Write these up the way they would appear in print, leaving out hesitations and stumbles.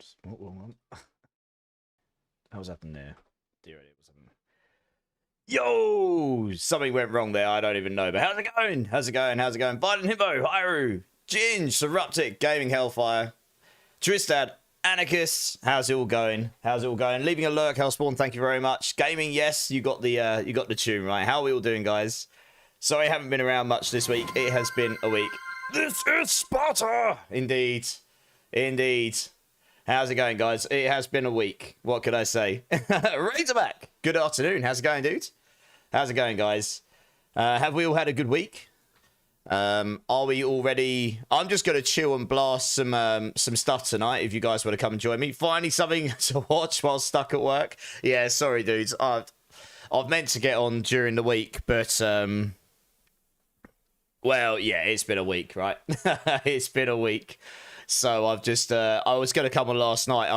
Oops. Oh, wrong one. What was happening there? Dear, it was happening. Yo! Something went wrong there. I don't even know. But how's it going? How's it going? How's it going? Biden Hippo, Hyru, Ginge, Seruptic, Gaming Hellfire, Tristad, Anarchist. How's it all going? How's it all going? Leaving a lurk, Hellspawn. Thank you very much. Gaming, yes, you got the tune right. How are we all doing, guys? Sorry, I haven't been around much this week. It has been a week. This is Sparta. Indeed, indeed. How's it going, guys? It has been a week. What could I say? Razorback. Good afternoon. How's it going, dude? How's it going, guys? Have we all had a good week? Are we all ready? I'm just going to chill and blast some stuff tonight if you guys want to come and join me. Finally something to watch while stuck at work. Yeah, sorry, dudes. I've meant to get on during the week, but well, yeah, it's been a week, right? It's been a week. So I've just, I was going to come on last night.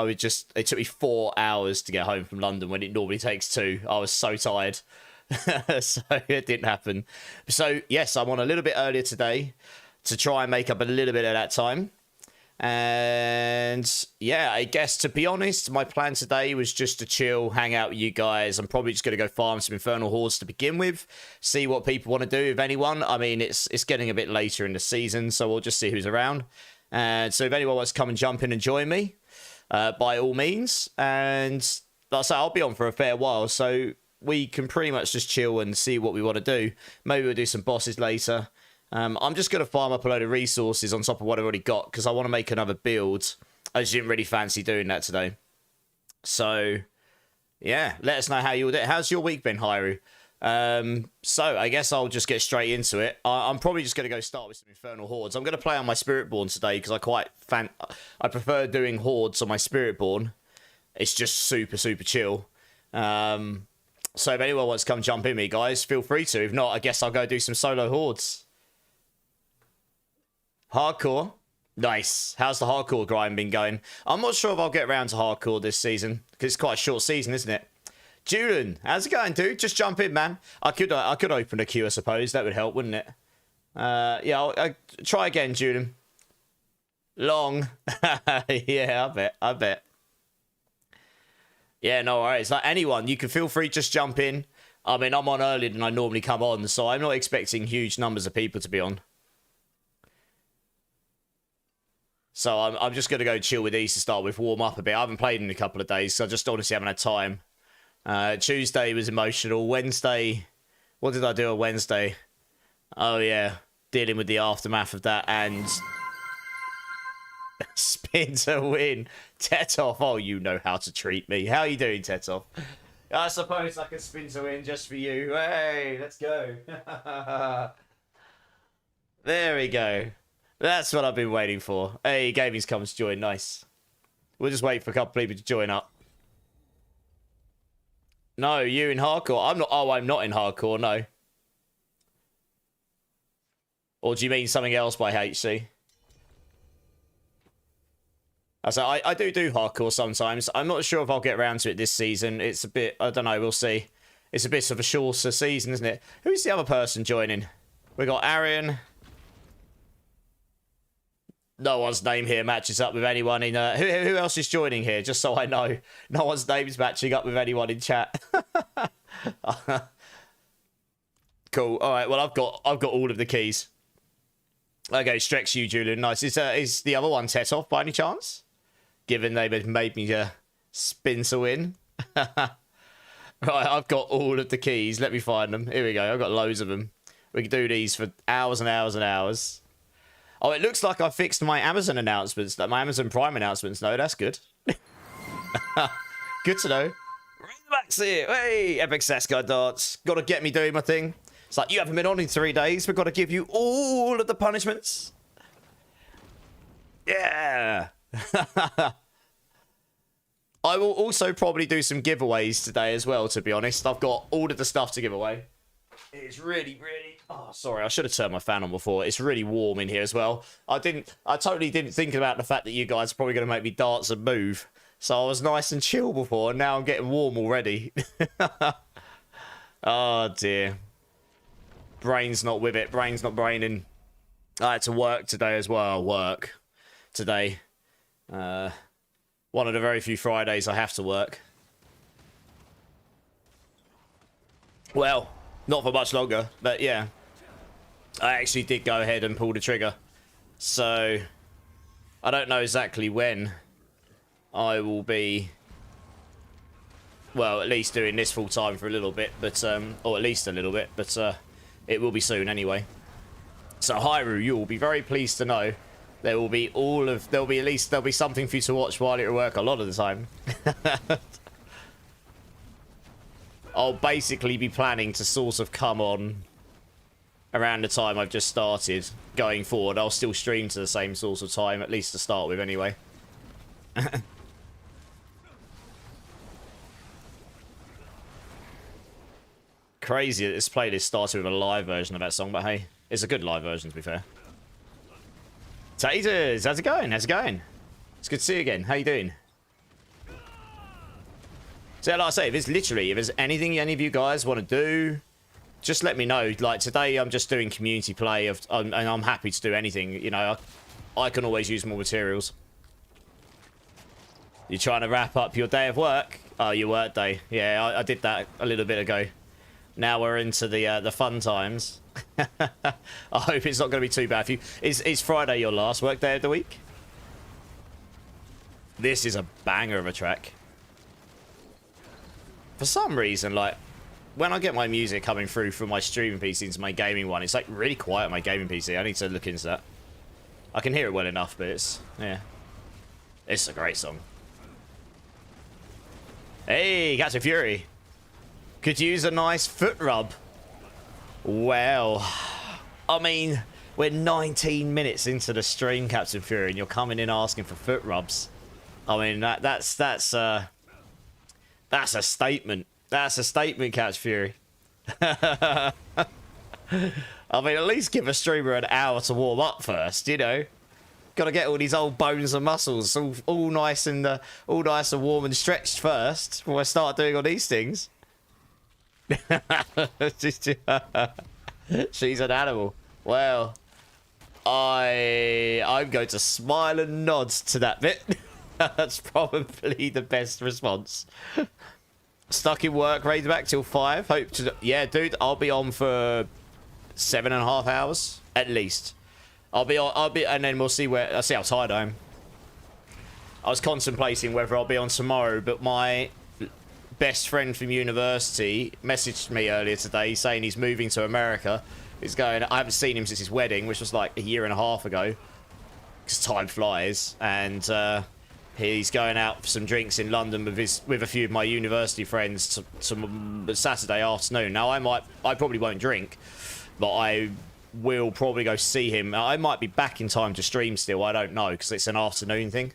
It took me 4 hours to get home from London when it normally takes 2. I was so tired. So it didn't happen. So yes, I'm on a little bit earlier today to try and make up a little bit of that time. And yeah, I guess to be honest, my plan today was just to chill, hang out with you guys. I'm probably just going to go farm some Infernal Hordes to begin with, see what people want to do, if anyone. I mean, it's getting a bit later in the season, so we'll just see who's around. And so if anyone wants to come and jump in and join me, by all means. And like I say, I'll be on for a fair while, so we can pretty much just chill and see what we want to do. Maybe we'll do some bosses later. I'm just going to farm up a load of resources on top of what I've already got, because I want to make another build. I just didn't really fancy doing that today. So, yeah, let us know how you'll do it. How's your week been, Hyru? So I guess I'll just get straight into it. I'm probably just going to go start with some Infernal Hordes. I'm going to play on my Spiritborn today because I prefer doing Hordes on my Spiritborn. It's just super chill. So if anyone wants to come jump in me, guys, feel free to. If not, I guess I'll go do some solo Hordes. Hardcore. Nice. How's the hardcore grind been going? I'm not sure if I'll get around to hardcore this season because it's quite a short season, isn't it? Julian, how's it going, dude? Just jump in, man. I could open a queue, I suppose. That would help, wouldn't it? Yeah, I'll try again, Julian. Long. Yeah, I bet. Yeah, no worries. Like anyone, you can feel free, just jump in. I mean, I'm on earlier than I normally come on, so I'm not expecting huge numbers of people to be on. So I'm just going to go chill with these to start with, warm up a bit. I haven't played in a couple of days, so I just honestly haven't had time. Tuesday was emotional. Wednesday, what did I do on Wednesday? Oh yeah, dealing with the aftermath of that and spin to win. Tetov, oh, you know how to treat me. How are you doing, Tetov? I suppose I can spin to win just for you. Hey, let's go. There we go. That's what I've been waiting for. Hey, Gaming's come to join. Nice. We'll just wait for a couple of people to join up. No, you in hardcore? I'm not. Oh, I'm not in hardcore. No. Or do you mean something else by HC? I do hardcore sometimes. I'm not sure if I'll get around to it this season. It's a bit. I don't know. We'll see. It's a bit of a shorter season, isn't it? Who's the other person joining? We got Arian. No one's name here matches up with anyone in... who else is joining here? Just so I know. No one's name is matching up with anyone in chat. Cool. All right. Well, I've got all of the keys. Okay, Strex you, Julian. Nice. Is the other one Tetov by any chance? Given they made me spin to win. Right, I've got all of the keys. Let me find them. Here we go. I've got loads of them. We can do these for hours and hours and hours. Oh, it looks like I fixed my Amazon announcements, my Amazon Prime announcements. No, that's good. Good to know. Razorbacks here. Hey, Epic Saskai Darts. Got to get me doing my thing. It's like, you haven't been on in 3 days. We've got to give you all of the punishments. Yeah. I will also probably do some giveaways today as well, to be honest. I've got all of the stuff to give away. It's really... Oh, sorry, I should have turned my fan on before. It's really warm in here as well. I totally didn't think about the fact that you guys are probably going to make me dance and move. So I was nice and chill before, and now I'm getting warm already. Oh, dear. Brain's not with it. Brain's not braining. I had to work today as well. Work today. One of the very few Fridays I have to work. Well, not for much longer, but yeah. I actually did go ahead and pull the trigger. So, I don't know exactly when I will be, well, at least doing this full time for a little bit, but, or at least a little bit, but, it will be soon anyway. So, Hyrule, you will be very pleased to know there'll be something for you to watch while you're at work a lot of the time. I'll basically be planning to sort of come on around the time I've just started. Going forward, I'll still stream to the same sort of time, at least to start with anyway. Crazy that this playlist started with a live version of that song, but hey, it's a good live version to be fair. Taters, how's it going? How's it going? It's good to see you again. How you doing? So like I say, if there's anything any of you guys want to do, just let me know. Like today, I'm just doing community play, and I'm happy to do anything. You know, I can always use more materials. You're trying to wrap up your day of work? Oh, your work day. Yeah, I did that a little bit ago. Now we're into the fun times. I hope it's not going to be too bad for you. Is Friday your last work day of the week? This is a banger of a track. For some reason, like, when I get my music coming through from my streaming PC into my gaming one, it's like really quiet on my gaming PC. I need to look into that. I can hear it well enough, but it's, yeah. It's a great song. Hey, Captain Fury. Could use a nice foot rub. Well, I mean, we're 19 minutes into the stream, Captain Fury, and you're coming in asking for foot rubs. I mean, that's a statement. That's a statement, Captain Fury. I mean, at least give a streamer an hour to warm up first, you know. Got to get all these old bones and muscles all nice and warm and stretched first before I start doing all these things. She's an animal. Well, I'm going to smile and nod to that bit. That's probably the best response. Stuck in work, ready back till 5. Hope to, yeah, dude. I'll be on for 7.5 hours at least. I'll be, and then we'll see I'll see how tired I am. I was contemplating whether I'll be on tomorrow, but my best friend from university messaged me earlier today saying he's moving to America. He's going. I haven't seen him since his wedding, which was like a year and a half ago. Because time flies, and he's going out for some drinks in London with a few of my university friends to Saturday afternoon. Now I probably won't drink, but I will probably go see him. I might be back in time to stream still. I don't know because it's an afternoon thing.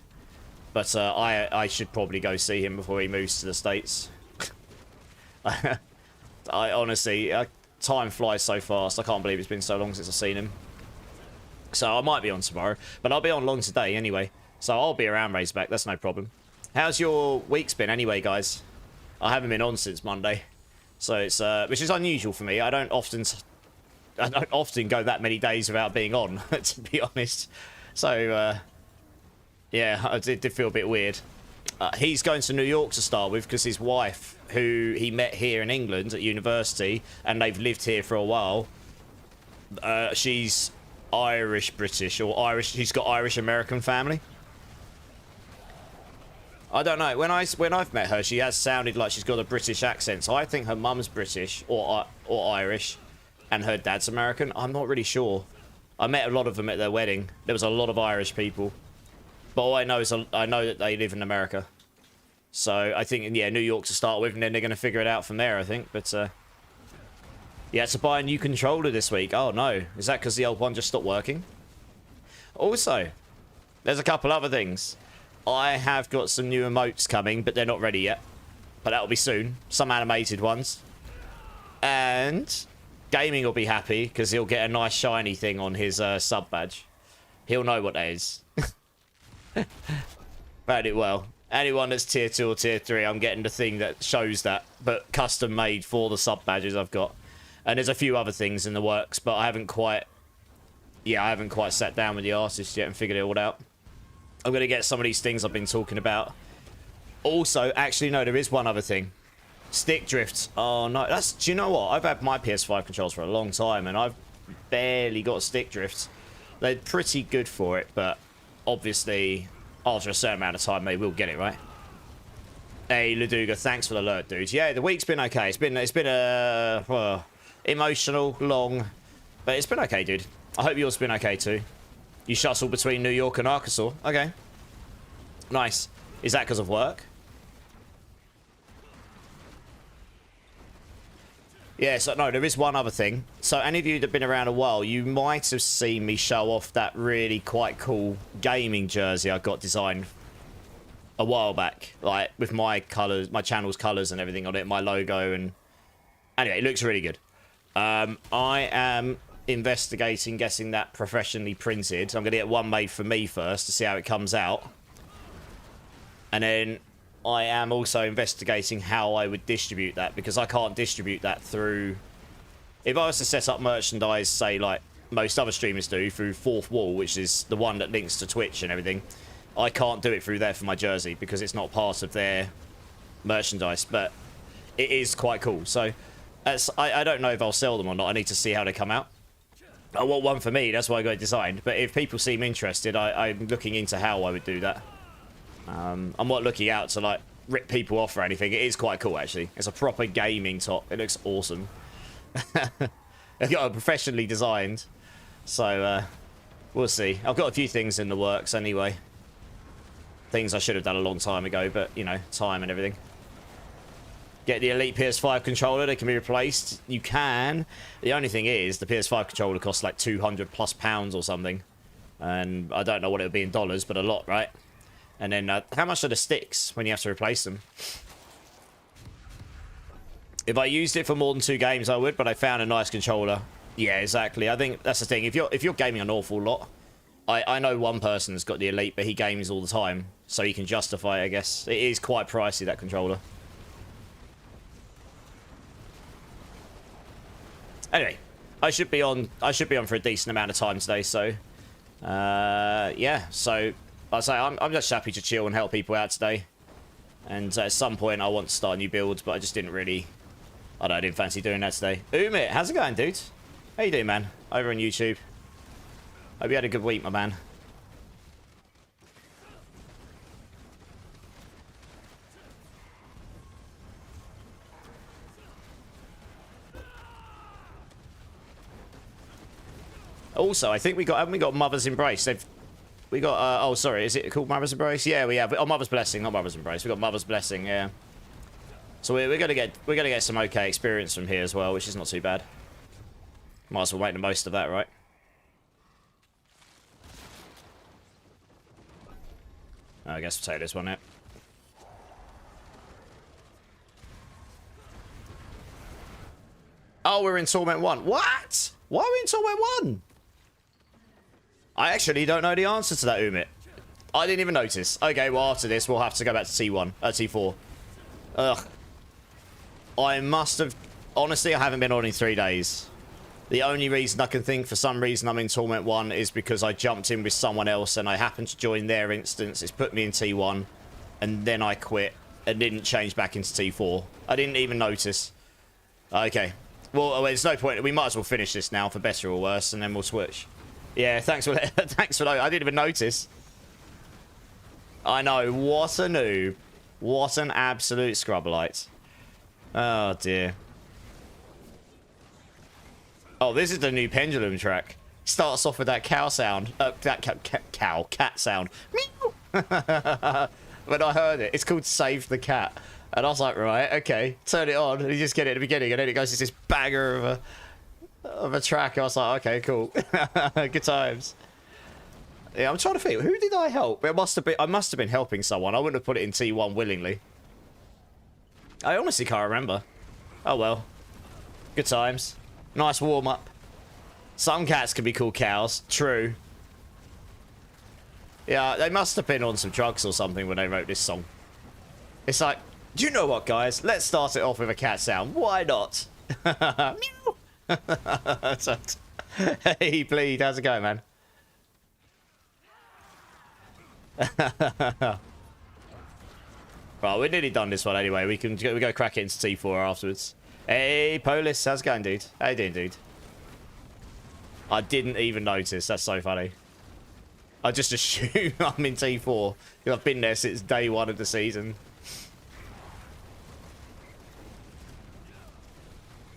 But I should probably go see him before he moves to the States. I honestly, time flies so fast. I can't believe it's been so long since I've seen him. So I might be on tomorrow, but I'll be on long today anyway. So I'll be around Razorback. That's no problem. How's your week's been anyway, guys? I haven't been on since Monday, so it's which is unusual for me. I don't often go that many days without being on, to be honest. So yeah, it did feel a bit weird. He's going to New York to start with because his wife, who he met here in England at university, and they've lived here for a while. She's Irish British or Irish. She's got Irish American family. I don't know. When I've met her, she has sounded like she's got a British accent. So I think her mum's British or Irish, and her dad's American. I'm not really sure. I met a lot of them at their wedding. There was a lot of Irish people, but all I know is I know that they live in America. So I think, yeah, New York to start with, and then they're going to figure it out from there, I think. But you had to buy a new controller this week. Oh no, is that because the old one just stopped working? Also, there's a couple other things. I have got some new emotes coming, but they're not ready yet. But that'll be soon. Some animated ones. And Gaming will be happy because he'll get a nice shiny thing on his sub badge. He'll know what that is. But well, anyone that's tier 2 or tier 3, I'm getting the thing that shows that, but custom made for the sub badges I've got. And there's a few other things in the works, but I haven't quite sat down with the artist yet and figured it all out. I'm going to get some of these things I've been talking about. Also, actually, no, there is one other thing. Stick drift. Oh, no. Do you know what? I've had my PS5 controls for a long time, and I've barely got stick drift. They're pretty good for it, but obviously, after a certain amount of time, they will get it, right? Hey, Laduga, thanks for the alert, dude. Yeah, the week's been okay. It's been emotional, long, but it's been okay, dude. I hope yours has been okay, too. You shuttle between New York and Arkansas. Okay. Nice. Is that because of work? Yeah, so no, there is one other thing. So any of you that have been around a while, you might have seen me show off that really quite cool gaming jersey I got designed a while back. Like, with my colours, my channel's colours and everything on it, my logo, and... Anyway, it looks really good. I am investigating getting that professionally printed. I'm going to get one made for me first to see how it comes out. And then I am also investigating how I would distribute that, because I can't distribute that through... If I was to set up merchandise, say, like most other streamers do, through Fourth Wall, which is the one that links to Twitch and everything, I can't do it through there for my jersey, because it's not part of their merchandise. But it is quite cool. So I don't know if I'll sell them or not. I need to see how they come out. I want one for me, that's why I got it designed. But if people seem interested, I'm looking into how I would do that. I'm not looking out to, like, rip people off or anything. It is quite cool, actually. It's a proper gaming top. It looks awesome. I've got it professionally designed. So, we'll see. I've got a few things in the works anyway. Things I should have done a long time ago, but, you know, time and everything. Get the Elite PS5 controller. They can be replaced. You can. The only thing is, the PS5 controller costs like £200+ or something. And I don't know what it would be in dollars, but a lot, right? And then, how much are the sticks when you have to replace them? If I used it for more than 2 games, I would, but I found a nice controller. Yeah, exactly. I think that's the thing. If you're gaming an awful lot, I know one person that's got the Elite, but he games all the time, so he can justify it, I guess. It is quite pricey, that controller. Anyway, I should be on for a decent amount of time today, so yeah. So I'll say I'm just happy to chill and help people out today. And at some point I want to start a new build, but I just didn't really... I didn't fancy doing that today. Umit, how's it going, dude? How you doing, man? Over on YouTube. Hope you had a good week, my man. Also, I think haven't we got Mother's Embrace? We got, oh, sorry, is it called Mother's Embrace? Yeah, we have. Oh, Mother's Blessing, not Mother's Embrace. We got Mother's Blessing, yeah. So we're gonna get some okay experience from here as well, which is not too bad. Might as well make the most of that, right? I guess we'll take this one out. Oh, we're in Torment 1. What? Why are we in Torment 1? I actually don't know the answer to that, Umit. I didn't even notice. Okay, well, after this, we'll have to go back to T1. T4. Ugh. I must have... Honestly, I haven't been on in 3 days. The only reason I can think, for some reason, I'm in Torment 1 is because I jumped in with someone else and I happened to join their instance. It's put me in T1. And then I quit and didn't change back into T4. I didn't even notice. Okay. Well, there's no point. We might as well finish this now, for better or worse, and then we'll switch. Yeah, thanks for thanks for that. I didn't even notice. I know. What a noob. What an absolute scrubberlight. Oh, dear. Oh, this is the new pendulum track. Starts off with that cow sound. Cat sound. Meow. When I heard it, it's called Save the Cat. And I was like, right, okay, turn it on. And you just get it at the beginning, and then it goes to this banger of a track. I was like, okay, cool. Good times. Yeah, I'm trying to think. Who did I help? I must have been helping someone. I wouldn't have put it in T1 willingly. I honestly can't remember. Oh, well. Good times. Nice warm-up. Some cats can be called cows. True. Yeah, they must have been on some drugs or something when they wrote this song. It's like, do you know what, guys? Let's start it off with a cat sound. Why not? Meow. Hey, Bleed. How's it going, man? Well, we're nearly done this one anyway. We go crack it into T4 afterwards. Hey, Polis, how's it going, dude? How you doing, dude? I didn't even notice. That's so funny. I just assume I'm in T4 because I've been there since day one of the season.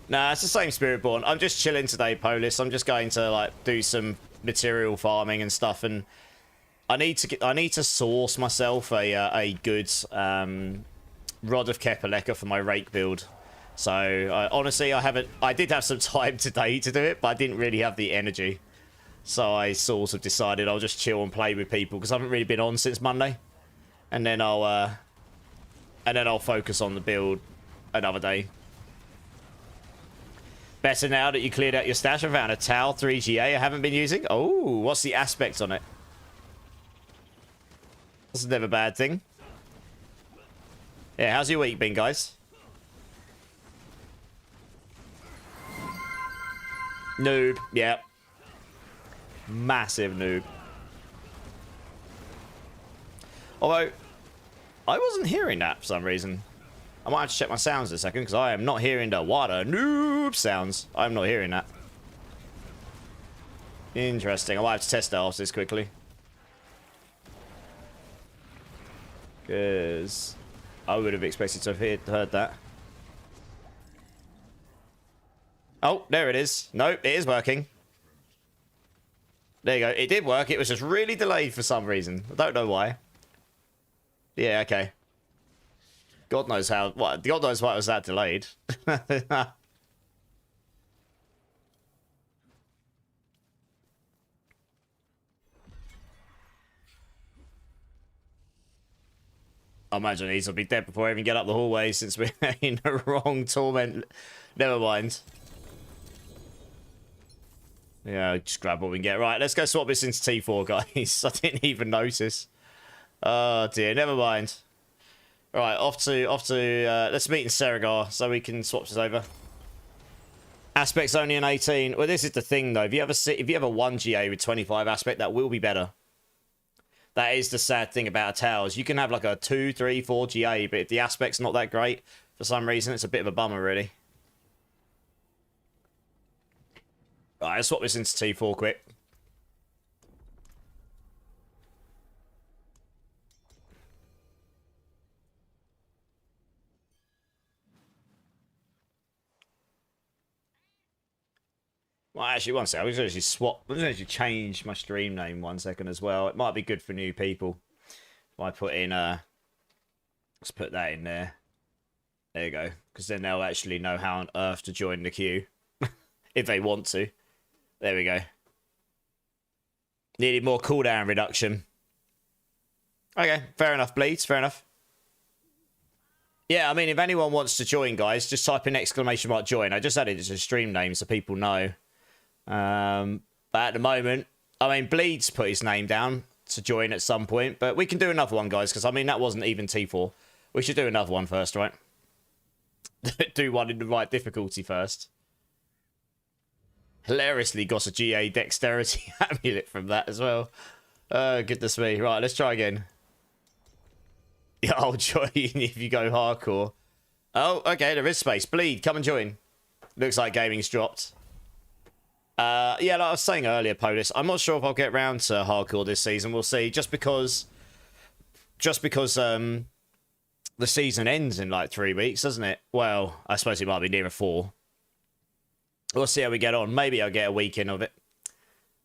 Nah, it's the same Spiritborn. I'm just chilling today, Polis. I'm just going to like do some material farming and stuff, and I need to source myself a good Rod of Kepaleka for my rake build. So honestly, I did have some time today to do it, but I didn't really have the energy. So I sort of decided I'll just chill and play with people because I haven't really been on since Monday, and then I'll focus on the build another day. Better now that you cleared out your stash. I found a Tau 3GA I haven't been using. Oh, what's the aspect on it? This is never a bad thing. Yeah, how's your week been, guys? Noob, yeah. Massive noob. Although, I wasn't hearing that for some reason. I might have to check my sounds in a second, because I am not hearing the water noob sounds. I'm not hearing that. Interesting. I might have to test that after this quickly. Because I would have expected to have heard that. Oh, there it is. Nope, it is working. There you go. It did work. It was just really delayed for some reason. I don't know why. Yeah, okay. God knows how. What? God knows why it was that delayed. I imagine these will be dead before I even get up the hallway since we're in the wrong torment. Never mind. Yeah, just grab what we can get. Right, let's go swap this into T4, guys. I didn't even notice. Oh dear, never mind. Right, off to let's meet in Serigar so we can swap this over. Aspect's only an 18. Well, this is the thing though. If you have a 1 GA with 25 aspect, that will be better. That is the sad thing about towers. You can have like a 2, 3, 4 GA, but if the aspect's not that great, for some reason, it's a bit of a bummer, really. Right, let's swap this into T4 quick. Well, actually, one second. I'm going to actually swap. I'm going to actually change my stream name 1 second as well. It might be good for new people. If I put in, let's put that in there. There you go. Because then they'll actually know how on earth to join the queue. If they want to. There we go. Needed more cooldown reduction. Okay, fair enough, Bleeds. Fair enough. Yeah, I mean, if anyone wants to join, guys, just type in ! join. I just added it as a stream name so people know. But at the moment, I mean, Bleeds put his name down to join at some point, but we can do another one, guys, because, I mean, that wasn't even T4. We should do another one first, right? Do one in the right difficulty first. Hilariously got a GA dexterity amulet from that as well. Goodness me. Right, let's try again. Yeah, I'll join if you go hardcore. Oh, okay, there is space. Bleed, come and join. Looks like gaming's dropped. Yeah, like I was saying earlier, Polis, I'm not sure if I'll get round to hardcore this season. We'll see. Just because the season ends in like 3 weeks, doesn't it? Well, I suppose it might be nearer 4. We'll see how we get on. Maybe I'll get a week in of it.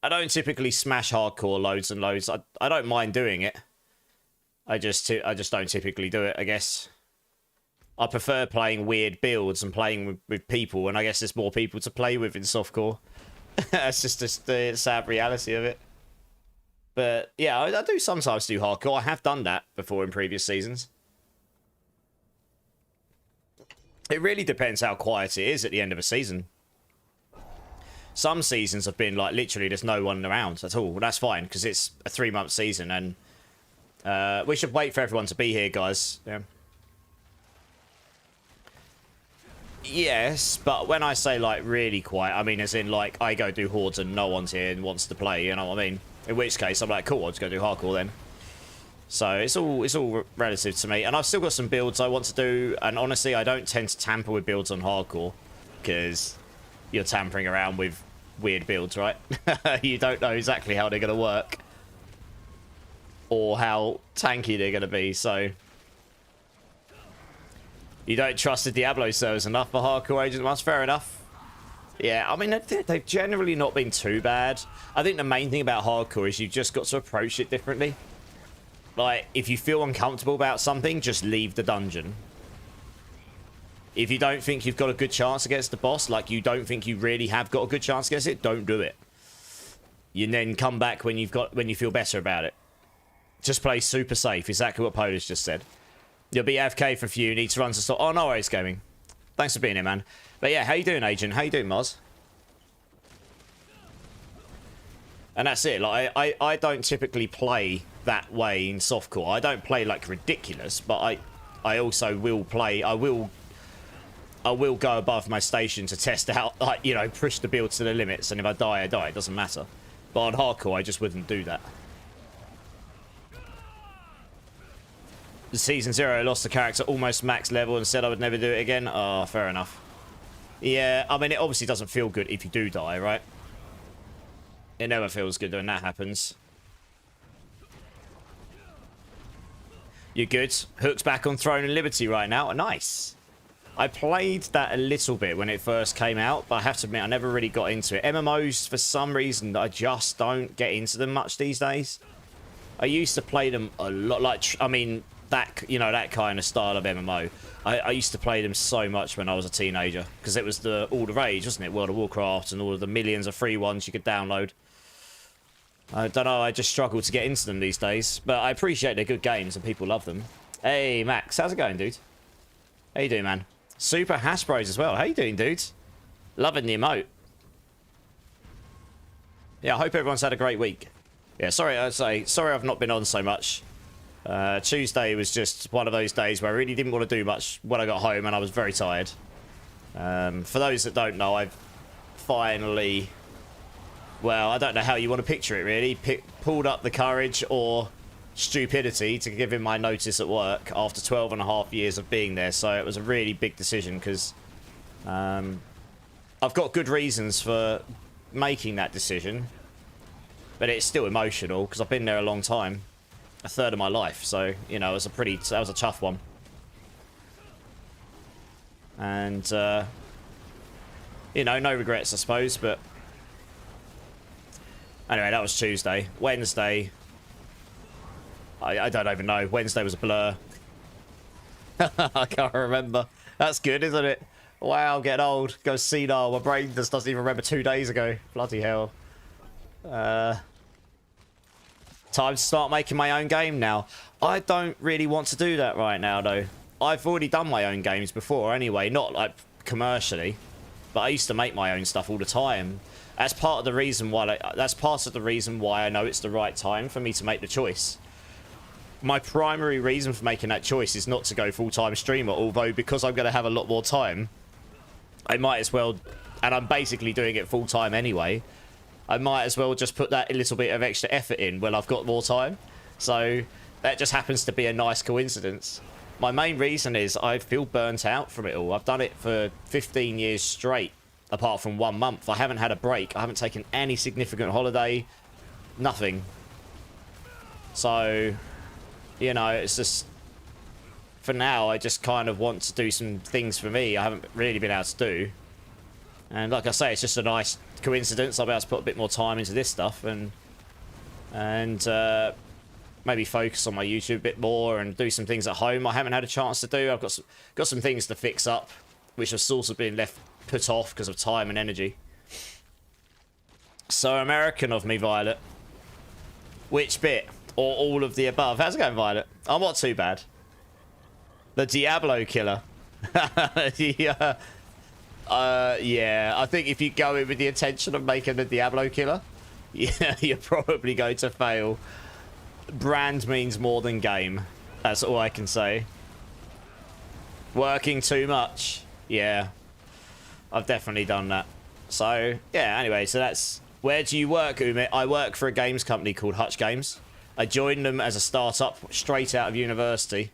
I don't typically smash hardcore loads and loads. I don't mind doing it. I just don't typically do it, I guess. I prefer playing weird builds and playing with people, and I guess there's more people to play with in softcore. That's just the sad reality of it. But yeah, I do sometimes do hardcore. I have done that before in previous seasons. It really depends how quiet it is at the end of a season. Some seasons have been like literally there's no one around at all. Well, that's fine because it's a 3-month season, and we should wait for everyone to be here, guys. Yeah. Yes, but when I say like really quiet, I mean as in like I go do hordes and no one's here and wants to play. You know what I mean? In which case I'm like, cool, I'll just go do hardcore then. So it's all relative to me. And I've still got some builds I want to do. And honestly, I don't tend to tamper with builds on hardcore, because you're tampering around with weird builds, right? You don't know exactly how they're going to work or how tanky they're going to be. So you don't trust the Diablo servers enough for hardcore agents. That's fair enough. Yeah, I mean, they've generally not been too bad. I think the main thing about hardcore is you've just got to approach it differently. Like, if you feel uncomfortable about something, just leave the dungeon. If you don't think you've got a good chance against the boss, like you don't think you really have got a good chance against it, don't do it. You then come back when you feel better about it. Just play super safe, exactly what Polish just said. You'll be AFK for a few, need to run to stop. Oh, no worries, gaming. Thanks for being here, man. But yeah, how you doing, Agent? How you doing, Moz? And that's it. Like, I don't typically play that way in softcore. I don't play like ridiculous, but I also will play. I will go above my station to test out, like, you know, push the build to the limits. And if I die, I die. It doesn't matter. But on hardcore, I just wouldn't do that. Season 0, I lost the character almost max level and said I would never do it again. Oh, fair enough. Yeah, I mean, it obviously doesn't feel good if you do die, right? It never feels good when that happens. You're good. Hook's back on Throne and Liberty right now. Nice. I played that a little bit when it first came out, but I have to admit, I never really got into it. MMOs, for some reason, I just don't get into them much these days. I used to play them a lot, like, I mean, that, you know, that kind of style of MMO. I used to play them so much when I was a teenager, because it was all the rage, wasn't it? World of Warcraft and all of the millions of free ones you could download. I don't know, I just struggle to get into them these days, but I appreciate they're good games and people love them. Hey, Max, how's it going, dude? How you doing, man? Super Hash Bros as well. How you doing, dudes? Loving the emote. Yeah, I hope everyone's had a great week. Yeah, sorry I've not been on so much. Tuesday was just one of those days where I really didn't want to do much when I got home, and I was very tired. For those that don't know, I've finally... Well, I don't know how you want to picture it, really. Pulled up the courage or stupidity to give him my notice at work after 12.5 years of being there. So it was a really big decision, because I've got good reasons for making that decision. But it's still emotional, because I've been there a long time. A third of my life. So, you know, that was a tough one. And, you know, no regrets, I suppose, but... Anyway, that was Tuesday. Wednesday... I don't even know. Wednesday was a blur. I can't remember. That's good, isn't it? Wow, getting old. Go senile. My brain just doesn't even remember 2 days ago. Bloody hell. Time to start making my own game now. I don't really want to do that right now, though. I've already done my own games before anyway. Not, like, commercially. But I used to make my own stuff all the time. That's part of the reason why I know it's the right time for me to make the choice. My primary reason for making that choice is not to go full-time streamer, although because I'm going to have a lot more time, I might as well, and I'm basically doing it full-time anyway, I might as well just put that little bit of extra effort in when I've got more time. So that just happens to be a nice coincidence. My main reason is I feel burnt out from it all. I've done it for 15 years straight, apart from 1 month. I haven't had a break. I haven't taken any significant holiday. Nothing. So... You know, it's just, for now, I just kind of want to do some things for me I haven't really been able to do. And like I say, it's just a nice coincidence. I'll be able to put a bit more time into this stuff and maybe focus on my YouTube a bit more and do some things at home I haven't had a chance to do. I've got some things to fix up, which have sort of been put off because of time and energy. So American of me, Violet. Which bit? Or all of the above. How's it going, Violet? I'm not too bad. The Diablo killer. Yeah. Yeah, I think if you go in with the intention of making the Diablo killer, yeah, you're probably going to fail. Brand means more than game. That's all I can say. Working too much. Yeah. I've definitely done that. So, yeah, anyway, so that's... Where do you work, Umit? I work for a games company called Hutch Games. I joined them as a startup straight out of university,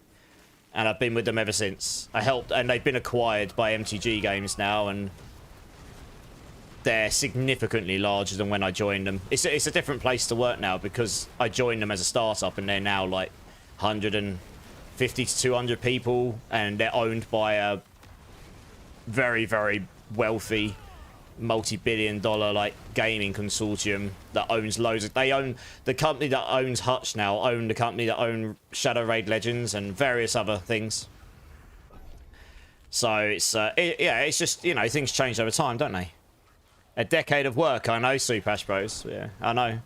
and I've been with them ever since. I helped, and they've been acquired by MTG Games now, and they're significantly larger than when I joined them. It's a different place to work now because I joined them as a startup, and they're now like 150 to 200 people, and they're owned by a very, very wealthy multi-billion-dollar like gaming consortium that owns loads of... They own the company that owns Hutch now, own the company that own Shadow Raid Legends and various other things. So it's yeah, it's just, you know, things change over time, don't they? A decade of work, I know, Supash Bros. Yeah, I know.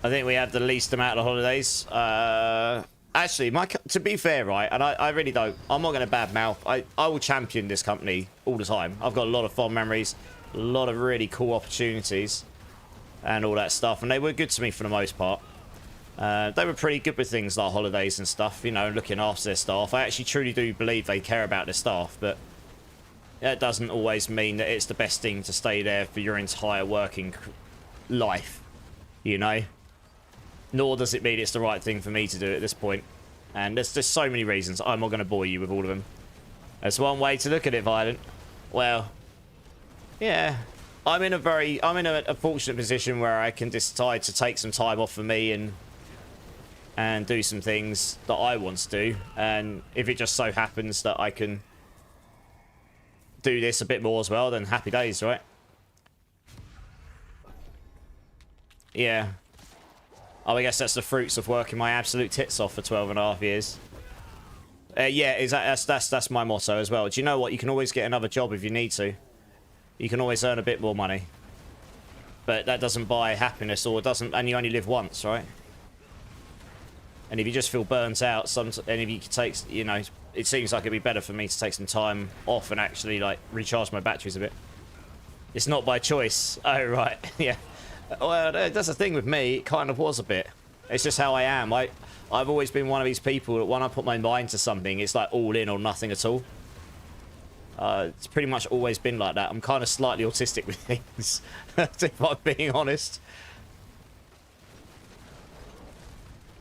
I think we have the least amount of holidays. Actually, to be fair, right, and I really don't, I'm not going to badmouth. I will champion this company all the time. I've got a lot of fond memories, a lot of really cool opportunities, and all that stuff. And they were good to me for the most part. They were pretty good with things like holidays and stuff, you know, looking after their staff. I actually truly do believe they care about their staff, but that doesn't always mean that it's the best thing to stay there for your entire working life, you know? Nor does it mean it's the right thing for me to do at this point. And there's just so many reasons. I'm not going to bore you with all of them. That's one way to look at it, Violent. Well, yeah. I'm in a fortunate position where I can decide to take some time off for me and do some things that I want to do. And if it just so happens that I can do this a bit more as well, then happy days, right? Yeah. Oh, I guess that's the fruits of working my absolute tits off for 12.5 years. Yeah, that's my motto as well. Do you know what? You can always get another job if you need to. You can always earn a bit more money. But that doesn't buy happiness, or it doesn't, and you only live once, right? And if you just feel burnt out, and if you take, you know, it seems like it'd be better for me to take some time off and actually, like, recharge my batteries a bit. It's not by choice. Oh, right. Yeah. Well, that's the thing with me. It kind of was a bit. It's just how I am. I've always been one of these people that when I put my mind to something, it's like all in or nothing at all. It's pretty much always been like that. I'm kind of slightly autistic with things, if I'm being honest.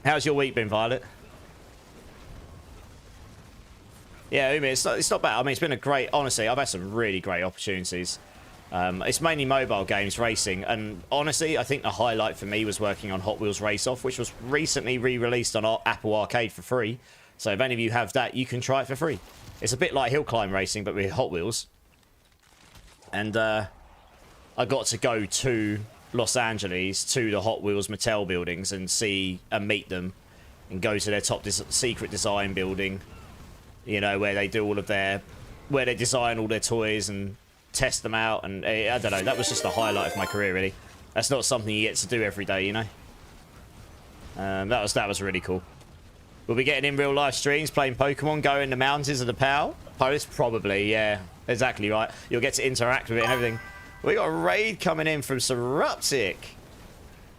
How's your week been, Violet? Yeah, Umi, it's not bad. I mean, it's been a great... Honestly, I've had some really great opportunities. It's mainly mobile games, racing, and honestly, I think the highlight for me was working on Hot Wheels Race Off, which was recently re-released on our Apple Arcade for free. So if any of you have that, you can try it for free. It's a bit like hill climb racing, but with Hot Wheels. And I got to go to Los Angeles, to the Hot Wheels Mattel buildings, and see and meet them, and go to their top secret design building, you know, where they do all of their... where they design all their toys and test them out, and I don't know, that was just the highlight of my career, really. That's not something you get to do every day, you know. That was really cool. We'll be getting in real life streams, playing Pokemon, go in the mountains of the PAL. Post, probably, yeah, exactly right. You'll get to interact with it and everything. We got a raid coming in from Seruptic.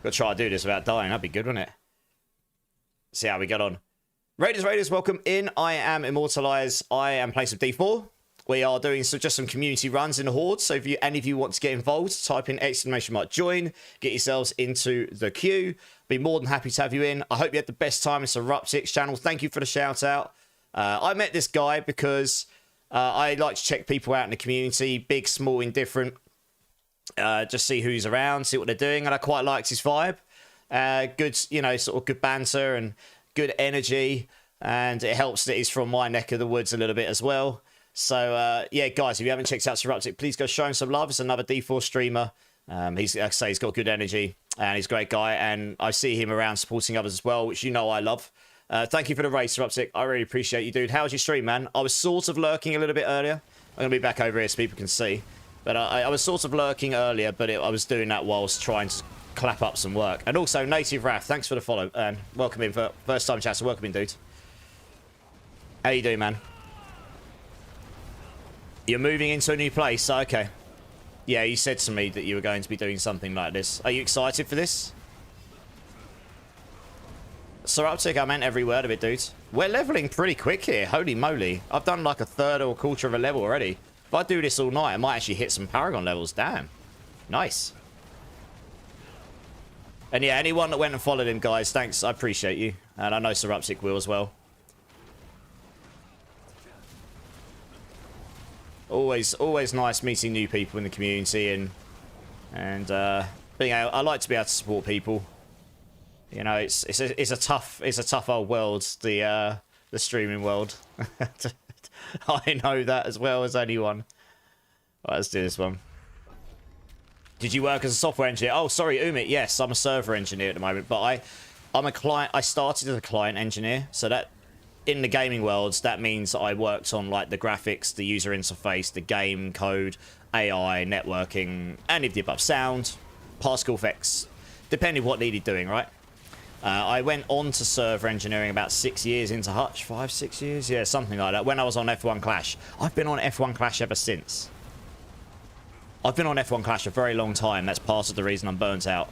Gotta try to do this without dying, that'd be good, wouldn't it? See how we get on. Raiders, welcome in. I am Immortalize. I am playing some D4. We are doing just some community runs in the Horde, so if any of you want to get involved, type in !join, get yourselves into the queue. Be more than happy to have you in. I hope you had the best time in Seruptic's channel. Thank you for the shout out. I met this guy because I like to check people out in the community, big, small, indifferent, just see who's around, see what they're doing, and I quite liked his vibe. Good, you know, sort of good banter and good energy, and it helps that he's from my neck of the woods a little bit as well. So, yeah, guys, if you haven't checked out Seruptic, please go show him some love. It's another D4 streamer. Like I say, he's got good energy, and he's a great guy, and I see him around supporting others as well, which you know I love. Thank you for the race, Seruptic. I really appreciate you, dude. How was your stream, man? I was sort of lurking a little bit earlier. I'm going to be back over here so people can see. But I was sort of lurking earlier, but I was doing that whilst trying to clap up some work. And also, Native Wrath, thanks for the follow, and welcome in for first time chat, so welcome in, dude. How you doing, man? You're moving into a new place, okay. Yeah, you said to me that you were going to be doing something like this. Are you excited for this? Seruptic, I meant every word of it, dude. We're leveling pretty quick here, holy moly. I've done like a third or a quarter of a level already. If I do this all night, I might actually hit some Paragon levels, damn. Nice. And yeah, anyone that went and followed him, guys, thanks. I appreciate you. And I know Sir Upsick will as well. Always nice meeting new people in the community and being able, I like to be able to support people. You know, it's a tough old world, the streaming world. I know that as well as anyone. Right, let's do this one. Did you work as a software engineer? Oh, sorry, Umit. Yes, I'm a server engineer at the moment, but I'm a client. I started as a client engineer, so that in the gaming worlds, that means I worked on like the graphics, the user interface, the game code, AI, networking, any of the above, sound, particle effects, depending what needed doing, right? I went on to server engineering about 6 years into Hutch, 5, 6 years, yeah, something like that. When I was on F1 Clash, I've been on F1 Clash ever since. I've been on F1 Clash a very long time. That's part of the reason I'm burnt out.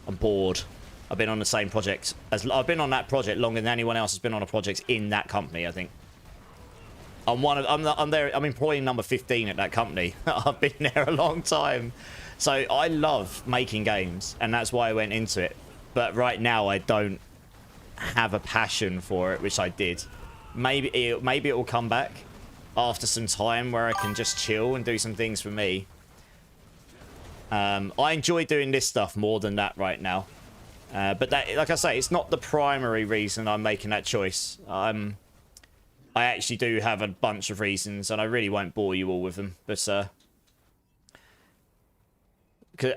I'm bored. I've been on the same project. I've been on that project longer than anyone else has been on a project in that company, I think. I'm employee number 15 at that company. I've been there a long time. So I love making games, and that's why I went into it. But right now I don't have a passion for it, which I did. Maybe it will come back after some time where I can just chill and do some things for me. I enjoy doing this stuff more than that right now. But that, like I say, it's not the primary reason I'm making that choice. I actually do have a bunch of reasons, and I really won't bore you all with them. But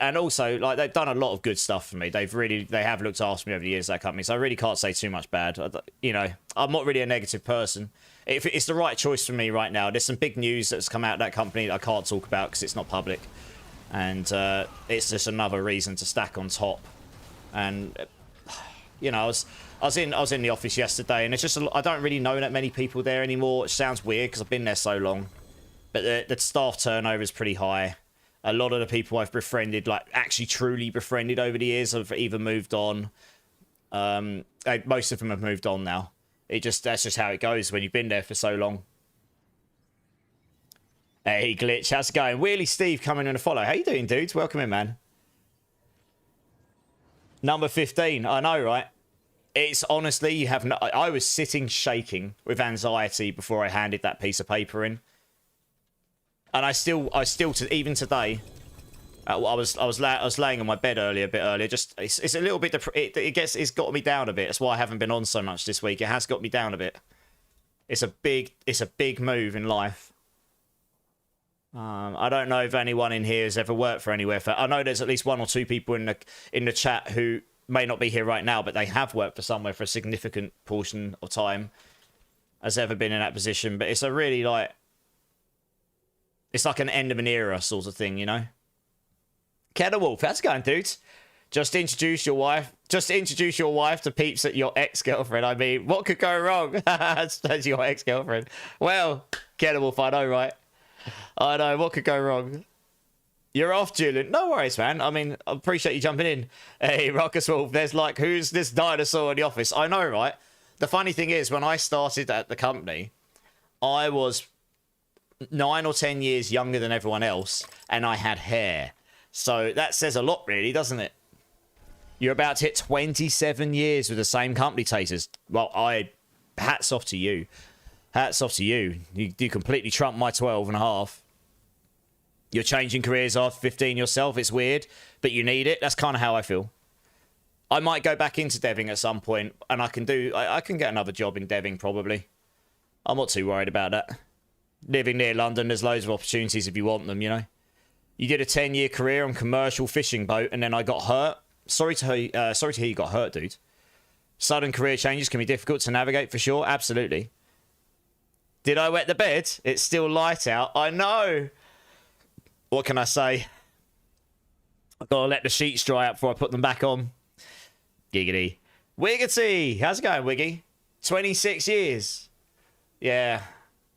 and also, like, they've done a lot of good stuff for me. They have looked after me over the years, that company. So I really can't say too much bad. You know, I'm not really a negative person. If it's the right choice for me right now, there's some big news that's come out of that company that I can't talk about because it's not public. And it's just another reason to stack on top. And you know, I was in the office yesterday, and it's just I don't really know that many people there anymore. It sounds weird because I've been there so long, but the staff turnover is pretty high. A lot of the people I've befriended, like actually truly befriended over the years, have either moved on. Most of them have moved on now. That's just how it goes when you've been there for so long. Hey, Glitch, how's it going? Wheelie Steve coming in to follow. How you doing, dudes? Welcome in, man. Number 15. I know, right? It's honestly, you have no... I was sitting shaking with anxiety before I handed that piece of paper in. And I still even today, I was laying on my bed a bit earlier. Just it's a little bit. It's got me down a bit. That's why I haven't been on so much this week. It has got me down a bit. It's a big move in life. I don't know if anyone in here has ever worked for anywhere. I know there's at least 1 or 2 people in the chat who may not be here right now, but they have worked for somewhere for a significant portion of time. Has ever been in that position, but it's a really like. It's like an end of an era sort of thing, you know? Kettle Wolf, how's it going, dudes? Just introduce your wife to peeps at your ex-girlfriend. I mean, what could go wrong? That's your ex-girlfriend. Well, Kettle Wolf, I know, right? I know, what could go wrong? You're off, Julian. No worries, man. I mean, I appreciate you jumping in. Hey, Ruckus Wolf, there's like, who's this dinosaur in the office? I know, right? The funny thing is, when I started at the company, I was 9 or 10 years younger than everyone else, and I had hair. So that says a lot, really, doesn't it? You're about to hit 27 years with the same company, Taters. Well, hats off to you. Hats off to you. You completely trumped my 12 and a half. You're changing careers after 15 yourself. It's weird, but you need it. That's kind of how I feel. I might go back into deving at some point, and I can get another job in deving, probably. I'm not too worried about that. Living near London, there's loads of opportunities if you want them, you know. You did a 10-year career on commercial fishing boat, and then I got hurt. Sorry to hear you got hurt, dude. Sudden career changes can be difficult to navigate, for sure. Absolutely. Did I wet the bed? It's still light out. I know. What can I say? I've got to let the sheets dry up before I put them back on. Giggity. Wiggity! How's it going, Wiggy? 26 years. Yeah.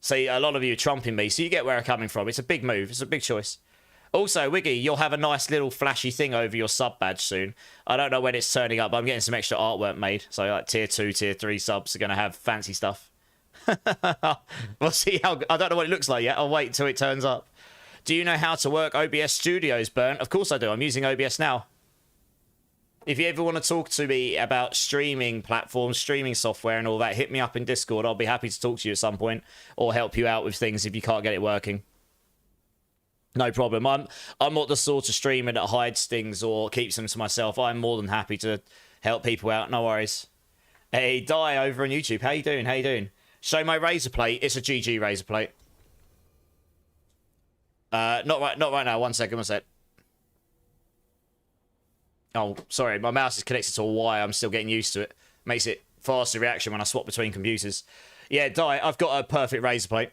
See, a lot of you are trumping me, so you get where I'm coming from. It's a big move. It's a big choice. Also, Wiggy, you'll have a nice little flashy thing over your sub badge soon. I don't know when it's turning up, but I'm getting some extra artwork made. So, like, tier 2, tier 3 subs are going to have fancy stuff. We'll see how... I don't know what it looks like yet. I'll wait until it turns up. Do you know how to work OBS Studios, Burnt? Of course I do. I'm using OBS now. If you ever want to talk to me about streaming platforms, streaming software and all that, hit me up in Discord. I'll be happy to talk to you at some point or help you out with things if you can't get it working. No problem. I'm not the sort of streamer that hides things or keeps them to myself. I'm more than happy to help people out. No worries. Hey, Die over on YouTube. How you doing? How you doing? Show my razor plate. It's a GG razor plate. Not right now. One second. Oh, sorry. My mouse is connected to a wire. I'm still getting used to it. Makes it faster reaction when I swap between computers. Yeah, Die, I've got a perfect razor plate.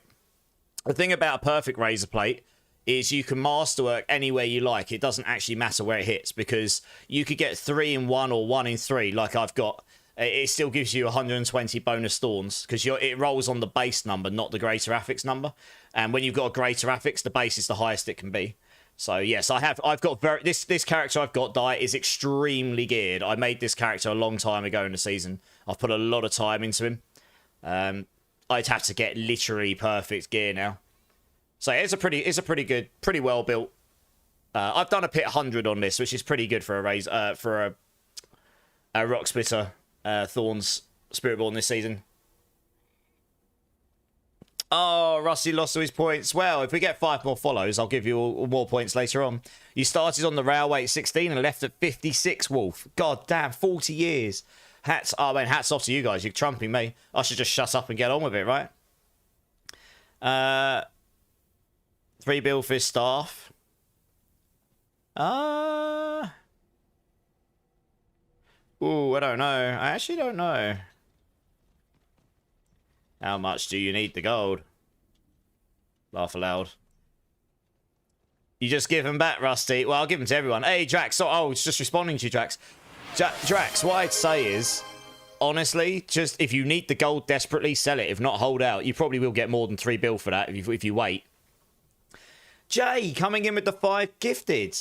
The thing about a perfect razor plate is you can masterwork anywhere you like. It doesn't actually matter where it hits because you could get 3 in 1 or 1 in 3 like I've got. It still gives you 120 bonus thorns because it rolls on the base number, not the greater affix number. And when you've got a greater affix, the base is the highest it can be. So yes, I've got this character I've got, Die, is extremely geared. I made this character a long time ago in the season. I've put a lot of time into him. I'd have to get literally perfect gear now. So it's a pretty good, pretty well built. I've done a pit 100 on this, which is pretty good for a Rock Splitter Thorns Spiritborn this season. Oh, Rusty lost all his points. Well, if we get 5 more follows, I'll give you all more points later on. You started on the railway at 16 and left at 56, Wolf. God damn, 40 years. Hats off to you guys. You're trumping me. I should just shut up and get on with it, right? 3 bill for his staff. Ooh, I don't know. I actually don't know. How much do you need the gold? Laugh aloud. You just give them back, Rusty. Well, I'll give them to everyone. Hey, Drax. Oh, it's just responding to you, Drax. Drax, what I'd say is, honestly, just if you need the gold desperately, sell it. If not, hold out. You probably will get more than 3 bill for that if you wait. Jay, coming in with the 5 gifted.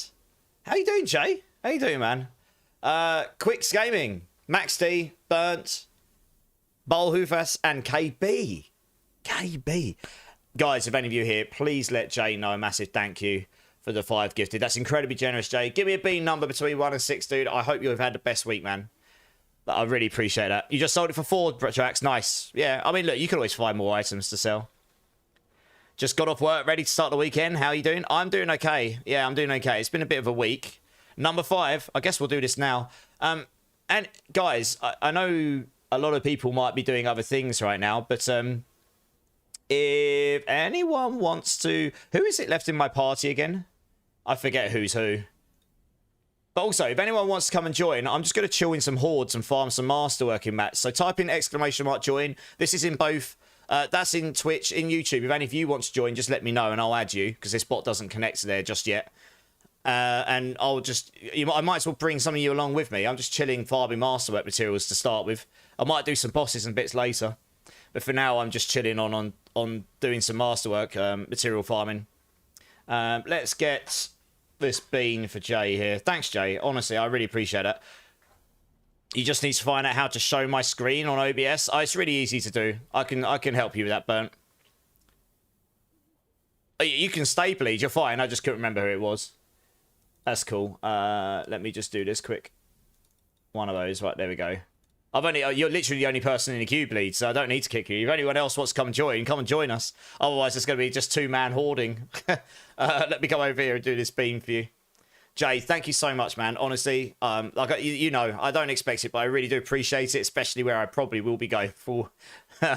How you doing, Jay? How you doing, man? Quicks Gaming, Max D, Burnt, Bolhufas, and KB. KB. Guys, if any of you here, please let Jay know a massive thank you for the 5 gifted. That's incredibly generous, Jay. Give me a bean number between 1 and 6, dude. I hope you have had the best week, man. I really appreciate that. You just sold it for 4 tracks. Nice. Yeah, I mean, look, you can always find more items to sell. Just got off work, ready to start the weekend. How are you doing? I'm doing okay. Yeah, I'm doing okay. It's been a bit of a week. Number 5. I guess we'll do this now. And guys, I know a lot of people might be doing other things right now, but if anyone wants to... Who is it left in my party again? I forget who's who. But also, if anyone wants to come and join, I'm just going to chill in some hordes and farm some masterworking mats. So type in !join. This is in both... that's in Twitch, in YouTube. If any of you want to join, just let me know and I'll add you, because this bot doesn't connect to there just yet. And I'll just... I might as well bring some of you along with me. I'm just chilling farming masterwork materials to start with. I might do some bosses and bits later. But for now, I'm just chilling on doing some masterwork material farming. Let's get this bean for Jay here. Thanks, Jay. Honestly, I really appreciate it. You just need to find out how to show my screen on OBS. Oh, it's really easy to do. I can help you with that, Burnt. You can stay, please. You're fine. I just couldn't remember who it was. That's cool. Let me just do this quick. One of those. Right, there we go. You're literally the only person in the queue, Bleed, so I don't need to kick you. If anyone else wants to come and join us. Otherwise, it's going to be just 2-man hoarding. Let me come over here and do this beam for you. Jay, thank you so much, man. Honestly, like you know, I don't expect it, but I really do appreciate it, especially where I probably will be going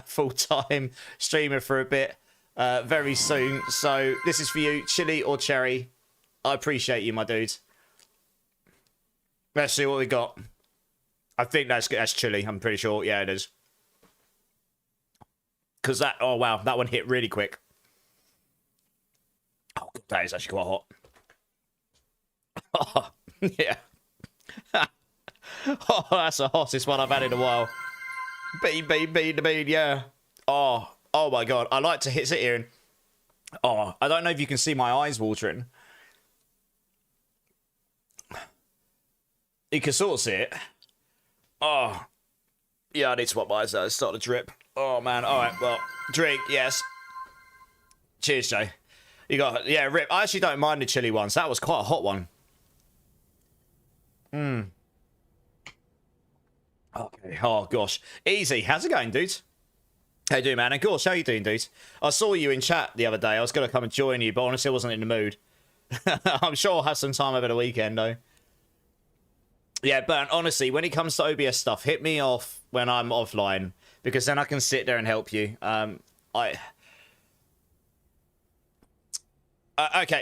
full-time streamer for a bit very soon. So this is for you, Chili or Cherry. I appreciate you, my dudes. Let's see what we got. I think that's Chili. I'm pretty sure. Yeah, it is. Because that... Oh, wow. That one hit really quick. Oh, God, that is actually quite hot. Oh, yeah. Oh, that's the hottest one I've had in a while. Bean, yeah. Oh my God. I like to sit here and... Oh, I don't know if you can see my eyes watering. You can sort of see it. Oh, yeah, I need to wipe my eyes out. It's starting to drip. Oh, man. All right, well, drink, yes. Cheers, Jay. You got, yeah, rip. I actually don't mind the chili ones. That was quite a hot one. Okay. Oh, gosh. Easy. How's it going, dude? How you doing, man? And gosh, how you doing, dude? I saw you in chat the other day. I was going to come and join you, but honestly, I wasn't in the mood. I'm sure I'll have some time over the weekend, though. Yeah, but honestly, when it comes to OBS stuff, hit me off when I'm offline, because then I can sit there and help you. Okay,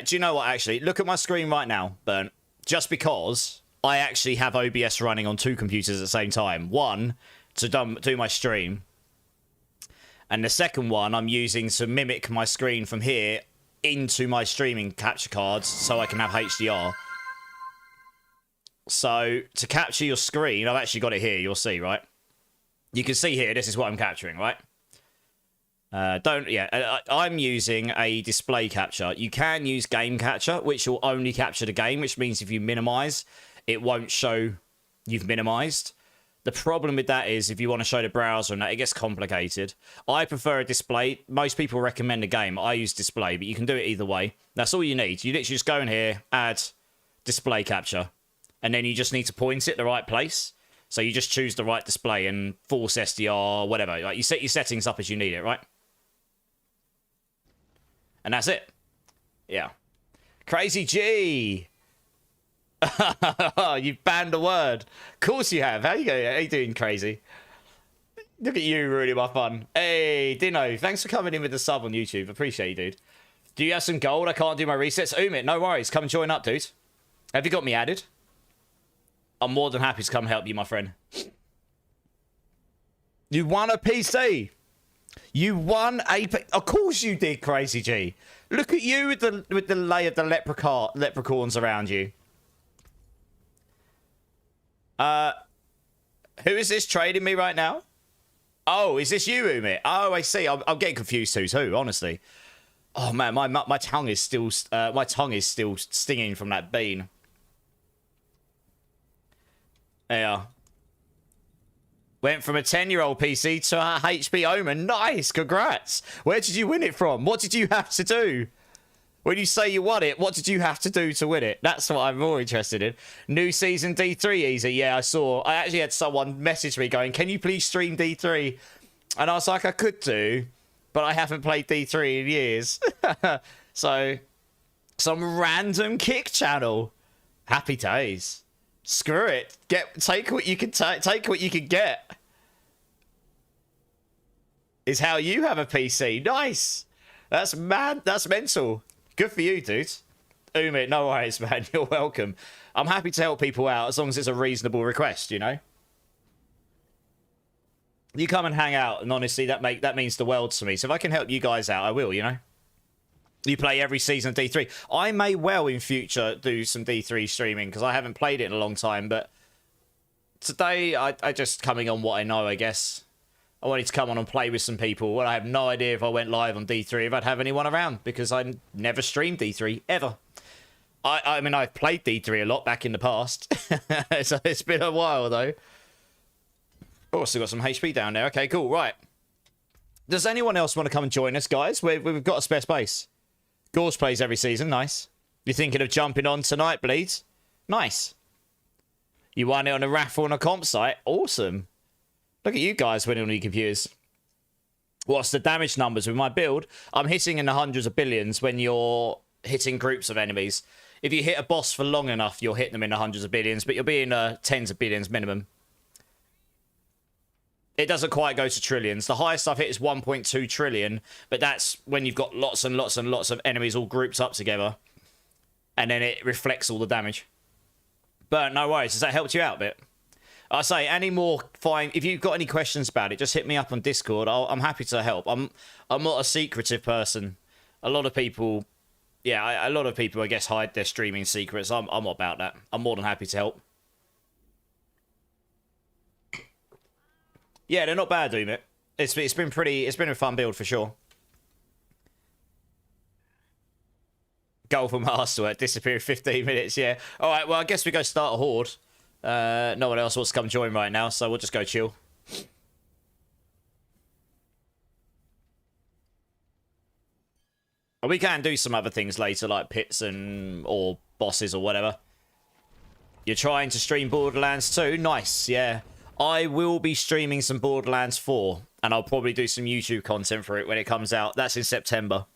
do you know what, actually? Look at my screen right now, Burnt. Just because I actually have OBS running on 2 computers at the same time. One, to do my stream. And the second one I'm using to mimic my screen from here into my streaming capture cards so I can have HDR. So, to capture your screen, I've actually got it here, you'll see, right? You can see here, this is what I'm capturing, right? I'm using a display capture. You can use game capture, which will only capture the game, which means if you minimize, it won't show you've minimized. The problem with that is if you want to show the browser and that, it gets complicated. I prefer a display. Most people recommend a game. I use display, but you can do it either way. That's all you need. You literally just go in here, add display capture, and then you just need to point it the right place. So you just choose the right display and force SDR, whatever. Like, you set your settings up as you need it, right? And that's it. Yeah. Crazy G! You've banned a word. Of course you have. How you going? How you doing, Crazy? Look at you ruining my fun. Hey, Dino, thanks for coming in with the sub on YouTube. Appreciate you, dude. Do you have some gold? I can't do my resets. Umit, no worries. Come and join up, dude. Have you got me added? I'm more than happy to come help you, my friend. You won a PC. You won a... Of course you did, Crazy G. Look at you with the lay of the leprechauns around you. Who is this trading me right now? Oh, is this you, Umit? Oh, I see. I'm getting confused who's who, honestly. Oh man, my tongue is still stinging from that bean. Yeah. Went from a 10-year-old PC to a HP Omen. Nice, congrats. Where did you win it from? What did you have to do? When you say you won it, what did you have to do to win it? That's what I'm more interested in. New season D3 easy. Yeah, I saw. I actually had someone message me going, can you please stream D3? And I was like, I could do, but I haven't played D3 in years. So, some random kick channel. Happy days. Screw it. Take what you can take what you can get. Is how you have a PC. Nice. That's mad. That's mental. Good for you, dude. Umit, no worries, man. You're welcome. I'm happy to help people out as long as it's a reasonable request, you know? You come and hang out, and honestly, that means the world to me. So if I can help you guys out, I will, you know? You play every season of D3. I may well, in future, do some D3 streaming, because I haven't played it in a long time, but today, I just coming on what I know, I guess. I wanted to come on and play with some people. Well, I have no idea if I went live on D3 if I'd have anyone around, because I never streamed D3, ever. I mean, I've played D3 a lot back in the past. So it's been a while, though. Oh, still got some HP down there. Okay, cool, right. Does anyone else want to come and join us, guys? We've got a spare space. Gorge plays every season, nice. You thinking of jumping on tonight, Bleeds? Nice. You won it on a raffle on a comp site? Awesome. Look at you guys winning on your computers. What's the damage numbers with my build? I'm hitting in the hundreds of billions when you're hitting groups of enemies. If you hit a boss for long enough, you'll hit them in the hundreds of billions, but you'll be in tens of billions minimum. It doesn't quite go to trillions. The highest I've hit is 1.2 trillion, but that's when you've got lots and lots and lots of enemies all grouped up together. And then it reflects all the damage. But no worries, has that helped you out a bit? I say, any more fine. If you've got any questions about it, just hit me up on Discord. I'm happy to help. I'm not a secretive person. A lot of people, yeah, a lot of people, I guess, hide their streaming secrets. I'm not about that. I'm more than happy to help. Yeah, they're not bad, doing it. It's been a fun build for sure. Goal from Master, disappear 15 minutes, yeah. Alright, well, I guess we go start a horde. No one else wants to come join right now, so we'll just go chill. We can do some other things later, like pits or bosses or whatever. You're trying to stream Borderlands 2? Nice, yeah. I will be streaming some Borderlands 4, and I'll probably do some YouTube content for it when it comes out. That's in September.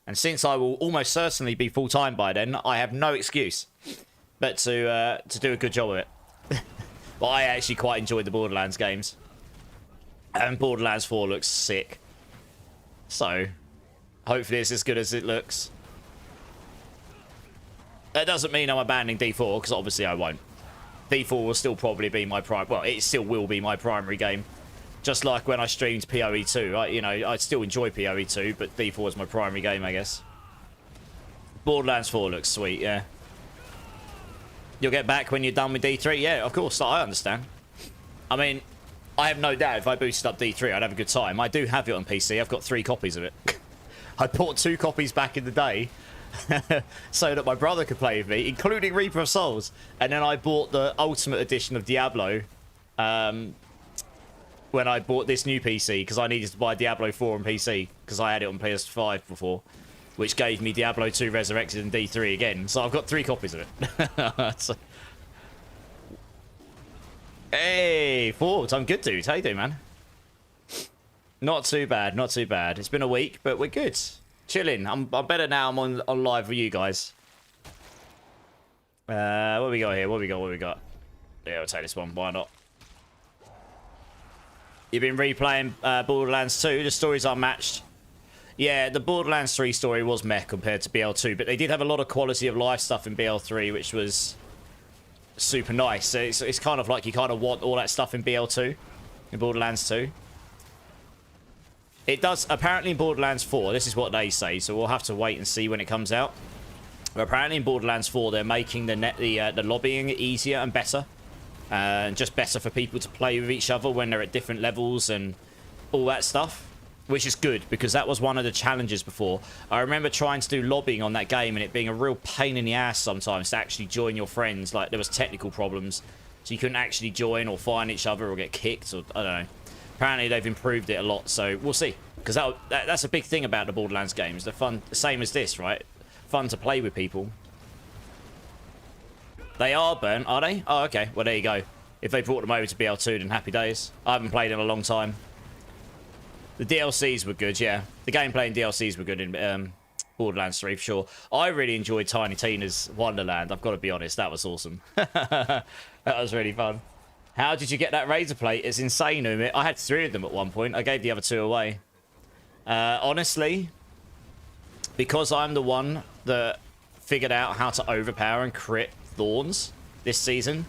And since I will almost certainly be full-time by then, I have no excuse but to do a good job of it. But I actually quite enjoyed the Borderlands games. And Borderlands 4 looks sick. So, hopefully it's as good as it looks. That doesn't mean I'm abandoning D4, because obviously I won't. D4 will still probably be my well, it still will be my primary game. Just like when I streamed PoE 2. I still enjoy PoE 2, but D4 is my primary game, I guess. Borderlands 4 looks sweet, yeah. You'll get back when you're done with D3? Yeah, of course, I understand. I mean, I have no doubt if I boosted up D3, I'd have a good time. I do have it on PC. I've got 3 copies of it. I bought 2 copies back in the day so that my brother could play with me, including Reaper of Souls. And then I bought the Ultimate Edition of Diablo when I bought this new PC, because I needed to buy Diablo 4 on PC, because I had it on PS5 before, which gave me Diablo 2 Resurrected and D3 again. So I've got 3 copies of it. So... Hey, Forbes, I'm good, dude. How you doing, man? Not too bad, not too bad. It's been a week, but we're good. Chilling. I'm better now. I'm on live with you guys. What we got here? What we got? Yeah, I'll take this one. Why not? You've been replaying Borderlands 2. The stories are matched. Yeah, the Borderlands 3 story was meh compared to BL2, but they did have a lot of quality of life stuff in BL3, which was super nice. So it's kind of like you kind of want all that stuff in BL2, in Borderlands 2. It does, apparently in Borderlands 4, this is what they say, so we'll have to wait and see when it comes out. But apparently in Borderlands 4, they're making the lobbying easier and better. And just better for people to play with each other when they're at different levels and all that stuff. Which is good, because that was one of the challenges before. I remember trying to do lobbying on that game and it being a real pain in the ass sometimes to actually join your friends. Like, there was technical problems, so you couldn't actually join or find each other or get kicked, or I don't know. Apparently they've improved it a lot, so we'll see. Because that's a big thing about the Borderlands games. They're fun, the same as this, right? Fun to play with people. They are burnt, are they? Oh, okay. Well, there you go. If they brought them over to BL2, then happy days. I haven't played in a long time. The DLCs were good, yeah. The gameplay and DLCs were good in Borderlands 3, for sure. I really enjoyed Tiny Tina's Wonderland. I've got to be honest. That was awesome. That was really fun. How did you get that razor plate? It's insane, Umit. I had 3 of them at one point. I gave the other 2 away. Honestly, because I'm the one that figured out how to overpower and crit Thorns this season,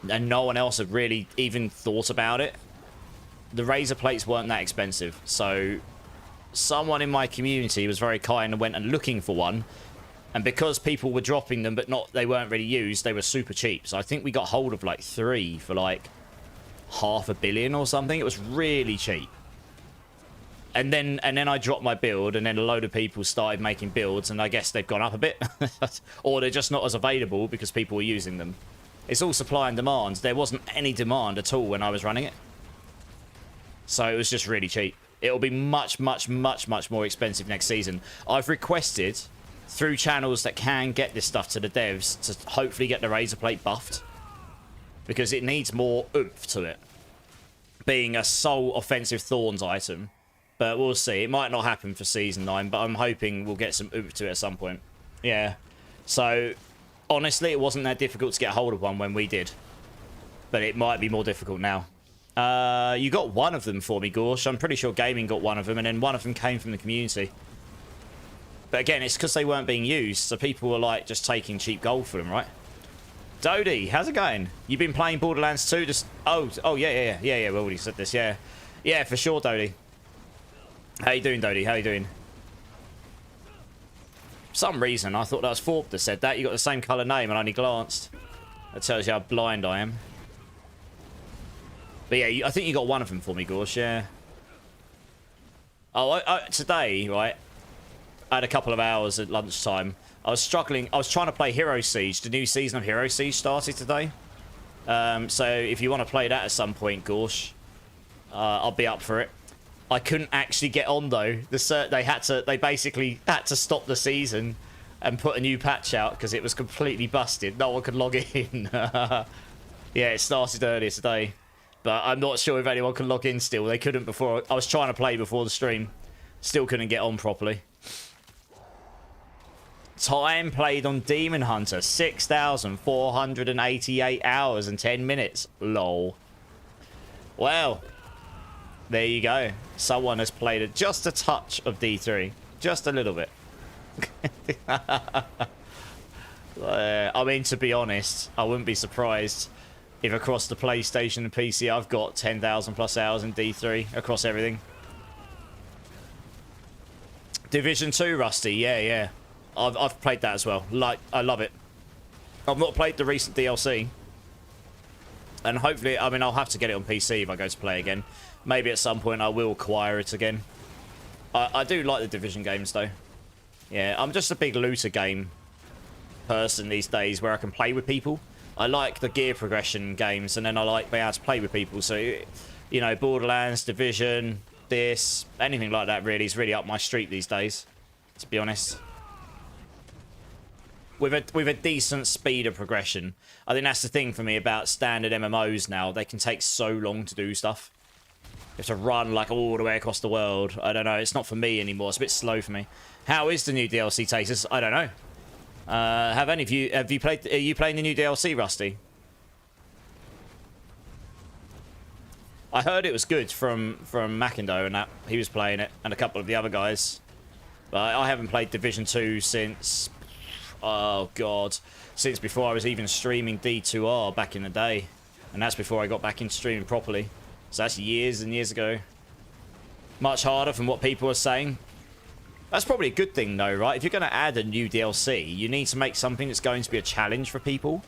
and no one else had really even thought about it, the razor plates weren't that expensive. So someone in my community was very kind and went and looking for one, and because people were dropping them but they weren't really used, they were super cheap. So I think we got hold of like 3 for like $500 million or something. It was really cheap. And then I dropped my build, and then a load of people started making builds, and I guess they've gone up a bit. Or they're just not as available because people were using them. It's all supply and demand. There wasn't any demand at all when I was running it. So it was just really cheap. It'll be much, much, much, much more expensive next season. I've requested through channels that can get this stuff to the devs to hopefully get the razor plate buffed, because it needs more oomph to it, being a sole offensive Thorns item. But we'll see. It might not happen for Season 9, but I'm hoping we'll get some oomph to it at some point. Yeah. So, honestly, it wasn't that difficult to get hold of one when we did. But it might be more difficult now. You got one of them for me, Gorsh. I'm pretty sure Gaming got one of them, and then one of them came from the community. But again, it's because they weren't being used, so people were, like, just taking cheap gold for them, right? Dodie, how's it going? You've been playing Borderlands 2? Just... Oh, yeah. We already said this, yeah. Yeah, for sure, Dodie. How you doing, Dodie? How you doing? For some reason, I thought that was Thorpe that said that. You got the same colour name, and I only glanced. That tells you how blind I am. But yeah, I think you got one of them for me, Gorsh, yeah. Oh, today, right, I had a couple of hours at lunchtime. I was struggling. I was trying to play Hero Siege. The new season of Hero Siege started today. So if you want to play that at some point, Gorsh, I'll be up for it. I couldn't actually get on though. They basically had to stop the season and put a new patch out because it was completely busted. No one could log in. Yeah, it started earlier today. But I'm not sure if anyone can log in still. They couldn't before. I was trying to play before the stream. Still couldn't get on properly. Time played on Demon Hunter, 6,488 hours and 10 minutes. Lol. Well, there you go. Someone has played just a touch of D3. Just a little bit. I mean, to be honest, I wouldn't be surprised if across the PlayStation and PC I've got 10,000 plus hours in D3 across everything. Division 2, Rusty. Yeah. I've played that as well. Like, I love it. I've not played the recent DLC. And hopefully, I mean, I'll have to get it on PC if I go to play again. Maybe at some point I will acquire it again. I do like the Division games, though. Yeah, I'm just a big looter game person these days where I can play with people. I like the gear progression games, and then I like being able to play with people. So, you know, Borderlands, Division, this, anything like that really is really up my street these days, to be honest. With a decent speed of progression. I think that's the thing for me about standard MMOs now. They can take so long to do stuff. You have to run like all the way across the world. I don't know. It's not for me anymore. It's a bit slow for me. How is the new DLC, Taters? I don't know. Have you played? Are you playing the new DLC, Rusty? I heard it was good from Macindo and that he was playing it, and a couple of the other guys. But I haven't played Division 2 since. Oh, God. Since before I was even streaming D2R back in the day. And that's before I got back into streaming properly. So that's years and years ago. Much harder from what people are saying. That's probably a good thing, though, right? If you're going to add a new DLC, you need to make something that's going to be a challenge for people.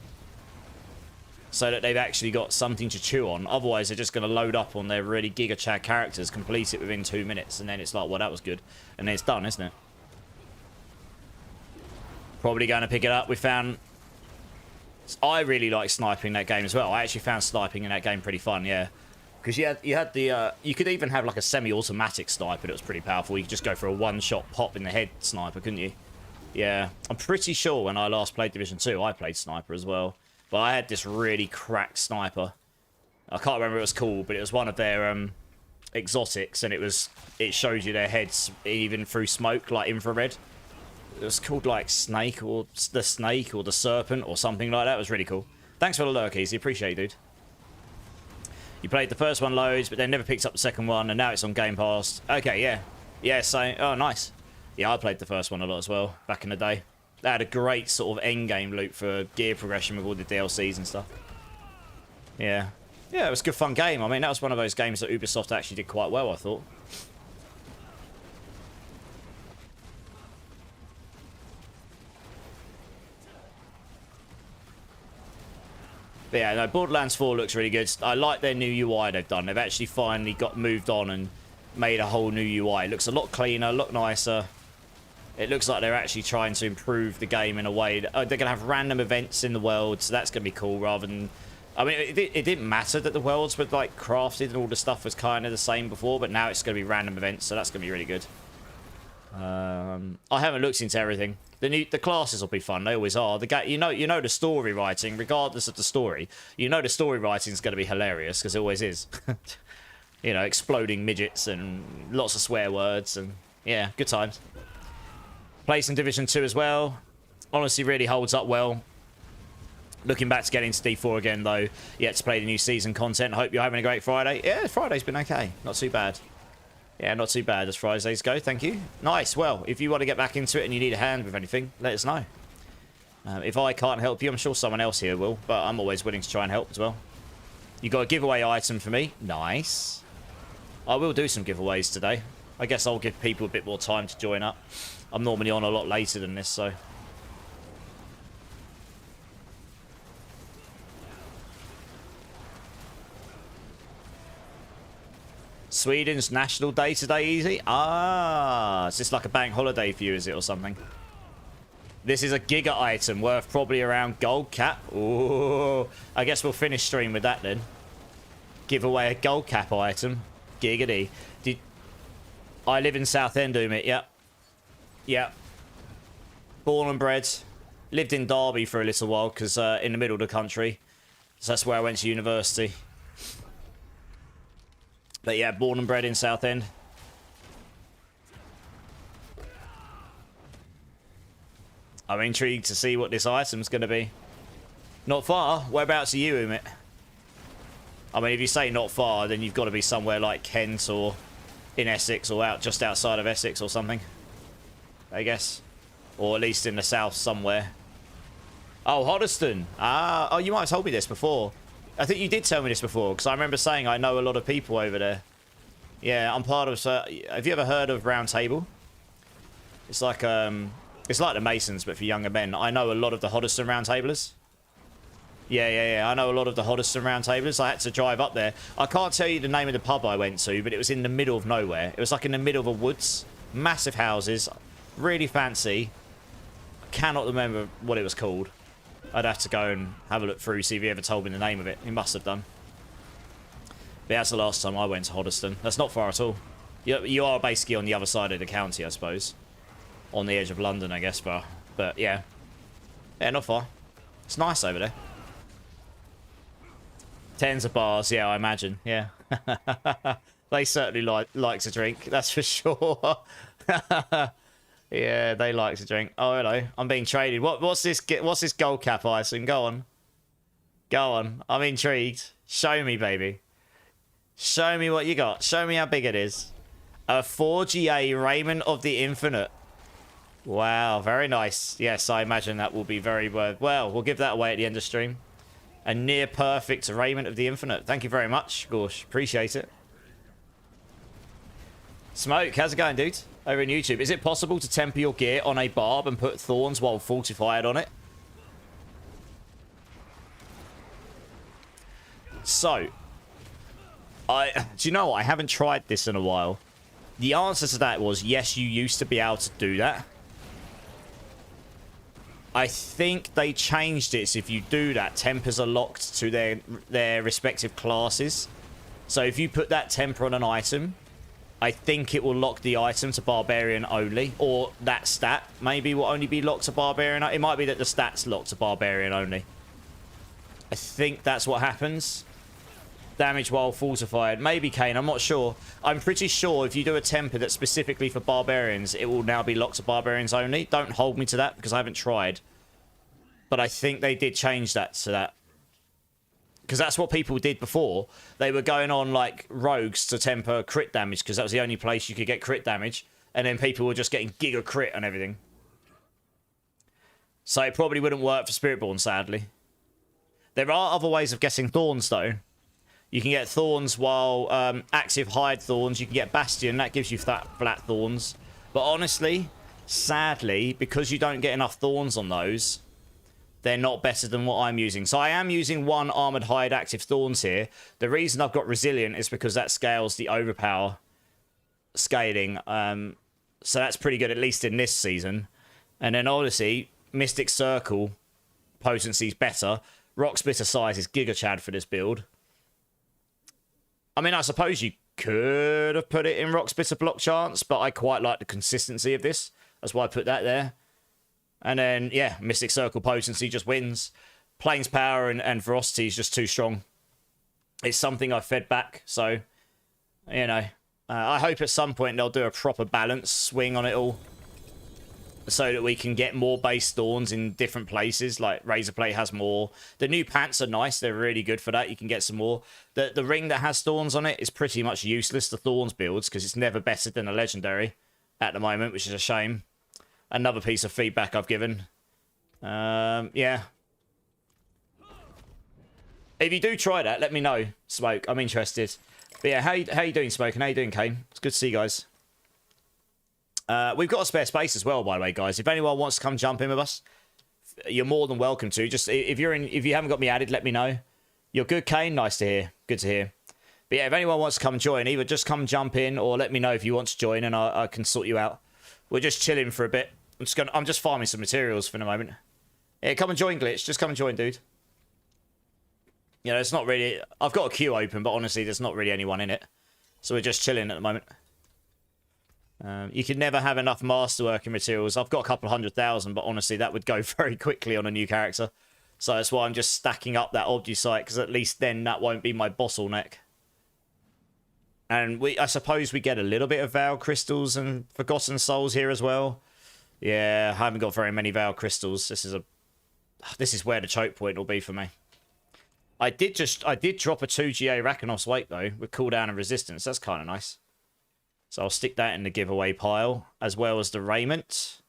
So that they've actually got something to chew on. Otherwise, they're just going to load up on their really Giga Chad characters, complete it within 2 minutes, and then it's like, well, that was good. And then it's done, isn't it? Probably going to pick it up. We found... I really like sniping in that game as well. I actually found sniping in that game pretty fun, yeah. Because you had the... you could even have like a semi-automatic sniper that was pretty powerful. You could just go for a one-shot pop in the head sniper, couldn't you? Yeah. I'm pretty sure when I last played Division 2, I played sniper as well. But I had this really cracked sniper. I can't remember what it was called, but it was one of their exotics, and it shows you their heads even through smoke, like infrared. It was called like Snake or the Snake or the Serpent or something like that. It was really cool. Thanks for the lurk, Easy. Appreciate it, dude. You played the first one loads, but then never picked up the second one, and now it's on Game Pass. Okay, yeah. Yeah, so... Oh, nice. Yeah, I played the first one a lot as well, back in the day. They had a great sort of endgame loop for gear progression with all the DLCs and stuff. Yeah. Yeah, it was a good fun game. I mean, that was one of those games that Ubisoft actually did quite well, I thought. But yeah, no, Borderlands 4 looks really good. I like their new UI they've done. They've actually finally moved on and made a whole new UI. It looks a lot cleaner, a lot nicer. It looks like they're actually trying to improve the game in a way. They're going to have random events in the world, so that's going to be cool rather than... I mean, it didn't matter that the worlds were like crafted and all the stuff was kind of the same before, but now it's going to be random events, so that's going to be really good. I haven't looked into everything. The classes will be fun. They always are. You know the story writing, regardless of the story. You know the story writing is going to be hilarious because it always is. You know, exploding midgets and lots of swear words and yeah, good times. Play some Division 2 as well. Honestly, really holds up well. Looking back to getting into D4 again though. Yet to play the new season content. I hope you're having a great Friday. Yeah, Friday's been okay. Not too bad. Yeah, not too bad as Fridays go, thank you. Nice, well, if you want to get back into it and you need a hand with anything, let us know. If I can't help you, I'm sure someone else here will, but I'm always willing to try and help as well. You got a giveaway item for me? Nice. I will do some giveaways today. I guess I'll give people a bit more time to join up. I'm normally on a lot later than this, so... Sweden's National Day today, Easy? Ah, is this like a bank holiday for you, is it, or something? This is a Giga item worth probably around gold cap. Ooh, I guess we'll finish stream with that then. Give away a gold cap item. Giggity. I live in Southend, Umit, yep. Yep. Born and bred. Lived in Derby for a little while, because in the middle of the country. So that's where I went to university. But yeah, born and bred in Southend. I'm intrigued to see what this item's going to be. Not far. Whereabouts are you, Umit? I mean, if you say not far, then you've got to be somewhere like Kent or in Essex or out just outside of Essex or something. I guess. Or at least in the south somewhere. Oh, Hoddesdon. Ah, oh, you might have told me this before. I think you did tell me this before, because I remember saying I know a lot of people over there. Yeah, I'm part of... have you ever heard of Round Table? It's like the Masons, but for younger men. I know a lot of the Hoddesdon Round Tablers. Yeah. I know a lot of the Hoddesdon Round Tablers. I had to drive up there. I can't tell you the name of the pub I went to, but it was in the middle of nowhere. It was like in the middle of a woods. Massive houses. Really fancy. I cannot remember what it was called. I'd have to go and have a look through, see if he ever told me the name of it. He must have done. But that's the last time I went to Hoddesdon. That's not far at all. You are basically on the other side of the county, I suppose. On the edge of London, I guess. But yeah. Yeah, not far. It's nice over there. Tens of bars, yeah, I imagine. Yeah. They certainly like to drink, that's for sure. Yeah, they like to drink. Oh, hello. I'm being traded. What's this gold cap icing? Go on. Go on. I'm intrigued. Show me, baby. Show me what you got. Show me how big it is. A 4GA Raiment of the Infinite. Wow, very nice. Yes, I imagine that will be very worth. Well, we'll give that away at the end of stream. A near perfect Raiment of the Infinite. Thank you very much, Gorsh. Appreciate it. Smoke, how's it going, dude? Over on YouTube. Is it possible to temper your gear on a barb and put thorns while fortified on it? So, do you know what? I haven't tried this in a while. The answer to that was yes, you used to be able to do that. I think they changed it so if you do that, tempers are locked to their respective classes. So if you put that temper on an item, I think it will lock the item to Barbarian only. Or that stat maybe will only be locked to Barbarian. It might be that the stat's locked to Barbarian only. I think that's what happens. Damage while fortified. Maybe, Kane. I'm not sure. I'm pretty sure if you do a temper that's specifically for Barbarians, it will now be locked to Barbarians only. Don't hold me to that because I haven't tried. But I think they did change that to that. Because that's what people did before. They were going on, like, rogues to temper crit damage because that was the only place you could get crit damage. And then people were just getting giga crit and everything. So it probably wouldn't work for Spiritborn, sadly. There are other ways of getting Thorns, though. You can get Thorns while active hide Thorns. You can get Bastion. That gives you flat Thorns. But honestly, sadly, because you don't get enough Thorns on those, they're not better than what I'm using. So I am using one Armoured Hide active Thorns here. The reason I've got Resilient is because that scales the overpower scaling. So that's pretty good, at least in this season. And then obviously, Mystic Circle potency's better. Rock Splitter size is Giga Chad for this build. I mean, I suppose you could have put it in Rock Splitter block chance, but I quite like the consistency of this. That's why I put that there. And then, yeah, Mystic Circle potency just wins. Plains power and ferocity is just too strong. It's something I fed back, so, you know. I hope at some point they'll do a proper balance swing on it all. So that we can get more base Thorns in different places. Like, Razorplate has more. The new pants are nice. They're really good for that. You can get some more. The ring that has Thorns on it is pretty much useless to Thorns builds because it's never better than a legendary at the moment, which is a shame. Another piece of feedback I've given. Yeah. If you do try that, let me know, Smoke. I'm interested. But yeah, how you doing, Smoke? And how you doing, Kane? It's good to see you guys. We've got a spare space as well, by the way, guys. If anyone wants to come jump in with us, you're more than welcome to. Just if you haven't got me added, let me know. You're good, Kane. Nice to hear. Good to hear. But yeah, if anyone wants to come join, either just come jump in or let me know if you want to join, and I can sort you out. We're just chilling for a bit. I'm just farming some materials for the moment. Yeah, come and join, Glitch. Just come and join, dude. You know, it's not really. I've got a queue open, but honestly, there's not really anyone in it, so we're just chilling at the moment. You can never have enough masterworking materials. I've got a couple 100,000, but honestly, that would go very quickly on a new character. So that's why I'm just stacking up that Obji site, because at least then that won't be my bottleneck. And I suppose we get a little bit of Veil Crystals and Forgotten Souls here as well. Yeah, I haven't got very many Veil Crystals. This is where the choke point will be for me. I did drop a 2GA Rakenos Wake though, with cooldown and resistance. That's kind of nice. So I'll stick that in the giveaway pile, as well as the raiment.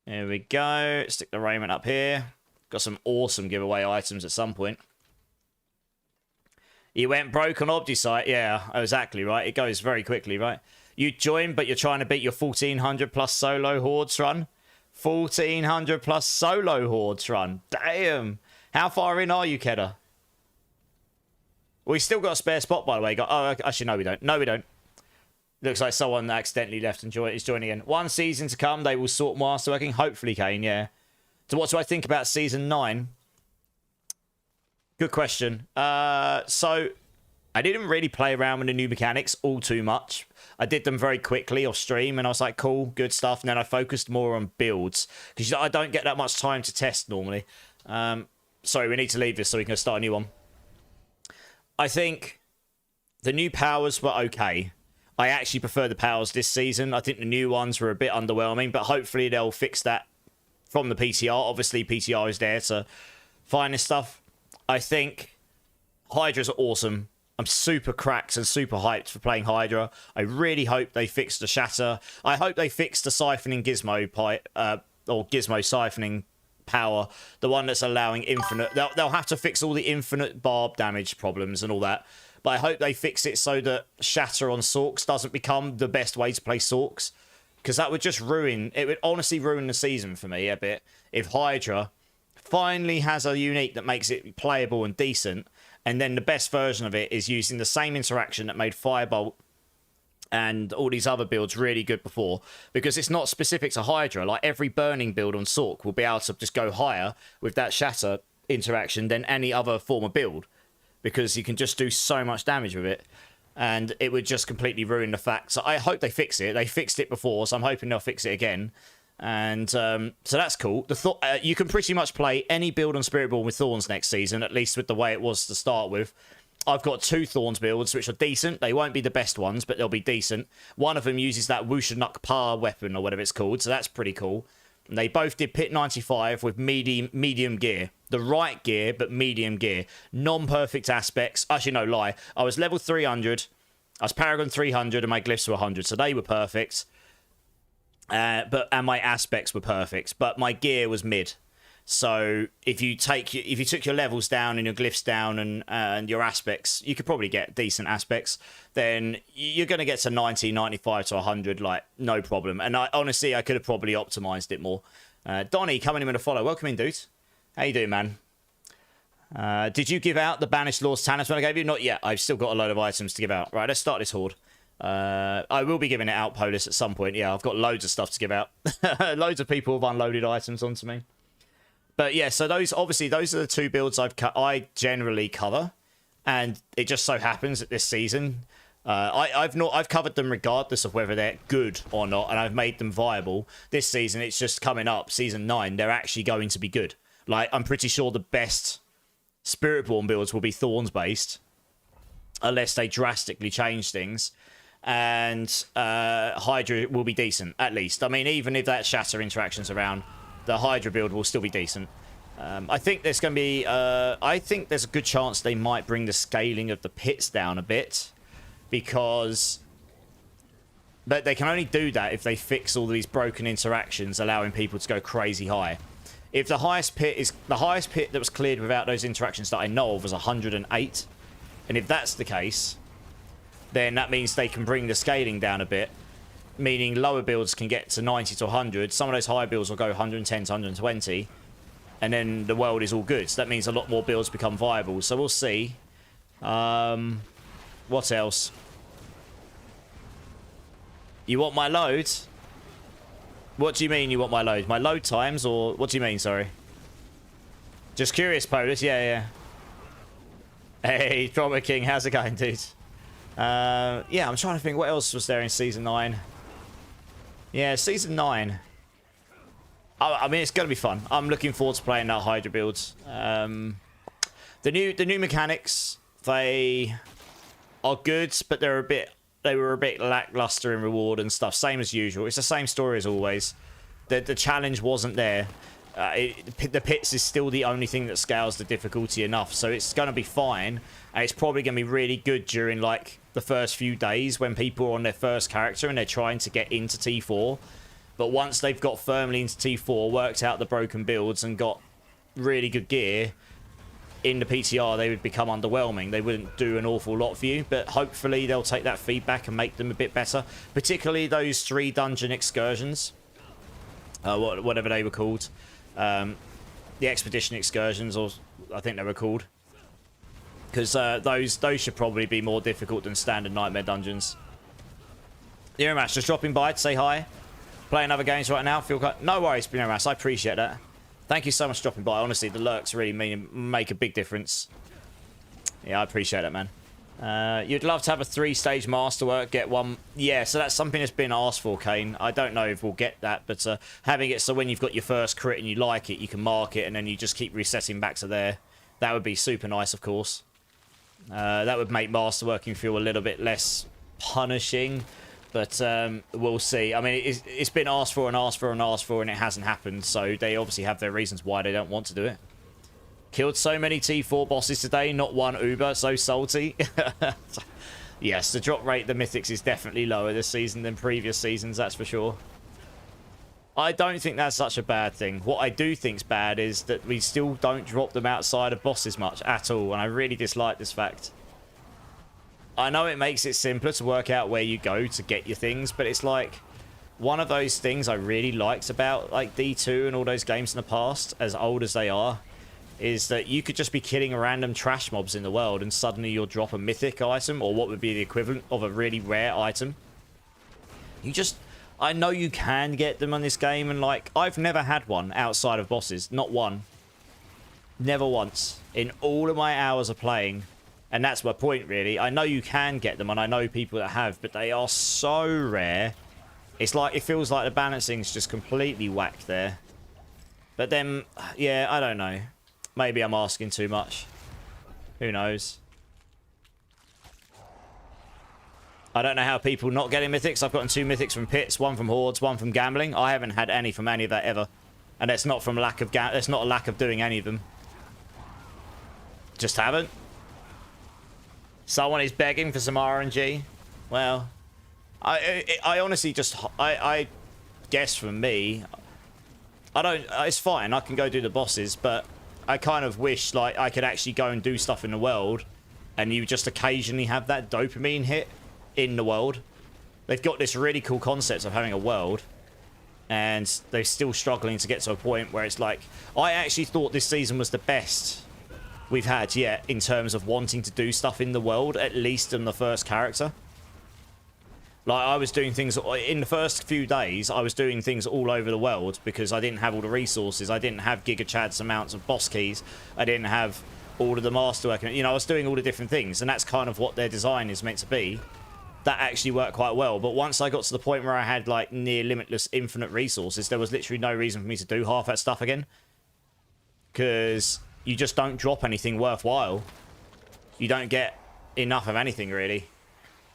There we go. Stick the raiment up here. Got some awesome giveaway items at some point. You went broke on Obdusite. Yeah, exactly, right? It goes very quickly, right? You joined, but you're trying to beat your 1400 plus solo hordes run. 1400 plus solo hordes run. Damn. How far in are you, Kedda? We still got a spare spot, by the way. Oh, actually, no, we don't. No, we don't. Looks like someone accidentally left and is joining in. 1 season to come. They will sort masterworking. Hopefully, Kane, yeah. So what do I think about Season 9? Good question. So, I didn't really play around with the new mechanics all too much. I did them very quickly off stream, and I was like, cool, good stuff. And then I focused more on builds, because I don't get that much time to test normally. Sorry, we need to leave this so we can start a new one. I think the new powers were okay. I actually prefer the powers this season. I think the new ones were a bit underwhelming, but hopefully they'll fix that from the PTR. Obviously, PTR is there to find this stuff. I think Hydras are awesome. I'm super cracked and super hyped for playing Hydra. I really hope they fix the Shatter. I hope they fix the siphoning gizmo or gizmo siphoning power. The one that's allowing infinite... They'll have to fix all the infinite barb damage problems and all that. But I hope they fix it so that Shatter on Sorks doesn't become the best way to play Sorks. Because that would just ruin... It would honestly ruin the season for me a bit. If Hydra finally has a unique that makes it playable and decent, and then the best version of it is using the same interaction that made Firebolt and all these other builds really good before. Because it's not specific to Hydra. Like, every burning build on Sork will be able to just go higher with that Shatter interaction than any other form of build. Because you can just do so much damage with it. And it would just completely ruin the fact. So I hope they fix it. They fixed it before, so I'm hoping they'll fix it again. And so that's cool. You can pretty much play any build on Spiritborn with Thorns next season, at least with the way it was to start with. I've got 2 Thorns builds, which are decent. They won't be the best ones, but they'll be decent. One of them uses that Wushanuk Pa weapon, or whatever it's called, so that's pretty cool. And they both did Pit 95 with medium gear. The right gear, but medium gear. Non-perfect aspects. Actually, no, lie. I was level 300. I was Paragon 300, and my glyphs were 100, so they were perfect. And my aspects were perfect, but my gear was mid. So if you took your levels down and your glyphs down and your aspects, you could probably get decent aspects. Then you're going to get to 90, 95 to 100, like, no problem. And honestly, I could have probably optimized it more. Donnie coming in with a follow. Welcome in, dude. How you doing, man? Did you give out the Banished Lord's Talisman I gave you? Not yet. I've still got a load of items to give out. Right, let's start this horde. I will be giving it out, Polis, at some point. Yeah, I've got loads of stuff to give out. Loads of people have unloaded items onto me. But yeah, so those are the 2 builds I generally cover, and it just so happens that this season, I've covered them regardless of whether they're good or not, and I've made them viable. This season, it's just coming up, season 9. They're actually going to be good. Like, I'm pretty sure the best Spiritborn builds will be Thorns based, unless they drastically change things. And Hydra will be decent, at least. I mean, even if that Shatter interaction's around, the Hydra build will still be decent. I think there's going to be... I think there's a good chance they might bring the scaling of the pits down a bit. Because... But they can only do that if they fix all these broken interactions, allowing people to go crazy high. If the highest pit is... The highest pit that was cleared without those interactions that I know of was 108. And if that's the case, then that means they can bring the scaling down a bit. Meaning lower builds can get to 90 to 100. Some of those high builds will go 110 to 120. And then the world is all good. So that means a lot more builds become viable. So we'll see. What else? You want my load? What do you mean you want my load? My load times? Or what do you mean, sorry? Just curious, Polis. Yeah. Hey, Drama King. How's it going, dude? Yeah, I'm trying to think what else was there in Season 9. Yeah, Season 9. I mean, it's going to be fun. I'm looking forward to playing that Hydra builds. The new mechanics, I are good, but they were a bit lackluster in reward and stuff. Same as usual. It's the same story as always. The challenge wasn't there. The pits is still the only thing that scales the difficulty enough, so it's going to be fine, and it's probably going to be really good during like the first few days when people are on their first character and they're trying to get into T4. But once they've got firmly into T4, worked out the broken builds and got really good gear in the PTR, they would become underwhelming. They wouldn't do an awful lot for you, but hopefully they'll take that feedback and make them a bit better, particularly those 3 dungeon excursions, whatever they were called. The expedition excursions, or I think they were called, because those should probably be more difficult than standard nightmare dungeons. Neromash just dropping by to say hi. Playing other games right now. No worries, Neromash. I appreciate that. Thank you so much for dropping by. Honestly, the lurks really make a big difference. Yeah, I appreciate it, man. You'd love to have a 3-stage masterwork, get one. Yeah, so that's something that's been asked for, Kane. I don't know if we'll get that, but having it so when you've got your first crit and you like it, you can mark it, and then you just keep resetting back to there. That would be super nice, of course. That would make masterworking feel a little bit less punishing, but we'll see. I mean, it's been asked for and asked for and asked for, and it hasn't happened, so they obviously have their reasons why they don't want to do it. Killed so many T4 bosses today, not one Uber, so salty. Yes, the drop rate, the mythics, is definitely lower this season than previous seasons, that's for sure. I don't think that's such a bad thing. What I do think's bad is that we still don't drop them outside of bosses much at all, and I really dislike this fact. I know it makes it simpler to work out where you go to get your things, but it's like one of those things I really liked about like D2 and all those games in the past, as old as they are, is that you could just be killing random trash mobs in the world and suddenly you'll drop a mythic item, or what would be the equivalent of a really rare item. I know you can get them on this game, and like, I've never had one outside of bosses. Not one. Never once. In all of my hours of playing. And that's my point, really. I know you can get them, and I know people that have, but they are so rare. It's like, it feels like the balancing's just completely whacked there. But then, yeah, I don't know. Maybe I'm asking too much. Who knows? I don't know how people not getting mythics. I've gotten 2 mythics from pits, 1 from hordes, 1 from gambling. I haven't had any from any of that ever. And that's not from lack of that's not a lack of doing any of them. Just haven't. Someone is begging for some RNG. Well, I honestly just, I guess from me, it's fine. I can go do the bosses, but I kind of wish like I could actually go and do stuff in the world, and you just occasionally have that dopamine hit in the world. They've got this really cool concept of having a world, and they're still struggling to get to a point where it's like, I actually thought this season was the best we've had yet in terms of wanting to do stuff in the world, at least in the first character. Like, I was doing things in the first few days, I was doing things all over the world because I didn't have all the resources. I didn't have Giga Chad's amounts of boss keys. I didn't have all of the masterwork. You know, I was doing all the different things, and that's kind of what their design is meant to be. That actually worked quite well. But once I got to the point where I had like near limitless infinite resources, there was literally no reason for me to do half that stuff again. Because you just don't drop anything worthwhile. You don't get enough of anything, really.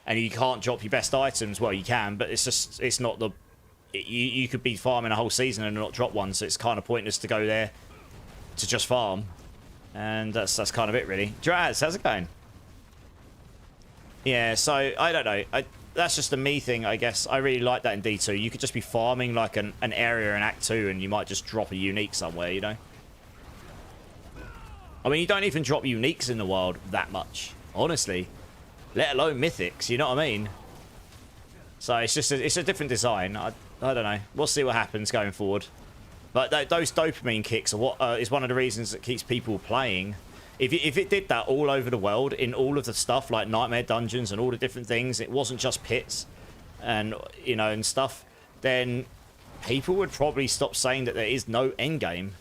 And you can't drop your best items. Well, you can, but it's just, it's not the... You could be farming a whole season and not drop one, so it's kind of pointless to go there to just farm. And that's kind of it, really. Draz, how's it going? Yeah, so, I don't know. That's just a me thing, I guess. I really like that in D2. You could just be farming like an area in Act 2, and you might just drop a unique somewhere, you know? I mean, you don't even drop uniques in the wild that much, honestly. Let alone mythics, you know what I mean? So it's just it's a different design. I don't know. We'll see what happens going forward. But those dopamine kicks are what is one of the reasons that keeps people playing. If it did that all over the world in all of the stuff like nightmare dungeons and all the different things, it wasn't just pits and you know and stuff, then people would probably stop saying that there is no endgame.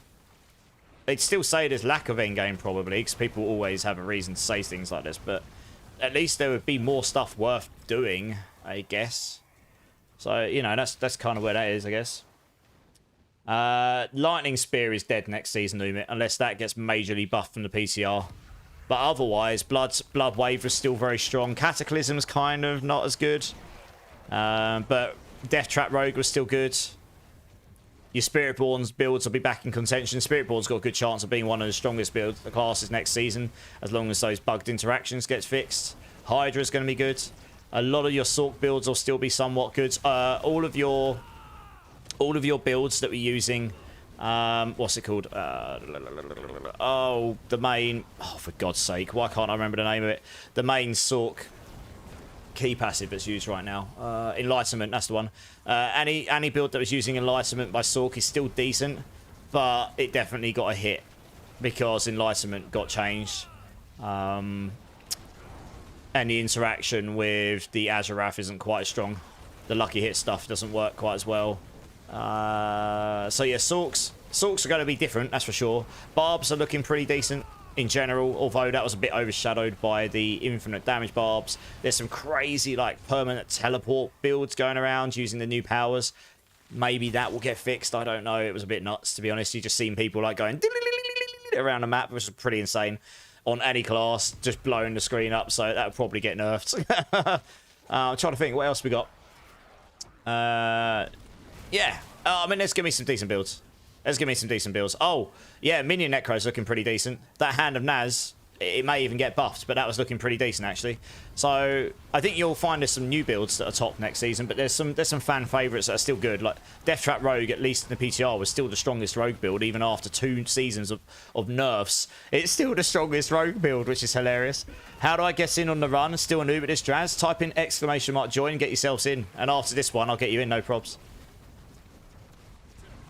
They'd still say there's lack of endgame probably, because people always have a reason to say things like this, but at least there would be more stuff worth doing, I guess. So, you know, that's kind of where that is, I guess. Lightning Spear is dead next season, Umit, unless that gets majorly buffed from the PTR. But otherwise, Bloodwave was still very strong. Cataclysm's kind of not as good. But Death Trap Rogue was still good. Your Spiritborn's builds will be back in contention. Spiritborn's got a good chance of being one of the strongest builds the classes next season, as long as those bugged interactions gets fixed. Hydra's going to be good. A lot of your Sork builds will still be somewhat good. All of your builds that we're using, what's it called? Oh, the main. Oh, for God's sake, why can't I remember the name of it? The main Sork key passive that's used right now. Enlightenment, that's the one. Any build that was using Enlightenment by Sork is still decent, but it definitely got a hit because Enlightenment got changed. And the interaction with the Azurath isn't quite as strong. The lucky hit stuff doesn't work quite as well. So yeah, Sorks are going to be different, that's for sure. Barbs are looking pretty decent in general, although that was a bit overshadowed by the infinite damage barbs. There's some crazy like permanent teleport builds going around using the new powers. Maybe that will get fixed, I don't know. It was a bit nuts, to be honest. You just seen people like going around the map, which is pretty insane on any class, just blowing the screen up, so that would probably get nerfed. I'm trying to think what else we got. Yeah, I mean, there's gonna be some decent builds. Oh, yeah, Minion Necro's looking pretty decent. That Hand of Naz, it may even get buffed, but that was looking pretty decent, actually. So, I think you'll find there's some new builds that are top next season, but there's some fan favourites that are still good. Like, Death Trap Rogue, at least in the PTR, was still the strongest Rogue build, even after 2 seasons of nerfs. It's still the strongest Rogue build, which is hilarious. How do I get in on the run? Still a noob at this, Draz? Type in !join and get yourselves in. And after this one, I'll get you in, no probs.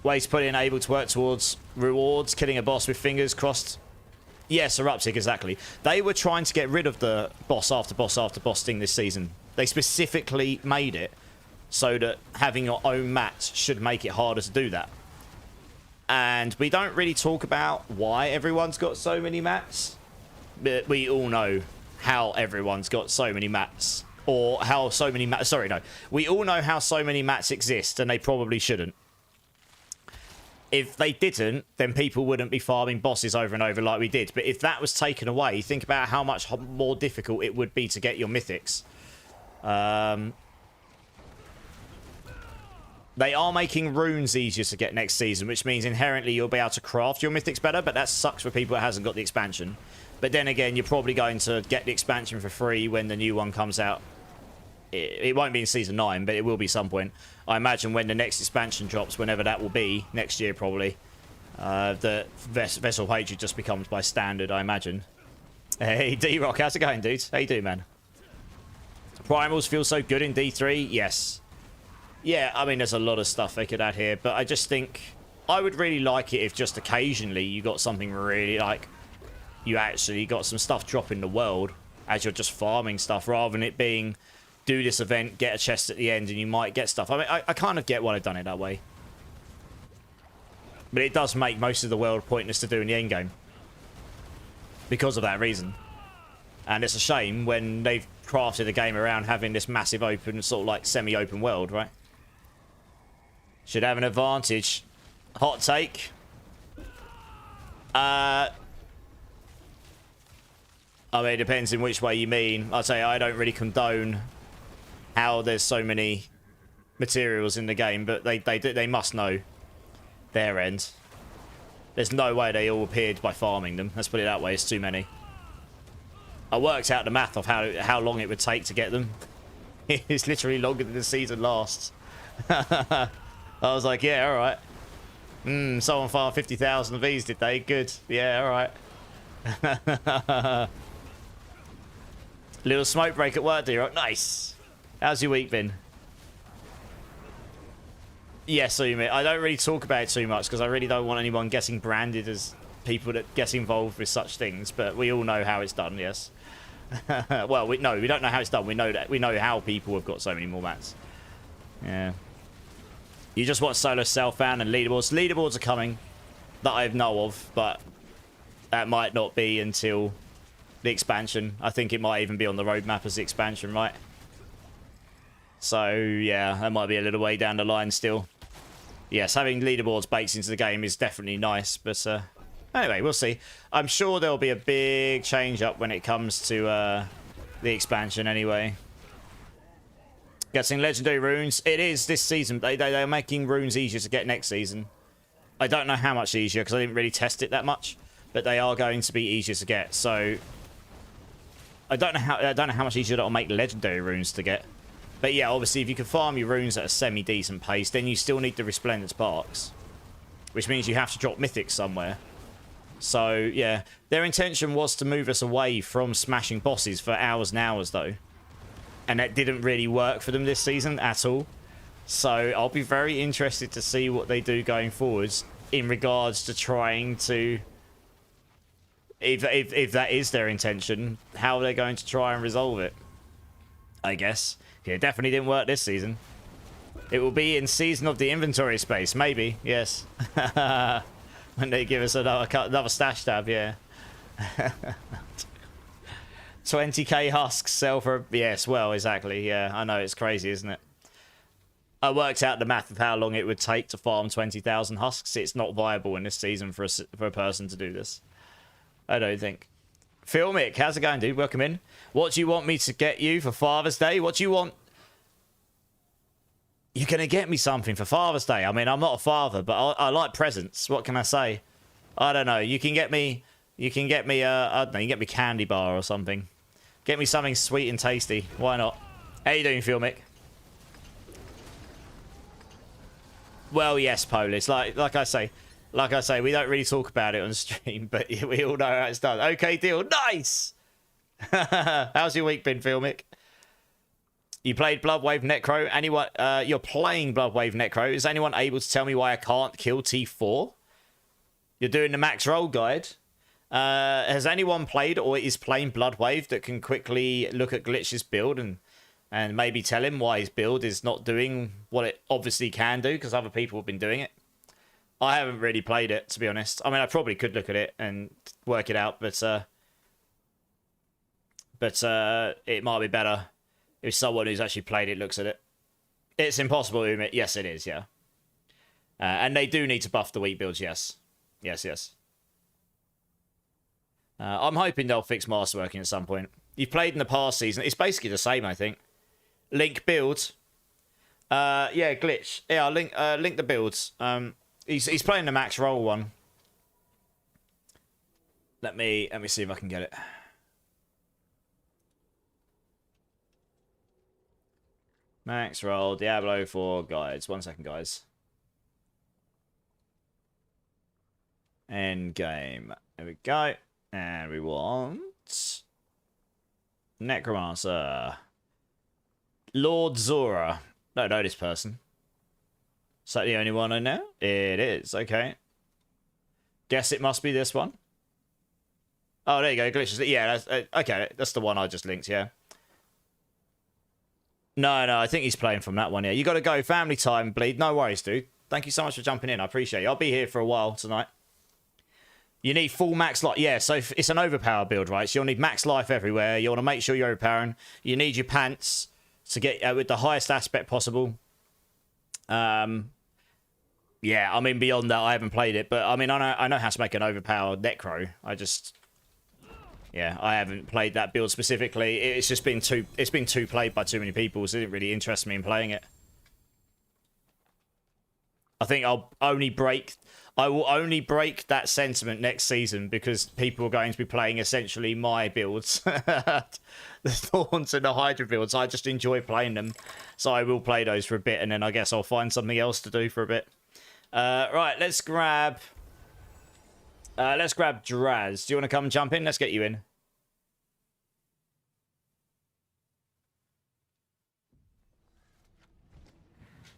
Ways to put in, able to work towards rewards, killing a boss with fingers crossed. Yes, Eruptic, exactly. They were trying to get rid of the boss after boss after boss thing this season. They specifically made it so that having your own mats should make it harder to do that. And we don't really talk about why everyone's got so many mats, but we all know how everyone's got so many mats. Or how so many mats... Sorry, no. We all know how so many mats exist, and they probably shouldn't. If they didn't, then people wouldn't be farming bosses over and over like we did. But if that was taken away, think about how much more difficult it would be to get your mythics. They are making runes easier to get next season, which means inherently you'll be able to craft your mythics better, but that sucks for people that hasn't got the expansion. But then again, you're probably going to get the expansion for free when the new one comes out. It won't be in Season 9, but it will be some point. I imagine when the next expansion drops, whenever that will be, next year probably, the Vessel of Hatred just becomes by standard, I imagine. Hey, D-Rock, how's it going, dude? How you doing, man? Primals feel so good in D3? Yes. Yeah, I mean, there's a lot of stuff they could add here, but I just think I would really like it if just occasionally you got something really, like, you actually got some stuff drop in the world as you're just farming stuff, rather than it being... do this event, get a chest at the end, and you might get stuff. I mean, I kind of get why they've done it that way. But it does make most of the world pointless to do in the endgame. Because of that reason. And it's a shame when they've crafted a game around having this massive open, sort of like semi-open world, right? Should have an advantage. Hot take. I mean, it depends in which way you mean. I'd say I don't really condone how there's so many materials in the game, but they must know their end. There's no way they all appeared by farming them. Let's put it that way. It's too many. I worked out the math of how long it would take to get them. It's literally longer than the season lasts. I was like, yeah, all right. Someone farmed 50,000 of these, did they? Good. Yeah, all right. Little smoke break at work, D-Rock. Nice. How's your week been? Yes, so I don't really talk about it too much because I really don't want anyone getting branded as people that get involved with such things. But we all know how it's done. Yes. Well, we don't know how it's done. We know how people have got so many more mats. Yeah. You just want solo self-fan and leaderboards. Leaderboards are coming that I know of, but that might not be until the expansion. I think it might even be on the roadmap as the expansion, right? So, yeah, that might be a little way down the line still. Yes, having leaderboards baked into the game is definitely nice, but Anyway, we'll see. I'm sure there'll be a big change up when it comes to the expansion anyway. Getting legendary runes. It is this season. They're making runes easier to get next season. I don't know how much easier because I didn't really test it that much, but they are going to be easier to get. So I don't know how much easier that'll make legendary runes to get. But yeah, obviously if you can farm your runes at a semi-decent pace, then you still need the resplendent sparks, which means you have to drop mythics somewhere. So yeah, their intention was to move us away from smashing bosses for hours and hours though. And that didn't really work for them this season at all. So I'll be very interested to see what they do going forwards in regards to trying to, if that is their intention, how they're going to try and resolve it. I guess. Yeah, it definitely didn't work this season. It will be in season of the inventory space, maybe, yes. When they give us another stash tab, yeah. 20k husks sell for... Yes, well, exactly, yeah. I know, it's crazy, isn't it? I worked out the math of how long it would take to farm 20,000 husks. It's not viable in this season for a person to do this. I don't think. Filmic, how's it going, dude? Welcome in. What do you want me to get you for Father's Day? What do you want? You're going to get me something for Father's Day. I mean, I'm not a father, but I like presents. What can I say? I don't know. You can get me, I don't know, you can get me candy bar or something. Get me something sweet and tasty. Why not? How you doing, Filmic? Well, yes, Polish. Like I say, we don't really talk about it on stream, but we all know how it's done. Okay, deal. Nice! How's your week been, Filmic? You played Bloodwave Necro. Anyone? You're playing Bloodwave Necro. Is anyone able to tell me why I can't kill T4? You're doing the max roll guide. Has anyone played or is playing Bloodwave that can quickly look at Glitch's build and maybe tell him why his build is not doing what it obviously can do because other people have been doing it? I haven't really played it, to be honest. I mean, I probably could look at it and work it out, but it might be better if someone who's actually played it looks at it. It's impossible to admit. Yes, it is, yeah. And they do need to buff the weak builds, yes. Yes. I'm hoping they'll fix masterworking at some point. You've played in the past season. It's basically the same, I think. Link builds. Yeah, Glitch. Yeah, I'll link the builds. He's playing the max roll one. Let me see if I can get it. Max roll, Diablo 4 guides. 1 second, guys. Endgame. There we go. And we want... Necromancer. Lord Zora. Don't know this person. Is that the only one I know? It is. Okay. Guess it must be this one. Oh, there you go. Glitches. Yeah, that's, okay. That's the one I just linked, yeah. No, I think he's playing from that one, yeah. You got to go. Family time, Bleed. No worries, dude. Thank you so much for jumping in. I appreciate it. I'll be here for a while tonight. You need full max life. Yeah, so it's an overpower build, right? So you'll need max life everywhere. You want to make sure you're overpowering. You need your pants to get with the highest aspect possible. Yeah, I mean, beyond that, I haven't played it. But, I mean, I know how to make an overpowered Necro. Yeah, I haven't played that build specifically. It's just been too played by too many people, so it didn't really interest me in playing it. I think I will only break that sentiment next season because people are going to be playing essentially my builds. The Thorns and the Hydra builds. I just enjoy playing them. So I will play those for a bit and then I guess I'll find something else to do for a bit. Right, let's grab Draz. Do you want to come jump in? Let's get you in.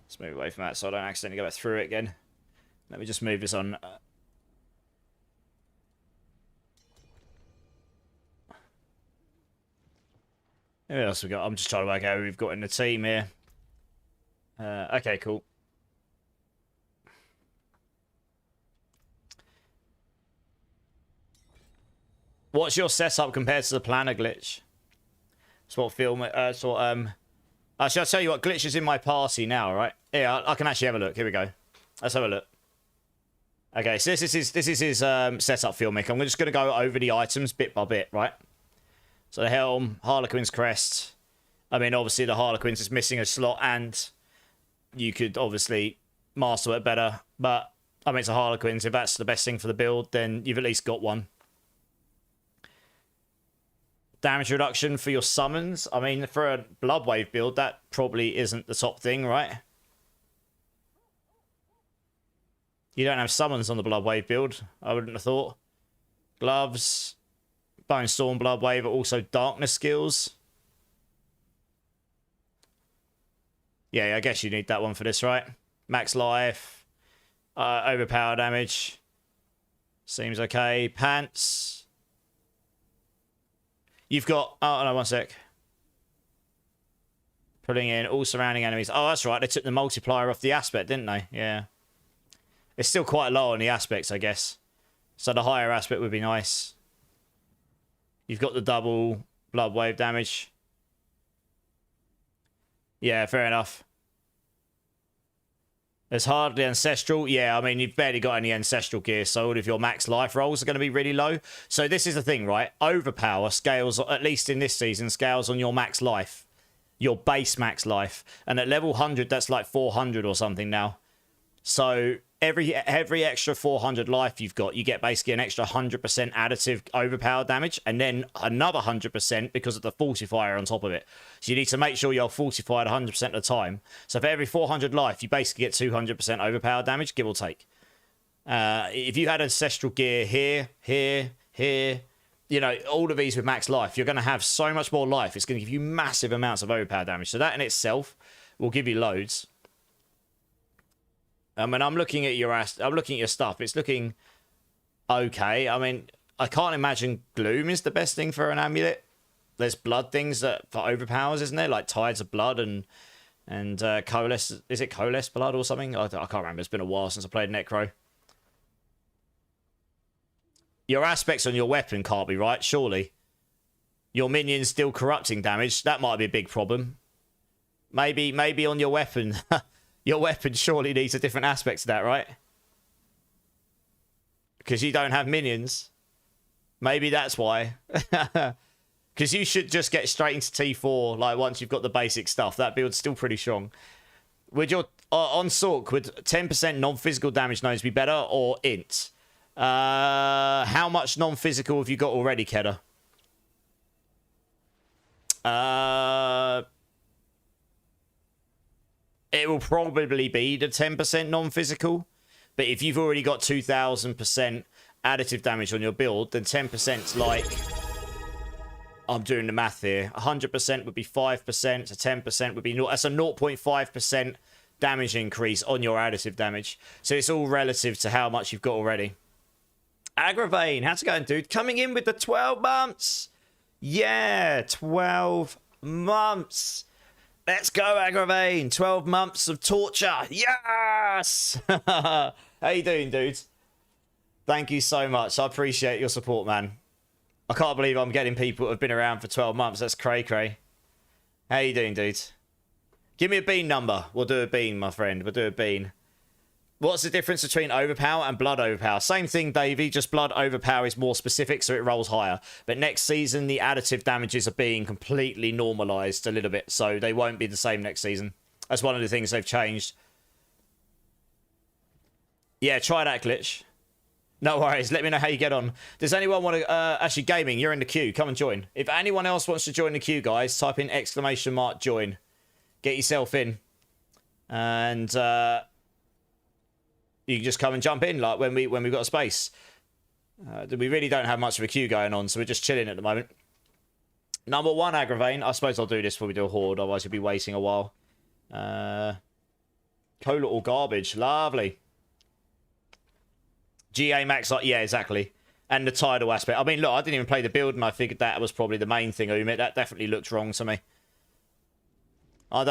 Let's move away from that so I don't accidentally go back through it again. Let me just move this on. Who else we got? I'm just trying to work out who we've got in the team here. Okay, cool. What's your setup compared to the planner glitch? That's what film. Actually, I'll tell you what. Glitch is in my party now, right? Yeah, I can actually have a look. Here we go. Let's have a look. Okay, so this is his setup filmic. I'm just going to go over the items bit by bit, right? So the helm, Harlequin's crest. I mean, obviously the Harlequin's is missing a slot, and you could obviously master it better. But I mean, it's a Harlequin's. If that's the best thing for the build, then you've at least got one. Damage reduction for your summons. I mean, for a Bloodwave build, that probably isn't the top thing, right? You don't have summons on the Bloodwave build, I wouldn't have thought. Gloves, Bone Storm Bloodwave, but also Darkness skills. Yeah, I guess you need that one for this, right? Max life, overpower damage. Seems okay. Pants. You've got... Oh, no, one sec. Putting in all surrounding enemies. Oh, that's right. They took the multiplier off the aspect, didn't they? Yeah. It's still quite low on the aspects, I guess. So the higher aspect would be nice. You've got the double blood wave damage. Yeah, fair enough. There's hardly ancestral. Yeah, I mean, you've barely got any ancestral gear, so all of your max life rolls are going to be really low. So this is the thing, right? Overpower scales, at least in this season, scales on your max life. Your base max life. And at level 100, that's like 400 or something now. So every extra 400 life you've got, you get basically an extra 100% additive overpower damage, and then another 100% because of the fortifier on top of it. So you need to make sure you're fortified 100% of the time. So for every 400 life, you basically get 200% overpower damage, give or take. If you had ancestral gear here, you know, all of these with max life, you're going to have so much more life. It's going to give you massive amounts of overpower damage. So that in itself will give you loads. I mean, I'm looking at your stuff. It's looking okay. I mean, I can't imagine Gloom is the best thing for an amulet. There's blood things that for overpowers, isn't there? Like Tides of Blood and Coalesce. Is it Coalesce Blood or something? I can't remember. It's been a while since I played Necro. Your aspects on your weapon can't be right, surely. Your minions still corrupting damage. That might be a big problem. Maybe on your weapon. Your weapon surely needs a different aspect to that, right? Because you don't have minions. Maybe that's why. Because you should just get straight into T4, like, once you've got the basic stuff. That build's still pretty strong. Would your... on Sork, would 10% non-physical damage nodes be better, or int? How much non-physical have you got already, Kedda? It will probably be the 10% non-physical. But if you've already got 2,000% additive damage on your build, then 10%'s like... I'm doing the math here. 100% would be 5%, so 10% would be... That's a 0.5% damage increase on your additive damage. So it's all relative to how much you've got already. Agravane, how's it going, dude? Coming in with the 12 months. Yeah, 12 months. Let's go, Agravane. 12 months of torture. Yes! How you doing, dudes? Thank you so much. I appreciate your support, man. I can't believe I'm getting people who have been around for 12 months. That's cray-cray. How you doing, dudes? Give me a bean number. We'll do a bean, my friend. We'll do a bean. What's the difference between overpower and blood overpower? Same thing, Davey, just blood overpower is more specific, so it rolls higher. But next season, the additive damages are being completely normalized a little bit, so they won't be the same next season. That's one of the things they've changed. Yeah, try that glitch. No worries, let me know how you get on. Does anyone want to... actually, Gaming, you're in the queue. Come and join. If anyone else wants to join the queue, guys, type in !join. Get yourself in. And... you can just come and jump in, like, when we've got a space. We really don't have much of a queue going on, so we're just chilling at the moment. Number 1, Agravane. I suppose I'll do this before we do a horde, otherwise you'll be waiting a while. Cola or garbage. Lovely. GA max, yeah, exactly. And the tidal aspect. I mean, look, I didn't even play the build, and I figured that was probably the main thing, Umit. That definitely looks wrong to me. I've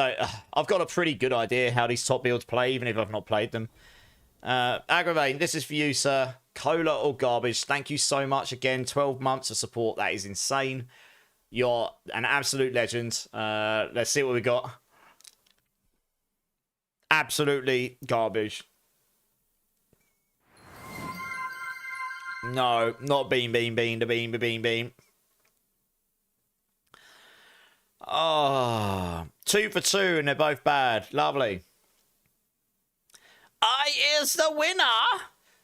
got a pretty good idea how these top builds play, even if I've not played them. Agravane, this is for you, sir. Cola or garbage. Thank you so much again. 12 months of support. That is insane. You're an absolute legend. Let's see what we got. Absolutely garbage. No, not beam, beam, beam, the beam, beam, beam. Oh, 2 for 2, and they're both bad. Lovely. I is the winner.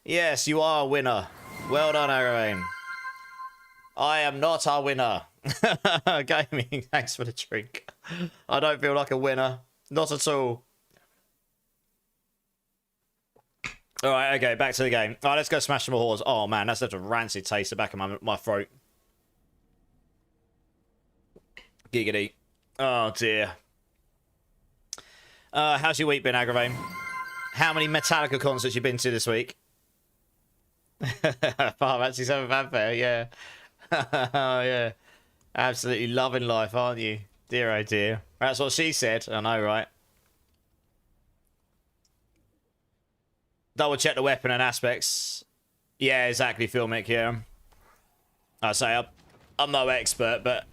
Yes, you are a winner. Well done, Arain. I am not a winner. Gaming, thanks for the drink. I don't feel like a winner. Not at all. Alright, okay, back to the game. Alright, let's go smash some more whores. Oh man, that's such a rancid taste the back of my throat. Giggity. Oh dear. How's your week been, Agravain? How many Metallica concerts you been to this week? Farm actually 7 fanfare, yeah. Oh yeah. Absolutely loving life, aren't you? Dear oh dear. That's what she said. I know, right? Double check the weapon and aspects. Yeah, exactly, Filmic, yeah. I say I'm no expert, but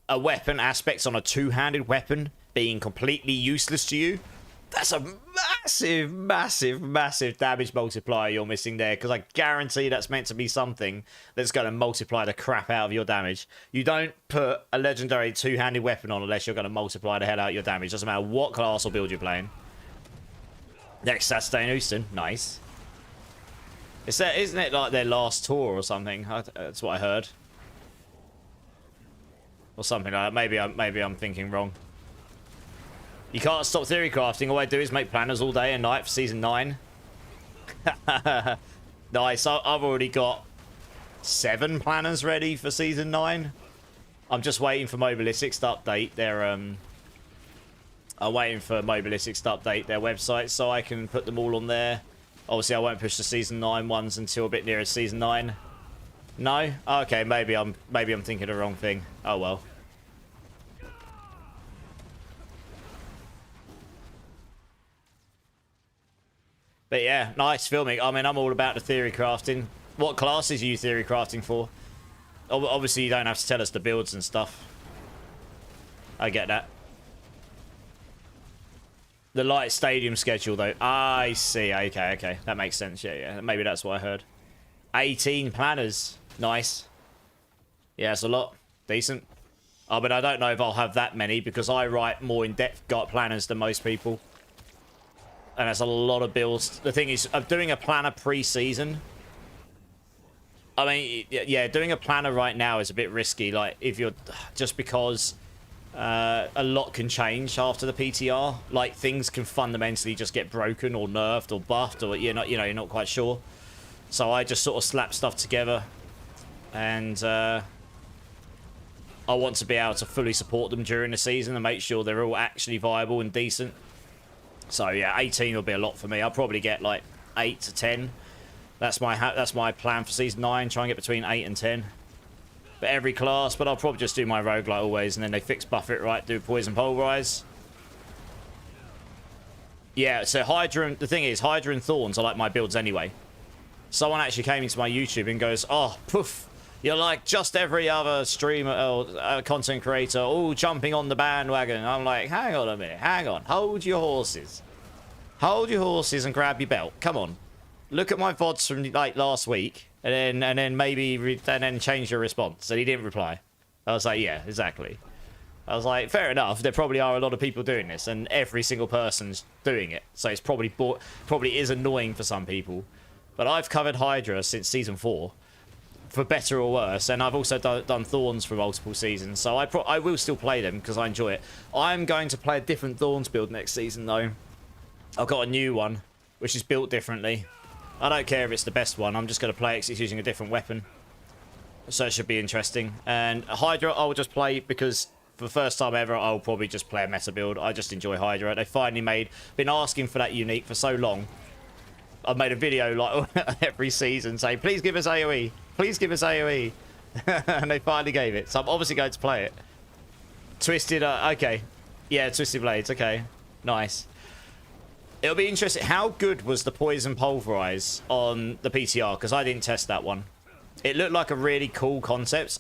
a weapon aspects on a two-handed weapon being completely useless to you, that's a massive, massive, massive damage multiplier you're missing there, because I guarantee that's meant to be something that's going to multiply the crap out of your damage. You don't put a legendary two-handed weapon on unless you're going to multiply the hell out of your damage. Doesn't matter what class or build you're playing. Next Saturday in Houston. Nice. Isn't it like their last tour or something? That's what I heard. Or something like that. Maybe I'm thinking wrong. You can't stop theory crafting. All I do is make planners all day and night for Season 9. Nice. I've already got 7 planners ready for Season 9. I'm just waiting for Mobilistics to update their... I'm waiting for Mobilistics to update their website so I can put them all on there. Obviously, I won't push the Season 9 ones until a bit nearer Season 9. No? Okay, maybe I'm thinking of the wrong thing. Oh well. But yeah, nice filming. I mean, I'm all about the theory crafting. What classes are you theory crafting for? Obviously, you don't have to tell us the builds and stuff. I get that. The light stadium schedule, though. I see. Okay. That makes sense. Yeah. Maybe that's what I heard. 18 planners. Nice. Yeah, it's a lot. Decent. Oh, but I don't know if I'll have that many because I write more in-depth planners than most people. And that's a lot of builds. The thing is, I'm doing a planner pre-season. I mean, yeah, doing a planner right now is a bit risky. Like, if you're... Just because... a lot can change after the PTR. Like, things can fundamentally just get broken or nerfed or buffed or you're not quite sure. So I just sort of slap stuff together. And I want to be able to fully support them during the season and make sure they're all actually viable and decent. So yeah, 18 will be a lot for me. I'll probably get like 8 to 10. That's my plan for Season 9. Try and get between 8 and 10. But every class, but I'll probably just do my roguelike always, and then they fix buff it right, do poison pulverize. Yeah, so Hydra, the thing is, Hydra and Thorns are like my builds anyway. Someone actually came into my YouTube and goes, oh, poof, you're like just every other streamer or content creator, all jumping on the bandwagon. I'm like, hang on a minute, hang on, hold your horses. Hold your horses and grab your belt. Come on. Look at my VODs from like last week. And then maybe change your response. And he didn't reply. I was like, yeah, exactly. I was like, fair enough. There probably are a lot of people doing this, and every single person's doing it. So it's probably is annoying for some people. But I've covered Hydra since Season 4, for better or worse, and I've also done Thorns for multiple seasons. So I will still play them because I enjoy it. I'm going to play a different Thorns build next season, though. I've got a new one, which is built differently. I don't care if it's the best one. I'm just going to play it using a different weapon. So it should be interesting. And Hydra, I'll just play because for the first time ever, I'll probably just play a meta build. I just enjoy Hydra. They finally been asking for that unique for so long. I've made a video like every season saying, please give us AoE. Please give us AoE. And they finally gave it. So I'm obviously going to play it. Twisted, okay. Yeah, Twisted Blades, okay. Nice. It'll be interesting. How good was the poison pulverize on the PTR? Because I didn't test that one. It looked like a really cool concept.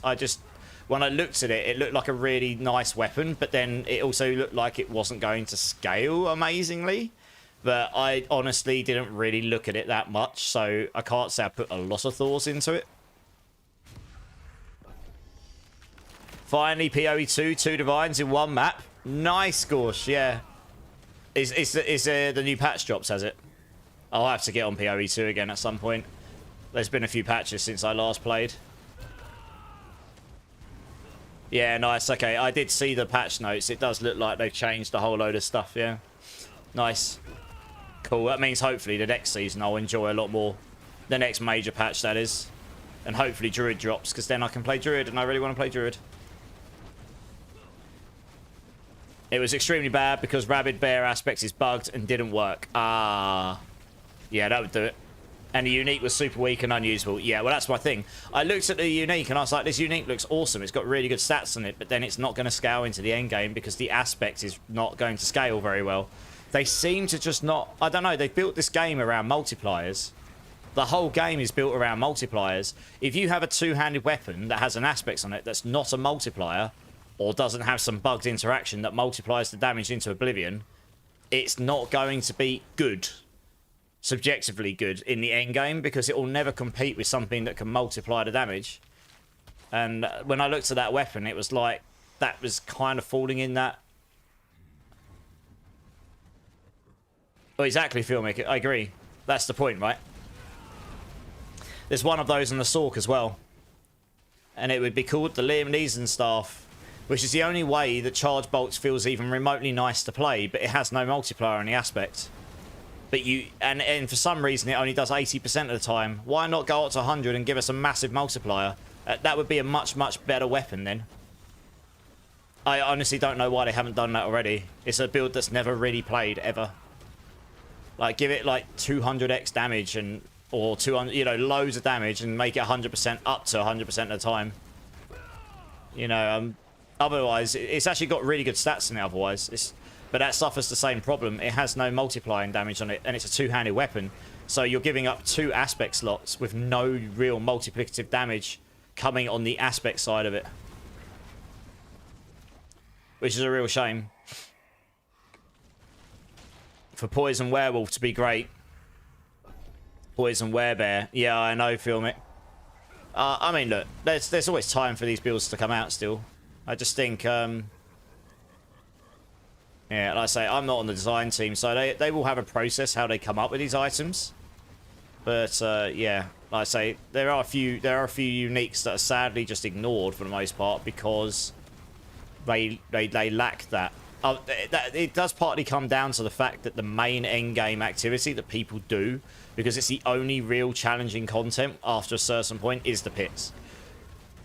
When I looked at it, it looked like a really nice weapon, but then it also looked like it wasn't going to scale amazingly. But I honestly didn't really look at it that much, so I can't say I put a lot of thoughts into it. Finally, PoE 2 divines in one map. Nice, Gorsh, yeah. Is the new patch drops, has it? I'll have to get on PoE 2 again at some point. There's been a few patches since I last played. Yeah, nice. Okay, I did see the patch notes. It does look like they've changed a whole load of stuff, yeah. Nice. Cool. That means hopefully the next season I'll enjoy a lot more. The next major patch, that is. And hopefully Druid drops, because then I can play Druid, and I really want to play Druid. It was extremely bad because Rabid Bear Aspects is bugged and didn't work. Ah. Yeah, that would do it. And the unique was super weak and unusable. Yeah, well, that's my thing. I looked at the unique and I was like, this unique looks awesome. It's got really good stats on it, but then it's not going to scale into the end game because the aspect is not going to scale very well. They seem to just not... I don't know. They've built this game around multipliers. The whole game is built around multipliers. If you have a two-handed weapon that has an aspect on it that's not a multiplier or doesn't have some bugged interaction that multiplies the damage into oblivion, it's not going to be good. Subjectively good in the end game because it will never compete with something that can multiply the damage. And when I looked at that weapon, it was like that was kind of falling in that. Oh, exactly, Filmic. I agree. That's the point, right? There's one of those on the Sork as well, and it would be called the Liam Neeson staff, which is the only way that Charge Bolts feels even remotely nice to play, but it has no multiplier on the aspect. But you and for some reason it only does 80% of the time. Why not go up to 100 and give us a massive multiplier? That would be a much better weapon then. I honestly don't know why they haven't done that already. It's a build that's never really played ever. Like give it like 200x damage and or 200, you know, loads of damage and make it 100% up to 100% of the time. You know, otherwise it's actually got really good stats in it. Otherwise, but that suffers the same problem. It has no multiplying damage on it, and it's a two-handed weapon. So you're giving up two aspect slots with no real multiplicative damage coming on the aspect side of it. Which is a real shame. For Poison Werewolf to be great. Poison Werebear. Yeah, I know, Filmic. I mean, look, there's always time for these builds to come out still. I just think... yeah, like I say, I'm not on the design team, so they will have a process how they come up with these items. But yeah, like I say, there are a few uniques that are sadly just ignored for the most part because they lack that. It does partly come down to the fact that the main end game activity that people do, because it's the only real challenging content after a certain point, is the pits,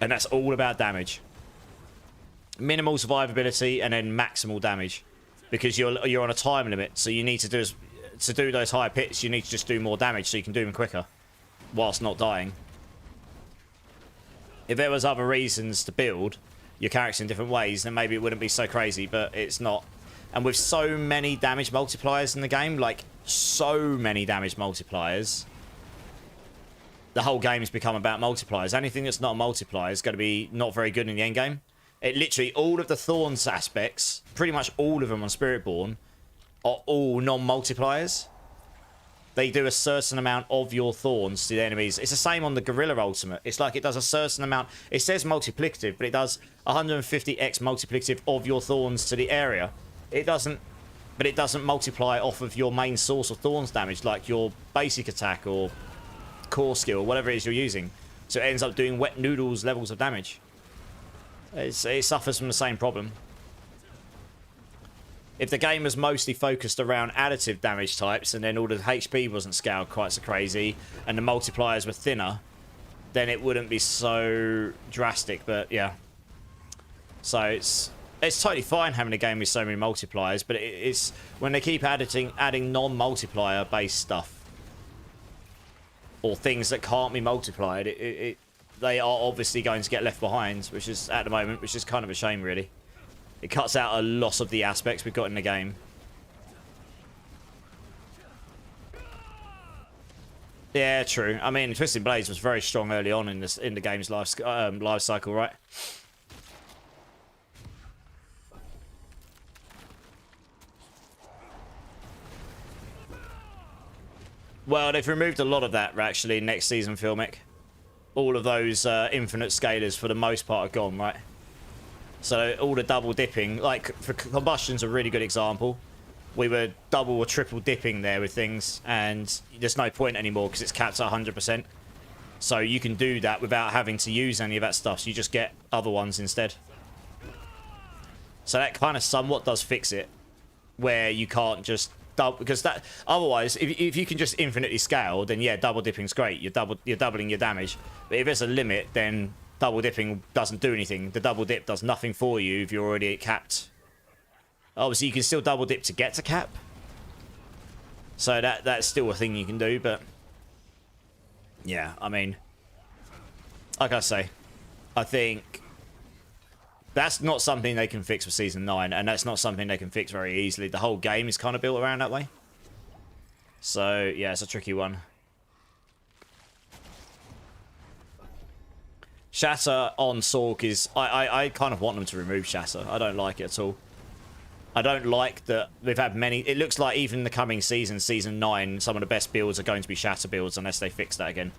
and that's all about damage, minimal survivability, and then maximal damage. Because you're on a time limit, so you need to do those higher pits. You need to just do more damage, so you can do them quicker, whilst not dying. If there was other reasons to build your characters in different ways, then maybe it wouldn't be so crazy. But it's not. And with so many damage multipliers in the game, like so many damage multipliers, the whole game has become about multipliers. Anything that's not a multiplier is going to be not very good in the end game. It literally, all of the Thorns aspects, pretty much all of them on Spiritborn, are all non-multipliers. They do a certain amount of your Thorns to the enemies. It's the same on the Gorilla Ultimate. It's like it does a certain amount. It says multiplicative, but it does 150x multiplicative of your Thorns to the area. It doesn't, but it doesn't multiply off of your main source of Thorns damage, like your basic attack or core skill, or whatever it is you're using. So it ends up doing wet noodles levels of damage. It suffers from the same problem. If the game was mostly focused around additive damage types and then all the HP wasn't scaled quite so crazy and the multipliers were thinner, then it wouldn't be so drastic. But yeah, so it's totally fine having a game with so many multipliers, but it's when they keep adding non-multiplier based stuff or things that can't be multiplied, they are obviously going to get left behind, which is, at the moment, which is kind of a shame, really. It cuts out a lot of the aspects we've got in the game. Yeah, true. I mean, Twisted Blades was very strong early on in the game's life cycle, right? Well, they've removed a lot of that, actually, next season, Filmic. All of those infinite scalers, for the most part, are gone, right? So all the double dipping, like for combustion's a really good example. We were double or triple dipping there with things, and there's no point anymore because it's capped at 100%. So you can do that without having to use any of that stuff. So you just get other ones instead. So that kind of somewhat does fix it, where you can't just double, because that otherwise, if you can just infinitely scale, then yeah, double dipping's great. You're doubling your damage. But if there's a limit, then double dipping doesn't do anything. The double dip does nothing for you if you're already capped. Obviously, you can still double dip to get to cap. So that's still a thing you can do, but yeah, I mean, like I say, I think that's not something they can fix for Season 9, and that's not something they can fix very easily. The whole game is kind of built around that way. So, yeah, it's a tricky one. Shatter on Sork is... I kind of want them to remove Shatter. I don't like it at all. I don't like that they've had many... It looks like even the coming season, Season 9, some of the best builds are going to be Shatter builds unless they fix that again.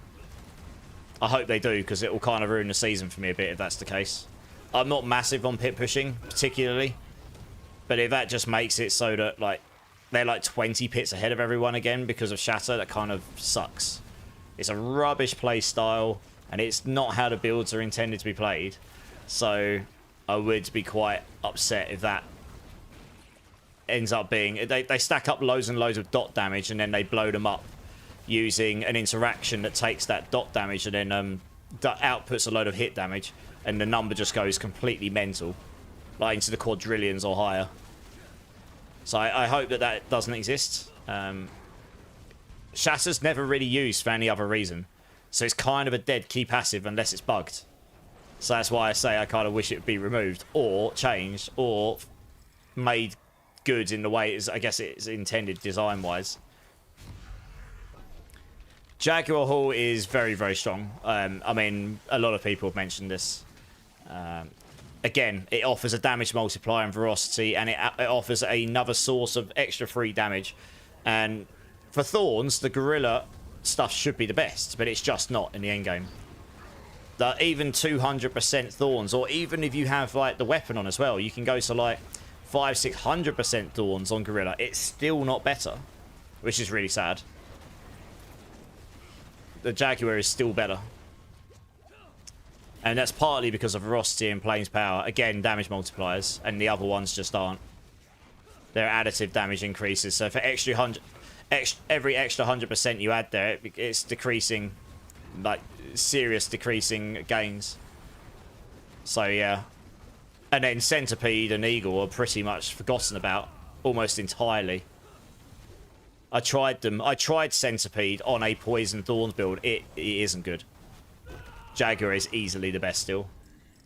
I hope they do, because it will kind of ruin the season for me a bit if that's the case. I'm not massive on pit pushing, particularly. But if that just makes it so that, like, they're like 20 pits ahead of everyone again because of Shatter, that kind of sucks. It's a rubbish play style, and it's not how the builds are intended to be played. So I would be quite upset if that ends up being... They stack up loads and loads of dot damage, and then they blow them up using an interaction that takes that dot damage and then outputs a load of hit damage, and the number just goes completely mental, like into the quadrillions or higher. So I hope that that doesn't exist. Shatter's never really used for any other reason, so it's kind of a dead key passive unless it's bugged. So that's why I say I kind of wish it would be removed or changed or made good in the way I guess it's intended design-wise. Jaguar Hall is very, very strong. I mean, a lot of people have mentioned this. Again, it offers a damage multiplier and ferocity, and it offers another source of extra free damage. And for Thorns, the Gorilla stuff should be the best, but it's just not in the endgame. Even 200% Thorns, or even if you have like the weapon on as well, you can go to like 500-600% Thorns on Gorilla. It's still not better, which is really sad. The Jaguar is still better. And that's partly because of Ferocity and Plains Power. Again, damage multipliers. And the other ones just aren't. They're additive damage increases. So for every extra 100% you add there, it's decreasing, like, serious decreasing gains. So, yeah. And then Centipede and Eagle are pretty much forgotten about almost entirely. I tried them. I tried Centipede on a Poison Thorns build. It isn't good. Jaguar is easily the best still.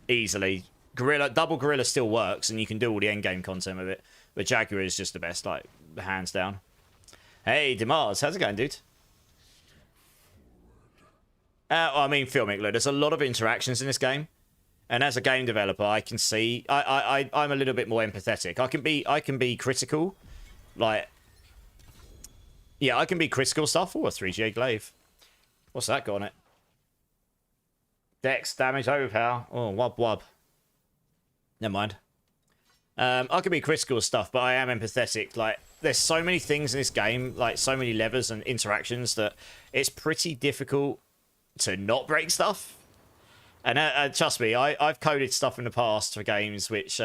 Easily. Gorilla, double Gorilla still works, and you can do all the endgame content with it. But Jaguar is just the best, like, hands down. Hey, Demars, how's it going, dude? I mean, filmic, look, there's a lot of interactions in this game. And as a game developer, I can see... I'm a little bit more empathetic. I can be critical. Like... Yeah, I can be critical stuff. Oh, a 3GA glaive. What's that got on it? Dex, damage, overpower. Oh, wub wub. Never mind. I can be critical stuff, but I am empathetic. Like, there's so many things in this game, like so many levers and interactions, that it's pretty difficult to not break stuff. And trust me, I've coded stuff in the past for games which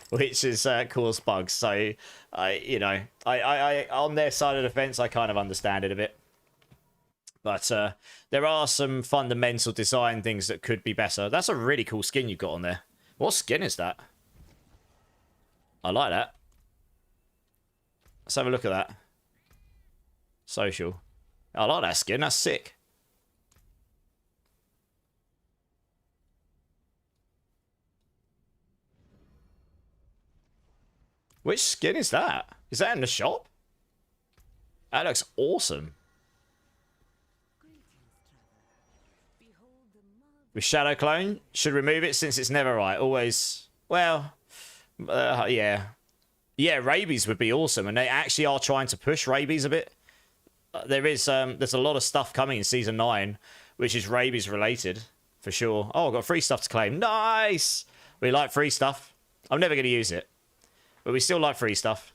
which has caused bugs. So I on their side of the fence, I kind of understand it a bit. But there are some fundamental design things that could be better. That's a really cool skin you've got on there. What skin is that? I like that. Let's have a look at that. Social. I like that skin. That's sick. Which skin is that? Is that in the shop? That looks awesome. With Shadow Clone, should remove it since it's never right. Always, well, yeah. Yeah, Rabies would be awesome, and they actually are trying to push Rabies a bit. There's a lot of stuff coming in Season 9, which is Rabies related, for sure. Oh, I've got free stuff to claim. Nice! We like free stuff. I'm never going to use it, but we still like free stuff.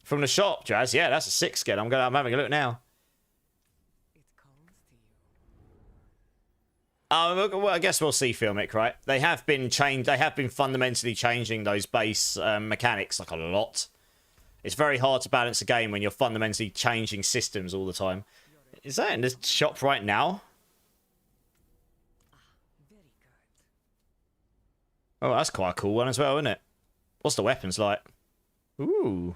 From the shop, Jazz. Yeah, that's a 6 skin. I'm having a look now. Well, I guess we'll see Filmic, right? They have been fundamentally changing those base mechanics like a lot. It's very hard to balance a game when you're fundamentally changing systems all the time. Is that in the shop right now? Oh, that's quite a cool one as well, isn't it? What's the weapons like? Ooh.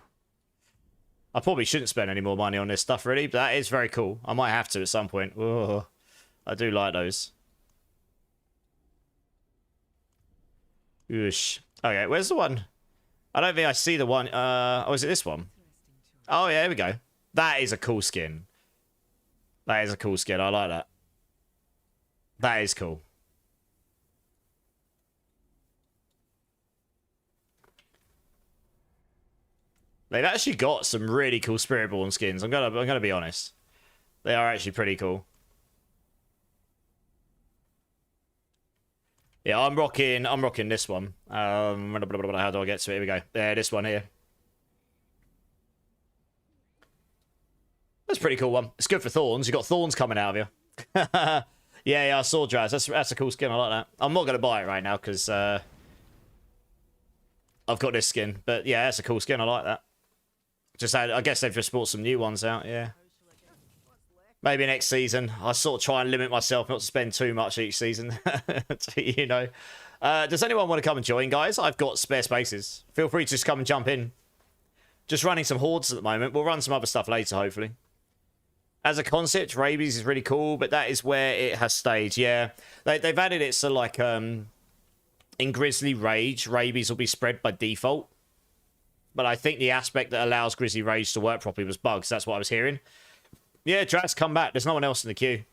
I probably shouldn't spend any more money on this stuff, really, but that is very cool. I might have to at some point. Oh, I do like those. Oosh. Okay, where's the one? I don't think I see the one. Oh, is it this one? Oh, yeah, here we go. That is a cool skin. That is a cool skin. I like that. That is cool. They've actually got some really cool Spiritborn skins. I'm gonna be honest. They are actually pretty cool. Yeah, I'm rocking this one. How do I get to it? Here we go. There, this one here. That's a pretty cool one. It's good for thorns. You got thorns coming out of you. yeah, I saw Draz. That's a cool skin. I like that. I'm not gonna buy it right now because I've got this skin. But yeah, that's a cool skin. I like that. I guess they've just brought some new ones out, yeah. Maybe next season. I sort of try and limit myself not to spend too much each season. You know. Does anyone want to come and join, guys? I've got spare spaces. Feel free to just come and jump in. Just running some hordes at the moment. We'll run some other stuff later, hopefully. As a concept, rabies is really cool, but that is where it has stayed, yeah. They've added it so, like, in Grizzly Rage, rabies will be spread by default. But I think the aspect that allows Grizzly Rage to work properly was bugs. That's what I was hearing. Yeah, Draz, come back. There's no one else in the queue.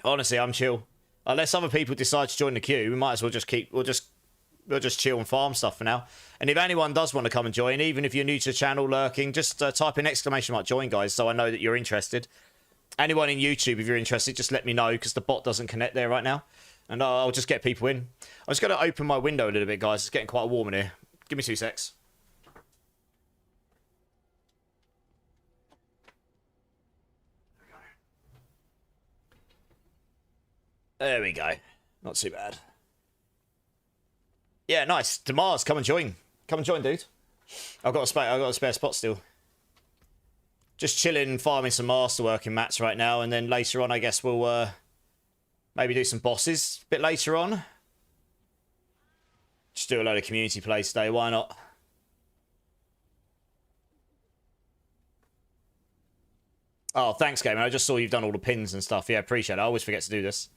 Honestly, I'm chill. Unless other people decide to join the queue, we might as well just we'll just chill and farm stuff for now. And if anyone does want to come and join, even if you're new to the channel lurking, just type in !join, guys, so I know that you're interested. Anyone in YouTube, if you're interested, just let me know, because the bot doesn't connect there right now. And I'll just get people in. I'm just going to open my window a little bit, guys. It's getting quite warm in here. Give me 2 secs. There we go. Not too bad. Yeah, nice. Demars, come and join. Come and join, dude. I've got a spare spot still. Just chilling, farming some masterworking mats right now, and then later on, I guess we'll maybe do some bosses a bit later on. Just do a load of community play today. Why not? Oh, thanks, Gamer. I just saw you've done all the pins and stuff. Yeah, appreciate it. I always forget to do this.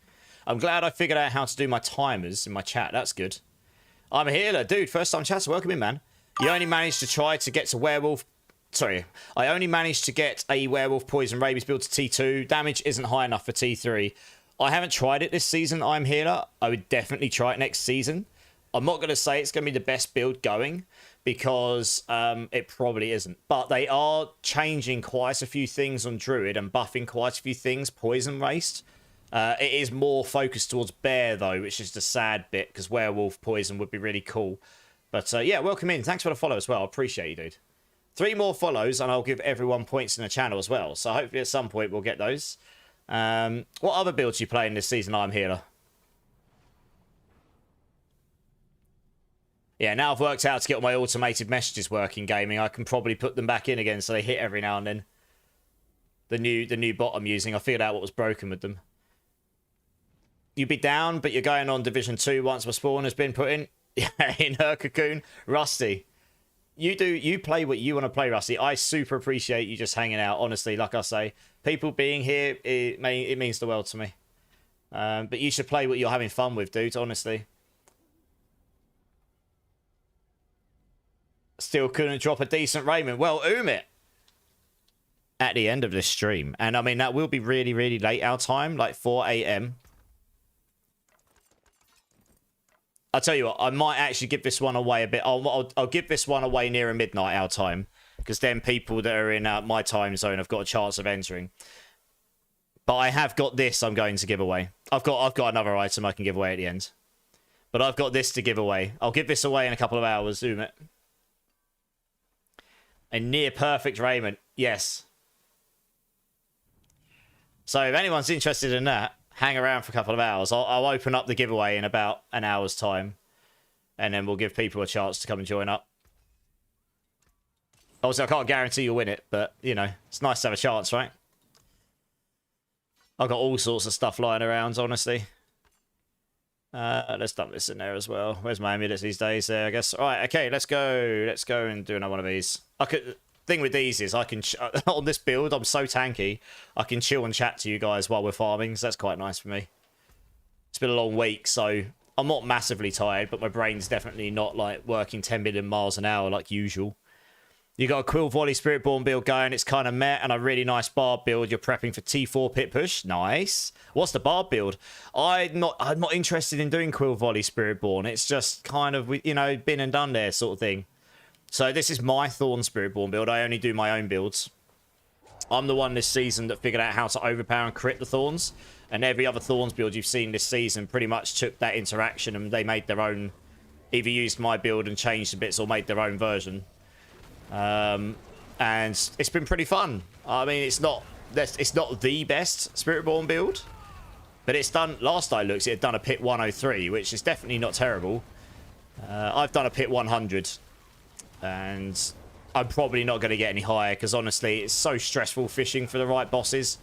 I'm glad I figured out how to do my timers in my chat. That's good. I'm a healer. Dude, first time chatter. Welcome in, man. You only managed to try to get to werewolf... Sorry. I only managed to get a werewolf poison rabies build to T2. Damage isn't high enough for T3. I haven't tried it this season, I'm healer. I would definitely try it next season. I'm not going to say it's going to be the best build going, because it probably isn't. But they are changing quite a few things on Druid and buffing quite a few things poison-based. It is more focused towards bear, though, which is the sad bit, because werewolf poison would be really cool. But yeah, welcome in. Thanks for the follow as well. I appreciate you, dude. 3 more follows, and I'll give everyone points in the channel as well. So hopefully at some point we'll get those. What other builds are you playing this season, I'm healer? Yeah, now I've worked out to get all my automated messages working gaming, I can probably put them back in again so they hit every now and then. The new bot I'm using, I figured out what was broken with them. You'd be down, but you're going on Division 2 once my spawn has been put in. Yeah, in her cocoon. Rusty. You play what you want to play, Rusty. I super appreciate you just hanging out, honestly, like I say. People being here, it means the world to me. But you should play what you're having fun with, dude, honestly. Still couldn't drop a decent Raymond. Well, it at the end of this stream. And I mean, that will be really, really late our time, like 4 a.m. I'll tell you what, I might actually give this one away a bit. I'll give this one away nearer midnight our time, because then people that are in my time zone have got a chance of entering. But I have got this I'm going to give away. I've got another item I can give away at the end. But I've got this to give away. I'll give this away in a couple of hours, zoom it. A near perfect raiment. Yes. So if anyone's interested in that, hang around for a couple of hours. I'll open up the giveaway in about an hour's time. And then we'll give people a chance to come and join up. Obviously, I can't guarantee you'll win it, but, you know, it's nice to have a chance, right? I've got all sorts of stuff lying around, honestly. Let's dump this in there as well. Where's my amulets these days? There, I guess. All right, okay, let's go. Let's go and do another one of these. Thing with these is I can... on this build, I'm so tanky, I can chill and chat to you guys while we're farming, so that's quite nice for me. It's been a long week, so I'm not massively tired, but my brain's definitely not, like, working 10 million miles an hour like usual. You got a Quill Volley Spiritborn build going. It's kind of meh, and a really nice Barb build. You're prepping for T4 pit push. Nice. What's the Barb build? I'm not interested in doing Quill Volley Spiritborn. It's just kind of, you know, been and done there sort of thing. So this is my Thorn Spiritborn build. I only do my own builds. I'm the one this season that figured out how to overpower and crit the Thorns. And every other Thorns build you've seen this season pretty much took that interaction and they made their own, either used my build and changed the bits or made their own version. And it's been pretty fun. I mean, it's not the best Spiritborn build, but it's done. Last I looked, it had done a pit 103, which is definitely not terrible. I've done a pit 100, and I'm probably not going to get any higher because honestly, it's so stressful fishing for the right bosses.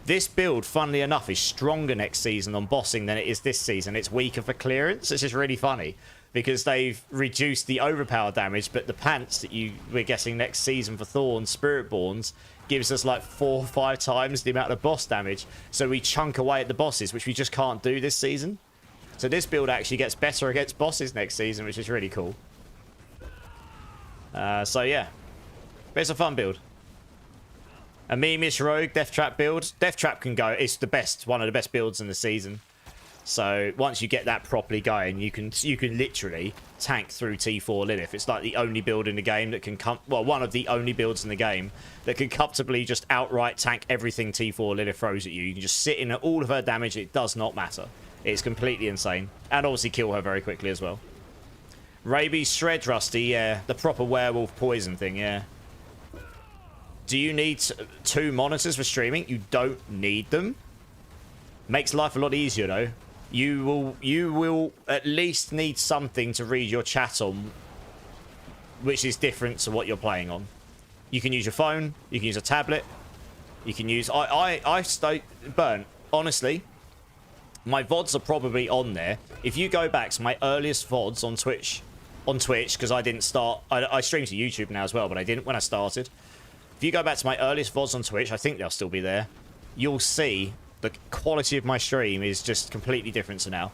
This build, funnily enough, is stronger next season on bossing than it is this season. It's weaker for clearance. It's just really funny. Because they've reduced the overpower damage, but the pants that we're getting next season for Thorn Spiritborns gives us like 4 or 5 times the amount of boss damage. So we chunk away at the bosses, which we just can't do this season. So this build actually gets better against bosses next season, which is really cool. So yeah, but it's a fun build. A memeish rogue Death Trap build. Death Trap can go. It's the best, one of the best builds in the season. So once you get that properly going, you can literally tank through T4 Lilith. It's like the only build in the game that can one of the only builds in the game that can comfortably just outright tank everything T4 Lilith throws at you. You can just sit in at all of her damage. It does not matter. It's completely insane. And obviously kill her very quickly as well. Rabies Shred Rusty, yeah. The proper werewolf poison thing, yeah. Do you need 2 monitors for streaming? You don't need them. Makes life a lot easier though. You will at least need something to read your chat on, which is different to what you're playing on. You can use your phone, you can use a tablet, you can use... Burn, honestly, my VODs are probably on there. If you go back to my earliest VODs on Twitch, because I didn't start... I stream to YouTube now as well, but I didn't when I started. If you go back to my earliest VODs on Twitch, I think they'll still be there, you'll see... the quality of my stream is just completely different to now.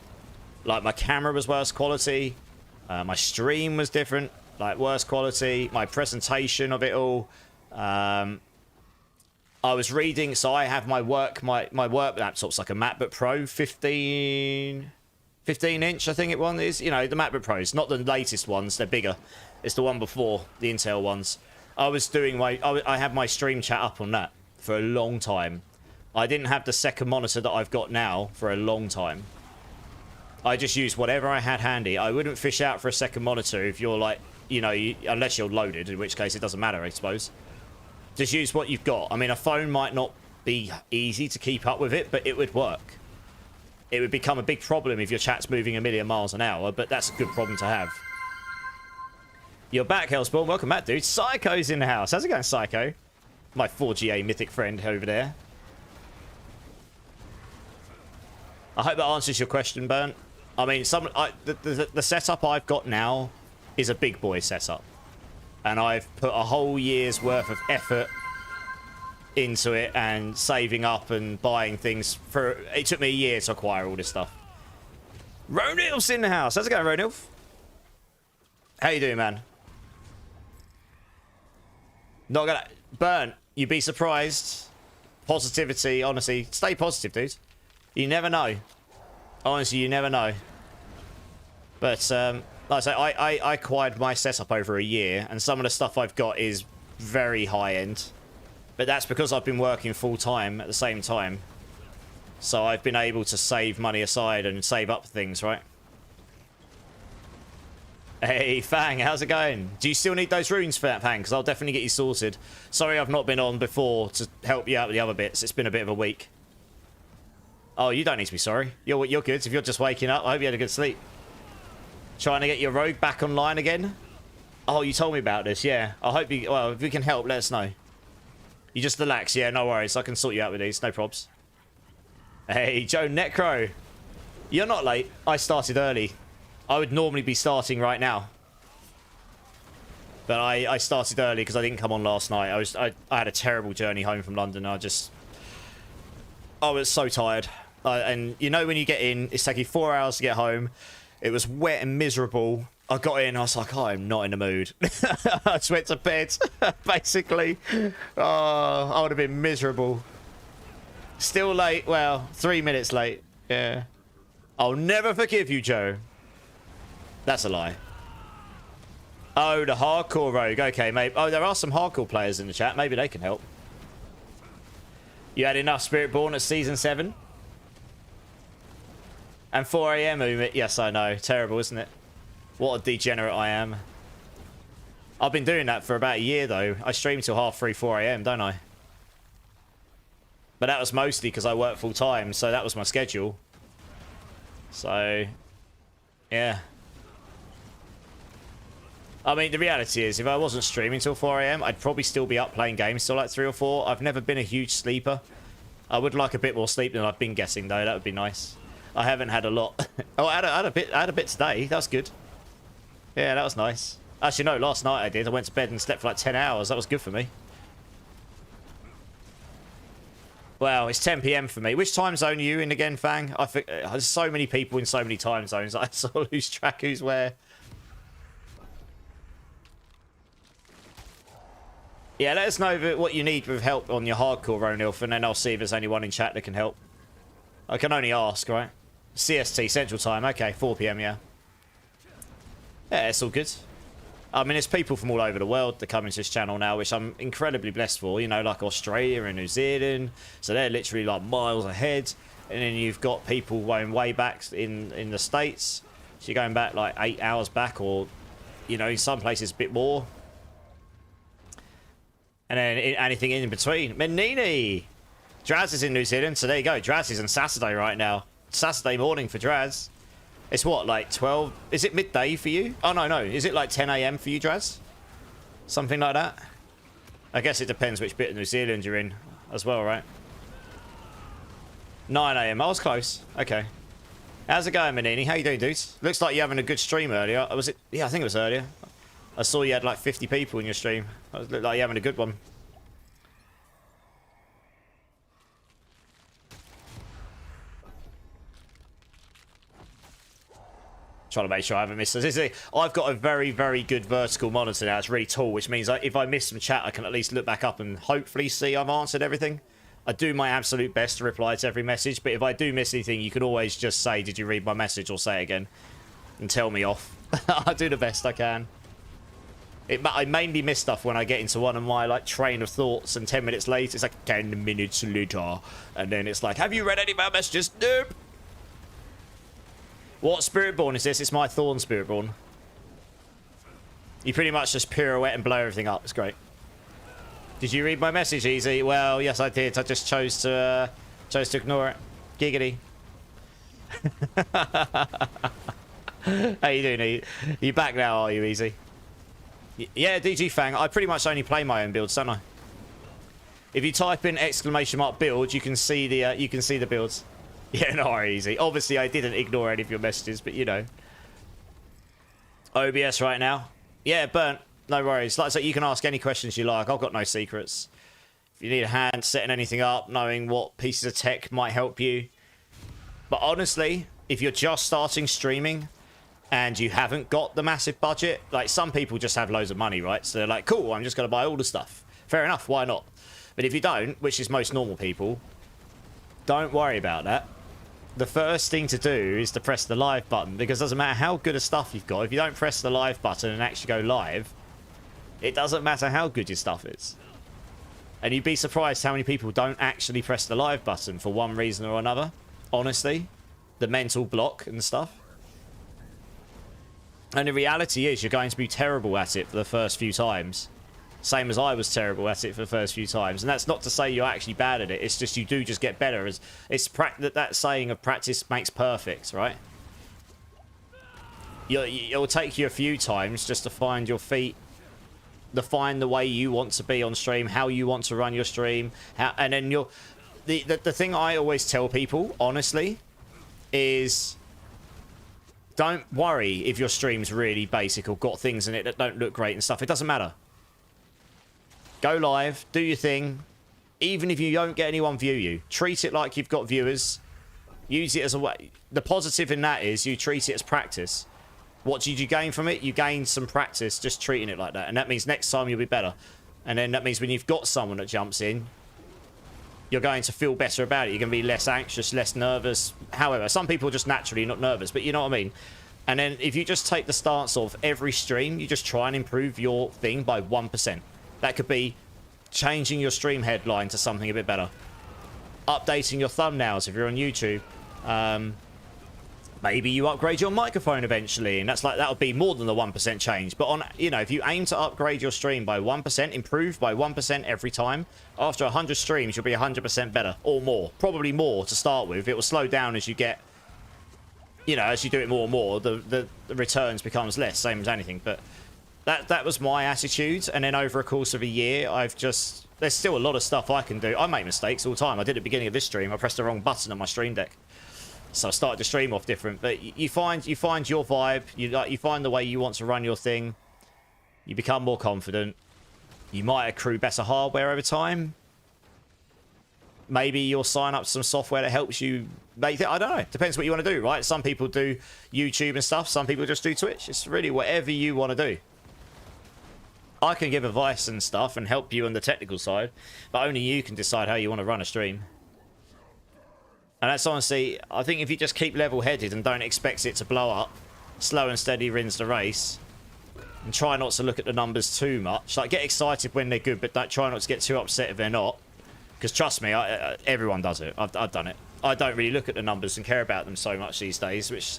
Like, my camera was worse quality. My stream was different. Like, worse quality. My presentation of it all. I was reading... So, I have my work laptop's like a MacBook Pro 15 inch, I think it one is. You know, the MacBook Pros. Not the latest ones. They're bigger. It's the one before, the Intel ones. I had my stream chat up on that for a long time. I didn't have the second monitor that I've got now for a long time. I just used whatever I had handy. I wouldn't fish out for a second monitor if you're like, you know, unless you're loaded, in which case it doesn't matter, I suppose. Just use what you've got. I mean, a phone might not be easy to keep up with it, but it would work. It would become a big problem if your chat's moving a million miles an hour, but that's a good problem to have. You're back, Hellspawn. Welcome back, dude. Psycho's in the house. How's it going, Psycho? My 4GA mythic friend over there. I hope that answers your question, Burnt. I mean, the setup I've got now is a big boy setup. And I've put a whole year's worth of effort into it and saving up and buying things. It took me a year to acquire all this stuff. Ronilf's in the house. How's it going, Ronilf? How you doing, man? Not gonna... Burnt, you'd be surprised. Positivity, honestly. Stay positive, dude. You never know. Honestly, you never know. But, like I say, I acquired my setup over a year, and some of the stuff I've got is very high-end. But that's because I've been working full-time at the same time. So I've been able to save money aside and save up things, right? Hey, Fang, how's it going? Do you still need those runes for that, Fang? Because I'll definitely get you sorted. Sorry I've not been on before to help you out with the other bits. It's been a bit of a week. Oh, you don't need to be sorry. You're good. If you're just waking up, I hope you had a good sleep. Trying to get your rogue back online again? Oh, you told me about this, yeah. I hope you... Well, if we can help, let us know. You just relax, yeah, no worries. I can sort you out with these, no probs. Hey, Joe Necro. You're not late. I started early. I would normally be starting right now. But I started early because I didn't come on last night. I had a terrible journey home from London. I was so tired. And you know when you get in, it's taking 4 hours to get home. It was wet and miserable. I got in, I was like, oh, I'm not in the mood. I just went to bed, basically. Oh, I would have been miserable. Still late. Well, 3 minutes late. Yeah. I'll never forgive you, Joe. That's a lie. Oh, the hardcore rogue. Okay, mate. Oh, there are some hardcore players in the chat. Maybe they can help. You had enough Spiritborn at Season 7? And 4 AM, Umit. Yes, I know. Terrible, isn't it? What a degenerate I am. I've been doing that for about a year, though. I stream till 3:30, 4 AM, don't I? But that was mostly because I work full-time, so that was my schedule. So, yeah. I mean, the reality is, if I wasn't streaming till 4 AM, I'd probably still be up playing games till like 3 or 4. I've never been a huge sleeper. I would like a bit more sleep than I've been getting, though. That would be nice. I haven't had a lot. Oh, I had a bit today. That was good. Yeah, that was nice. Actually, no, last night I did. I went to bed and slept for like 10 hours. That was good for me. Well, it's 10 PM for me. Which time zone are you in again, Fang? I think there's so many people in so many time zones. I sort of lose track who's where. Yeah, let us know what you need with help on your hardcore, Ronilf, and then I'll see if there's anyone in chat that can help. I can only ask, right? CST, Central Time. Okay, 4 PM, yeah. Yeah, it's all good. I mean, there's people from all over the world that come into this channel now, which I'm incredibly blessed for. You know, like Australia and New Zealand. So they're literally like miles ahead. And then you've got people going way back in the States. So you're going back like 8 hours back, or, you know, in some places a bit more. And then anything in between. Menini! Draz is in New Zealand, so there you go. Draz is on Saturday right now. Saturday morning for Draz. It's what, like 12? Is it midday for you? Oh, no. Is it like 10 AM for you, Draz? Something like that? I guess it depends which bit of New Zealand you're in as well, right? 9 AM. I was close. Okay. How's it going, Menini? How you doing, dudes? Looks like you're having a good stream earlier. Was it? Yeah, I think it was earlier. I saw you had like 50 people in your stream. It looked like you're having a good one. Trying to make sure I haven't missed this. I've got a very, very good vertical monitor now. It's really tall, which means if I miss some chat, I can at least look back up and hopefully see I've answered everything. I do my absolute best to reply to every message, but if I do miss anything, you can always just say, did you read my message, or say it again and tell me off. I do the best I can. I mainly miss stuff when I get into one of my like train of thoughts, and 10 minutes later, it's like 10 minutes later, and then it's like, have you read any of my messages? Nope. What Spiritborn is this? It's my Thorn Spiritborn. You pretty much just pirouette and blow everything up. It's great. Did you read my message, Easy? Well, yes, I did. I just chose to ignore it. Giggity. How you doing? You back now, are you, Easy? Yeah, DG Fang. I pretty much only play my own builds, don't I? If you type in !build, you can see the builds. Yeah, no, easy. Obviously, I didn't ignore any of your messages, but you know. OBS right now. Yeah, burnt. No worries. Like I said, you can ask any questions you like. I've got no secrets. If you need a hand setting anything up, knowing what pieces of tech might help you. But honestly, if you're just starting streaming and you haven't got the massive budget, like some people just have loads of money, right? So they're like, cool, I'm just going to buy all the stuff. Fair enough, why not? But if you don't, which is most normal people, don't worry about that. The first thing to do is to press the live button, because it doesn't matter how good a stuff you've got. If you don't press the live button and actually go live, it doesn't matter how good your stuff is. And you'd be surprised how many people don't actually press the live button for one reason or another. Honestly. The mental block and stuff. And the reality is you're going to be terrible at it for the first few times. Same as I was terrible at it for the first few times. And that's not to say you're actually bad at it. It's just you do just get better. It's that saying of practice makes perfect, right? It'll take you a few times just to find your feet, to find the way you want to be on stream, how you want to run your stream, and then the thing I always tell people, honestly, is don't worry if your stream's really basic or got things in it that don't look great and stuff. It doesn't matter. Go live, do your thing. Even if you don't get anyone view you, treat it like you've got viewers. Use it as a way. The positive in that is you treat it as practice. What did you gain from it? You gained some practice just treating it like that. And that means next time you'll be better. And then that means when you've got someone that jumps in, you're going to feel better about it. You're going to be less anxious, less nervous. However, some people are just naturally not nervous, but you know what I mean? And then if you just take the stance of every stream, you just try and improve your thing by 1%. That could be changing your stream headline to something a bit better. Updating your thumbnails if you're on YouTube. Maybe you upgrade your microphone eventually, and that would be more than the 1% change. But on, you know, if you aim to upgrade your stream by 1%, improve by 1% every time, after 100 streams, you'll be 100% better or more. Probably more to start with. It will slow down as you get, you know, as you do it more and more, the returns becomes less, same as anything. But that was my attitude, and then over a course of a year, there's still a lot of stuff I can do. I make mistakes all the time. I did at the beginning of this stream. I pressed the wrong button on my stream deck. So I started the stream off different, but you find your vibe, you find the way you want to run your thing, you become more confident, you might accrue better hardware over time, maybe you'll sign up to some software that helps you make it, I don't know, depends what you want to do, right? Some people do YouTube and stuff, some people just do Twitch. It's really whatever you want to do. I can give advice and stuff and help you on the technical side, but only you can decide how you want to run a stream. And that's honestly, I think if you just keep level-headed and don't expect it to blow up, slow and steady wins the race, and try not to look at the numbers too much. Like, get excited when they're good, but don't try not to get too upset if they're not. Because trust me, everyone does it. I've done it. I don't really look at the numbers and care about them so much these days, which,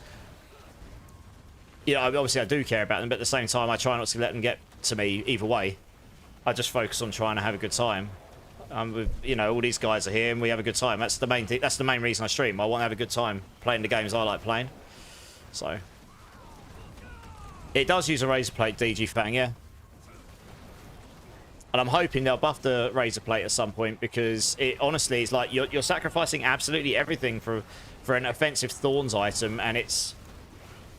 you know, obviously I do care about them, but at the same time, I try not to let them get to me either way. I just focus on trying to have a good time. You know, all these guys are here and we have a good time. That's the main thing. That's the main reason I stream. I want to have a good time playing the games I like playing. So it does use a razor plate, DG Fang, yeah. And I'm hoping they'll buff the razor plate at some point, because it honestly is like you're sacrificing absolutely everything for an offensive Thorns item, and it's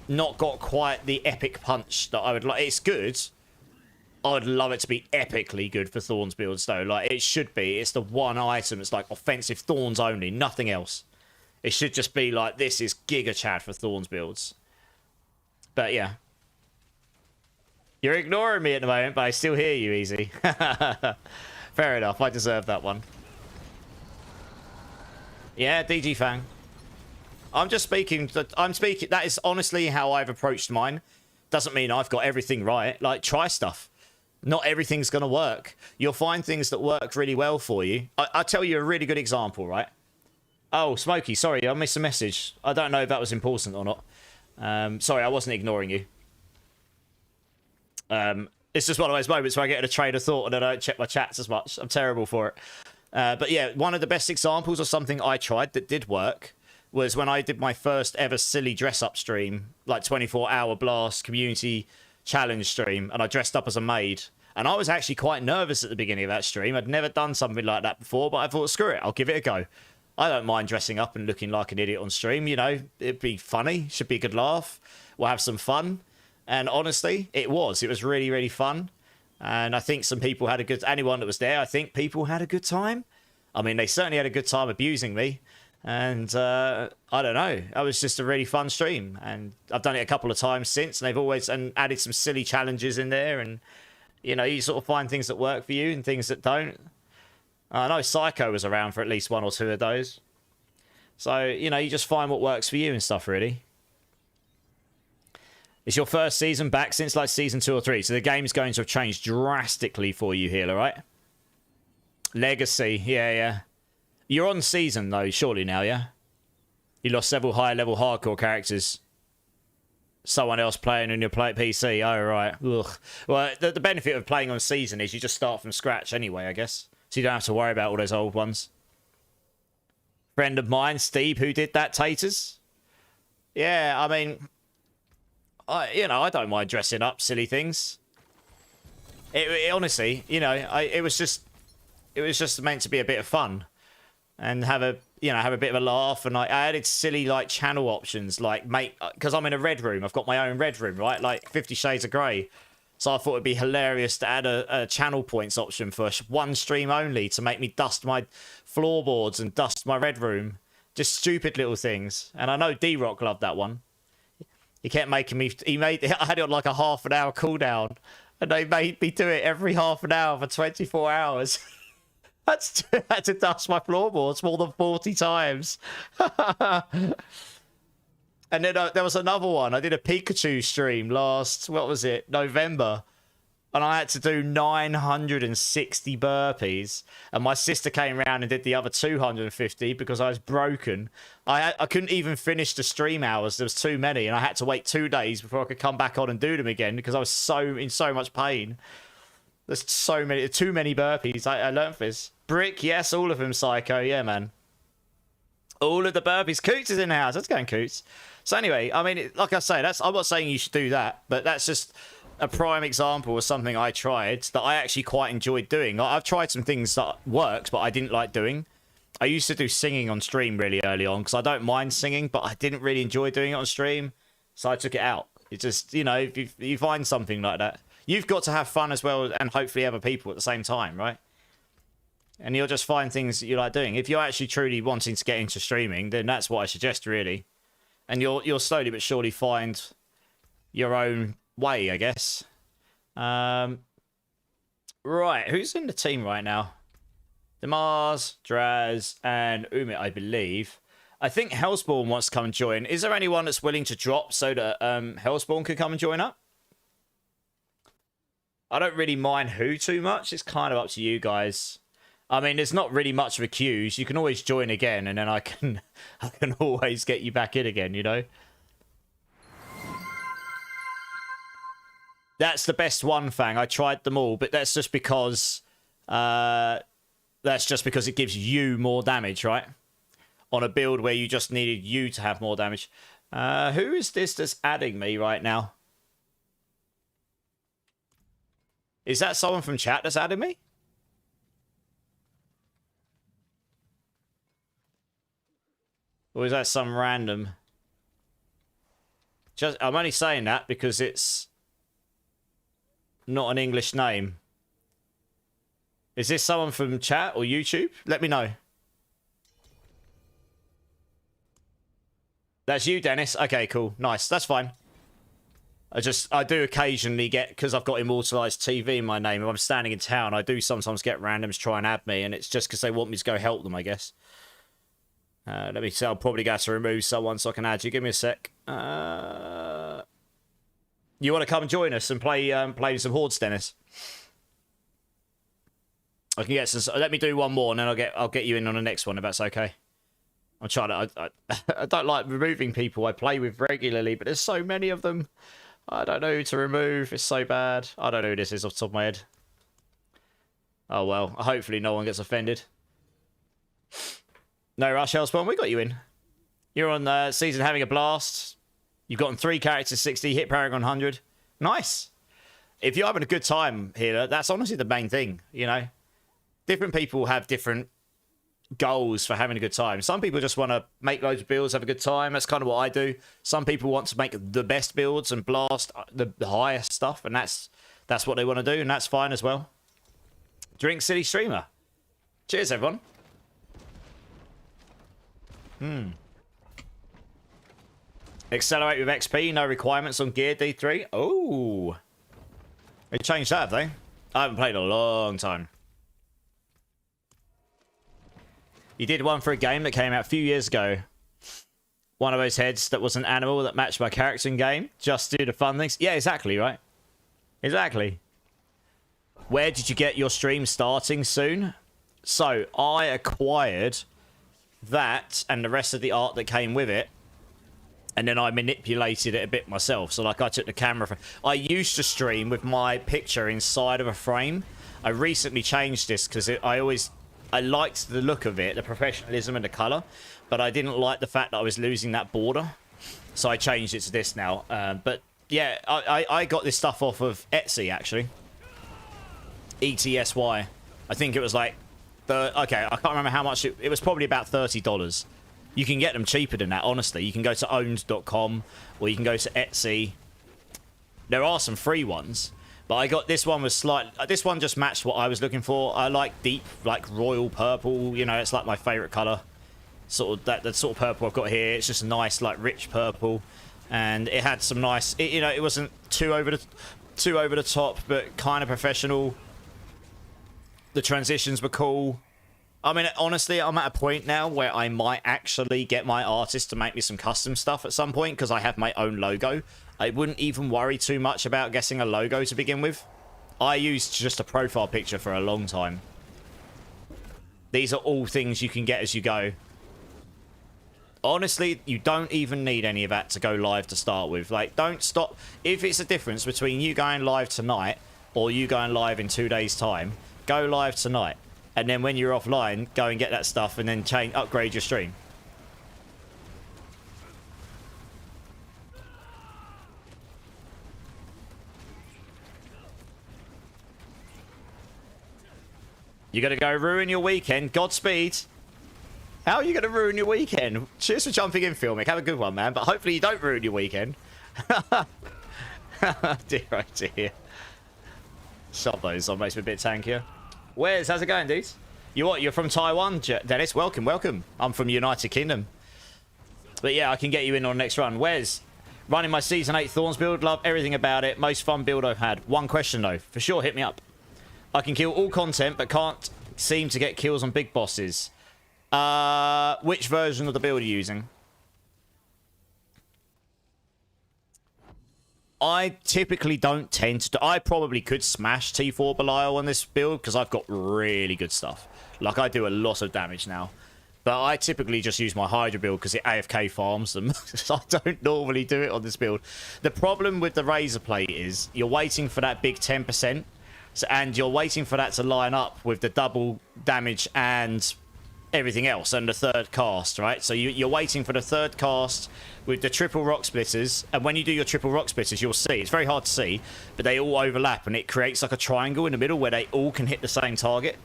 not got quite the epic punch that I would like. It's good. I would love it to be epically good for Thorns builds, though. Like, it should be. It's the one item that's like offensive Thorns only, nothing else. It should just be like, this is Giga Chad for Thorns builds. But yeah. You're ignoring me at the moment, but I still hear you, Easy. Fair enough, I deserve that one. Yeah, DG Fang. I'm just speaking, that is honestly how I've approached mine. Doesn't mean I've got everything right. Like, try stuff. Not everything's going to work. You'll find things that work really well for you. I'll tell you a really good example, right? Oh, Smokey, sorry, I missed a message. I don't know if that was important or not. Sorry, I wasn't ignoring you. It's just one of those moments where I get in a train of thought and I don't check my chats as much. I'm terrible for it. But yeah, one of the best examples of something I tried that did work was when I did my first ever silly dress-up stream, like 24-hour blast community challenge stream, and I dressed up as a maid. And I was actually quite nervous at the beginning of that stream. I'd never done something like that before, but I thought, screw it, I'll give it a go. I don't mind dressing up and looking like an idiot on stream, you know, it'd be funny, should be a good laugh, we'll have some fun. And honestly, it was really, really fun. And I think some people had a good, anyone that was there, I think people had a good time. I mean, they certainly had a good time abusing me. And I don't know, it was just a really fun stream, and I've done it a couple of times since, and they've always added some silly challenges in there, and you know, you sort of find things that work for you and things that don't. I know Psycho was around for at least one or two of those, so you know, you just find what works for you and stuff, really. It's your first season back since like season 2 or 3, so the game's going to have changed drastically for you, Healer, right? Legacy. Yeah, yeah. You're on season, though, surely now, yeah? You lost several high-level hardcore characters. Someone else playing on your PC. Oh, right. Ugh. Well, the benefit of playing on season is you just start from scratch anyway, I guess. So you don't have to worry about all those old ones. Friend of mine, Steve, who did that, Taters. Yeah, I mean, I don't mind dressing up silly things. It honestly, it was just meant to be a bit of fun and have a bit of a laugh. And I added silly like channel options, like because I'm in a red room. I've got my own red room, right? Like 50 Shades of Grey. So I thought it'd be hilarious to add a channel points option for one stream only to make me dust my floorboards and dust my red room. Just stupid little things. And I know D-Rock loved that one. He kept making me... I had it on like a half an hour cooldown. And they made me do it every half an hour for 24 hours. I had to dust my floorboards more than 40 times. And then there was another one. I did a Pikachu stream last, November. And I had to do 960 burpees. And my sister came around and did the other 250 because I was broken. I couldn't even finish the stream hours. There was too many. And I had to wait 2 days before I could come back on and do them again because I was in so much pain. There's too many burpees. I learned this. Brick, yes, all of them, Psycho. Yeah, man. All of the burpees. Coots is in the house. Let's go, Coots. So anyway, I mean, like I say, I'm not saying you should do that, but that's just a prime example of something I tried that I actually quite enjoyed doing. I've tried some things that worked, but I didn't like doing. I used to do singing on stream really early on because I don't mind singing, but I didn't really enjoy doing it on stream, so I took it out. It just, if you find something like that, you've got to have fun as well and hopefully other people at the same time, right? And you'll just find things that you like doing. If you're actually truly wanting to get into streaming, then that's what I suggest, really. And you'll slowly but surely find your own way, I guess. Right, who's in the team right now? Demars, Draz, and Umit, I believe. I think Hellspawn wants to come and join. Is there anyone that's willing to drop so that Hellspawn can come and join up? I don't really mind who too much. It's kind of up to you guys. I mean, there's not really much of a queues. You can always join again, and then I can always get you back in again, That's the best one, Fang. I tried them all, but that's just because it gives you more damage, right? On a build where you just needed you to have more damage. Who is this that's adding me right now? Is that someone from chat that's adding me? Or is that some random? I'm only saying that because it's not an English name. Is this someone from chat or YouTube? Let me know. That's you, Dennis. Okay, cool. Nice. That's fine. I do occasionally get, because I've got immortalized TV in my name, if I'm standing in town, I do sometimes get randoms try and add me, and it's just because they want me to go help them, I guess. Let me see. I'll probably have to remove someone so I can add you. Give me a sec. You want to come and join us and play some Hordes, Dennis? I can get some. Let me do one more, and then I'll get you in on the next one if that's okay. I'm trying to. I don't like removing people I play with regularly, but there's so many of them. I don't know who to remove. It's so bad. I don't know who this is off the top of my head. Oh well. Hopefully no one gets offended. No rush, Hellspawn. We got you in. You're on season having a blast. You've gotten 3 characters 60, hit Paragon 100. Nice. If you're having a good time here, that's honestly the main thing, Different people have different goals for having a good time. Some people just want to make loads of builds, have a good time. That's kind of what I do. Some people want to make the best builds and blast the highest stuff, and that's what they want to do, and that's fine as well. Drink City Streamer. Cheers, everyone. Accelerate with XP, no requirements on gear D3. Oh, they changed that, have they? I haven't played in a long time. You did one for a game that came out a few years ago. One of those heads that was an animal that matched my character in game. Just do the fun things. Yeah, exactly, right? Exactly. Where did you get your stream starting soon? So I acquired that and the rest of the art that came with it, and then I manipulated it a bit myself. So like I took the camera frame. I used to stream with my picture inside of a frame. I recently changed this because I liked the look of it, the professionalism and the color, but I didn't like the fact that I was losing that border. So I changed it to this now. But yeah, I got this stuff off of Etsy, actually. ETSY. I think it was like, okay, I can't remember how much. It was probably about $30. You can get them cheaper than that, honestly. You can go to owned.com or you can go to Etsy. There are some free ones, but I got this one was this one just matched what I was looking for. I like deep, like royal purple. You know, it's like my favorite color. Sort of that sort of purple I've got here. It's just a nice, like rich purple, and it had some nice. You know, it wasn't too over the top, but kind of professional. The transitions were cool. I mean, honestly, I'm at a point now where I might actually get my artist to make me some custom stuff at some point because I have my own logo. I wouldn't even worry too much about getting a logo to begin with. I used just a profile picture for a long time. These are all things you can get as you go. Honestly, you don't even need any of that to go live to start with. Like, don't stop. If it's a difference between you going live tonight or you going live in 2 days' time, go live tonight. And then when you're offline, go and get that stuff and then upgrade your stream. You're going to go ruin your weekend. Godspeed. How are you going to ruin your weekend? Cheers for jumping in, Filmic. Have a good one, man. But hopefully you don't ruin your weekend. Dear, oh dear. Shot those on, makes me a bit tankier. Where's, how's it going, dudes? You what? You're from Taiwan, Dennis? Welcome, welcome. I'm from United Kingdom. But yeah, I can get you in on the next run. Where's running my Season 8 Thorns build? Love everything about it. Most fun build I've had. One question, though. For sure, hit me up. I can kill all content, but can't seem to get kills on big bosses. Which version of the build are you using? I typically don't tend to. I probably could smash T4 Belial on this build because I've got really good stuff. Like, I do a lot of damage now. But I typically just use my Hydra build because it AFK farms them. So I don't normally do it on this build. The problem with the Razor Plate is you're waiting for that big 10%. And you're waiting for that to line up with the double damage and everything else and the third cast, right? So you're waiting for the third cast with the triple rock splitters, and when you do your triple rock splitters, you'll see it's very hard to see, but they all overlap and it creates like a triangle in the middle where they all can hit the same target.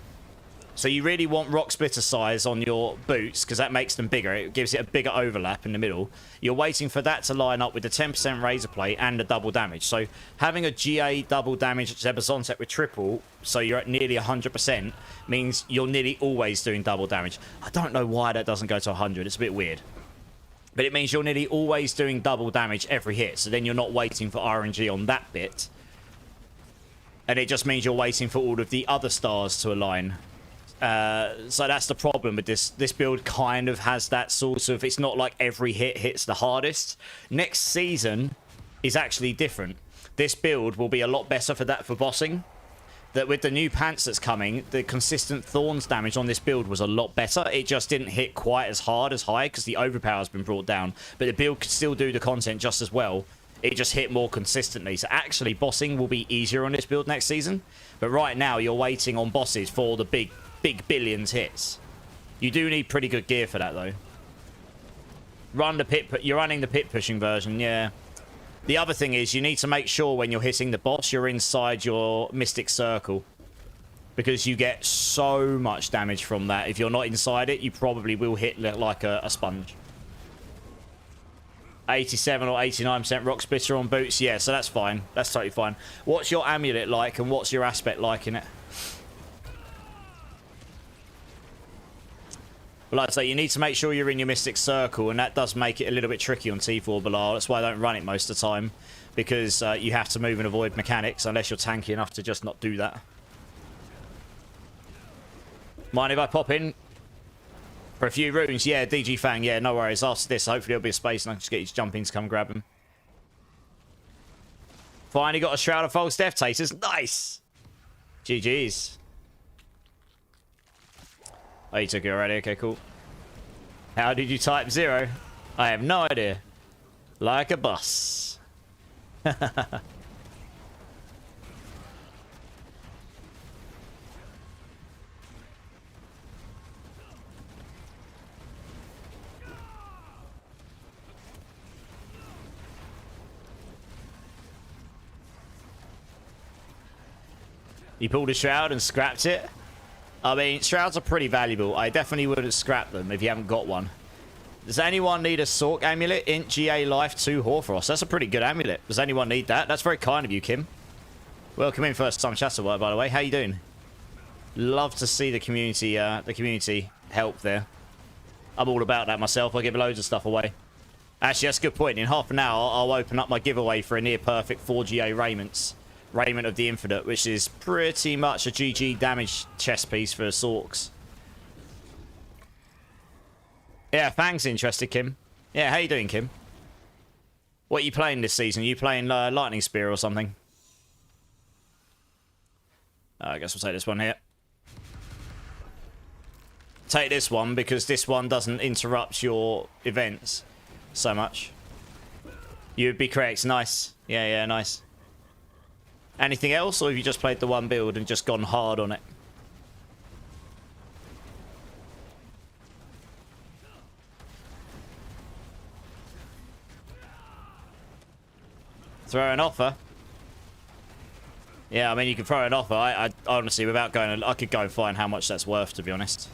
So you really want rock splitter size on your boots because that makes them bigger. It gives it a bigger overlap in the middle. You're waiting for that to line up with the 10% razor plate and the double damage. So having a GA double damage Zebazontek with triple, so you're at nearly 100%, means you're nearly always doing double damage. I don't know why that doesn't go to 100. It's a bit weird. But it means you're nearly always doing double damage every hit. So then you're not waiting for RNG on that bit. And it just means you're waiting for all of the other stars to align. So that's the problem with this. This build kind of has that sort of... It's not like every hit hits the hardest. Next season is actually different. This build will be a lot better for that, for bossing. That with the new pants that's coming, the consistent Thorns damage on this build was a lot better. It just didn't hit quite as hard as high because the overpower has been brought down. But the build could still do the content just as well. It just hit more consistently. So actually, bossing will be easier on this build next season. But right now, you're waiting on bosses for the big billions hits. You do need pretty good gear for that, though. You're running the pit pushing version, yeah. The other thing is you need to make sure when you're hitting the boss, you're inside your Mystic Circle. Because you get so much damage from that. If you're not inside it, you probably will hit like a sponge. 87 or 89% rock splitter on boots. Yeah, so that's fine. That's totally fine. What's your amulet like and what's your aspect like in it? Well, like I say, you need to make sure you're in your Mystic Circle, and that does make it a little bit tricky on T4 Belial. That's why I don't run it most of the time, because you have to move and avoid mechanics, unless you're tanky enough to just not do that. Mind if I pop in for a few runes? Yeah, DG Fang, yeah, no worries. After this, hopefully there'll be a space and I can just get you to jump in to come grab him. Finally got a Shroud of False Death Taters. Nice! GG's. Oh, you took it already? Okay, cool. How did you type 0? I have no idea. Like a bus. You pulled a shroud and scrapped it? I mean, shrouds are pretty valuable. I definitely wouldn't scrap them if you haven't got one. Does anyone need a Sork amulet? Int GA Life 2 Hoarfrost. That's a pretty good amulet. Does anyone need that? That's very kind of you, Kim. Welcome in, first time chatter, by the way. How you doing? Love to see the community help there. I'm all about that myself. I give loads of stuff away. Actually, that's a good point. In half an hour, I'll open up my giveaway for a near-perfect 4GA Raiment of the Infinite, which is pretty much a GG damage chest piece for Sorks. Yeah, Fang's interested, Kim. Yeah, how you doing, Kim? What are you playing this season? Are you playing Lightning Spear or something? I guess we'll take this one here. Take this one because this one doesn't interrupt your events so much. You'd be correct. Nice. Yeah, nice. Anything else, or have you just played the one build and just gone hard on it? Throw an offer. Yeah, I mean, you can throw an offer. I honestly, without going, I could go and find how much that's worth, to be honest.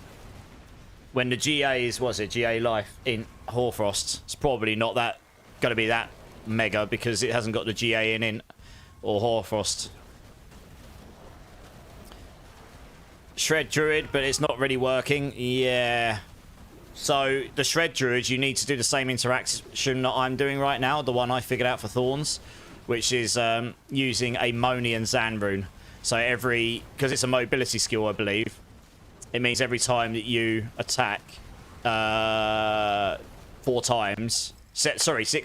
When the GA is, what's it, GA Life in Hoarfrost, it's probably not that going to be that mega because it hasn't got the GA in or Hoarfrost. Shred Druid, but it's not really working. Yeah. So the Shred Druid, you need to do the same interaction that I'm doing right now, the one I figured out for Thorns, which is using a Moni and Zan rune. So because it's a mobility skill, I believe, it means every time that you attack 6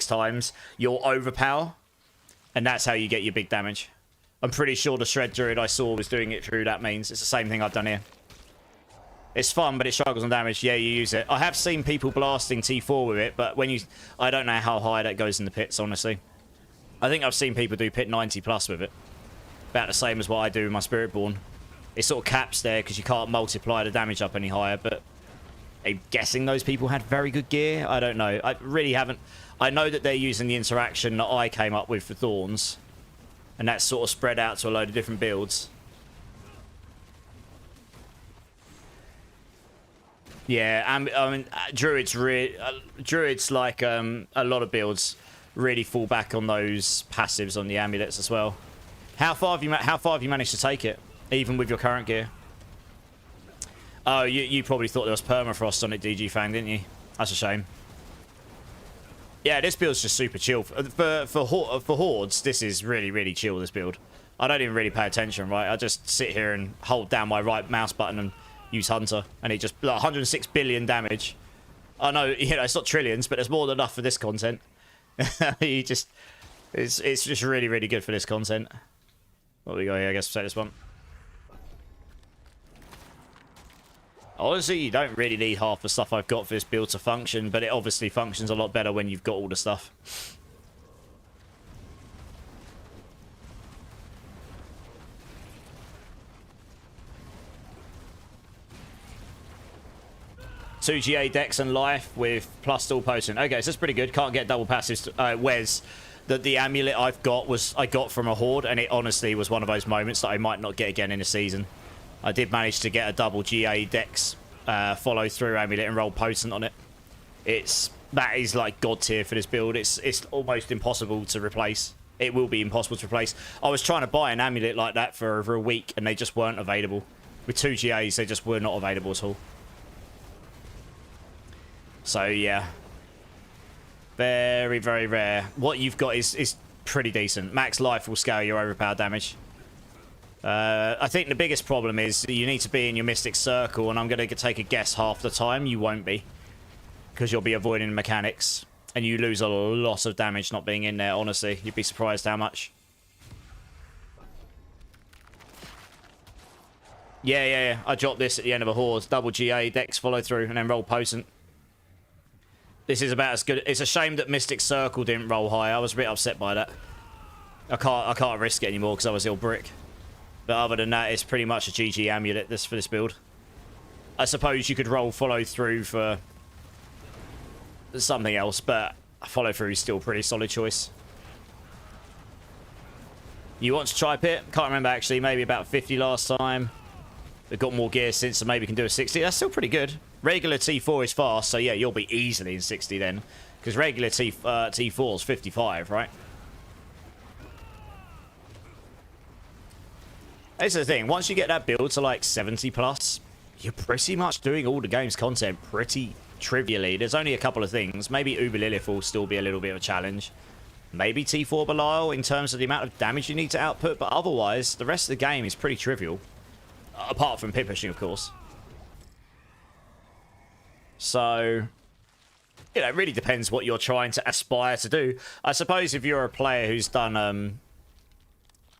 times, you'll overpower, and that's how you get your big damage. I'm pretty sure the Shred Druid I saw was doing it through that means. It's the same thing I've done here. It's fun, but it struggles on damage. Yeah, you use it. I have seen people blasting T4 with it, but I don't know how high that goes in the pits, honestly. I think I've seen people do pit 90 plus with it. About the same as what I do with my Spiritborn. It sort of caps there because you can't multiply the damage up any higher, but I'm guessing those people had very good gear. I don't know. I really haven't. I know that they're using the interaction that I came up with for Thorns, and that's sort of spread out to a load of different builds. Yeah, I mean, Druids like a lot of builds really fall back on those passives on the amulets as well. How far have you managed to take it, even with your current gear? Oh, you probably thought there was permafrost on it, DG Fang, didn't you? That's a shame. Yeah, this build's just super chill. For hordes, this is really chill, this build. I don't even really pay attention, right? I just sit here and hold down my right mouse button and use Hunter, and it just, like, 106 billion damage. I know, it's not trillions, but there's more than enough for this content. It's just really good for this content. What we got here? I guess we'll take this one. Honestly, you don't really need half the stuff I've got for this build to function, but it obviously functions a lot better when you've got all the stuff. Two GA Dex and Life with plus still potent. Okay, so that's pretty good. Can't get double passives. Wes, the amulet I got from a horde, and it honestly was one of those moments that I might not get again in a season. I did manage to get a double GA Dex follow through amulet and roll potent on it. That is like god tier for this build. It's almost impossible to replace. It will be impossible to replace. I was trying to buy an amulet like that for over a week, and they just weren't available. With 2 GAs, they just were not available at all. So yeah, very rare. What you've got is pretty decent. Max life will scale your overpower damage. I think the biggest problem is you need to be in your Mystic Circle, and I'm going to take a guess half the time you won't be, because you'll be avoiding mechanics, and you lose a lot of damage not being in there. Honestly, you'd be surprised how much. Yeah. I dropped this at the end of a horde. Double GA, Dex follow through, and then roll Potent. This is about as good. It's a shame that Mystic Circle didn't roll high. I was a bit upset by that. I can't risk it anymore because I was ill brick. But other than that, it's pretty much a GG amulet for this build. I suppose you could roll follow through for something else, but follow through is still a pretty solid choice. You want to try pit? Can't remember actually. Maybe about 50 last time. They've got more gear since, so maybe can do a 60. That's still pretty good. Regular T4 is fast, so yeah, you'll be easily in 60 then. Because regular T4 is 55, right? That's the thing. Once you get that build to like 70 plus, you're pretty much doing all the game's content pretty trivially. There's only a couple of things. Maybe Uber Lilith will still be a little bit of a challenge. Maybe T4 Belial in terms of the amount of damage you need to output, but otherwise, the rest of the game is pretty trivial. Apart from pit pushing, of course. So, you know, it really depends what you're trying to aspire to do. I suppose if you're a player who's done,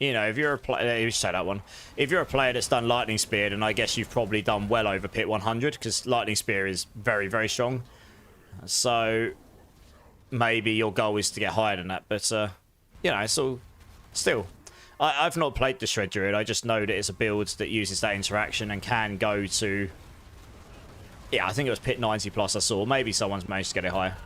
you know, if you're a player, you say that one. If you're a player that's done Lightning Spear, then I guess you've probably done well over pit 100, because Lightning Spear is very, very strong. So, maybe your goal is to get higher than that, but, you know, it's all, still. I've not played the Shred Druid, I just know that it's a build that uses that interaction and can go to... Yeah, I think it was pit 90 plus I saw. Maybe someone's managed to get it higher.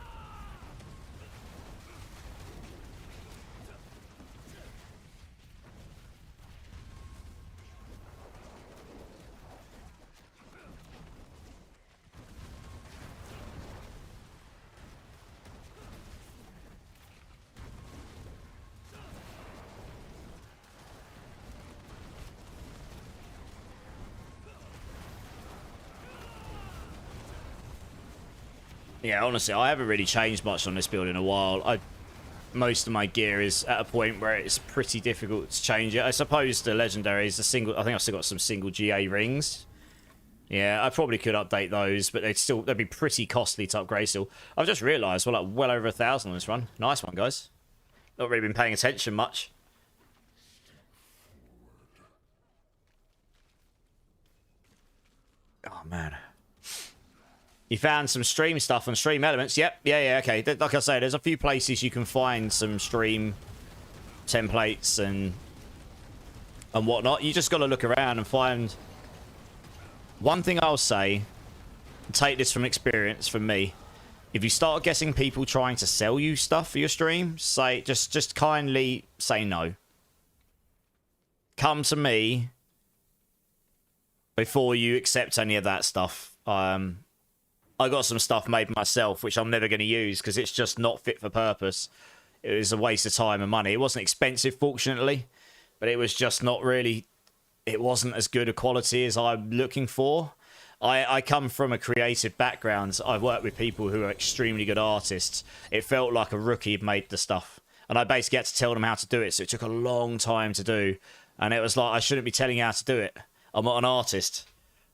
Yeah, honestly, I haven't really changed much on this build in a while. Most of my gear is at a point where it's pretty difficult to change it. I suppose the legendary is a single... I think I've still got some single GA rings. Yeah, I probably could update those, but they'd be pretty costly to upgrade still. I've just realised we're like well over 1,000 on this run. Nice one, guys. Not really been paying attention much. Oh, man. You found some stream stuff on Stream Elements. Yep. Yeah, okay. Like I say, there's a few places you can find some stream templates and whatnot. You just got to look around and find... One thing I'll say, take this from experience from me. If you start guessing people trying to sell you stuff for your stream, say just kindly say no. Come to me before you accept any of that stuff. I got some stuff made myself, which I'm never going to use because it's just not fit for purpose. It was a waste of time and money. It wasn't expensive, fortunately, but it was just not really... It wasn't as good a quality as I'm looking for. I come from a creative background. I've worked with people who are extremely good artists. It felt like a rookie had made the stuff. And I basically had to tell them how to do it, so it took a long time to do. And it was like, I shouldn't be telling you how to do it. I'm not an artist.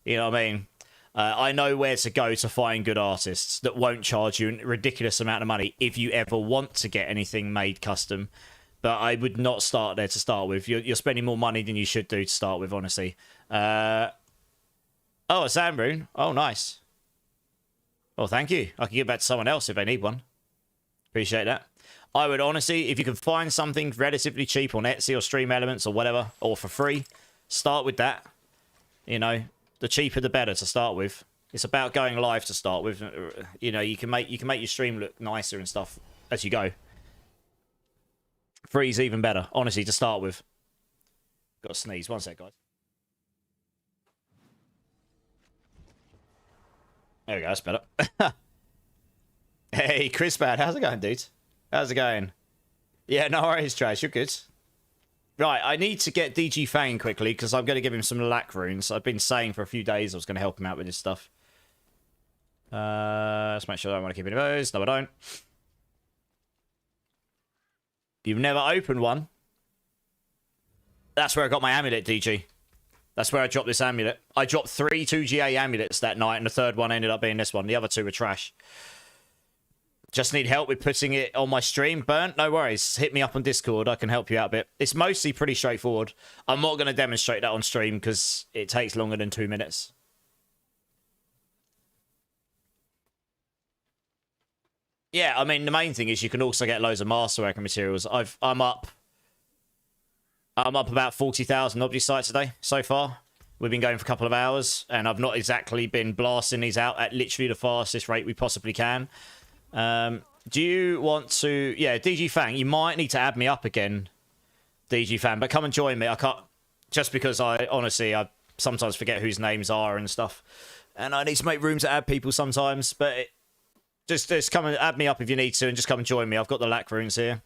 You know what I mean? I know where to go to find good artists that won't charge you a ridiculous amount of money if you ever want to get anything made custom. But I would not start there to start with. You're spending more money than you should do to start with, honestly. Oh, a Sandrune. Oh, nice. Well, thank you. I can give that to someone else if they need one. Appreciate that. I would honestly, if you can find something relatively cheap on Etsy or Stream Elements or whatever, or for free, start with that. You know, the cheaper the better to start with. It's about going live to start with. You know, you can make your stream look nicer and stuff as you go. Free's even better, honestly, to start with. Got to sneeze. One sec, guys. There we go, that's better. Hey, Chris Bad, how's it going, dude? How's it going? Yeah, no worries, Trash, you're good. Right, I need to get DG Fang quickly, because I'm going to give him some lack runes. I've been saying for a few days I was going to help him out with his stuff. Let's make sure I don't want to keep any of those. No, I don't. You've never opened one? That's where I got my amulet, DG. That's where I dropped this amulet. I dropped 3 2GA amulets that night, and the third one ended up being this one. The other two were trash. Just need help with putting it on my stream. Burnt? No worries. Hit me up on Discord. I can help you out a bit. It's mostly pretty straightforward. I'm not going to demonstrate that on stream because it takes longer than 2 minutes. Yeah, I mean, the main thing is you can also get loads of masterwork and materials. I'm up about 40,000 object sites a day so far. We've been going for a couple of hours, and I've not exactly been blasting these out at literally the fastest rate we possibly can. Do you want to... Yeah, DG Fang, you might need to add me up again, DG Fang, but come and join me. I can't... Just because I sometimes forget whose names are and stuff. And I need to make room to add people sometimes, but... Just come and add me up if you need to, and just come and join me. I've got the lack runes here.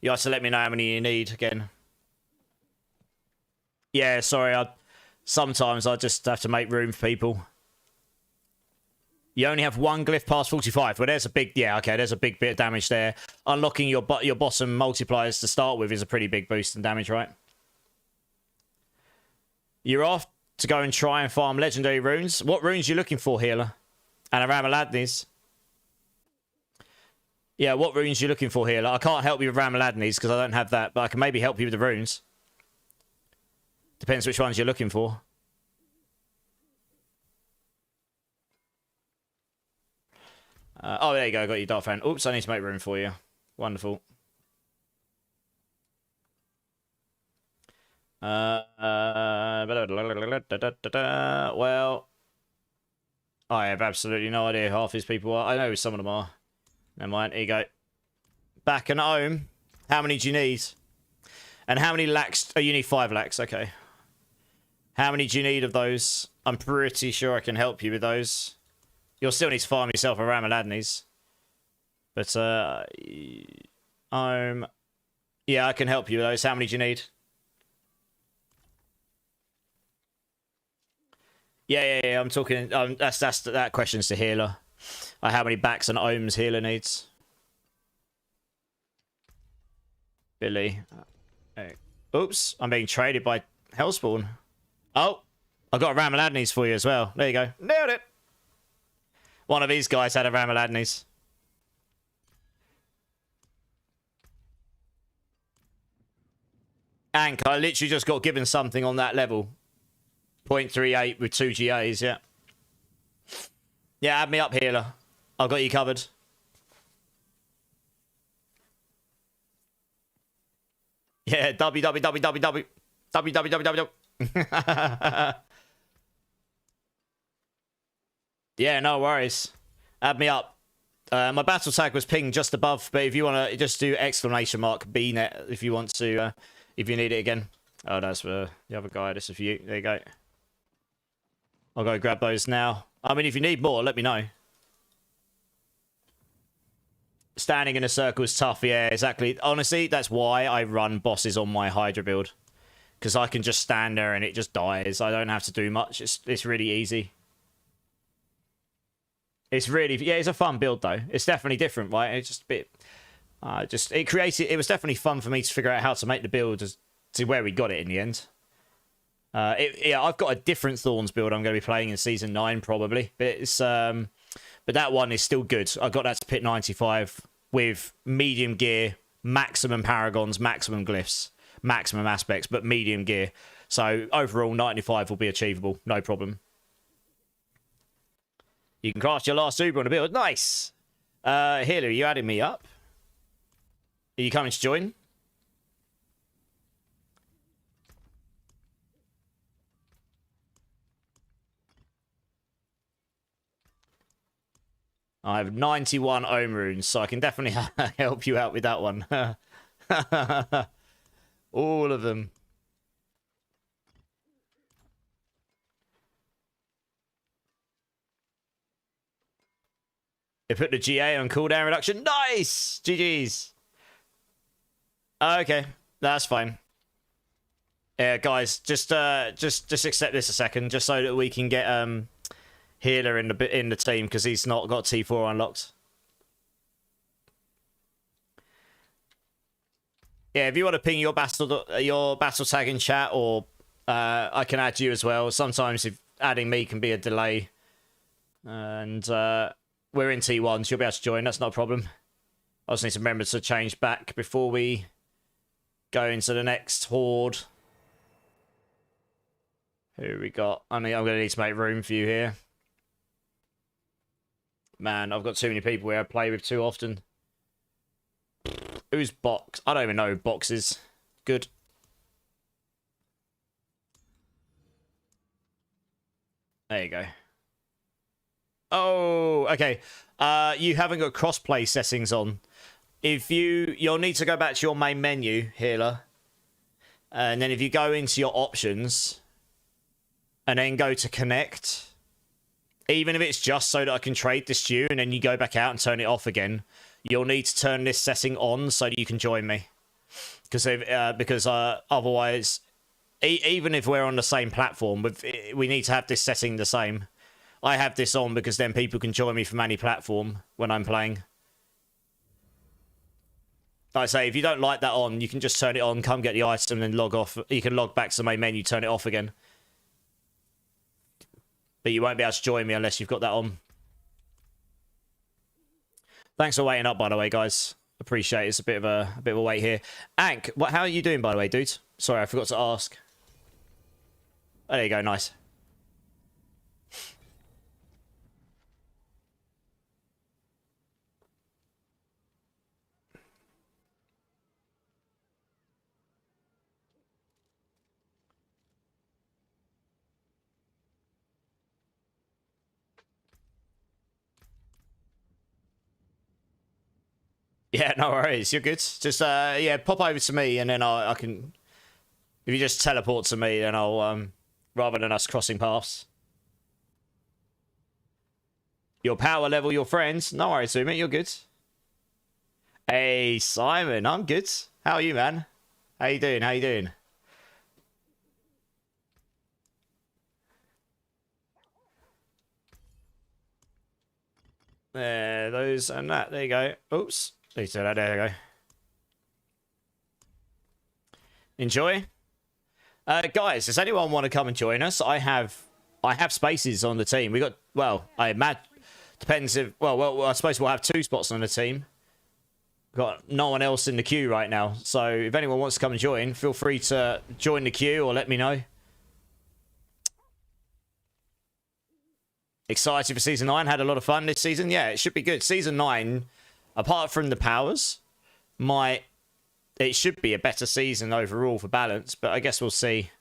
You have to let me know how many you need again. Yeah, sorry. Sometimes I just have to make room for people. You only have one glyph past 45. Well, there's a big... Yeah, okay, there's a big bit of damage there. Unlocking your bottom multipliers to start with is a pretty big boost in damage, right? You're off to go and try and farm legendary runes. What runes are you looking for, healer? And Ramaladni's. Yeah, what runes are you looking for, healer? I can't help you with Ramaladni's because I don't have that, but I can maybe help you with the runes. Depends which ones you're looking for. Oh, there you go. I got you, Darth Fan. Oops, I need to make room for you. Wonderful. Well, I have absolutely no idea who half these people are. I know who some of them are. Never mind. Here you go. Back and home. How many do you need? And how many lacks? Oh, you need 5 lacks. Okay. How many do you need of those? I'm pretty sure I can help you with those. You'll still need to farm yourself a Ramaladni's. But, yeah, I can help you with those. How many do you need? Yeah, I'm talking... that question's to healer. How many backs and ohms healer needs? Billy. Hey. Oops, I'm being traded by Hellspawn. Oh, I got a Ramaladni's for you as well. There you go. Nailed it. One of these guys had a Ramaladni's. Ank, I literally just got given something on that level. 0.38 with 2 GAs, yeah. Yeah, add me up, healer. I've got you covered. Yeah, www. Yeah, no worries. Add me up. My battle tag was pinged just above, but if you want to just do exclamation mark BNet if you want to, if you need it again. Oh, that's for the other guy. This is for you. There you go. I'll go grab those now. I mean, if you need more, let me know. Standing in a circle is tough. Yeah, exactly. Honestly, that's why I run bosses on my Hydra build. Because I can just stand there and it just dies. I don't have to do much. It's really easy. It's really... Yeah, it's a fun build, though. It's definitely different, right? It's just a bit... It was definitely fun for me to figure out how to make the build to where we got it in the end. Yeah, I've got a different Thorns build I'm going to be playing in Season 9, probably. But but that one is still good. I got that to pit 95 with medium gear, maximum paragons, maximum glyphs, maximum aspects, but medium gear. So overall, 95 will be achievable. No problem. You can craft your last Uber on a build. Nice! Healer, are you adding me up? Are you coming to join? I have 91 ohm runes, so I can definitely help you out with that one. All of them. They put the GA on cooldown reduction. Nice! GG's. Okay, that's fine. Yeah, guys, just accept this a second, just so that we can get healer in the team, because he's not got T4 unlocked. Yeah, if you want to ping your battle tag in chat, or I can add you as well. Sometimes if adding me can be a delay, and we're in T1, so you'll be able to join. That's not a problem. I just need to remember to change back before we go into the next horde. Who we got? I'm going to need to make room for you here. Man, I've got too many people here I play with too often. Who's Box? I don't even know who Box is. Good. There you go. Oh, okay. You haven't got crossplay settings on. You'll need to go back to your main menu, healer. And then if you go into your options and then go to connect, even if it's just so that I can trade this to you and then you go back out and turn it off again, you'll need to turn this setting on so that you can join me. Because otherwise, even if we're on the same platform, we need to have this setting the same. I have this on because then people can join me from any platform when I'm playing. Like I say, if you don't like that on, you can just turn it on, come get the item, and then log off. You can log back to the main menu, turn it off again. But you won't be able to join me unless you've got that on. Thanks for waiting up, by the way, guys. Appreciate it. It's a bit of a wait here. Ank, how are you doing, by the way, dude? Sorry, I forgot to ask. Oh, there you go. Nice. Yeah, no worries. You're good. Just yeah, pop over to me, and then I can. If you just teleport to me, then I'll rather than us crossing paths. Your power level, your friends. No worries, Sumit. You're good. Hey, Simon. I'm good. How are you, man? How you doing? How you doing? There, those and that. There you go. Oops. There you go. Enjoy. Guys, does anyone want to come and join us? I have spaces on the team. We got, well, depends if, well, I suppose we'll have 2 spots on the team. We've got no one else in the queue right now. So if anyone wants to come and join, feel free to join the queue or let me know. Excited for Season 9. Had a lot of fun this season. Yeah, it should be good. Season 9, apart from the powers, it should be a better season overall for balance, but I guess we'll see.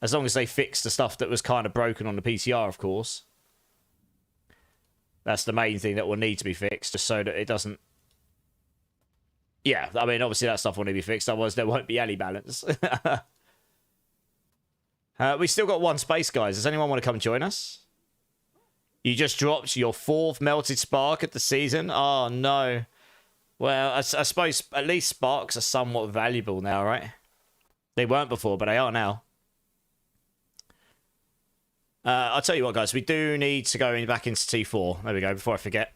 As long as they fix the stuff that was kind of broken on the PTR, of course. That's the main thing that will need to be fixed, just so that it doesn't... Yeah, I mean, obviously that stuff will need to be fixed, otherwise there won't be any balance. We still got 1 space, guys. Does anyone want to come join us? You just dropped your 4th melted spark at the season? Oh, no. Well, I suppose at least sparks are somewhat valuable now, right? They weren't before, but they are now. I'll tell you what, guys. We do need to go back into T4. There we go, before I forget.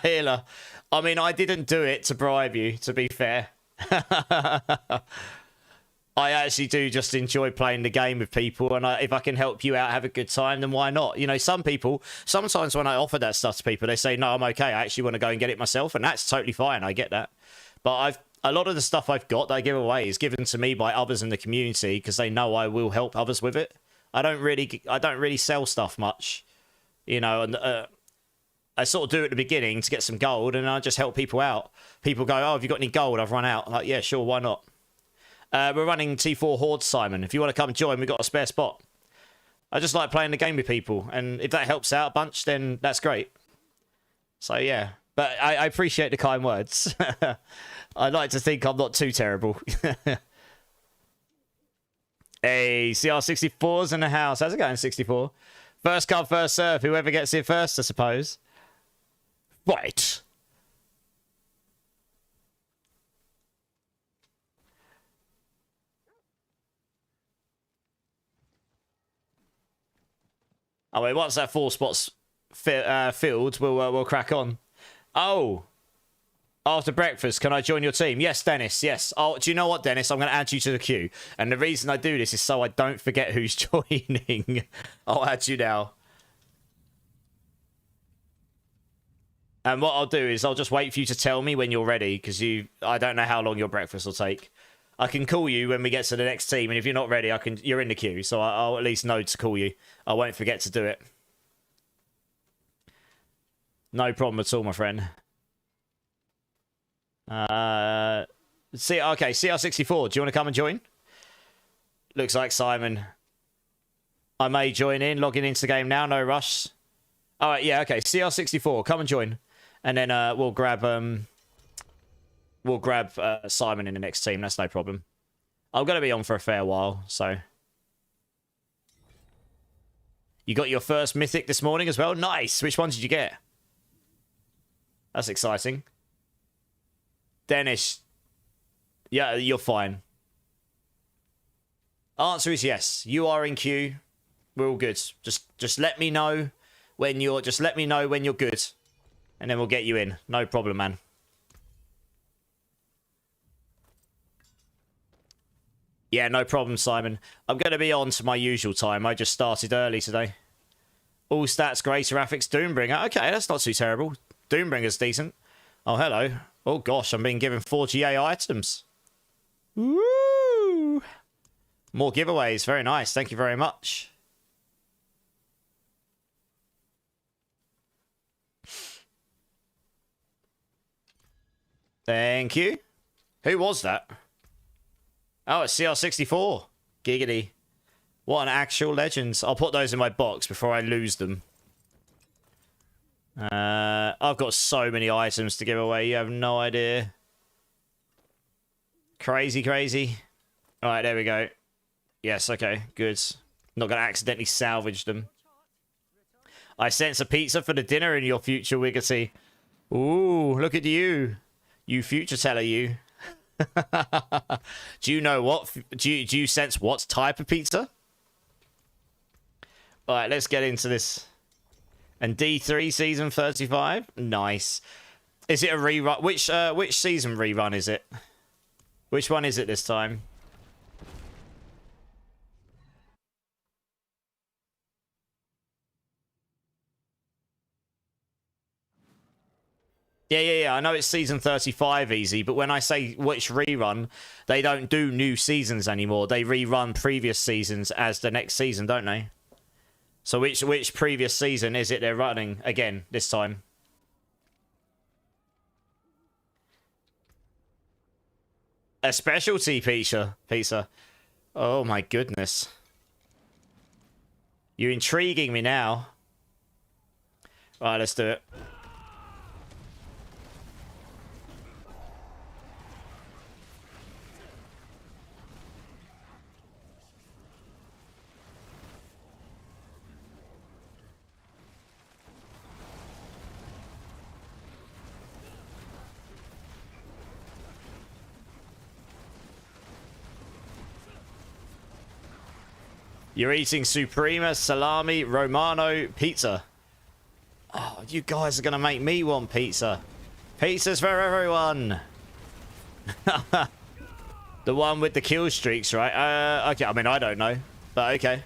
Healer. I mean, I didn't do it to bribe you, to be fair. I actually do just enjoy playing the game with people, and if I can help you out, have a good time, then why not? You know, some people, sometimes when I offer that stuff to people, they say, no, I'm okay, I actually want to go and get it myself, and that's totally fine, I get that. But a lot of the stuff I've got that I give away is given to me by others in the community, because they know I will help others with it. I don't really sell stuff much, you know, and I sort of do it at the beginning to get some gold, and I just help people out. People go, oh, have you got any gold? I've run out. I'm like, yeah, sure, why not? We're running T4 Horde, Simon. If you want to come and join, we've got a spare spot. I just like playing the game with people, and if that helps out a bunch, then that's great. So, yeah. But I appreciate the kind words. I like to think I'm not too terrible. Hey, CR64's in the house. How's it going, 64? First come, first serve. Whoever gets here first, I suppose. Right. I mean, once that 4 spots filled, we'll crack on. Oh, after breakfast, can I join your team? Yes, Dennis. Yes. Oh, do you know what, Dennis? I'm going to add you to the queue, and the reason I do this is so I don't forget who's joining. I'll add you now. And what I'll do is I'll just wait for you to tell me when you're ready, because I don't know how long your breakfast will take. I can call you when we get to the next team, and if you're not ready, you're in the queue, so I'll at least know to call you. I won't forget to do it. No problem at all, my friend. Okay, CR64, do you want to come and join? Looks like Simon. I may join in, logging into the game now, no rush. Alright, yeah, okay, CR64, come and join. And then we'll grab Simon in the next team, that's no problem. I'm going to be on for a fair while, so. You got your first mythic this morning as well? Nice! Which one did you get? That's exciting. Dennis. Yeah, you're fine. Answer is yes. You are in queue. We're all good. Just let me know when you're good. And then we'll get you in. No problem, man. Yeah, no problem, Simon. I'm going to be on to my usual time. I just started early today. All stats, greater graphics, Doombringer. Okay, that's not too terrible. Doombringer's decent. Oh, hello. Oh, gosh, I'm being given 4 GA items. Woo! More giveaways. Very nice. Thank you very much. Thank you. Who was that? Oh, it's CR64. Giggity. What an actual legend. I'll put those in my box before I lose them. I've got so many items to give away. You have no idea. Crazy, crazy. All right, there we go. Yes, okay, good. Not going to accidentally salvage them. I sense a pizza for the dinner in your future, Wiggity. Ooh, look at you. You future teller, you. Do you know what? Do you sense what type of pizza? All right, let's get into this. And D3 season 35, nice. Is it a rerun? Which season rerun is it? Which one is it this time? Yeah. I know it's season 35 easy, but when I say which rerun, they don't do new seasons anymore. They rerun previous seasons as the next season, don't they? So which previous season is it they're running again this time? A specialty pizza. Oh my goodness. You're intriguing me now. Right, let's do it. You're eating Suprema Salami Romano Pizza. Oh, you guys are going to make me want pizza. Pizza's for everyone. The one with the kill streaks, right? Okay, I mean, I don't know. But okay.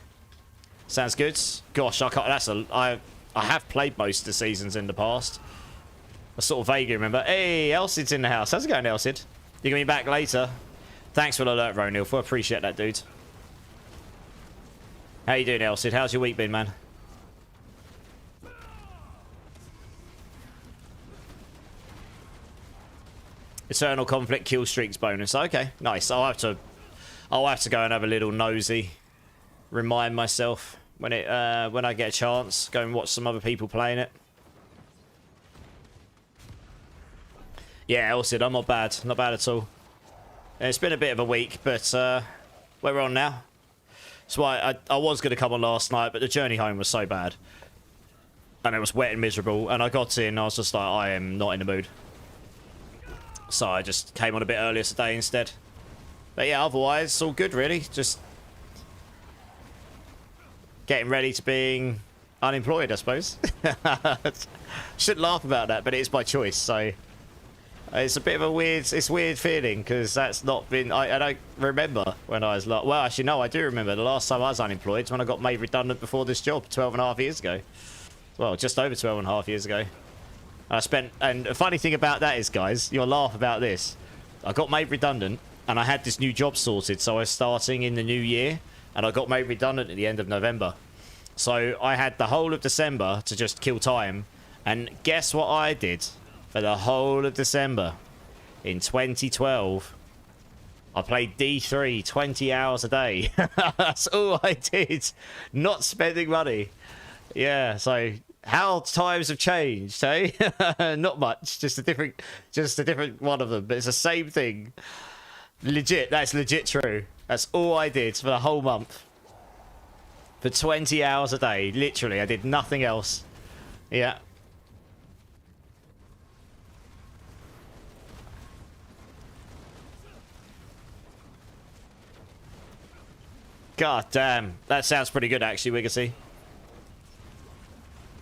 Sounds good. Gosh, I have played most of the seasons in the past. I sort of vaguely remember. Hey, Elsid's in the house. How's it going, Elsid? You're going to be back later. Thanks for the alert, Ronilf. I appreciate that, dude. How you doing, Elsid? How's your week been, man? Eternal conflict kill streaks bonus. Okay, nice. I'll have to go and have a little nosy. Remind myself when I get a chance. Go and watch some other people playing it. Yeah, Elsid, I'm not bad. Not bad at all. It's been a bit of a week, but we're on now. That's why I was going to come on last night, but the journey home was so bad. And it was wet and miserable. And I got in, I was just like, I am not in the mood. So I just came on a bit earlier today instead. But yeah, otherwise, it's all good, really. Just getting ready to being unemployed, I suppose. Shouldn't laugh about that, but it is by choice, so... It's a bit of a weird feeling, because that's not been... I don't remember when I was... Well, actually, no, I do remember. The last time I was unemployed is when I got made redundant before this job, 12 and a half years ago. Well, just over 12 and a half years ago. I spent, and the funny thing about that is, guys, you'll laugh about this. I got made redundant, and I had this new job sorted, so I was starting in the new year, and I got made redundant at the end of November. So I had the whole of December to just kill time, and guess what I did for the whole of December in 2012? I played D3 20 hours a day. That's all I did. Not spending money. Yeah, so how times have changed, eh? Not much. Just a different one of them, but it's the same thing. Legit, that's legit true. That's all I did for the whole month. For 20 hours a day. Literally, I did nothing else. Yeah. God damn. That sounds pretty good, actually, Wiggity.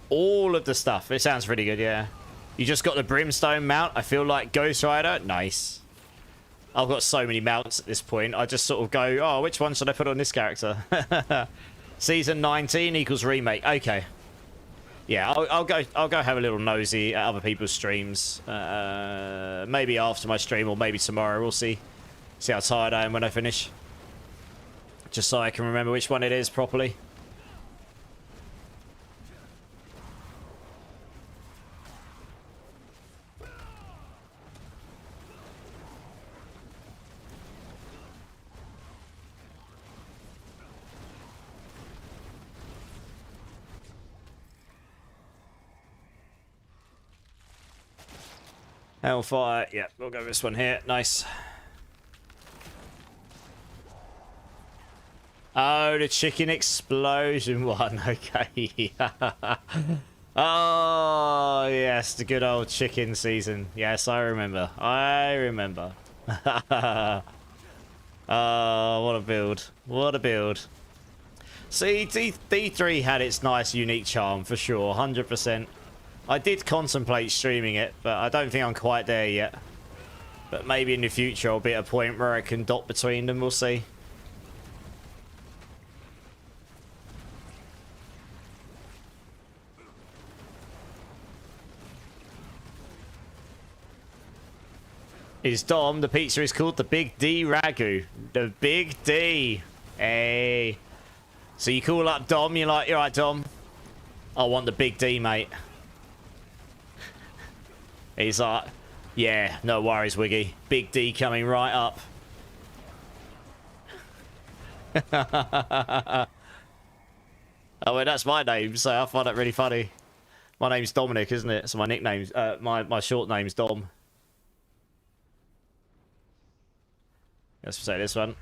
All of the stuff. It sounds pretty good, yeah. You just got the Brimstone mount. I feel like Ghost Rider. Nice. I've got so many mounts at this point. I just sort of go, oh, which one should I put on this character? Season 19 equals remake. Okay. Yeah, I'll go have a little nosy at other people's streams. Maybe after my stream or maybe tomorrow. We'll see. See how tired I am when I finish. Just so I can remember which one it is properly. Hellfire. Yeah, we'll go this one here. Nice. Oh, the chicken explosion one. Okay. Oh, yes, the good old chicken season. Yes, I remember. I remember. Oh, what a build. What a build. See, D3 had its nice, unique charm, for sure. 100%. I did contemplate streaming it, but I don't think I'm quite there yet. But maybe in the future I'll be at a point where I can dot between them. We'll see. Is Dom, the pizza is called the Big D Ragu. The Big D. Hey. So you call up Dom, you're like, you're right, Dom. I want the Big D, mate. He's like, yeah, no worries, Wiggy. Big D coming right up. Oh, well, that's my name, so I find that really funny. My name's Dominic, isn't it? So my nickname's, my short name's Dom. Let's say this one.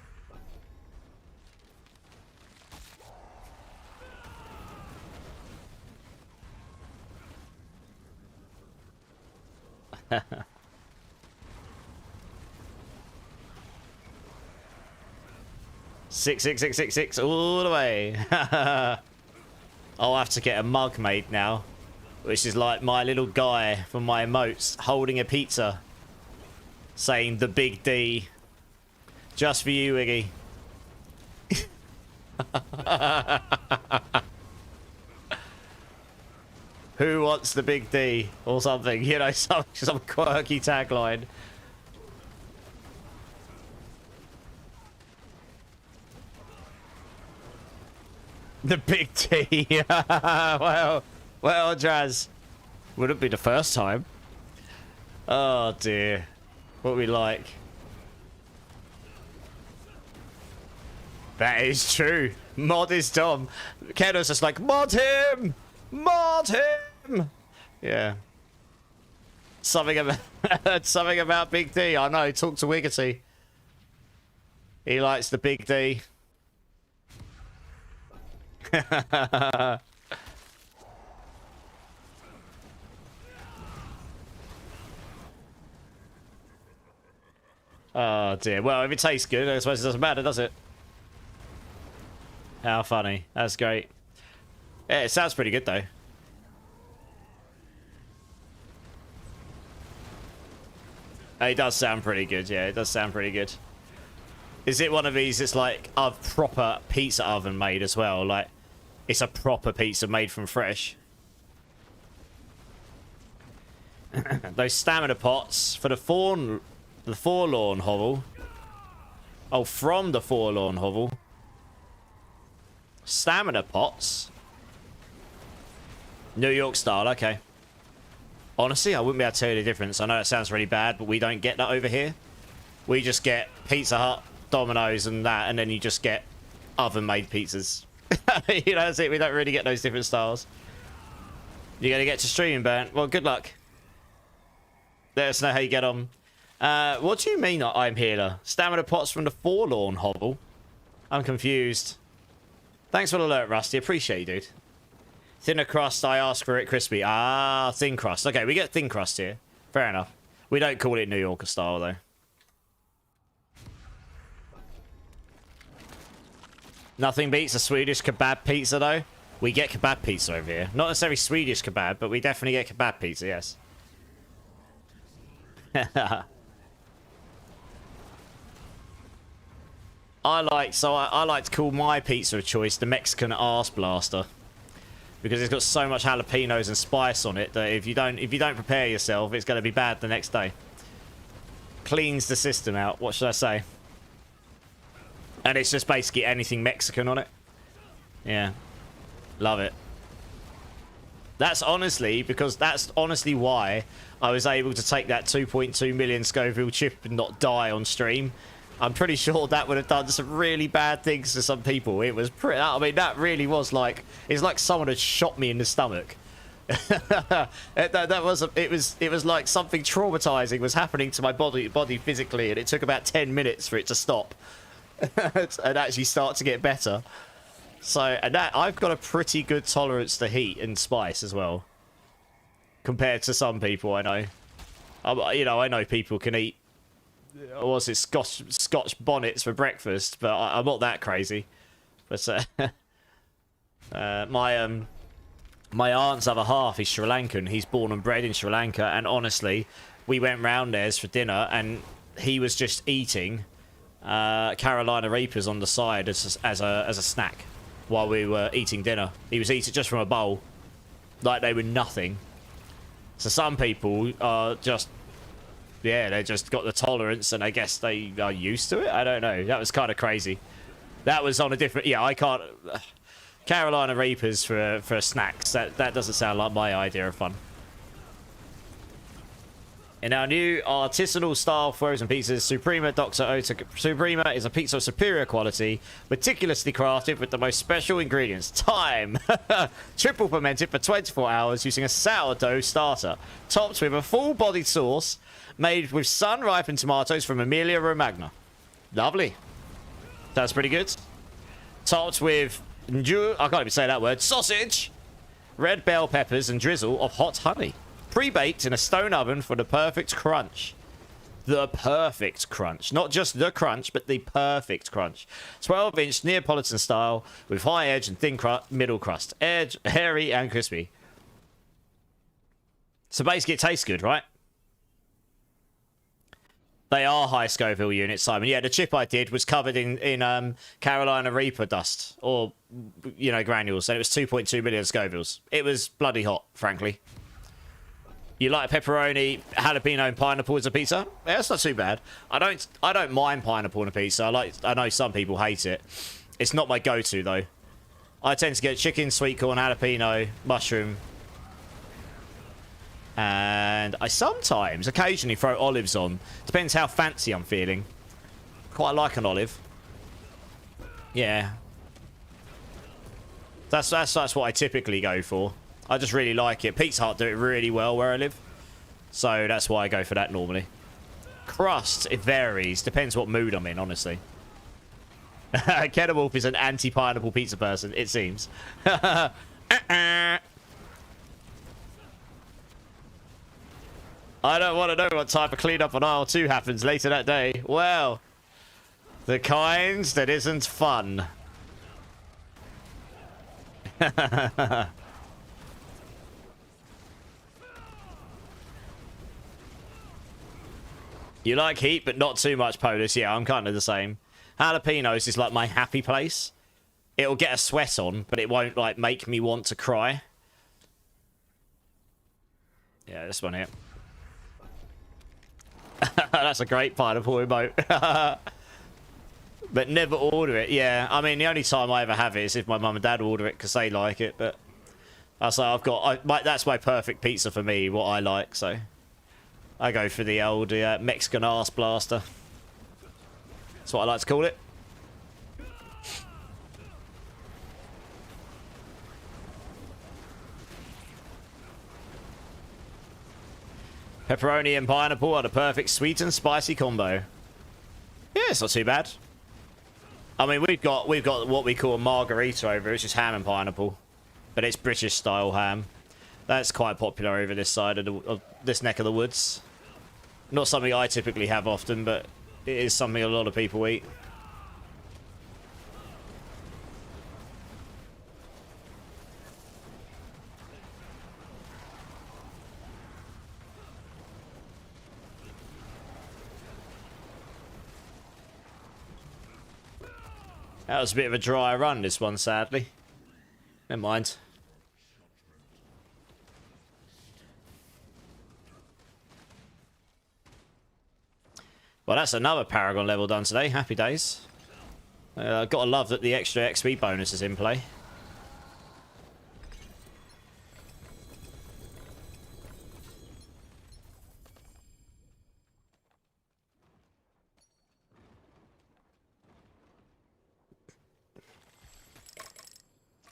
Six all the way. I'll have to get a mug made now, which is like my little guy from my emotes holding a pizza, saying the Big D. Just for you, Iggy. Who wants the Big D? Or something, you know, some quirky tagline. The Big D. well, Jazz. Wouldn't be the first time. Oh, dear. What we like. That is true. Mod is Dom. Keno's just like, mod him! Mod him! Yeah. Something about Big D. I know, talk to Wiggity. He likes the Big D. Oh dear. Well, if it tastes good, I suppose it doesn't matter, does it? How funny. That's great. Yeah, it sounds pretty good, though. It does sound pretty good, yeah. It does sound pretty good. Is it one of these that's like a proper pizza oven made as well? Like, it's a proper pizza made from fresh? Those stamina pots for the forlorn hovel. Oh, from the forlorn hovel. Stamina pots. New York style, okay. Honestly, I wouldn't be able to tell you the difference. I know it sounds really bad, but we don't get that over here. We just get Pizza Hut, Domino's, and that, and then you just get oven-made pizzas. You know, that's it. We don't really get those different styles. You're going to get to streaming, Bernd. Well, good luck. Let us know how you get on. What do you mean I'm healer? Stamina pots from the forlorn hovel? I'm confused. Thanks for the alert, Rusty. Appreciate you, dude. Thinner crust, I ask for it crispy. Ah, thin crust. Okay, we get thin crust here. Fair enough. We don't call it New Yorker style, though. Nothing beats a Swedish kebab pizza, though. We get kebab pizza over here. Not necessarily Swedish kebab, but we definitely get kebab pizza, yes. I like to call my pizza of choice the Mexican arse blaster. Because it's got so much jalapenos and spice on it that if you don't prepare yourself, it's going to be bad the next day. Cleans the system out, what should I say? And it's just basically anything Mexican on it. Yeah. Love it. That's honestly why I was able to take that 2.2 million Scoville chip and not die on stream. I'm pretty sure that would have done some really bad things to some people. It was pretty... I mean, that really was like... It's like someone had shot me in the stomach. It was like something traumatizing was happening to my body physically, and it took about 10 minutes for it to stop. And actually start to get better. So, and that... I've got a pretty good tolerance to heat and spice as well. Compared to some people I know. You know, I know people can eat... Or was it Scotch bonnets for breakfast? But I'm not that crazy. But my aunt's other half is Sri Lankan. He's born and bred in Sri Lanka, and honestly, we went round theirs for dinner, and he was just eating Carolina Reapers on the side as a snack while we were eating dinner. He was eating just from a bowl, like they were nothing. So some people are just. Yeah, they just got the tolerance, and I guess they are used to it. I don't know. That was kind of crazy. That was on a different... Yeah, I can't... Carolina Reapers for snacks. That doesn't sound like my idea of fun. In our new artisanal style frozen pizzas, Suprema Dr. Ota Suprema is a pizza of superior quality, meticulously crafted with the most special ingredients. Time! Triple fermented for 24 hours using a sourdough starter, topped with a full-bodied sauce made with sun-ripened tomatoes from Emilia-Romagna. Lovely. That's pretty good. Topped with, I can't even say that word, sausage, red bell peppers, and drizzle of hot honey. Pre-baked in a stone oven for the perfect crunch. The perfect crunch. Not just the crunch, but the perfect crunch. 12-inch Neapolitan style with high edge and thin middle crust. Edge, hairy, and crispy. So basically it tastes good, right? They are high Scoville units, Simon. Yeah, the chip I did was covered in Carolina Reaper dust. Or, you know, granules. And it was 2.2 million Scovilles. It was bloody hot, frankly. You like pepperoni, jalapeno, and pineapple as a pizza? Yeah, that's not too bad. I don't mind pineapple in a pizza. I know some people hate it. It's not my go-to, though. I tend to get chicken, sweet corn, jalapeno, mushroom. And I sometimes, occasionally, throw olives on. Depends how fancy I'm feeling. Quite like an olive. Yeah. That's what I typically go for. I just really like it. Pizza Hut do it really well where I live. So that's why I go for that normally. Crust, it varies. Depends what mood I'm in, honestly. Kenner Wolf is an anti-pineapple pizza person, it seems. I don't want to know what type of cleanup on aisle 2 happens later that day. Well, the kind that isn't fun. You like heat, but not too much, Polus. Yeah, I'm kind of the same. Jalapenos is like my happy place. It'll get a sweat on, but it won't like make me want to cry. Yeah, this one here. That's a great pineapple emote. But never order it. Yeah, I mean, the only time I ever have it is if my mum and dad order it because they like it. But that's like that's my perfect pizza for me, what I like. So I go for the old Mexican arse blaster. That's what I like to call it. Pepperoni and pineapple are the perfect sweet and spicy combo. Yeah, it's not too bad. I mean, we've got what we call a margarita over. It's just ham and pineapple, but it's British style ham. That's quite popular over this side of this neck of the woods. Not something I typically have often, but it is something a lot of people eat. That was a bit of a dry run, this one, sadly. Never mind. Well, that's another Paragon level done today. Happy days. Gotta love that the extra XP bonus is in play.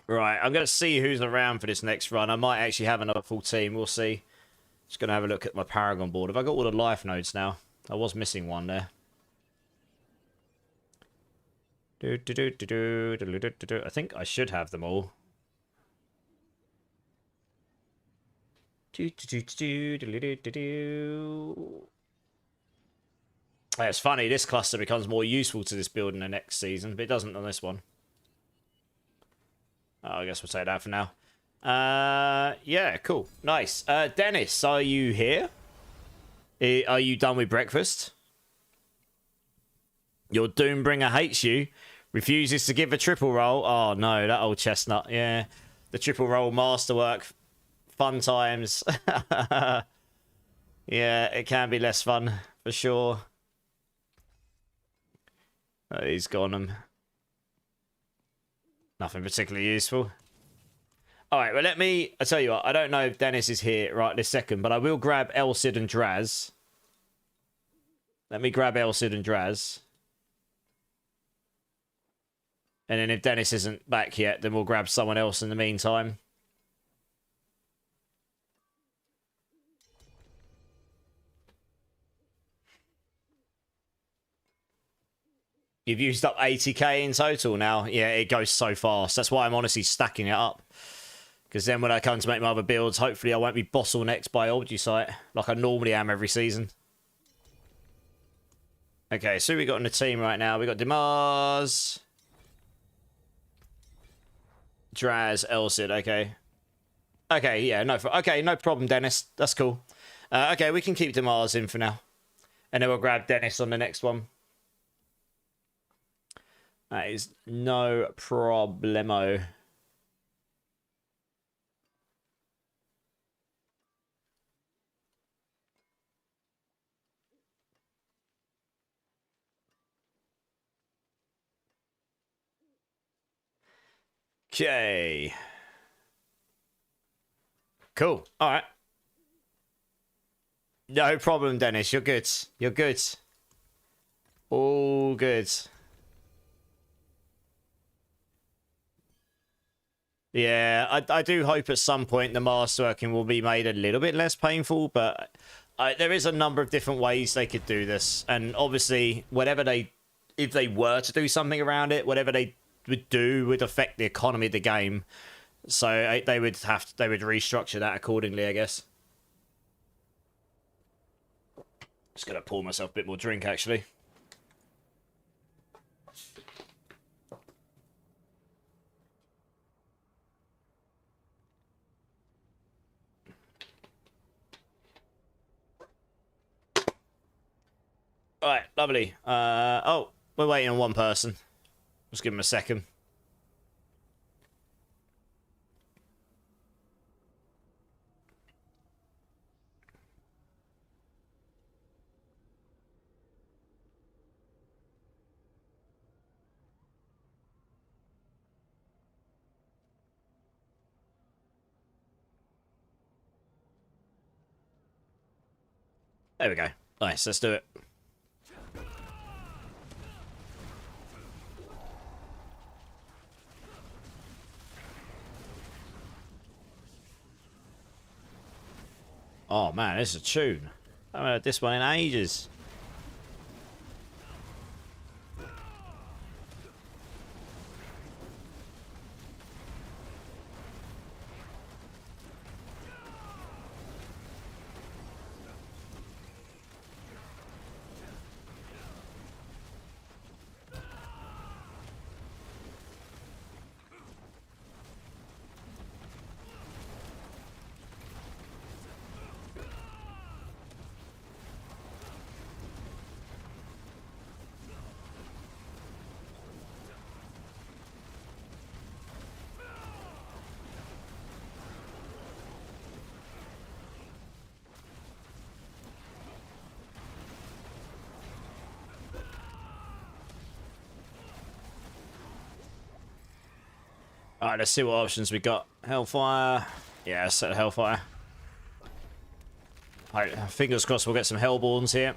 Right, I'm going to see who's around for this next run. I might actually have another full team. We'll see. Just going to have a look at my Paragon board. Have I got all the life nodes now? I was missing one there. I think I should have them all. It's funny, this cluster becomes more useful to this build in the next season, but it doesn't on this one. Oh, I guess we'll take that for now. Yeah, cool. Nice. Dennis, are you here? Are you done with breakfast? Your Doombringer hates you. Refuses to give a triple roll. Oh, no, that old chestnut. Yeah. The triple roll masterwork. Fun times. Yeah, it can be less fun, for sure. Oh, he's gone. Nothing particularly useful. Alright, well, I tell you what, I don't know if Dennis is here right this second, but I will grab Elsid and Draz. Let me grab Elsid and Draz. And then if Dennis isn't back yet, then we'll grab someone else in the meantime. You've used up 80k in total now. Yeah, it goes so fast. That's why I'm honestly stacking it up. Because then when I come to make my other builds, hopefully I won't be bottlenecked by Obducite like I normally am every season. Okay, so we got in the team right now. We got Demars, Draz, Elsid. Okay. Okay, yeah, no problem, Dennis. That's cool. Okay, we can keep Demars in for now. And then we'll grab Dennis on the next one. That is no problemo. Okay. Cool. All right. No problem, Dennis. You're good. You're good. All good. Yeah, I do hope at some point the masterworking will be made a little bit less painful, but there is a number of different ways they could do this. And obviously, if they were to do something around it, whatever they would do would affect the economy of the game. So they would restructure that accordingly, I guess. Just gonna pour myself a bit more drink, actually. Alright, lovely. Oh, we're waiting on one person. Just give him a second. There we go. Nice, let's do it. Oh man, this is a tune. I haven't heard this one in ages. Alright, let's see what options we got. Hellfire. Yeah, let's set Hellfire. Alright, fingers crossed we'll get some Hellborns here.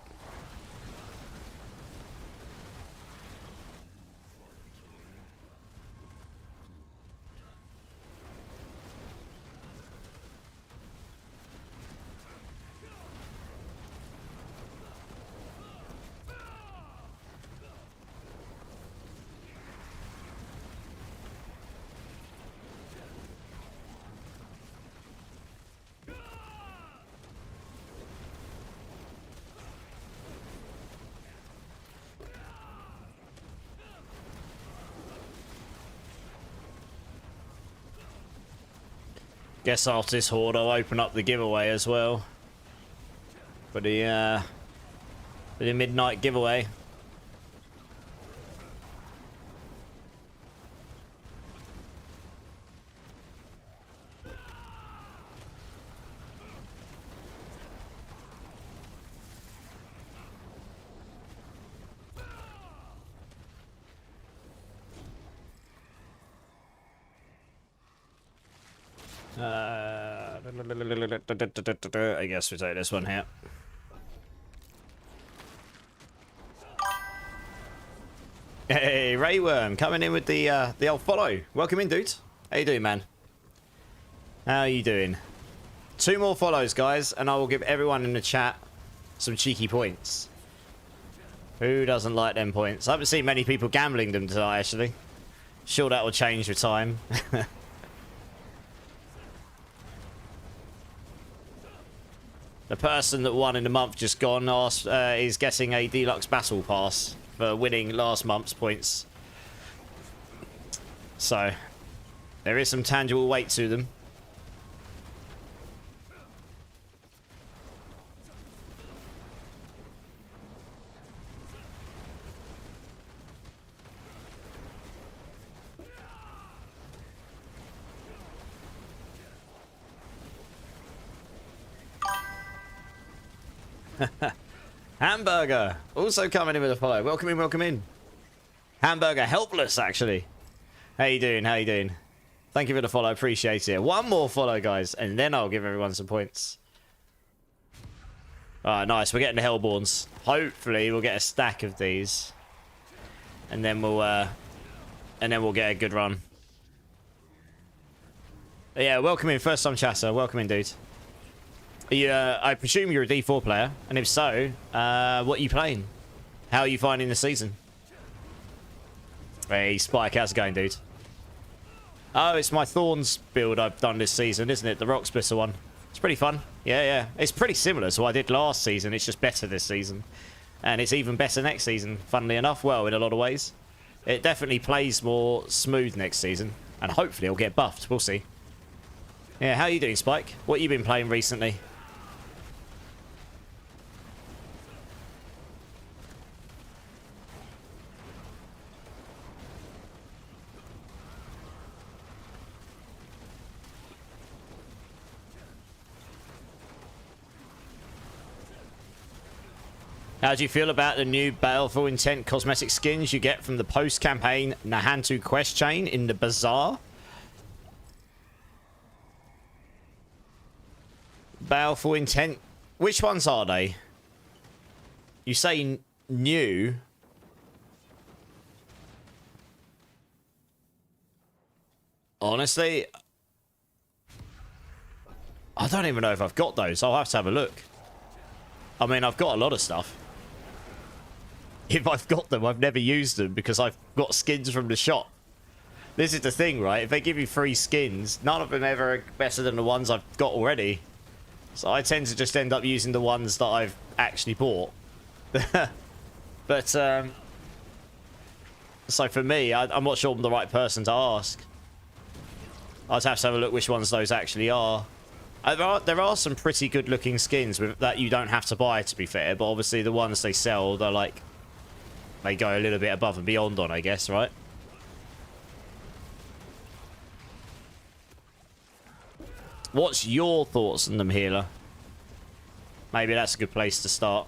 Guess after this horde, I'll open up the giveaway as well. For the midnight giveaway. I guess we take this one here. Hey, Rayworm, coming in with the old follow. Welcome in, dude. How you doing, man? How are you doing? 2 more follows, guys, and I will give everyone in the chat some cheeky points. Who doesn't like them points? I haven't seen many people gambling them tonight, actually. Sure, that will change with time. The person that won in the month just gone is getting a deluxe battle pass for winning last month's points. So, there is some tangible weight to them. Hamburger also coming in with a follow. Welcome in, welcome in. Hamburger helpless, actually. How you doing? How you doing? Thank you for the follow. Appreciate it. 1 more follow, guys, and then I'll give everyone some points. Alright, nice. We're getting the Hellborns. Hopefully, we'll get a stack of these, and then we'll get a good run. Yeah, welcome in, first time chatter. Welcome in, dude. I presume you're a D4 player, and if so, what are you playing? How are you finding the season? Hey, Spike, how's it going, dude? Oh, it's my Thorns build I've done this season, isn't it? The Rock Splitter one. It's pretty fun. Yeah, yeah. It's pretty similar to what I did last season. It's just better this season. And it's even better next season, funnily enough. Well, in a lot of ways. It definitely plays more smooth next season. And hopefully it'll get buffed. We'll see. Yeah, how are you doing, Spike? What have you been playing recently? How do you feel about the new Baleful Intent cosmetic skins you get from the post-campaign Nahantu quest chain in the Bazaar? Baleful Intent. Which ones are they? You say new. Honestly, I don't even know if I've got those. I'll have to have a look. I mean, I've got a lot of stuff. If I've got them, I've never used them because I've got skins from the shop. This is the thing, right? If they give you free skins, none of them ever are better than the ones I've got already. So I tend to just end up using the ones that I've actually bought. But, so for me, I'm not sure I'm the right person to ask. I'd have to have a look which ones those actually are. There are some pretty good looking skins that you don't have to buy, to be fair, but obviously the ones they sell, they're like, they go a little bit above and beyond on, I guess, right? What's your thoughts on them, healer? Maybe that's a good place to start.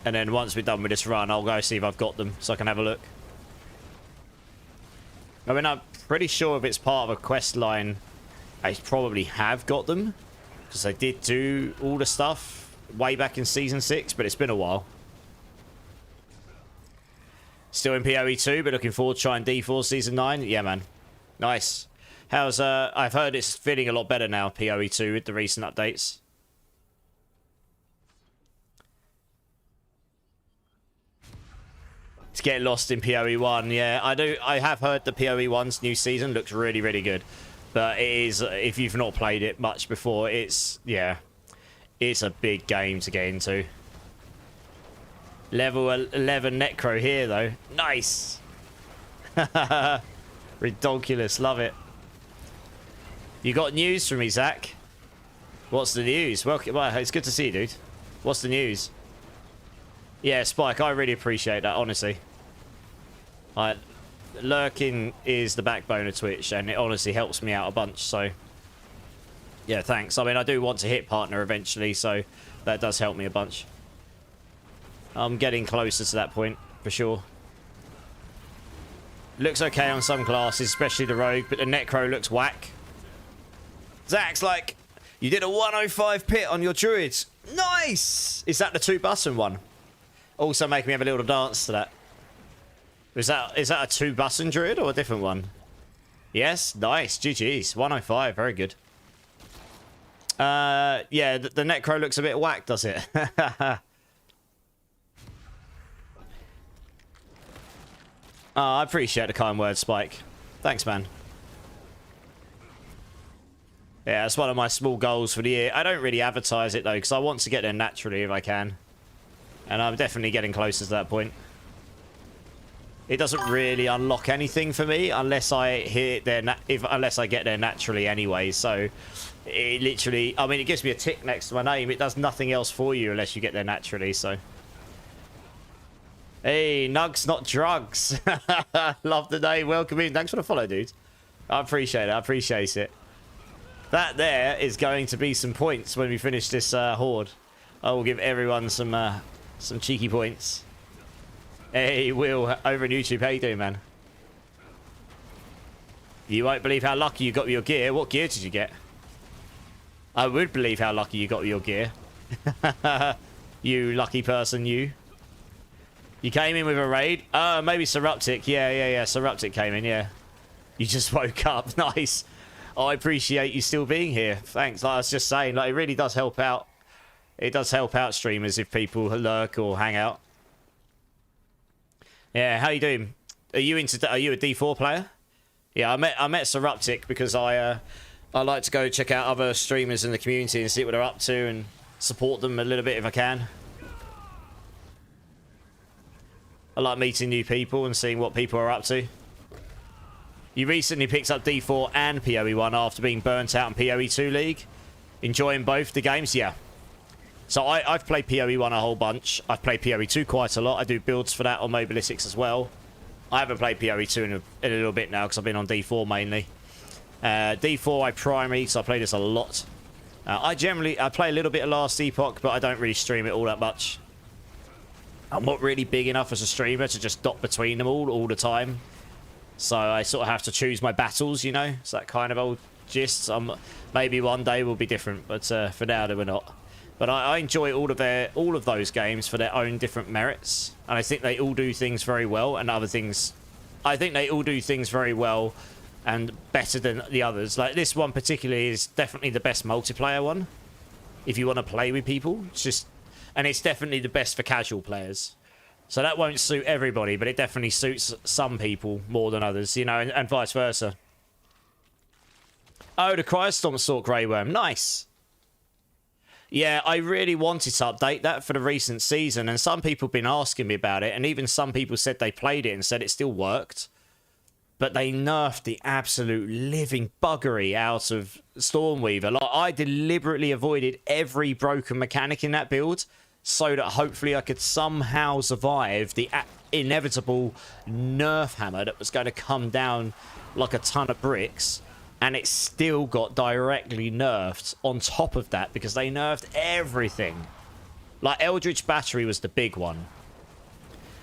And then once we're done with this run, I'll go see if I've got them so I can have a look. I mean, I'm pretty sure if it's part of a quest line, I probably have got them. Because I did do all the stuff way back in Season 6, but it's been a while. Still in PoE 2, but looking forward to trying D4 Season 9. Yeah, man. Nice. How's, I've heard it's feeling a lot better now, PoE 2, with the recent updates. To get lost in PoE 1, yeah, I have heard the PoE 1's new season looks really, really good. But it is, if you've not played it much before, it's, yeah, it's a big game to get into. Level 11 Necro here, though. Nice! Ridiculous, love it. You got news from me, Zach? What's the news? Well, it's good to see you, dude. What's the news? Yeah, Spike, I really appreciate that, honestly. Lurking is the backbone of Twitch, and it honestly helps me out a bunch, so... Yeah, thanks. I mean, I do want to hit partner eventually, so that does help me a bunch. I'm getting closer to that point, for sure. Looks okay on some classes, especially the Rogue, but the Necro looks whack. Zach's like, you did a 105 pit on your Druids. Nice! Is that the 2-button one? Also make me have a little dance to that. Is that a 2-button Druid or a different one? Yes, nice. GG's. 105, very good. Yeah, the Necro looks a bit whack, does it? Oh, I appreciate the kind words, Spike. Thanks, man. Yeah, that's one of my small goals for the year. I don't really advertise it, though, because I want to get there naturally if I can. And I'm definitely getting closer to that point. It doesn't really unlock anything for me unless I hit there, unless I get there naturally anyway. So it literally, I mean, it gives me a tick next to my name. It does nothing else for you unless you get there naturally. So, hey, nugs, not drugs. Love the name. Welcome in. Thanks for the follow, dude. I appreciate it. I appreciate it. That there is going to be some points when we finish this horde. I will give everyone some cheeky points. Hey, Will, over on YouTube. How you doing, man? You won't believe how lucky you got with your gear. What gear did you get? I would believe how lucky you got with your gear. You lucky person, you. You came in with a raid? Maybe Seruptic. Yeah. Seruptic came in, yeah. You just woke up. Nice. Oh, I appreciate you still being here. Thanks. Like I was just saying, like, it really does help out. It does help out streamers if people lurk or hang out. Yeah, how you doing? Are you a D4 player? Yeah, I met Seruptic because I like to go check out other streamers in the community and see what they're up to and support them a little bit if I can. I like meeting new people and seeing what people are up to. You recently picked up D4 and PoE 1 after being burnt out in PoE 2 League. Enjoying both the games? Yeah. So I've played PoE 1 a whole bunch. I've played PoE 2 quite a lot. I do builds for that on Mobilitics as well. I haven't played PoE 2 in a little bit now because I've been on D4 mainly. D4 I primary, so I play this a lot. I play a little bit of Last Epoch, but I don't really stream it all that much. I'm not really big enough as a streamer to just dot between them all the time. So I sort of have to choose my battles, you know? It's that kind of old gist. Maybe one day will be different, but for now, we're not. But I enjoy all of those games for their own different merits, and I think they all do things very well. And other things, I think they all do things very well and better than the others. Like this one particularly is definitely the best multiplayer one if you want to play with people. And it's definitely the best for casual players. So that won't suit everybody, but it definitely suits some people more than others, you know, and vice versa. Oh, the Cryostomp Stalk Grey Worm. Nice. Yeah, I really wanted to update that for the recent season, and some people have been asking me about it, and even some people said they played it and said it still worked. But they nerfed the absolute living buggery out of Stormweaver. Like, I deliberately avoided every broken mechanic in that build so that hopefully I could somehow survive the inevitable nerf hammer that was going to come down like a ton of bricks. And it still got directly nerfed on top of that because they nerfed everything. Like, Eldritch Battery was the big one.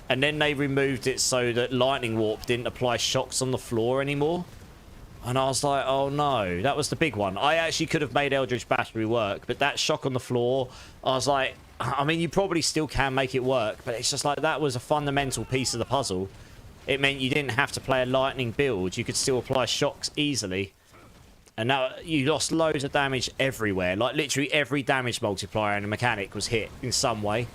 And then they removed it so that Lightning Warp didn't apply shocks on the floor anymore. And I was like, oh no, that was the big one. I actually could have made Eldritch Battery work, but that shock on the floor, I was like, I mean, you probably still can make it work, but it's just like that was a fundamental piece of the puzzle. It meant you didn't have to play a lightning build. You could still apply shocks easily. And now you lost loads of damage everywhere. Like, literally every damage multiplier in the mechanic was hit in some way.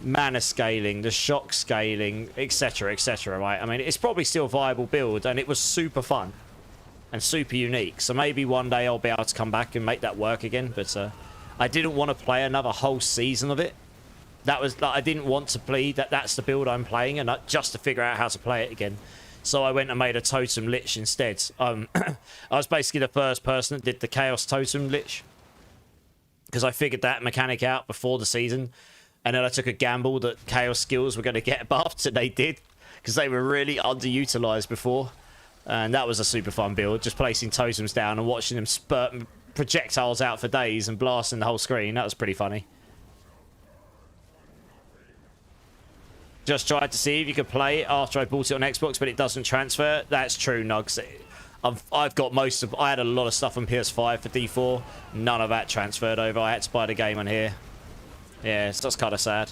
Mana scaling, the shock scaling, etc, etc, right? I mean, it's probably still a viable build, and it was super fun and super unique. So maybe one day I'll be able to come back and make that work again. But I didn't want to play another whole season of it. That was, like, I didn't want to play that's the build I'm playing, and just to figure out how to play it again. So I went and made a Totem Lich instead. I was basically the first person that did the Chaos Totem Lich, because I figured that mechanic out before the season. And then I took a gamble that Chaos skills were going to get buffed, and they did, because they were really underutilized before. And that was a super fun build, just placing totems down and watching them spurt projectiles out for days and blasting the whole screen. That was pretty funny. Just tried to see if you could play it after I bought it on Xbox, but it doesn't transfer. That's true, Nugs. I've got most of... I had a lot of stuff on PS5 for D4. None of that transferred over. I had to buy the game on here. Yeah, it's just kind of sad.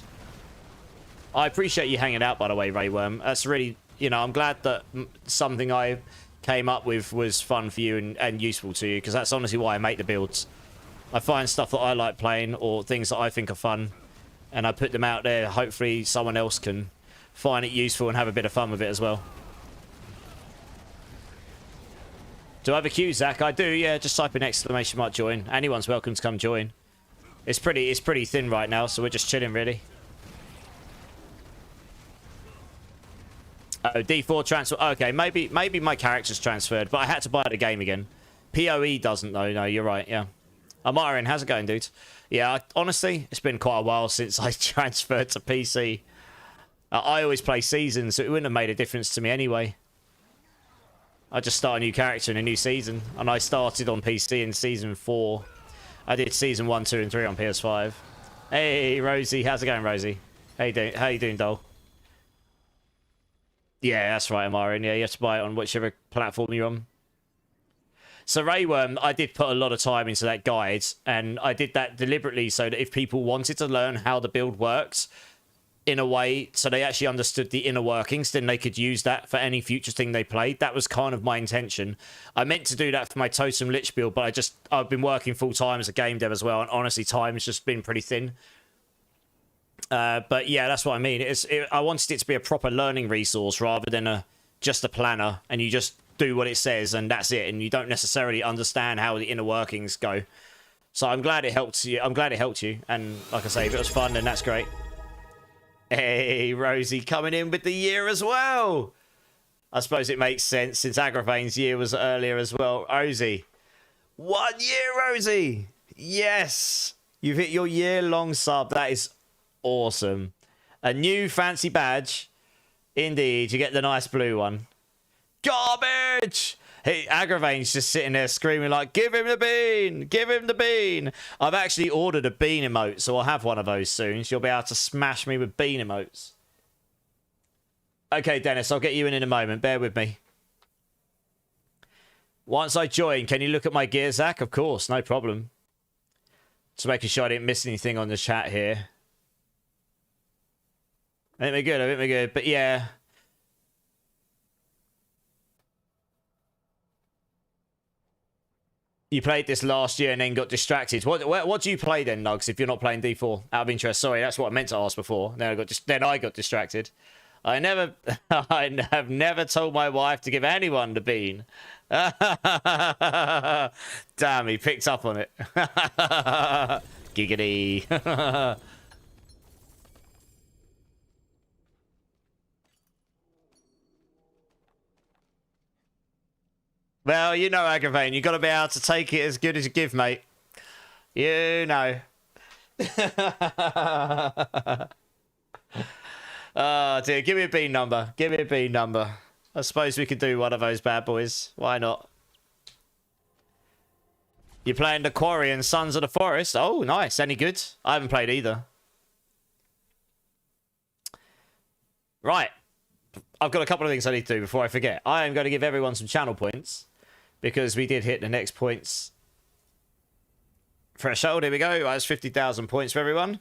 I appreciate you hanging out, by the way, Rayworm. That's really... You know, I'm glad that something I came up with was fun for you and useful to you, because that's honestly why I make the builds. I find stuff that I like playing or things that I think are fun, and I put them out there. Hopefully someone else can find it useful and have a bit of fun with it as well. Do I have a queue, Zach? I do, yeah. Just type in exclamation mark join. Anyone's welcome to come join. It's pretty thin right now, so we're just chilling, really. Oh, D4 transfer. Okay, maybe my character's transferred, but I had to buy the game again. PoE doesn't, though. No, you're right, yeah. Amarin, how's it going, dude? Yeah, honestly, it's been quite a while since I transferred to PC. I always play seasons, so it wouldn't have made a difference to me anyway. I just start a new character in a new season, and I started on PC in Season 4. I did Season 1, 2, and 3 on PS5. Hey, Rosie. How's it going, Rosie? How you doing, doll? Yeah, that's right, Amarin. Yeah, you have to buy it on whichever platform you're on. So Rayworm, I did put a lot of time into that guide, and I did that deliberately so that if people wanted to learn how the build works in a way so they actually understood the inner workings, then they could use that for any future thing they played. That was kind of my intention. I meant to do that for my Totem Lich build, but I've been working full-time as a game dev as well, and honestly, time's just been pretty thin. But yeah, that's what I mean. I wanted it to be a proper learning resource rather than just a planner, and you just do what it says and that's it, and you don't necessarily understand how the inner workings go. So I'm glad it helped you. And like I say, if it was fun, then that's great. Hey, Rosie coming in with the year as well. I suppose it makes sense since Agravain's year was earlier as well. Rosie, 1 year, Rosie. Yes, you've hit your year-long sub. That is awesome. A new fancy badge. Indeed, you get the nice blue one. Garbage! Hey, Agravain's just sitting there screaming like, give him the bean! Give him the bean! I've actually ordered a bean emote, so I'll have one of those soon. So you'll be able to smash me with bean emotes. Okay, Dennis, I'll get you in a moment. Bear with me. Once I join, can you look at my gear, Zach? Of course, no problem. Just making sure I didn't miss anything on the chat here. I think we're good. I think we're good. But yeah. You played this last year and then got distracted. What do you play then, Nugs, if you're not playing D4? Out of interest. Sorry, that's what I meant to ask before. Then I got distracted. I have never told my wife to give anyone the bean. Damn, he picked up on it. Giggity. Well, you know, Agravain, you got to be able to take it as good as you give, mate. You know. Oh, dear. Give me a B number. Give me a B number. I suppose we could do one of those bad boys. Why not? You're playing the Quarry and Sons of the Forest. Oh, nice. Any good? I haven't played either. Right. I've got a couple of things I need to do before I forget. I am going to give everyone some channel points because we did hit the next points threshold. Here we go. That's 50,000 points for everyone.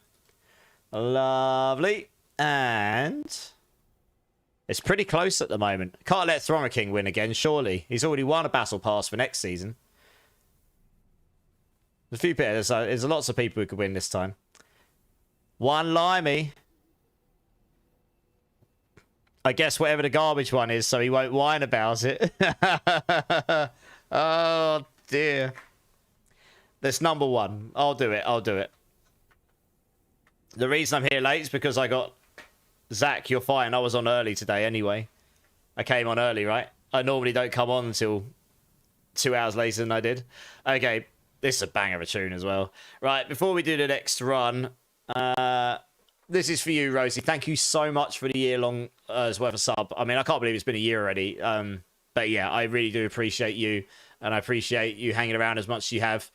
Lovely. And it's pretty close at the moment. Can't let Thronger King win again, surely. He's already won a Battle Pass for next season. There's a few people. There's lots of people who could win this time. One Limey. I guess whatever the garbage one is, so he won't whine about it. Oh, dear. That's number one. I'll do it. I'll do it. The reason I'm here late is because I got... Zach, you're fine. I was on early today anyway. I came on early, right? I normally don't come on until 2 hours later than I did. Okay, this is a banger of a tune as well. Right, before we do the next run, this is for you, Rosie. Thank you so much for the year-long as well for sub. I mean, I can't believe it's been a year already. But yeah, I really do appreciate you, and I appreciate you hanging around as much as you have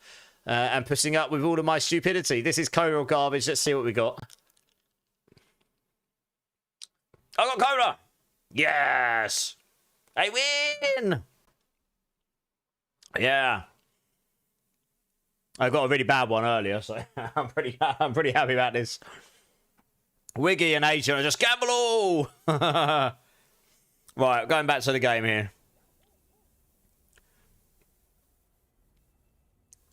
and putting up with all of my stupidity. This is Coral Garbage. Let's see what we got. I got Cola! Yes! I win! Yeah. I got a really bad one earlier, so I'm pretty happy about this. Wiggy and Asian are just gamble all! Right, going back to the game here.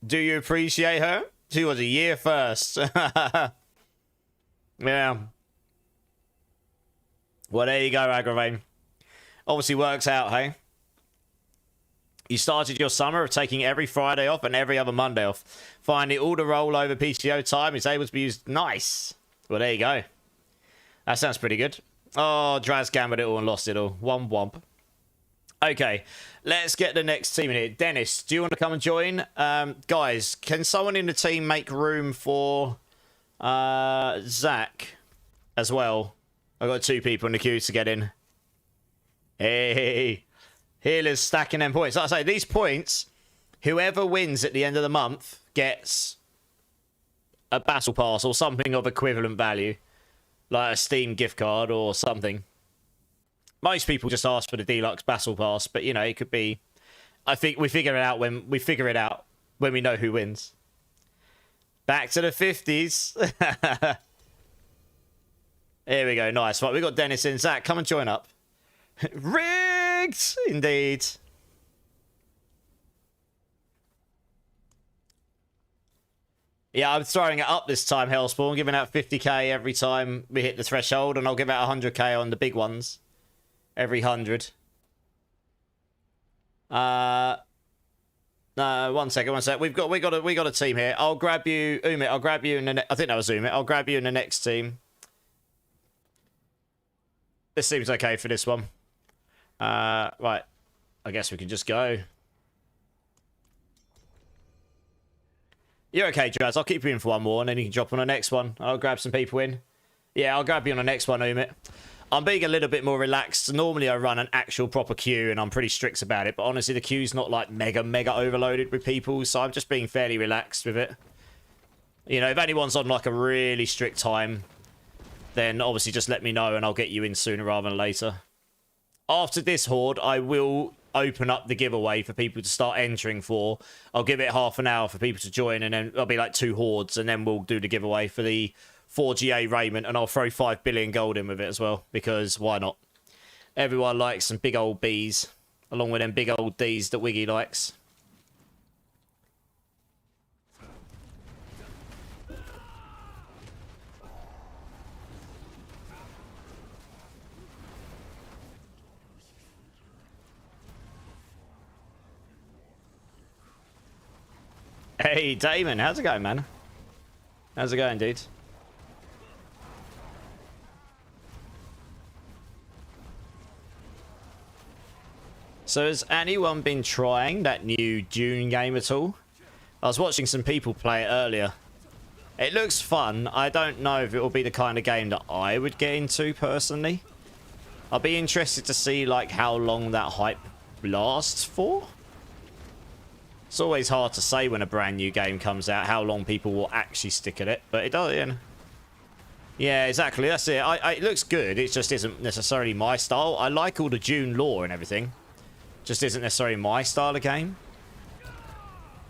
Do you appreciate her? She was a year first. Yeah. Well, there you go, Agravain. Obviously works out, hey? You started your summer of taking every Friday off and every other Monday off. Finally, all the rollover PTO time is able to be used. Nice. Well, there you go. That sounds pretty good. Oh, Draz gambled it all and lost it all. Womp womp. Okay, let's get the next team in here. Dennis, do you want to come and join? Guys, can someone in the team make room for Zach as well? I've got 2 people in the queue to get in. Hey, healers stacking them points. Like I say, these points, whoever wins at the end of the month gets a battle pass or something of equivalent value, like a Steam gift card or something. Most people just ask for the deluxe battle pass, but you know, it could be. I think we figure it out when we know who wins. Back to the 50s. Here we go. Nice. Right, we got Dennis in. Zach, come and join up. Rigged! Indeed. Yeah, I'm throwing it up this time, Hellspawn. Giving out 50k every time we hit the threshold, and I'll give out 100k on the big ones. Every 100. No, one second. We've got a team here. I'll grab you, Umit. I'll grab you in the I think that was Umit. I'll grab you in the next team. This seems okay for this one. Right. I guess we can just go. You're okay, Jazz. I'll keep you in for one more, and then you can drop on the next one. I'll grab some people in. Yeah, I'll grab you on the next one, Umit. I'm being a little bit more relaxed. Normally, I run an actual proper queue, and I'm pretty strict about it. But honestly, the queue's not like mega overloaded with people, so I'm just being fairly relaxed with it. You know, if anyone's on like a really strict time, then obviously just let me know, and I'll get you in sooner rather than later. After this horde, I will open up the giveaway for people to start entering for. I'll give it half an hour for people to join, and then there'll be like 2 hordes, and then we'll do the giveaway for the 4GA raiment, and I'll throw 5 billion gold in with it as well, because why not? Everyone likes some big old Bs, along with them big old Ds that Wiggy likes. Hey, Damon, how's it going, man? How's it going, dude? So has anyone been trying that new Dune game at all? I was watching some people play it earlier. It looks fun. I don't know if it will be the kind of game that I would get into personally. I'll be interested to see like how long that hype lasts for. It's always hard to say when a brand new game comes out how long people will actually stick at it, but it does, you know. Yeah, exactly. That's it. It looks good. It just isn't necessarily my style. I like all the Dune lore and everything. Just isn't necessarily my style of game.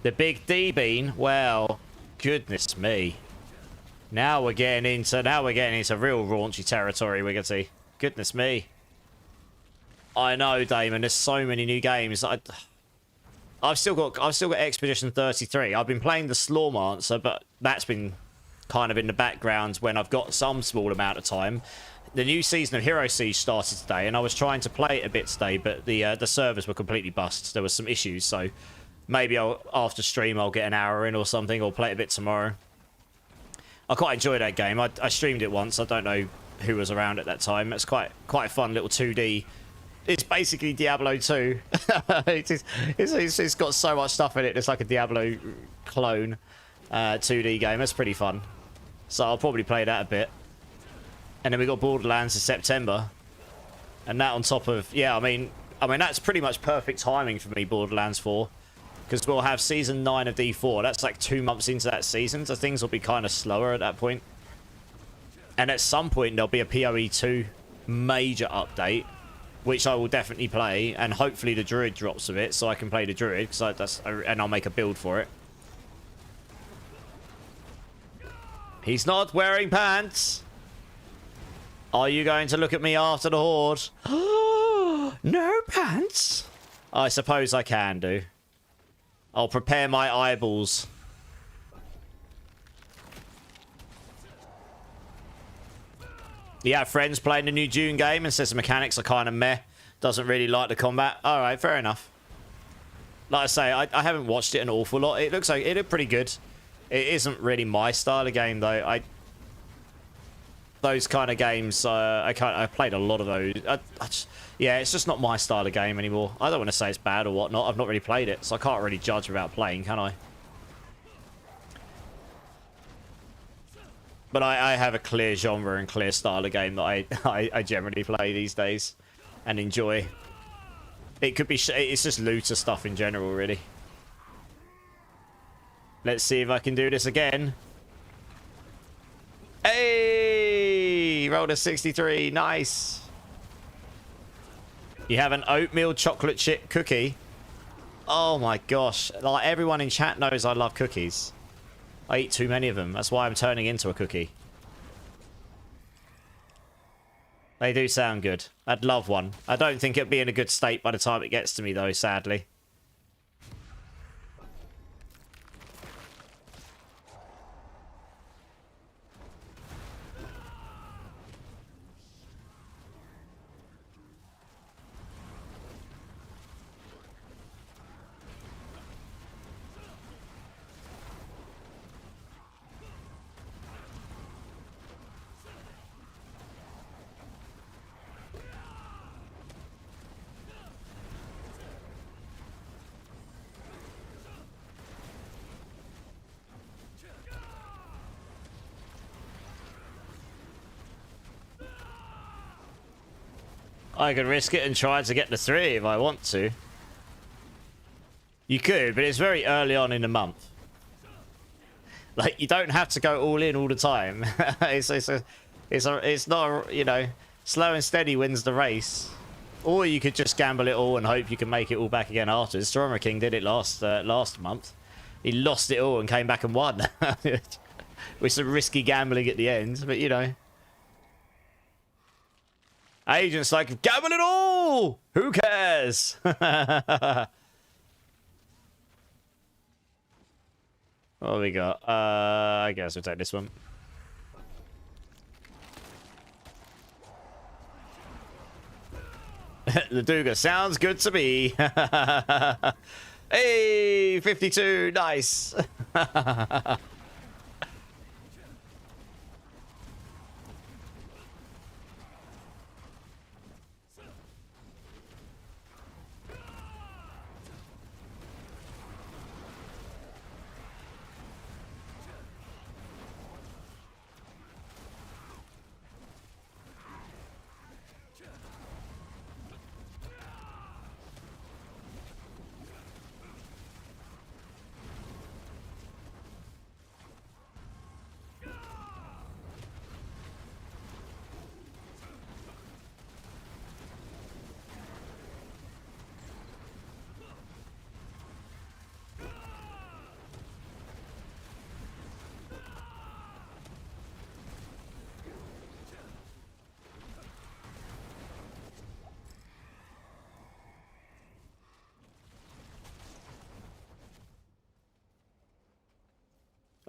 The big D bean. Well, goodness me. Now we're getting into real raunchy territory, Wiggity. Goodness me. I know, Damon. There's so many new games. I've still got Expedition 33. I've been playing the Slawmancer, but that's been kind of in the background when I've got some small amount of time. The new season of Hero Siege started today, and I was trying to play it a bit today, but the servers were completely bust. There was some issues, so maybe after stream I'll get an hour in or something, or play it a bit tomorrow. I quite enjoyed that game. I streamed it once. I don't know who was around at that time. It's quite a fun little 2D. It's basically Diablo 2. It's got so much stuff in it. It's like a Diablo clone 2D game. It's pretty fun. So I'll probably play that a bit. And then we got Borderlands in September. And that on top of... Yeah, I mean that's pretty much perfect timing for me, Borderlands 4. Because we'll have Season 9 of D4. That's like 2 months into that season. So things will be kind of slower at that point. And at some point, there'll be a PoE 2 major update, which I will definitely play, and hopefully the Druid drops a bit, so I can play the Druid, and I'll make a build for it. He's not wearing pants! Are you going to look at me after the Horde? No pants? I suppose I can do. I'll prepare my eyeballs. Yeah, friends playing the new Dune game and says the mechanics are kind of meh. Doesn't really like the combat. Alright, fair enough. Like I say, I haven't watched it an awful lot. It looks like it looked pretty good. It isn't really my style of game, though. Those kind of games, I played a lot of those. Yeah, it's just not my style of game anymore. I don't want to say it's bad or whatnot. I've not really played it, so I can't really judge without playing, can I? But I have a clear genre and clear style of game that I generally play these days and enjoy. It could be... It's just looter stuff in general, really. Let's see if I can do this again. Hey! Rolled a 63. Nice. You have an oatmeal chocolate chip cookie. Oh my gosh. Like, everyone in chat knows I love cookies. I eat too many of them. That's why I'm turning into a cookie. They do sound good. I'd love one. I don't think it'll be in a good state by the time it gets to me, though, sadly. I could risk it and try to get the 3 if I want to. You could, but it's very early on in the month. Like, you don't have to go all in all the time. it's not, you know, slow and steady wins the race. Or you could just gamble it all and hope you can make it all back again after. Stormer King did it last month. He lost it all and came back and won. With some risky gambling at the end, but you know. Agent's like, gamble it all! Who cares? What have we got? I guess we'll take this one. The Duga sounds good to me. Hey, 52, nice.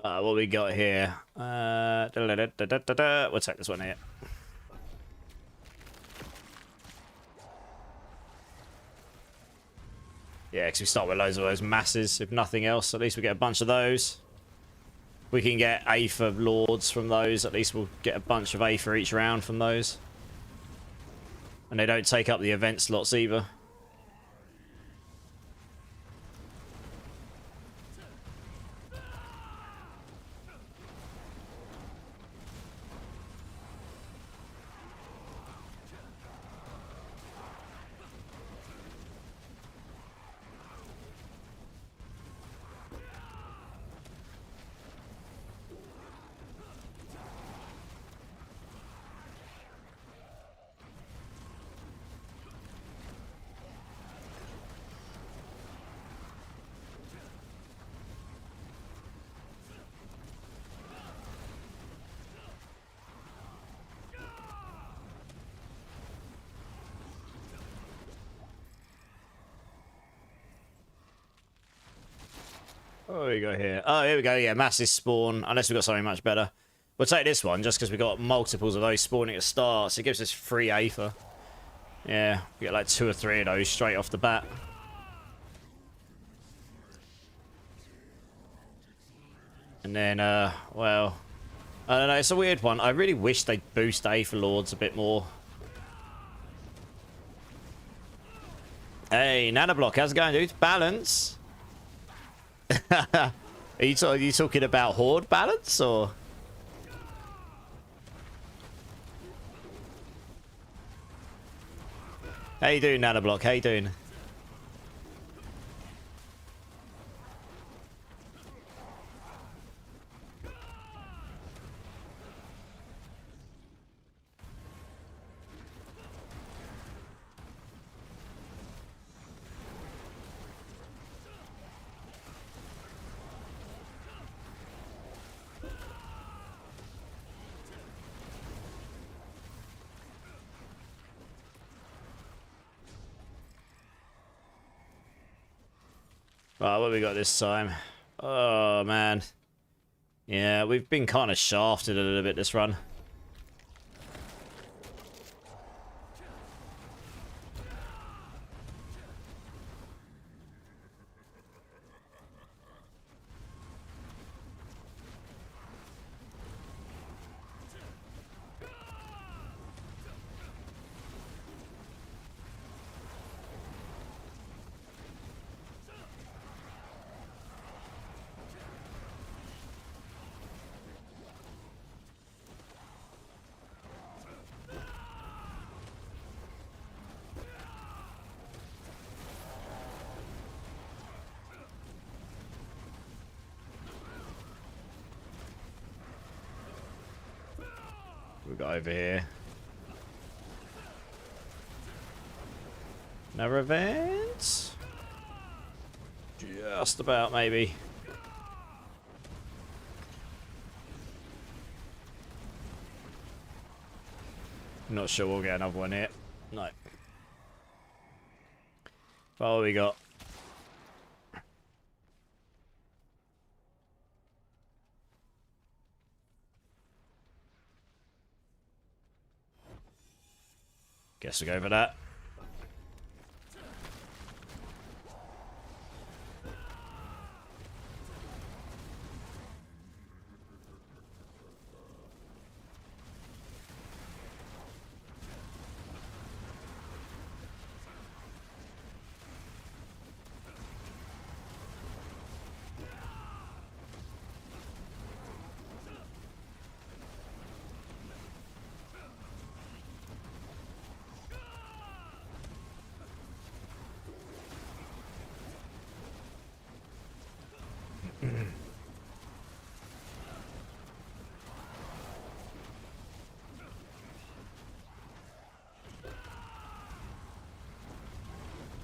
What we got here? We'll take this one here. Yeah, because we start with loads of those masses. If nothing else, at least we get a bunch of those. We can get Aether Lords from those. At least we'll get a bunch of Aether each round from those. And they don't take up the event slots either. What do we got here? Oh, here we go. Yeah, massive spawn. Unless we've got something much better. We'll take this one just because we've got multiples of those spawning at start. So it gives us free Aether. Yeah, we get like 2 or 3 of those straight off the bat. And then, well, I don't know. It's a weird one. I really wish they'd boost Aether Lords a bit more. Hey, Nanoblock, how's it going, dude? Balance. Are you talking about Horde balance, or? How you doing, Nanoblock? How you doing? Right, what have we got this time? Oh, man. Yeah, we've been kind of shafted a little bit this run. We got over here. Another event? Just about, maybe. Not sure we'll get another one here. No. What we got? Guess we'll go for that.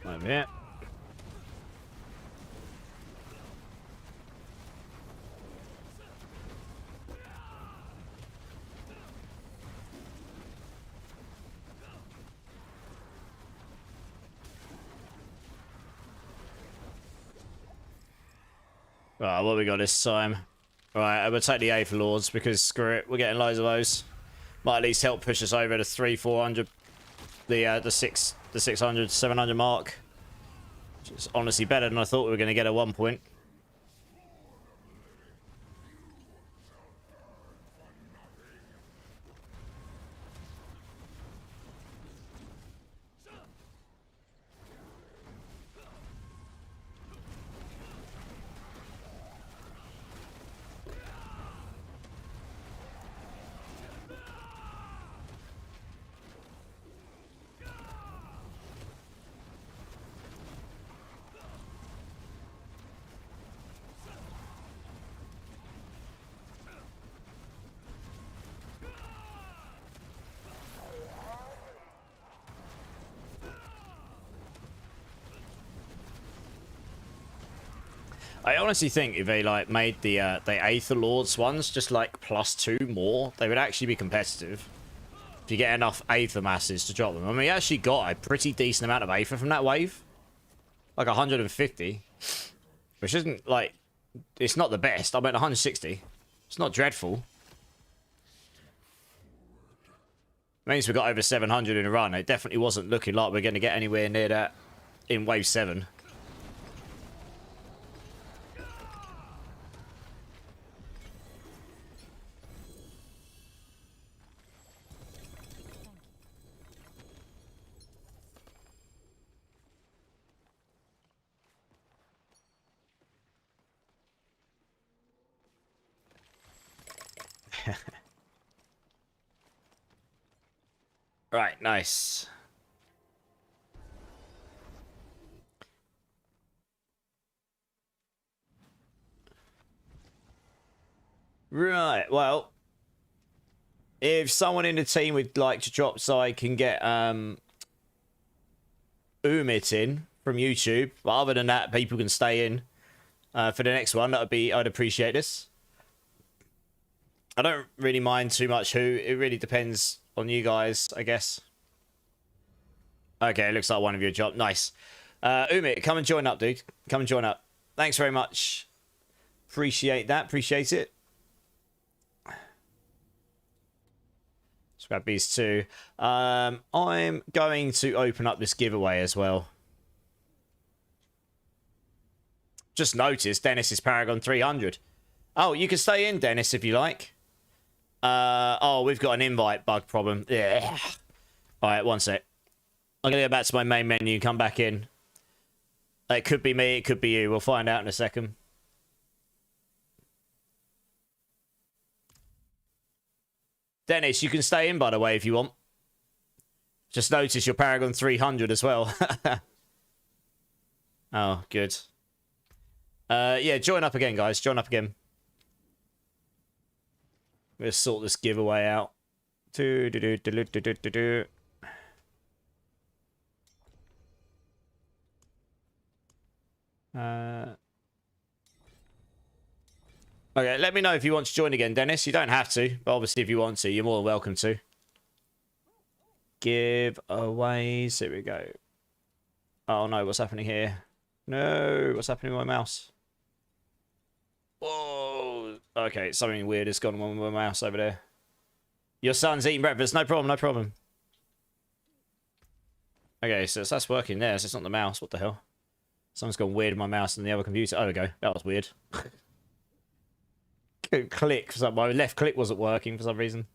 Over here. Right, what we got this time? Right, I'm gonna take the Aether Lords because screw it, we're getting loads of those. Might at least help push us over the 300-400, the 600, 700 mark. Which is honestly better than I thought we were gonna get at one point. I honestly think if they like made the Aether Lords ones just like +2 more, they would actually be competitive. If you get enough Aether masses to drop them. I mean, we actually got a pretty decent amount of Aether from that wave. Like 150. Which isn't like, it's not the best. I meant 160. It's not dreadful. Means we got over 700 in a run. It definitely wasn't looking like we're going to get anywhere near that in wave 7. Right, nice. Right, well, if someone in the team would like to drop so I can get Umit in from YouTube, but other than that, people can stay in for the next one. I'd appreciate this. I don't really mind too much who. It really depends on you guys, I guess. Okay, it looks like one of you dropped. Nice. Umit, come and join up, dude. Come and join up. Thanks very much. Appreciate that. Appreciate it. Let's grab these two. I'm going to open up this giveaway as well. Just noticed Dennis is Paragon 300. Oh, you can stay in, Dennis, if you like. Oh, we've got an invite bug problem. Yeah. All right, one sec. I'm going to go back to my main menu and come back in. It could be me, it could be you. We'll find out in a second. Dennis, you can stay in, by the way, if you want. Just notice your Paragon 300 as well. Oh, good. Yeah, join up again, guys. Join up again. We'll sort this giveaway out. Okay, let me know if you want to join again, Dennis. You don't have to, but obviously if you want to, you're more than welcome to. Giveaways. Here we go. Oh no, what's happening here? No, what's happening with my mouse? Whoa. Okay, something weird has gone on with my mouse over there. Your son's eating breakfast. No problem, no problem. Okay, so that's working there. So it's not the mouse. What the hell? Something's gone weird with my mouse and the other computer. Oh, there we go. That was weird. Couldn't click. My left click wasn't working for some reason.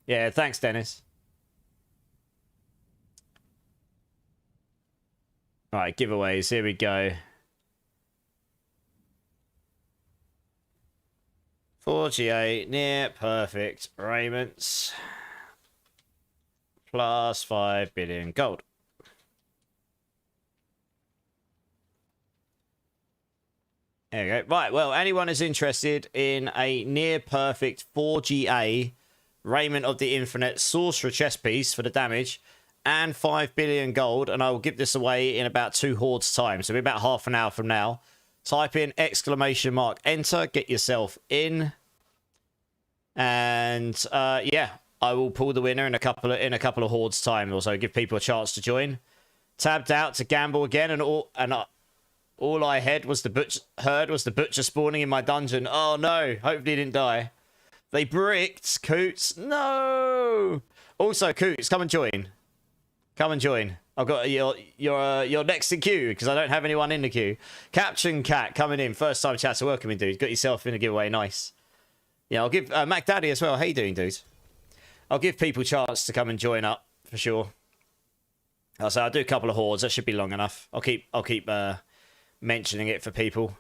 Yeah, thanks, Dennis. Right, giveaways. Here we go. 48 near perfect raiments. Plus 5 billion gold. There we go. Right, well, anyone is interested in a near perfect 4GA Raiment of the Infinite Sorcerer chest piece for the damage and 5 billion gold, and I will give this away in about 2 hordes time, so it'll be about half an hour from now. Type in ! Enter, get yourself in, and yeah, I will pull the winner in a couple of hordes time. Also, give people a chance to join. Tabbed out to gamble again, and all I heard was the butcher spawning in my dungeon. Oh no! Hopefully he didn't die. They bricked Coots. No. Also, Coots, come and join. Come and join. I've got you're next in queue because I don't have anyone in the queue. Caption Cat coming in. First time chat, so welcome in, dude. Got yourself in a giveaway. Nice. Yeah, I'll give Mac Daddy as well. How you doing, dude? I'll give people a chance to come and join up for sure. I'll do a couple of hordes. That should be long enough. I'll keep mentioning it for people.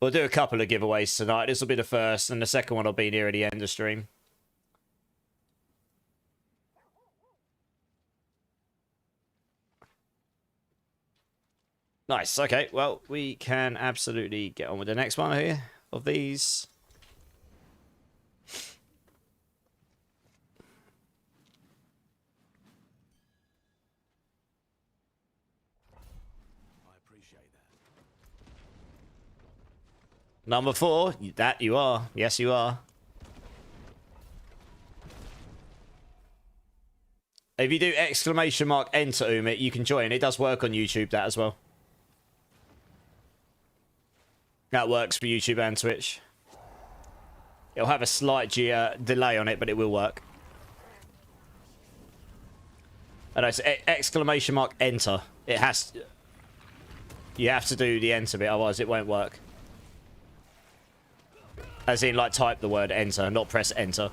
We'll do a couple of giveaways tonight. This will be the first, and the second one will be near the end of the stream. Nice. Okay, well, we can absolutely get on with the next one here of these. I appreciate that. Number 4. That you are. Yes, you are. If you do ! Enter Umit, you can join. It does work on YouTube, that as well. That works for YouTube and Twitch. It'll have a slight delay on it, but it will work. And it's ! Enter. It has. You have to do the enter bit, otherwise it won't work. As in, like, type the word enter, not press enter.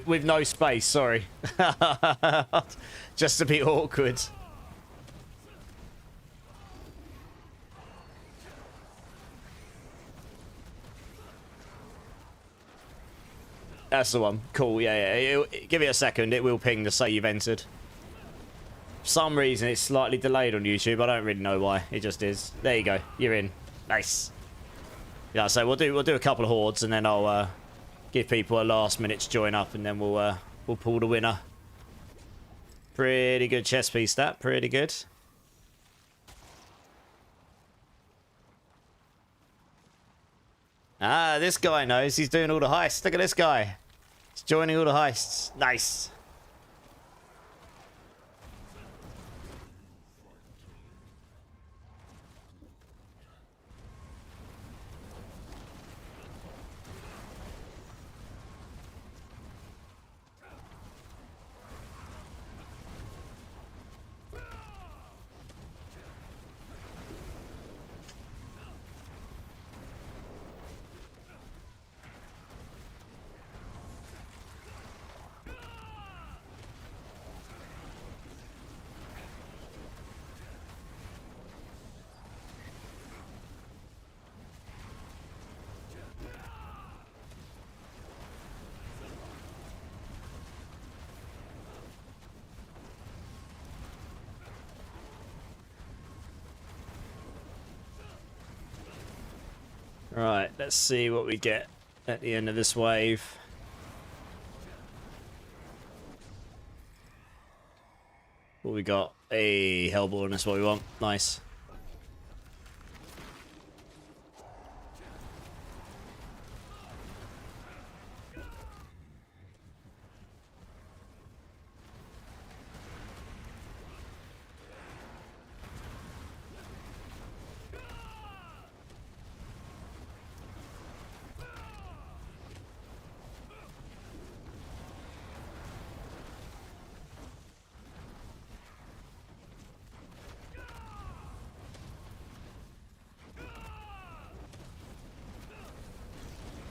With no space, sorry. Just a bit awkward. That's the one. Cool, yeah. Give it a second, it will ping to say you've entered. For some reason, it's slightly delayed on YouTube. I don't really know why. It just is. There you go. You're in. Nice. Yeah, so we'll do a couple of hordes, and then I'll give people a last minute to join up, and then we'll pull the winner. Pretty good chess piece, that. Pretty good. Ah, this guy knows. He's doing all the heists. Look at this guy. He's joining all the heists. Nice. Right, let's see what we get at the end of this wave. What we got? A Hellborn, that's what we want. Nice.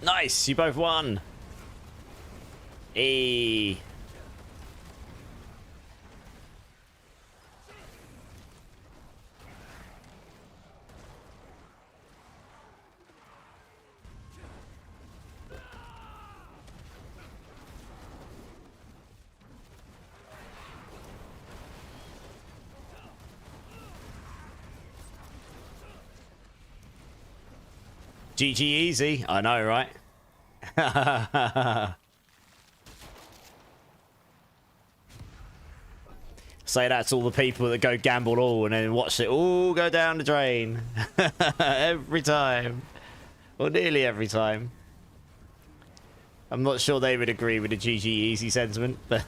Nice, you both won. Hey. GG easy. I know, right? Say that to all the people that go gamble all and then watch it all go down the drain. Every time. Or nearly every time. I'm not sure they would agree with the GG easy sentiment, but...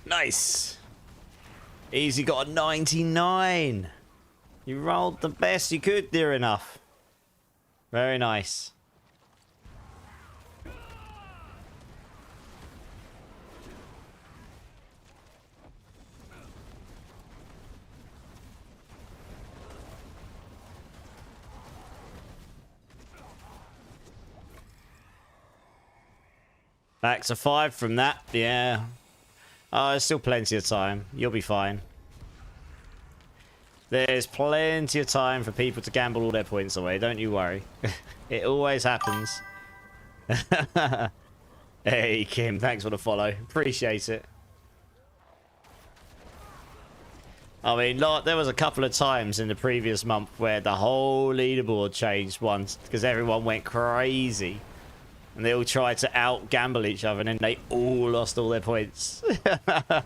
Nice. Easy got a 99. You rolled the best you could, dear enough. Very nice. Back to 5 from that, yeah. Oh, there's still plenty of time. You'll be fine. There's plenty of time for people to gamble all their points away. Don't you worry. It always happens. Hey, Kim. Thanks for the follow. Appreciate it. I mean, there was a couple of times in the previous month where the whole leaderboard changed once because everyone went crazy. And they all tried to out-gamble each other, and then they all lost all their points. And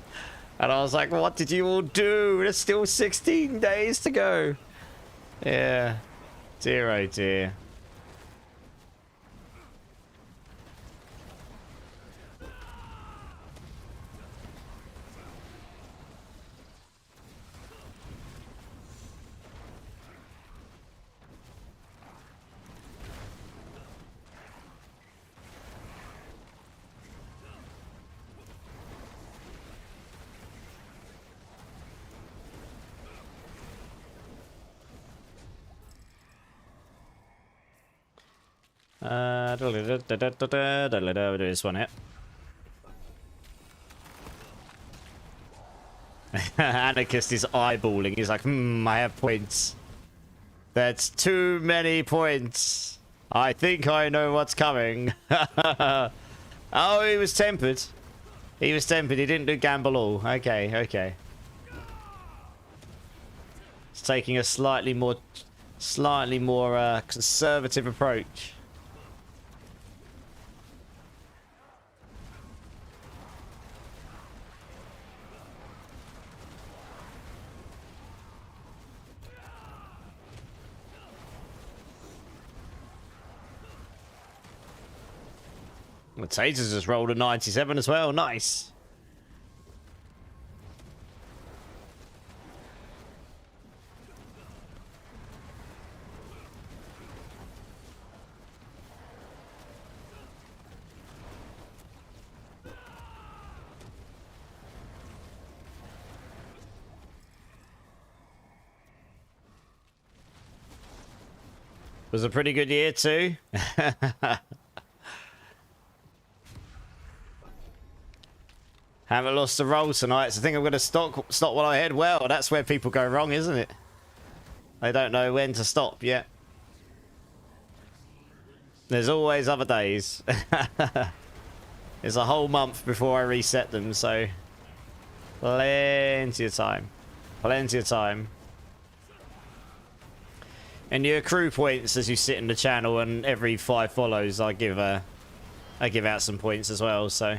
I was like, what did you all do? There's still 16 days to go. Yeah. Dear, oh dear. Do this one here. Anarchist is eyeballing. He's like, I have points. That's too many points. I think I know what's coming. Oh, he was tempered. He was tempered. He didn't do gamble all. Okay, okay. It's taking a slightly more conservative approach. The Taters just rolled a 97 as well. Nice. Was a pretty good year too. Haven't lost a roll tonight, so I think I'm going to stop while I head well. That's where people go wrong, isn't it? They don't know when to stop yet. There's always other days. It's a whole month before I reset them, so plenty of time. Plenty of time. And you accrue points as you sit in the channel, and every 5 follows I give out some points as well, so.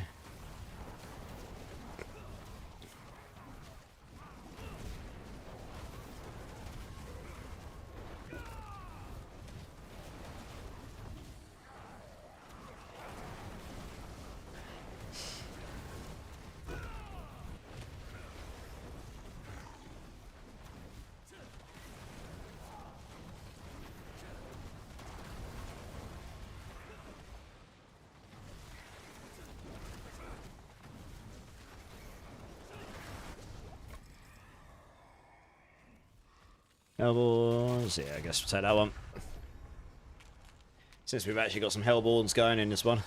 Hellborns, yeah, I guess we'll take that one. Since we've actually got some Hellborns going in this one.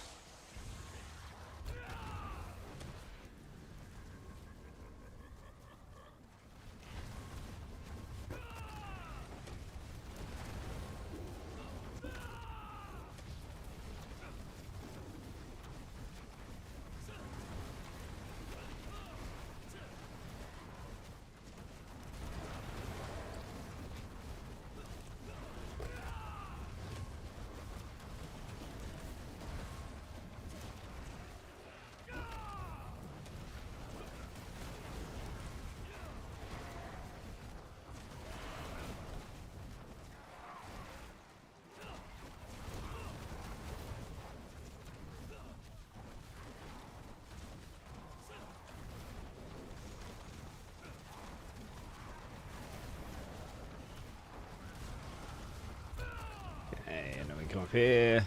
And then we come up here.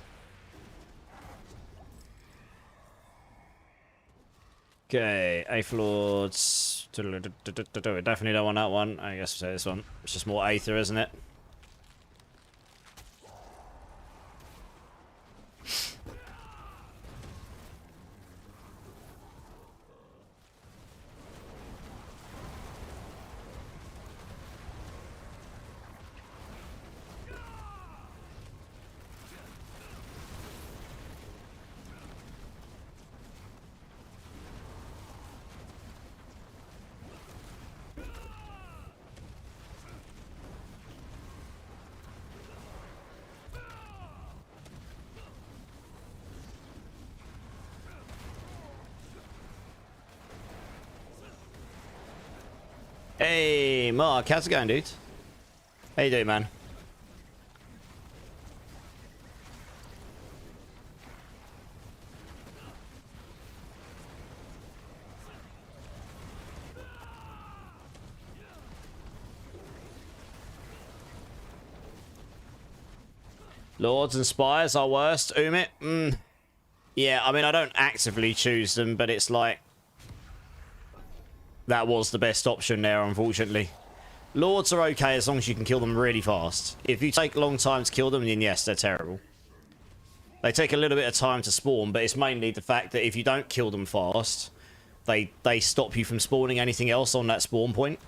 Okay, Aether Lords. We definitely don't want that one. I guess we'll say this one. It's just more Aether, isn't it? Hey, Mark, how's it going, dude? How you doing, man? Lords and Spires are worst, Umit? Yeah, I mean, I don't actively choose them, but it's like... that was the best option there, unfortunately. Lords are okay as long as you can kill them really fast. If you take a long time to kill them, then yes, they're terrible. They take a little bit of time to spawn, but it's mainly the fact that if you don't kill them fast, they stop you from spawning anything else on that spawn point.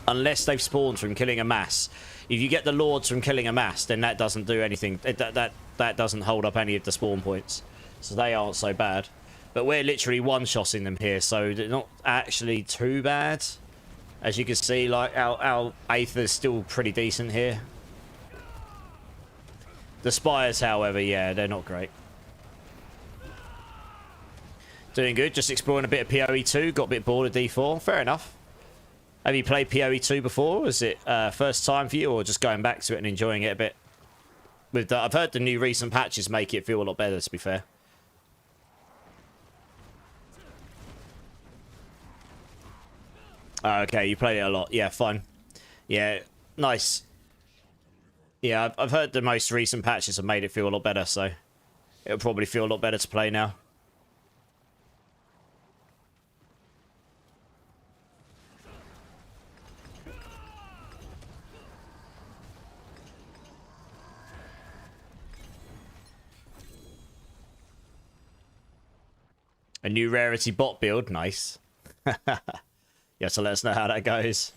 Unless they've spawned from killing a mass. If you get the Lords from killing a mass, then that doesn't do anything. That doesn't hold up any of the spawn points. So they aren't so bad. But we're literally one-shotting them here, so they're not actually too bad. As you can see, like, our Aether is still pretty decent here. The Spires, however, yeah, they're not great. Doing good, just exploring a bit of PoE 2, got a bit bored of D4, fair enough. Have you played PoE 2 before? Is it first time for you, or just going back to it and enjoying it a bit? I've heard the new recent patches make it feel a lot better, to be fair. Okay, you played it a lot. Yeah, fun. Yeah, nice. Yeah, I've heard the most recent patches have made it feel a lot better, so it'll probably feel a lot better to play now. A new rarity bot build. Nice. Yeah, so let us know how that goes.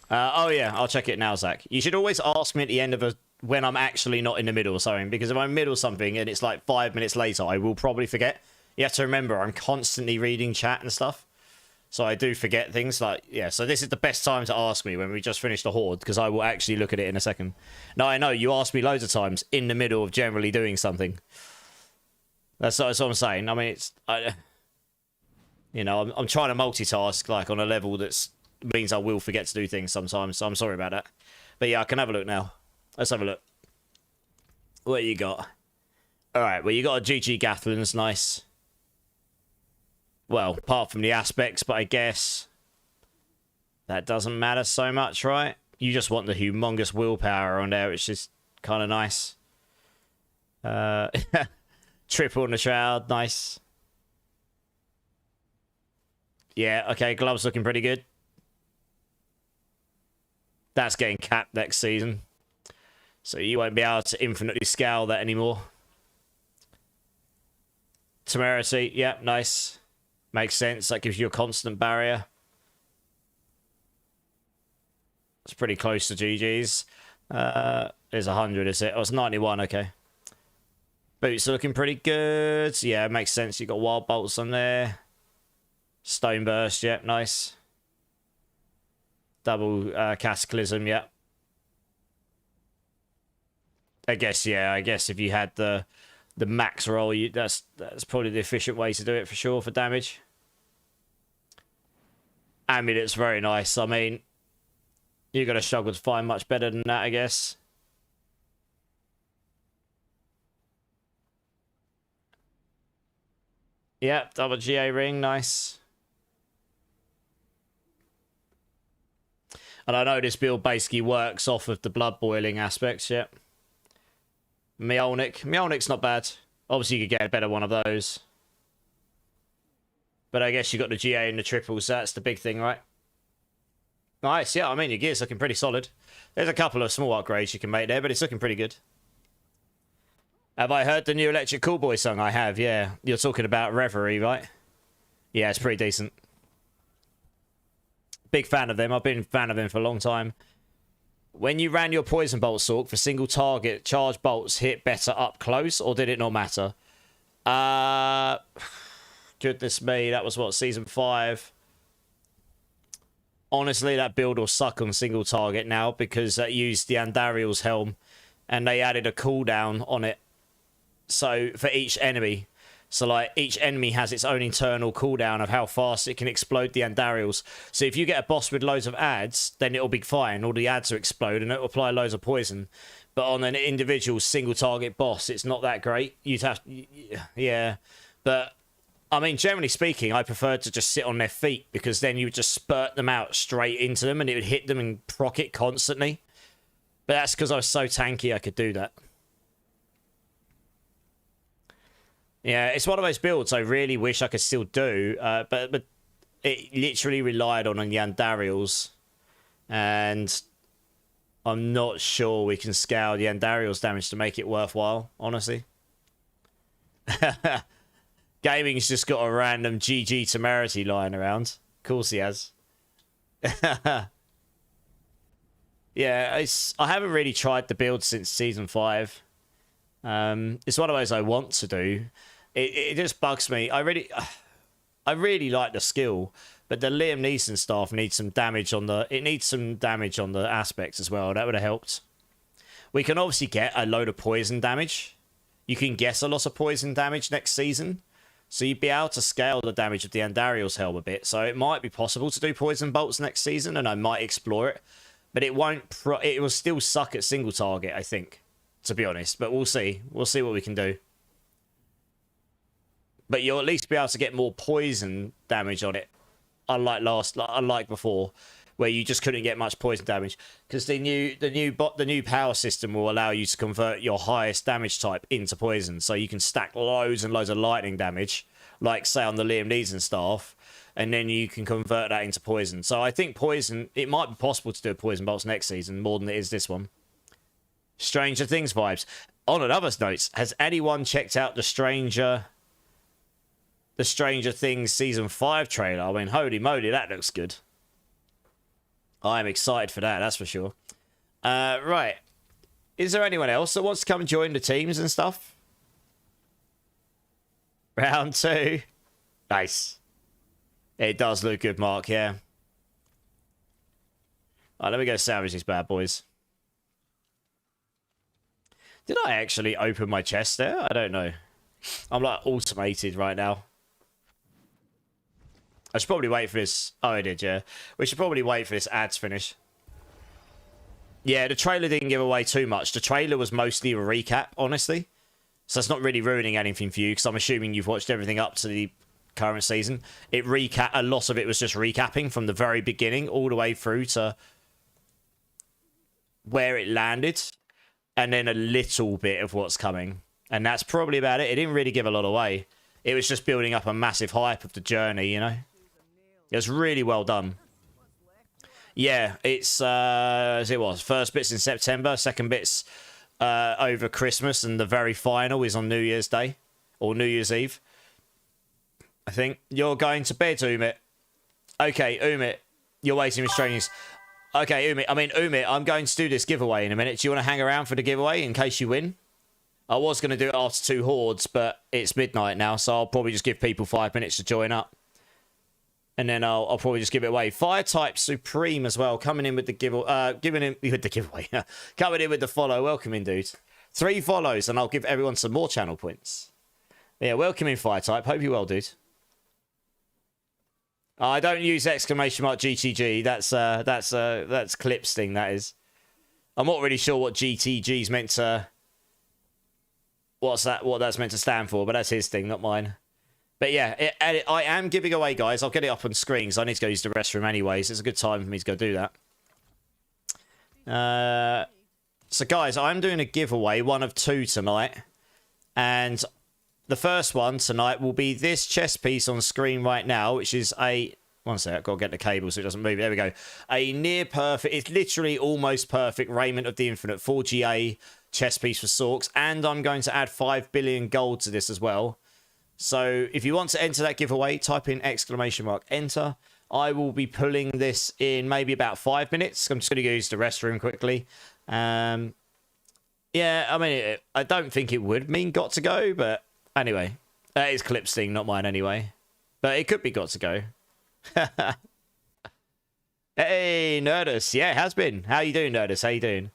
Oh yeah, I'll check it now, Zach. You should always ask me at the end of when I'm actually not in the middle of something, because if I'm in the middle of something and it's like 5 minutes later, I will probably forget. You have to remember, I'm constantly reading chat and stuff, so I do forget things. Like, yeah, so this is the best time to ask me when we just finished the Horde, because I will actually look at it in a second. Now, I know you ask me loads of times in the middle of generally doing something. That's what I'm saying. I mean, I'm trying to multitask, like, on a level that's means I will forget to do things sometimes, so I'm sorry about that. But yeah, I can have a look now. Let's have a look. What you got? Alright, well, you got a GG Gathlins, nice. Well, apart from the aspects, but I guess that doesn't matter so much, right? You just want the humongous willpower on there, which is kind of nice. Triple on the Shroud, nice. Yeah, okay, gloves looking pretty good. That's getting capped next season. So you won't be able to infinitely scale that anymore. Temerity, yep, nice. Makes sense. That gives you a constant barrier. It's pretty close to GG's. There's 100, is it? Oh, it's 91, okay. Boots are looking pretty good. Yeah, it makes sense. You got Wild Bolts on there. Stone Burst, yep, nice. Double Cataclysm, yeah. I guess if you had the max roll, that's probably the efficient way to do it for sure for damage. Amulet's very nice. I mean, you're gonna struggle to find much better than that, I guess. Yeah, double GA ring, nice. And I know this build basically works off of the blood boiling aspects, yeah. Mjolnic's not bad. Obviously, you could get a better one of those. But I guess you got the GA and the triples, so that's the big thing, right? Nice, yeah, I mean, your gear's looking pretty solid. There's a couple of small upgrades you can make there, but it's looking pretty good. Have I heard the new Electric Callboy song? I have, yeah. You're talking about Reverie, right? Yeah, it's pretty decent. Big fan of them. I've been a fan of them for a long time. When you ran your Poison Bolt Sork for single target, charge bolts hit better up close, or did it not matter? Goodness me, that was what, Season 5? Honestly, that build will suck on single target now, because that used the Andariel's Helm, and they added a cooldown on it. So, for each enemy. So, like, each enemy has its own internal cooldown of how fast it can explode the Andariels. So, if you get a boss with loads of adds, then it'll be fine. All the adds will explode, and it'll apply loads of poison. But on an individual single-target boss, it's not that great. You'd have... Yeah. But, I mean, generally speaking, I prefer to just sit on their feet, because then you would just spurt them out straight into them, and it would hit them and proc it constantly. But that's because I was so tanky I could do that. Yeah, it's one of those builds I really wish I could still do, but it literally relied on the Andariels, and I'm not sure we can scale the Andariels damage to make it worthwhile, honestly. Gaming's just got a random GG Temerity lying around. Of course he has. Yeah, I haven't really tried the build since Season 5. It's one of those I want to do. It just bugs me. I really like the skill, but the Liam Neeson staff needs some damage on the... It needs some damage on the aspects as well. That would have helped. We can obviously get a load of poison damage. You can guess a lot of poison damage next season. So you'd be able to scale the damage of the Andariel's Helm a bit. So it might be possible to do poison bolts next season, and I might explore it. But it won't... It will still suck at single target, I think, to be honest. But we'll see. We'll see what we can do. But you'll at least be able to get more poison damage on it, unlike before, where you just couldn't get much poison damage, because the new power system will allow you to convert your highest damage type into poison, so you can stack loads and loads of lightning damage like say on the Liam Neeson staff, and then you can convert that into poison. So I think poison, it might be possible to do a poison bolts next season more than it is this one. Stranger Things vibes. On another note, has anyone checked out the Stranger Things season 5 trailer? I mean, holy moly, that looks good. I'm excited for that, that's for sure. Right. Is there anyone else that wants to come and join the teams and stuff? Round 2. Nice. It does look good, Mark, yeah. Alright, let me go salvage these bad boys. Did I actually open my chest there? I don't know. I'm like automated right now. I should probably wait for this. Oh, I did, yeah. We should probably wait for this ad to finish. Yeah, the trailer didn't give away too much. The trailer was mostly a recap, honestly. So it's not really ruining anything for you, because I'm assuming you've watched everything up to the current season. A lot of it was just recapping from the very beginning all the way through to where it landed. And then a little bit of what's coming. And that's probably about it. It didn't really give a lot away. It was just building up a massive hype of the journey, you know? It was really well done. Yeah, it's, as it was. First bit's in September, second bit's over Christmas, and the very final is on New Year's Day. Or New Year's Eve. I think. You're going to bed, Umit. Okay, Umit. You're waiting with strangers. Okay, Umit, I'm going to do this giveaway in a minute. Do you want to hang around for the giveaway in case you win? I was going to do it after 2 hordes, but it's midnight now, so I'll probably just give people 5 minutes to join up. And then I'll probably just give it away. Fire type Supreme as well, coming in with the giveaway. Coming in with the follow. Welcome in, dude. 3 follows, and I'll give everyone some more channel points. Yeah, welcome in, Fire type. Hope you're well, dude. I don't use exclamation mark GTG. That's Clip's thing, that is. I'm not really sure what GTG's meant to... what that's meant to stand for, but that's his thing, not mine. But yeah, I am giving away, guys. I'll get it up on screen, because I need to go use the restroom anyways. It's a good time for me to go do that. So, guys, I'm doing a giveaway, 1 of 2 tonight. And the first one tonight will be this chess piece on screen right now, which is a... One sec, I've got to get the cable so it doesn't move. There we go. A near perfect... It's literally almost perfect Raiment of the Infinite 4GA chess piece for Sorks. And I'm going to add 5 billion gold to this as well. So if you want to enter that giveaway, type in enter. I will be pulling this in maybe about 5 minutes. I'm just going to use the restroom quickly. Yeah, I mean, I don't think it would mean got to go, but anyway. That is Clip's thing, not mine anyway. But it could be got to go. Hey, Nerdus. Yeah, it has been. How you doing, Nerdus? How you doing?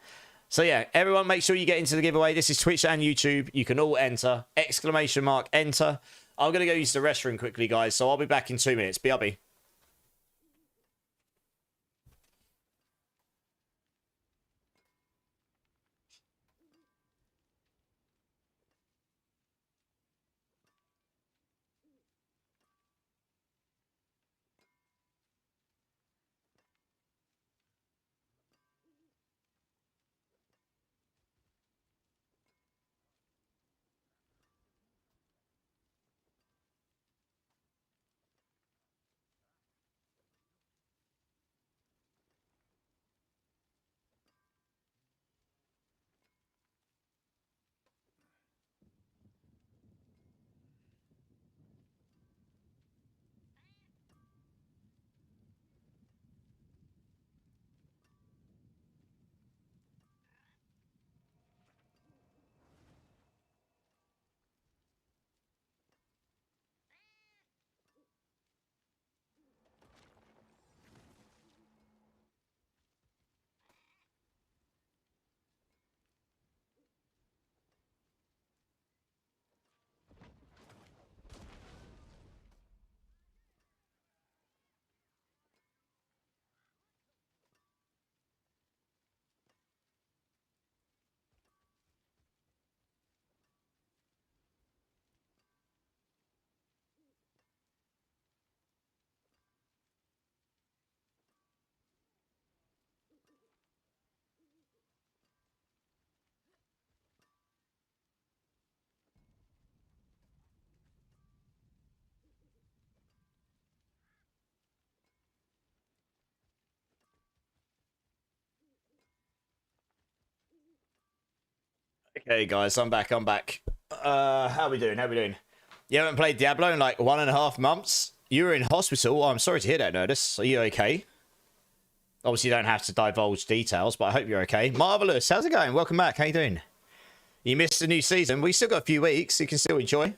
So yeah, everyone make sure you get into the giveaway. This is Twitch and YouTube. You can all enter. enter. I'm going to go use the restroom quickly, guys. So I'll be back in 2 minutes. BRB. Okay, guys, I'm back. How we doing? You haven't played Diablo in like 1.5 months? You were in hospital. Oh, I'm sorry to hear that, Nerdus. Are you okay? Obviously, you don't have to divulge details, but I hope you're okay. Marvelous. How's it going? Welcome back. How you doing? You missed the new season. We still got a few weeks. You can still enjoy.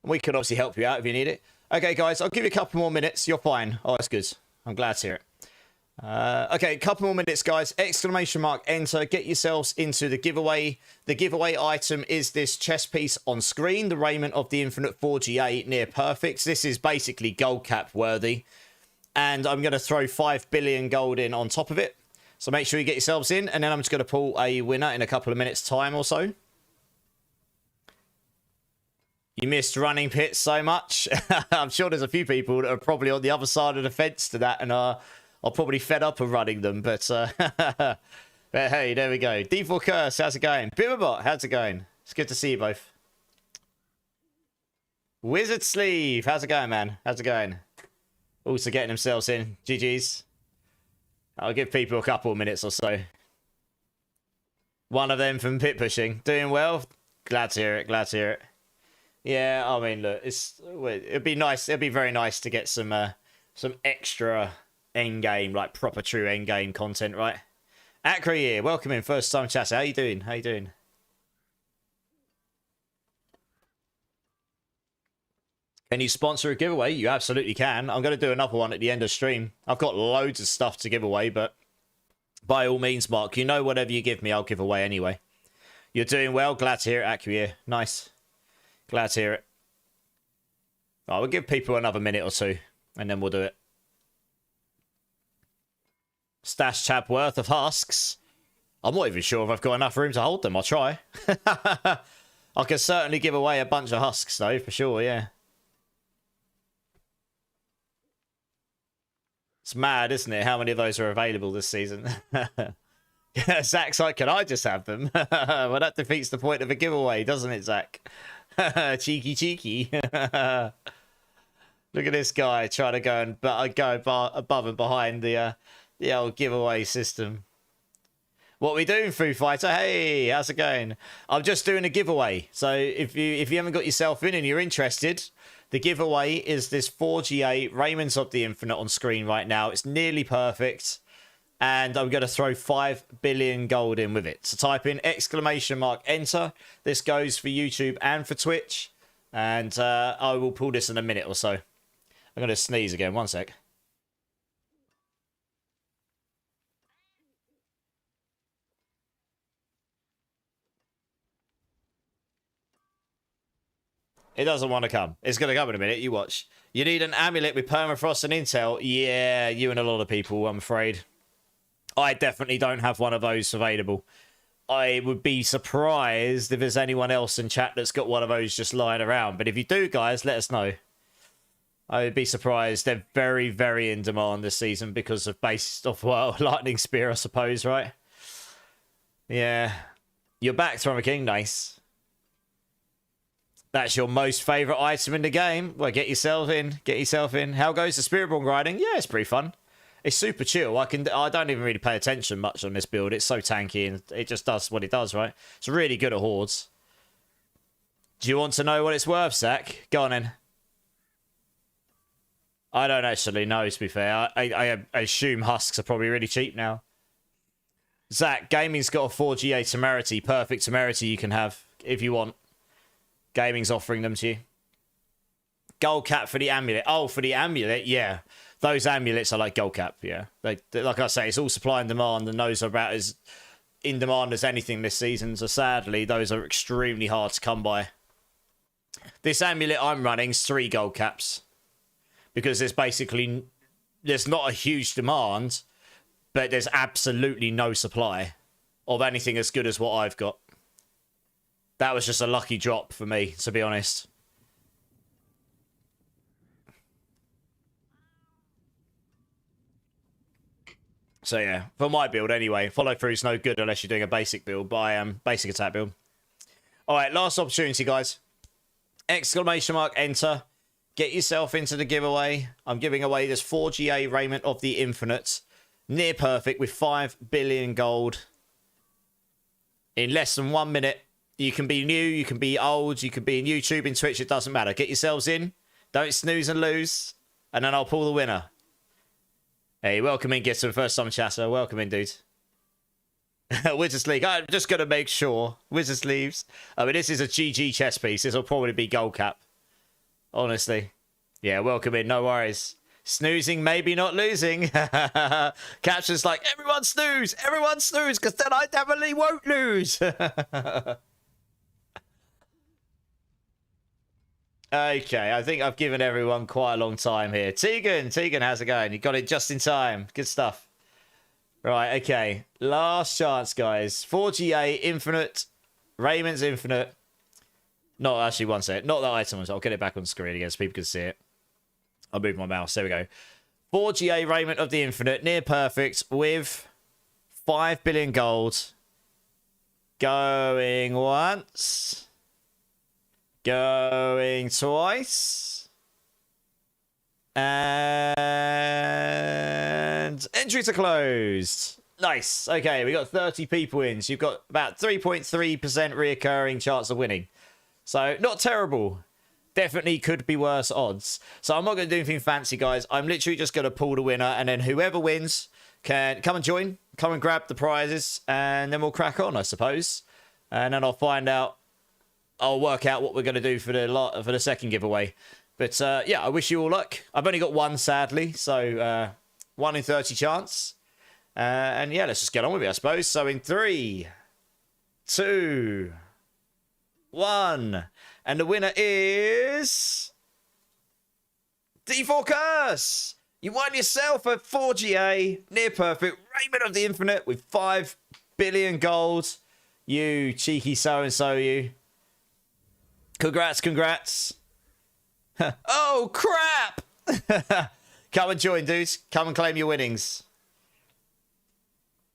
We can obviously help you out if you need it. Okay, guys, I'll give you a couple more minutes. You're fine. Oh, that's good. I'm glad to hear it. Okay, a couple more minutes, guys. Exclamation mark, enter. Get yourselves into the giveaway. The giveaway item is this chest piece on screen, the Raiment of the Infinite 4GA near perfect. This is basically gold cap worthy. And I'm going to throw 5 billion gold in on top of it. So make sure you get yourselves in. And then I'm just going to pull a winner in a couple of minutes' time or so. You missed running pits so much. I'm sure there's a few people that are probably on the other side of the fence to that and are probably fed up of running them. But, but hey, there we go. D4 Curse, how's it going? Bimmerbot, how's it going? It's good to see you both. Wizard Sleeve, how's it going, man? How's it going? Also getting themselves in. GG's. I'll give people a couple of minutes or so. One of them from pit pushing. Doing well. Glad to hear it. Glad to hear it. Yeah, I mean, look, it'd be nice. It'd be very nice to get some extra Endgame, like proper true Endgame content, right? Acra here, welcome in, first time chatter. How you doing? How you doing? Can you sponsor a giveaway? You absolutely can. I'm going to do another one at the end of stream. I've got loads of stuff to give away, but by all means, Mark, you know whatever you give me, I'll give away anyway. You're doing well. Glad to hear it, Acra here. Nice. Glad to hear it. Right, we'll give people another minute or two, and then we'll do it. Stash tab worth of husks. I'm not even sure if I've got enough room to hold them. I'll try. I can certainly give away a bunch of husks, though, for sure, yeah. It's mad, isn't it, how many of those are available this season? Yeah, Zach's like, can I just have them? Well, that defeats the point of a giveaway, doesn't it, Zach? Cheeky, cheeky. Look at this guy trying to go above and behind the old giveaway system. What are we doing, Foo Fighter? Hey, how's it going? I'm just doing a giveaway. So if you haven't got yourself in and you're interested, the giveaway is this 4GA Raiment of the Infinite on screen right now. It's nearly perfect. And I'm going to throw 5 billion gold in with it. So type in exclamation mark enter. This goes for YouTube and for Twitch. And I will pull this in a minute or so. I'm going to sneeze again. One sec. It doesn't want to come. It's going to come in a minute. You watch. You need an amulet with permafrost and intel. Yeah, you and a lot of people, I'm afraid. I definitely don't have one of those available. I would be surprised if there's anyone else in chat that's got one of those just lying around. But if you do, guys, let us know. I would be surprised. They're very, very in demand this season because of based off, well, Lightning Spear, I suppose, right? Yeah. You're back, Thrummer King. Nice. That's your most favourite item in the game. Well, get yourself in. Get yourself in. How goes the Spiritborn grinding? Yeah, it's pretty fun. It's super chill. I don't even really pay attention much on this build. It's so tanky and it just does what it does, right? It's really good at hordes. Do you want to know what it's worth, Zach? Go on then. I don't actually know, to be fair. I assume husks are probably really cheap now. Zach, gaming's got a 4GA temerity, perfect temerity you can have if you want. Gaming's offering them to you. Gold cap for the amulet. Oh, for the amulet, yeah. Those amulets are like gold cap, yeah. Like I say, it's all supply and demand, and those are about as in demand as anything this season. So sadly, those are extremely hard to come by. This amulet I'm running is 3 gold caps. Because there's not a huge demand, but there's absolutely no supply of anything as good as what I've got. That was just a lucky drop for me, to be honest. So yeah, for my build anyway, follow through is no good unless you're doing a basic build, but I am basic attack build. Alright, last opportunity, guys. Exclamation mark enter. Get yourself into the giveaway. I'm giving away this 4GA Raiment of the Infinite. Near perfect with 5 billion gold. in less than 1 minute. You can be new, you can be old, you can be in YouTube, in Twitch, it doesn't matter. Get yourselves in. Don't snooze and lose. And then I'll pull the winner. Hey, welcome in, get some first time chatter. Welcome in, dude. Wizards League. I'm just going to make sure. Wizards leaves. I mean, this is a GG chess piece. This will probably be gold cap. Honestly. Yeah, welcome in. No worries. Snoozing, maybe not losing. Caption's like, everyone snooze, because then I definitely won't lose. Okay, I think I've given everyone quite a long time here. Tegan, how's it going? You got it just in time. Good stuff. Right, okay. Last chance, guys. 4GA, Infinite. Raymond's Infinite. Not actually, one sec. Not the items. I'll get it back on screen again so people can see it. I'll move my mouse. There we go. 4GA Raiment of the Infinite. Near perfect with 5 billion gold. Going once. Going twice. And entries are closed. Nice. Okay, we got 30 people in. So you've got about 3.3% reoccurring chance of winning. So not terrible. Definitely could be worse odds. So I'm not going to do anything fancy, guys. I'm literally just going to pull the winner. And then whoever wins can come and join. Come and grab the prizes. And then we'll crack on, I suppose. And then I'll find out. I'll work out what we're going to do for the second giveaway. But yeah, I wish you all luck. I've only got one, sadly. So 1 in 30 chance. And yeah, let's just get on with it, I suppose. So in 3, 2, 1. And the winner is D4 Curse. You won yourself a 4GA near perfect Raiment of the Infinite with 5 billion gold. You cheeky so-and-so, you. Congrats. Oh, crap! Come and join, dudes. Come and claim your winnings.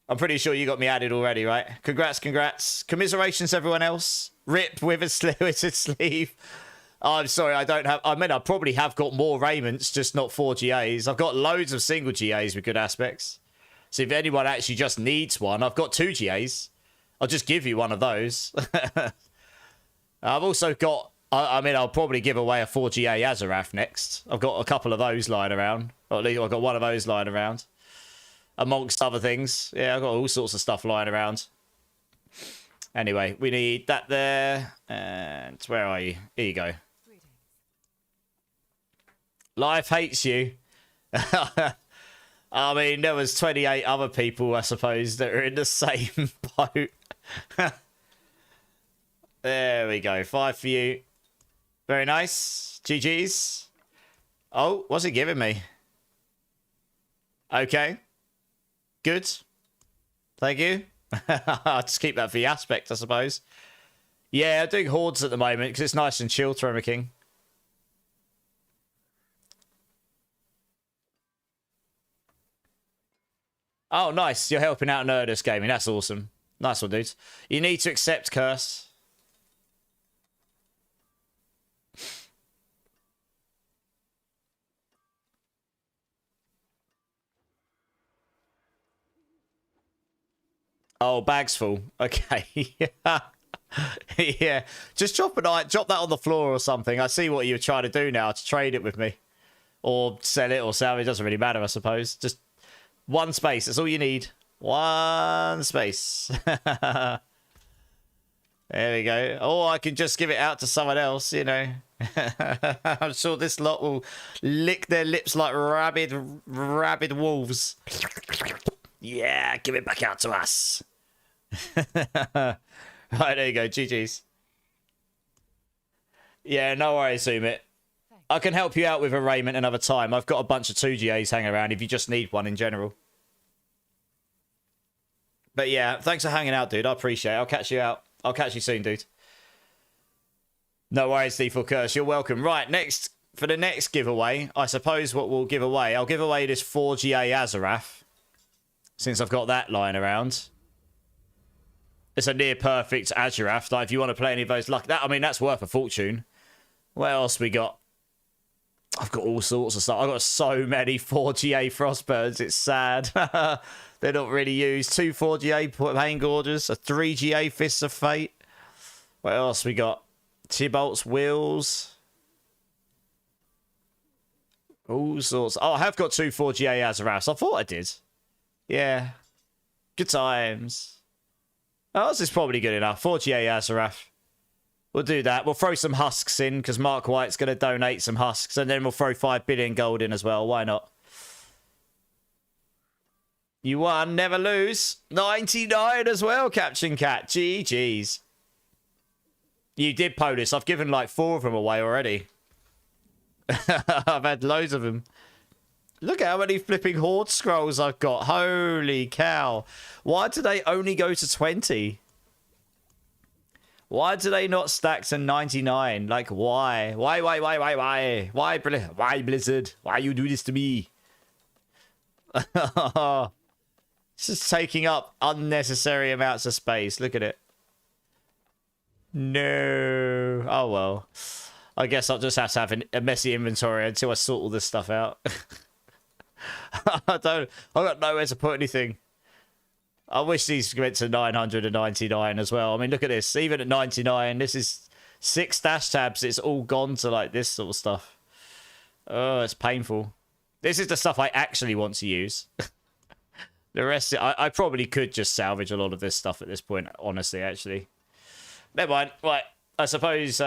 I'm pretty sure you got me added already, right? Congrats. Commiserations, everyone else. Rip with a sleeve. Oh, I'm sorry, I don't have... I mean, I probably have got more raiments, just not 4 GAs. I've got loads of single GAs with good aspects. So if anyone actually just needs one, I've got 2 GAs. I'll just give you one of those. I've also got... I mean, I'll probably give away a 4GA Azarath next. I've got a couple of those lying around. Or at least I've got one of those lying around. Amongst other things. Yeah, I've got all sorts of stuff lying around. Anyway, we need that there. And where are you? Here you go. Life hates you. I mean, there was 28 other people, I suppose, that are in the same boat. There we go. 5 for you. Very nice. GG's. Oh, what's it giving me? Okay. Good. Thank you. I'll just keep that for the aspect, I suppose. Yeah, I'm doing hordes at the moment because it's nice and chill, Tremor King. Oh, nice. You're helping out Nerdist Gaming. That's awesome. Nice one, dudes. You need to accept Curse. Oh, bag's full. Okay. Yeah. Just drop that on the floor or something. I see what you're trying to do now, to trade it with me. Or sell it or sell it. It doesn't really matter, I suppose. Just one space. That's all you need. One space. There we go. Or I can just give it out to someone else, you know. I'm sure this lot will lick their lips like rabid wolves. Yeah, give it back out to us. Right, there you go. GG's. Yeah, no worries, Sumit. I can help you out with a raiment another time. I've got a bunch of 2GAs hanging around if you just need one in general. But yeah, thanks for hanging out, dude. I appreciate it. I'll catch you out. I'll catch you soon, dude. No worries, D4 Curse. You're welcome. Right, next, for the next giveaway, I suppose what we'll give away, I'll give away this 4GA Azarath. Since I've got that lying around. It's a near perfect Azarath. Like, if you want to play any of those luck, that, I mean, that's worth a fortune. What else we got? I've got all sorts of stuff. I've got so many 4GA Frostbirds. It's sad. They're not really used. 2 4GA Pain Gorgers, a 3GA Fists of Fate. What else we got? Tybalt's Wheels. All sorts. Oh, I have got 2 4GA Azaraths. I thought I did. Yeah. Good times. Oh, this is probably good enough. 4GA Azarath. We'll do that. We'll throw some husks in because Mark White's going to donate some husks. And then we'll throw 5 billion gold in as well. Why not? You won, never lose. 99 as well, Captain Cat. GG's. You did, Polis. I've given like 4 of them away already. I've had loads of them. Look at how many flipping Horde scrolls I've got. Holy cow. Why do they only go to 20? Why do they not stack to 99? Like, why? Why? Why, Blizzard? Why you do this to me? It's just taking up unnecessary amounts of space. Look at it. No. Oh, well. I guess I'll just have to have a messy inventory until I sort all this stuff out. I've got nowhere to put anything. I wish these went to 999 as well. I mean, look at this. Even at 99, this is 6 dash tabs. It's all gone to like this sort of stuff. Oh, it's painful. This is the stuff I actually want to use. The rest, I probably could just salvage a lot of this stuff at this point, honestly, actually. Never mind. Right, I suppose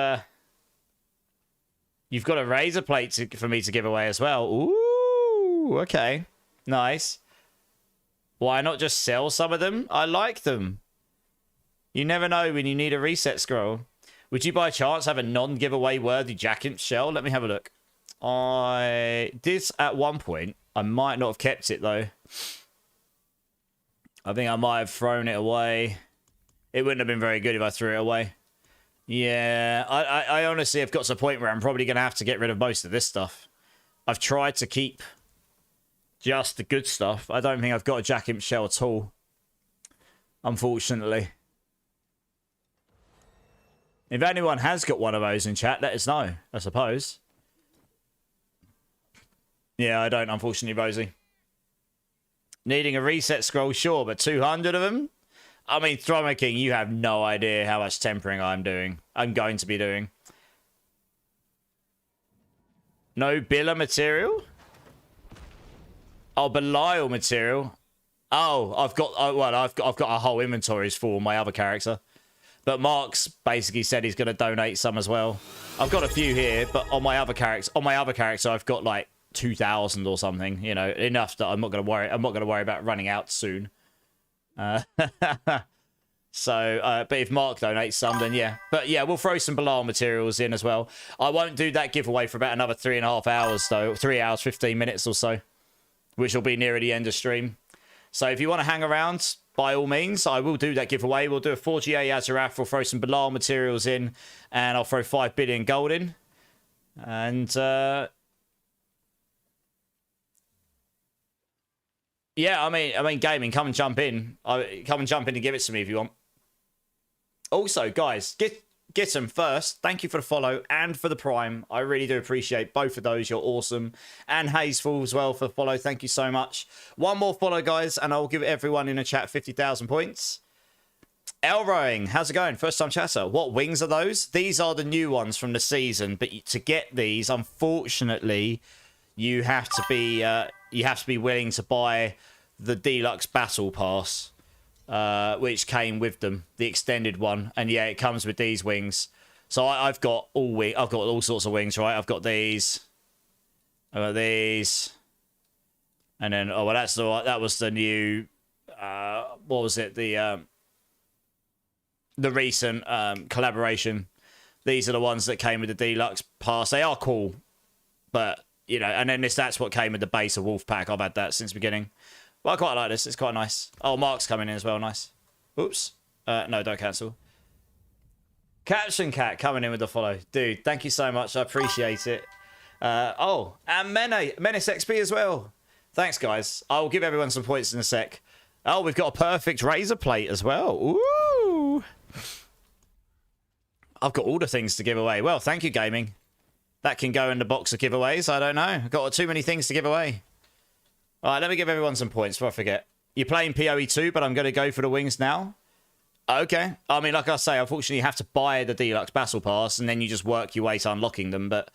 you've got a razor plate for me to give away as well. Ooh, okay. Nice. Why not just sell some of them? I like them. You never know when you need a reset scroll. Would you by chance have a non-giveaway worthy jacket shell? Let me have a look. I did at one point. I might not have kept it, though. I think I might have thrown it away. It wouldn't have been very good if I threw it away. Yeah, I honestly have got to a point where I'm probably going to have to get rid of most of this stuff. I've tried to keep just the good stuff. I don't think I've got a Jack Imp shell at all. Unfortunately. If anyone has got one of those in chat, let us know, I suppose. Yeah, I don't, unfortunately, Rosie. Needing a reset scroll, sure, but 200 of them? I mean, Thrummer King, you have no idea how much tempering I'm doing. I'm going to be doing. No Billa material? Oh, Belial material. Oh, I've got a whole inventory for my other character. But Mark's basically said he's going to donate some as well. I've got a few here, but on my other character, I've got like 2,000 or something. You know, enough that I'm not going to worry about running out soon. But if Mark donates some, then yeah. But yeah, we'll throw some Belial materials in as well. I won't do that giveaway for about another 3.5 hours though. 3 hours, 15 minutes or so, which will be nearer the end of stream. So if you want to hang around, by all means, I will do that giveaway. We'll do a 4GA Azarath. We'll throw some Belial materials in, and I'll throw 5 billion gold in. And yeah, I mean, gaming, come and jump in. Come and jump in and give it to me if you want. Also, guys, get them first. Thank you for the follow and for the prime. I really do appreciate both of those. You're awesome. And Hazeful as well for the follow. Thank you so much. One more follow, guys, and I'll give everyone in the chat 50,000 points. Elrowing, how's it going? First time chatter. What wings are those? These are the new ones from the season, but to get these, unfortunately, you have to be willing to buy the deluxe battle pass. Which came with them, the extended one, and yeah, it comes with these wings. So I've got all sorts of wings, right? I've got these, and then that was the new, what was it? The recent collaboration. These are the ones that came with the deluxe pass. They are cool, but you know, and then that's what came with the base of Wolfpack. I've had that since the beginning. Well, I quite like this. It's quite nice. Oh, Mark's coming in as well. Nice. Oops. No, don't cancel. Caption Cat coming in with the follow. Dude, thank you so much. I appreciate it. Oh, and Menace XP as well. Thanks, guys. I'll give everyone some points in a sec. Oh, we've got a perfect razor plate as well. Ooh. I've got all the things to give away. Well, thank you, gaming. That can go in the box of giveaways. I don't know. I've got too many things to give away. All right, let me give everyone some points before I forget. You're playing PoE 2, but I'm going to go for the wings now. Okay. I mean, like I say, unfortunately, you have to buy the Deluxe Battle Pass, and then you just work your way to unlocking them. But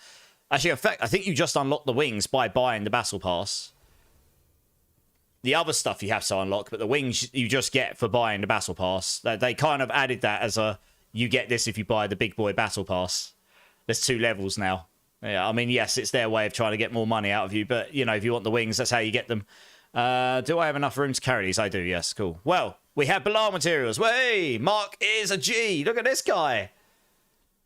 actually, in fact, I think you just unlock the wings by buying the Battle Pass. The other stuff you have to unlock, but the wings you just get for buying the Battle Pass. They kind of added that as a, you get this if you buy the Big Boy Battle Pass. There's 2 levels now. Yeah, I mean, yes, it's their way of trying to get more money out of you, but, you know, if you want the wings, that's how you get them. Do I have enough room to carry these? I do, yes, cool. Well, we have Balar materials. Hey, Mark is a G. Look at this guy.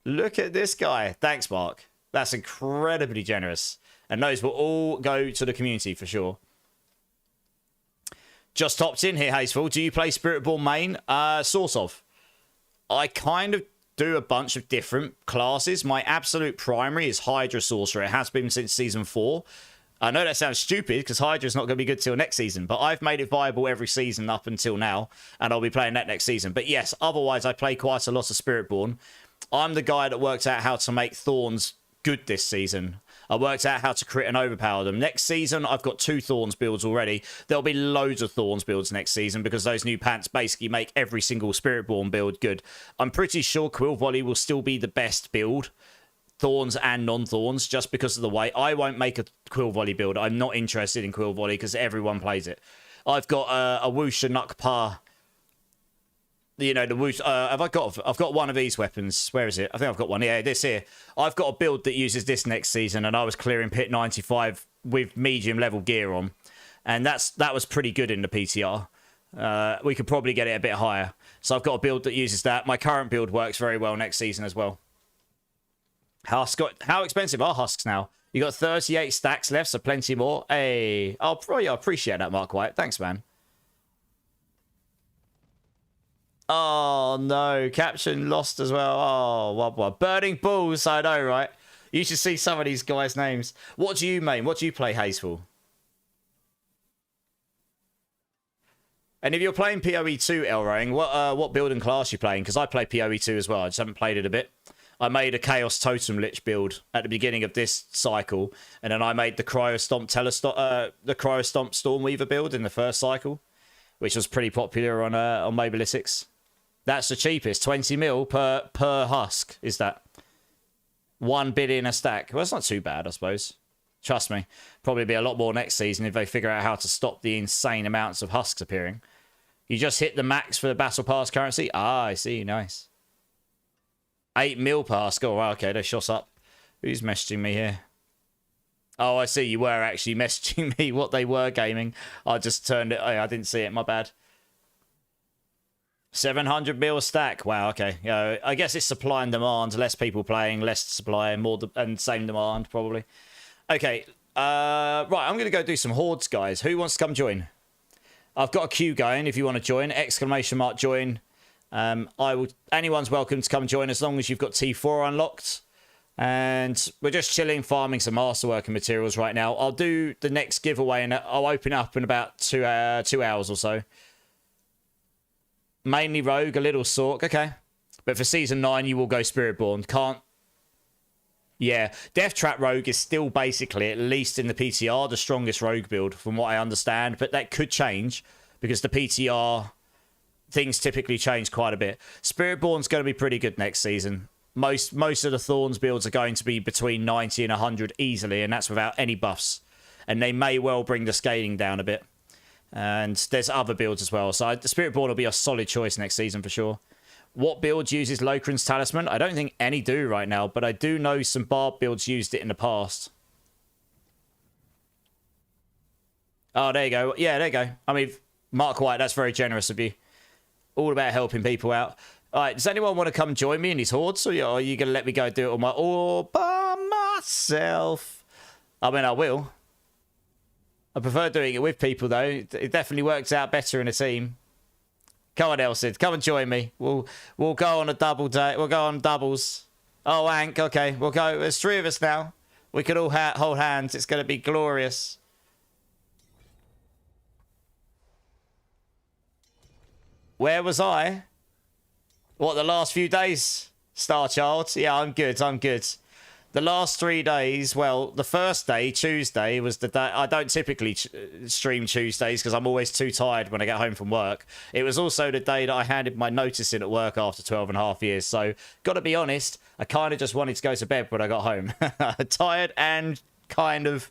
Look at this guy. Thanks, Mark. That's incredibly generous. And those will all go to the community for sure. Just topped in here, Hazeful. Do you play Spiritborn main? Sort of. I kind of do a bunch of different classes. My absolute primary is Hydra Sorcerer. It has been since Season 4. I know that sounds stupid because Hydra's not going to be good till next season, but I've made it viable every season up until now, and I'll be playing that next season. But yes, otherwise I play quite a lot of Spiritborn. I'm the guy that worked out how to make Thorns good this season. I worked out how to crit and overpower them. Next season, I've got 2 Thorns builds already. There'll be loads of Thorns builds next season because those new pants basically make every single Spiritborn build good. I'm pretty sure Quill Volley will still be the best build, Thorns and non-Thorns, just because of the way. I won't make a Quill Volley build. I'm not interested in Quill Volley because everyone plays it. I've got a Wusha Nukpa. You know, the Wusha... I've got one of these weapons. Where is it? I think I've got one. Yeah, this here. I've got a build that uses this next season, and I was clearing Pit 95 with medium level gear on. And that was pretty good in the PTR. We could probably get it a bit higher. So I've got a build that uses that. My current build works very well next season as well. How expensive are husks now? You got 38 stacks left, so plenty more. Hey, I appreciate that, Mark White. Thanks, man. Oh, no. Caption lost as well. Oh, what? Burning Bulls, I know, right? You should see some of these guys' names. What do you main? What do you play, Hazeful? And if you're playing PoE 2, Elrang, what build and class you playing? Because I play PoE 2 as well. I just haven't played it a bit. I made a Chaos Totem Lich build at the beginning of this cycle, and then I made the Cryostomp Stormweaver build in the first cycle, which was pretty popular on Mobalytics. That's the cheapest, 20 mil per husk, is that? 1 billion a stack. Well, it's not too bad, I suppose. Trust me. Probably be a lot more next season if they figure out how to stop the insane amounts of husks appearing. You just hit the max for the Battle Pass currency? Ah, I see. Nice. 8 mil per husk. Oh, wow, okay, they shot up. Who's messaging me here? Oh, I see. You were actually messaging me what they were gaming. I just turned it. Oh, I didn't see it. My bad. 700 mil a stack. Wow, okay. Yeah, I guess it's supply and demand. Less people playing, less supply, and same demand, probably. Okay. Right, I'm going to go do some hordes, guys. Who wants to come join? I've got a queue going if you want to join. Exclamation mark join. Anyone's welcome to come join as long as you've got T4 unlocked. And we're just chilling, farming some masterwork and materials right now. I'll do the next giveaway and I'll open up in about 2 hours or so. Mainly Rogue, a little Sork. Okay. But for Season 9, you will go Spiritborn. Can't... Yeah. Death Trap Rogue is still basically, at least in the PTR, the strongest Rogue build, from what I understand. But that could change, because the PTR, things typically change quite a bit. Spiritborn's going to be pretty good next season. Most of the Thorns builds are going to be between 90 and 100 easily, and that's without any buffs. And they may well bring the scaling down a bit. And there's other builds as well. So the Spiritborn will be a solid choice next season for sure. What build uses Lokran's Talisman? I don't think any do right now, but I do know some Barb builds used it in the past. Oh, there you go. Yeah, there you go. I mean, Mark White, that's very generous of you. All about helping people out. All right, does anyone want to come join me in these hordes? Or are you going to let me go do it all by myself? I mean, I will. I prefer doing it with people, though. It definitely works out better in a team. Come on, Elsid. Come and join me. We'll go on a double day. We'll go on doubles. Oh, Hank. Okay, we'll go. There's 3 of us now. We could all hold hands. It's going to be glorious. Where was I? What, the last few days? Star Child? Yeah, I'm good. I'm good. The last 3 days, well, the first day, Tuesday, was the day. I don't typically stream Tuesdays because I'm always too tired when I get home from work. It was also the day that I handed my notice in at work after 12 and a half years. So, got to be honest, I kind of just wanted to go to bed when I got home. Tired and kind of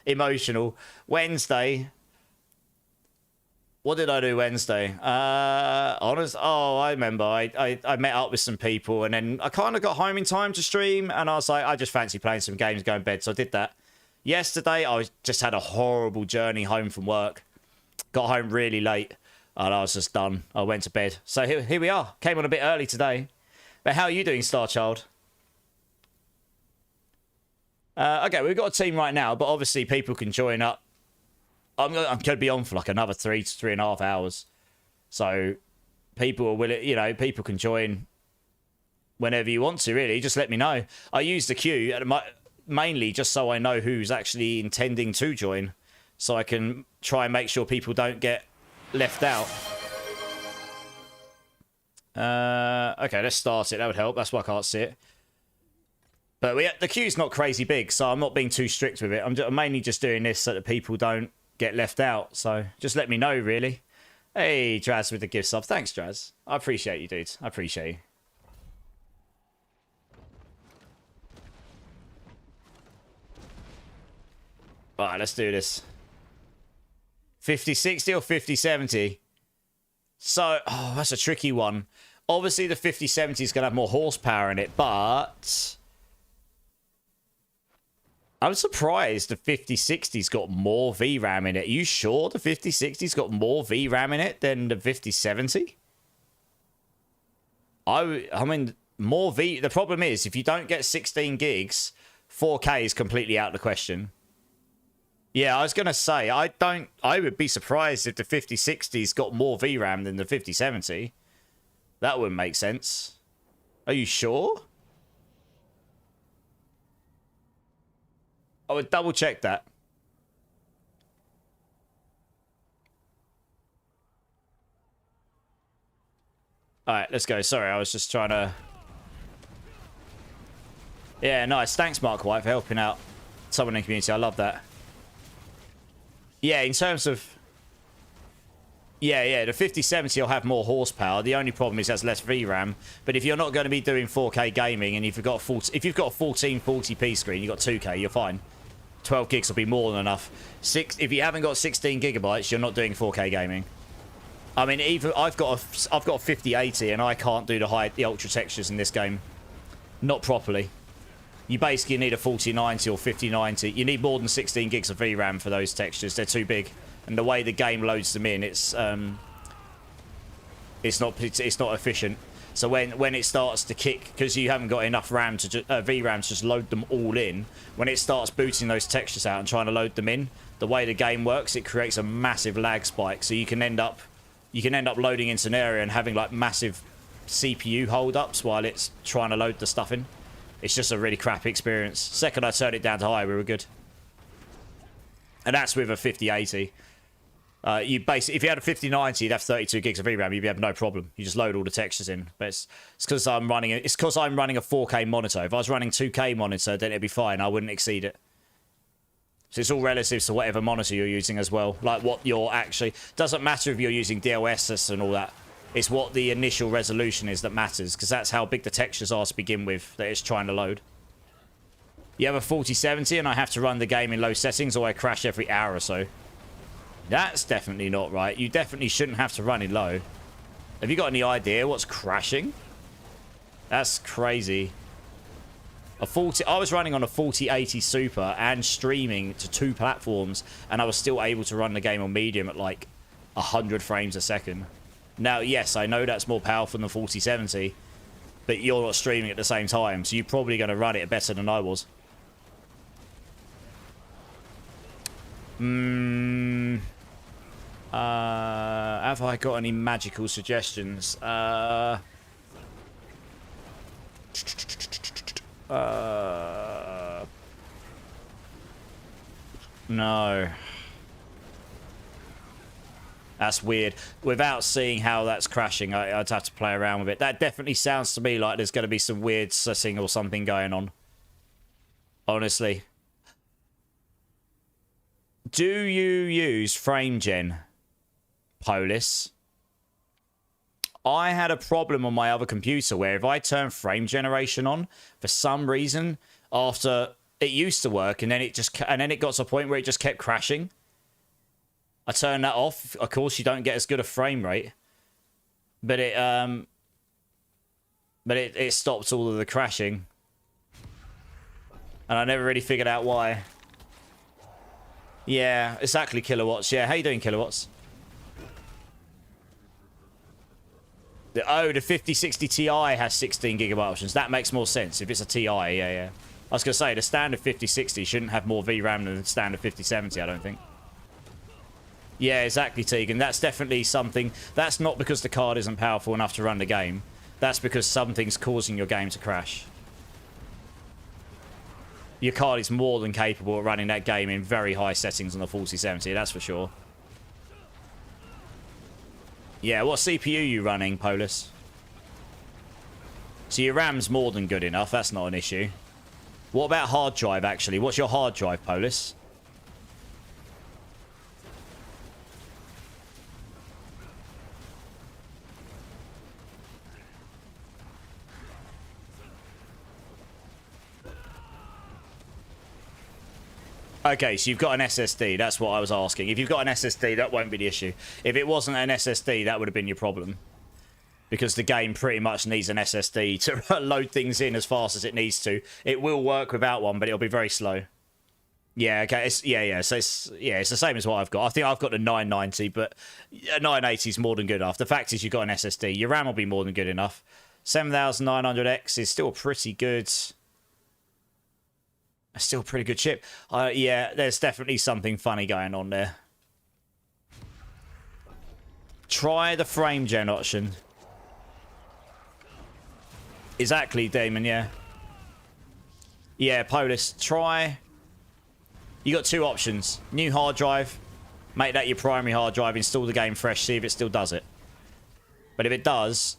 emotional. Wednesday. What did I do Wednesday? I remember. I met up with some people and then I kind of got home in time to stream and I was like, I just fancy playing some games, going to bed. So I did that. Yesterday, just had a horrible journey home from work. Got home really late and I was just done. I went to bed. So here we are. Came on a bit early today. But how are you doing, Starchild? Okay, we've got a team right now, but obviously people can join up. I'm going to be on for like another 3 to 3.5 hours. So people are willing, people can join whenever you want to, really. Just let me know. I use the queue mainly just so I know who's actually intending to join. So I can try and make sure people don't get left out. Okay, let's start it. That would help. That's why I can't see it. But the queue's not crazy big, so I'm not being too strict with it. I'm mainly just doing this so that people don't get left out. So just let me know, really. Hey, Draz with the gift sub. Thanks, Draz. I appreciate you, dude. I appreciate you. Alright, let's do this. 50-60 or 50-70? So, that's a tricky one. Obviously, the 50-70 is going to have more horsepower in it, but I'm surprised the 5060's got more VRAM in it. Are you sure the 5060's got more VRAM in it than the 5070? I mean, the problem is, if you don't get 16 gigs, 4K is completely out of the question. Yeah, I was going to say, I would be surprised if the 5060's got more VRAM than the 5070. That wouldn't make sense. Are you sure? I would double check that. Alright, let's go. Sorry, I was just trying to... Yeah, nice. Thanks, Mark White, for helping out someone in the community. I love that. Yeah, in terms of... Yeah, the 5070 will have more horsepower. The only problem is it has less VRAM. But if you're not going to be doing 4K gaming and if you've got a 1440p screen, you've got 2K, you're fine. 12 gigs will be more than enough. If you haven't got 16 gigabytes, you're not doing 4K gaming. I mean, even I've got a 5080 and I can't do the ultra textures in this game. Not properly. You basically need a 4090 or 5090. You need more than 16 gigs of VRAM for those textures. They're too big. And the way the game loads them in, it's not efficient. So when it starts to kick, because you haven't got enough VRAM to just load them all in, when it starts booting those textures out and trying to load them in, the way the game works, it creates a massive lag spike. So you can end up loading into an area and having like massive CPU holdups while it's trying to load the stuff in. It's just a really crap experience. Second I turned it down to high, we were good. And that's with a 5080. If you had a 5090, you'd have 32 gigs of VRAM. You'd have no problem. You just load all the textures in. But it's because I'm running a 4K monitor. If I was running 2K monitor, then it'd be fine. I wouldn't exceed it. So it's all relative to whatever monitor you're using as well. Like what you're actually... Doesn't matter if you're using DLSS and all that. It's what the initial resolution is that matters. Because that's how big the textures are to begin with that it's trying to load. You have a 4070 and I have to run the game in low settings or I crash every hour or so. That's definitely not right. You definitely shouldn't have to run in low. Have you got any idea what's crashing? That's crazy. I was running on a 4080 Super and streaming to 2 platforms and I was still able to run the game on medium at like 100 frames a second. Now, yes, I know that's more powerful than the 4070, but you're not streaming at the same time, so you're probably going to run it better than I was. Have I got any magical suggestions? No. That's weird. Without seeing how that's crashing, I'd have to play around with it. That definitely sounds to me like there's going to be some weird setting or something going on. Honestly. Do you use frame gen, Polis? I had a problem on my other computer where if I turn frame generation on, for some reason, after it used to work, and then it got to a point where it just kept crashing. I turned that off. Of course, you don't get as good a frame rate, but it stopped all of the crashing, and I never really figured out why. Yeah, exactly, Kilowatts. Yeah, how you doing, Kilowatts? The 5060 Ti has 16 gigabyte options. That makes more sense if it's a Ti. Yeah. I was gonna say the standard 5060 shouldn't have more VRAM than the standard 5070. I don't think. Yeah, exactly, Tegan. That's definitely something. That's not because the card isn't powerful enough to run the game. That's because something's causing your game to crash. Your card is more than capable of running that game in very high settings on the 4070, that's for sure. Yeah, what CPU are you running, Polis? So your RAM's more than good enough, that's not an issue. What about hard drive, actually? What's your hard drive, Polis? Okay, so you've got an SSD. That's what I was asking. If you've got an SSD, that won't be the issue. If it wasn't an SSD, that would have been your problem. Because the game pretty much needs an SSD to load things in as fast as it needs to. It will work without one, but it'll be very slow. Yeah, okay. Yeah. So it's the same as what I've got. I think I've got the 990, but a 980 is more than good enough. The fact is you've got an SSD. Your RAM will be more than good enough. 7900X is still pretty good. Still a pretty good chip. Yeah, there's definitely something funny going on there. Try the frame gen option. Exactly, Damon, yeah. Yeah, Polis, try... You got two options. New hard drive. Make that your primary hard drive. Install the game fresh. See if it still does it. But if it does,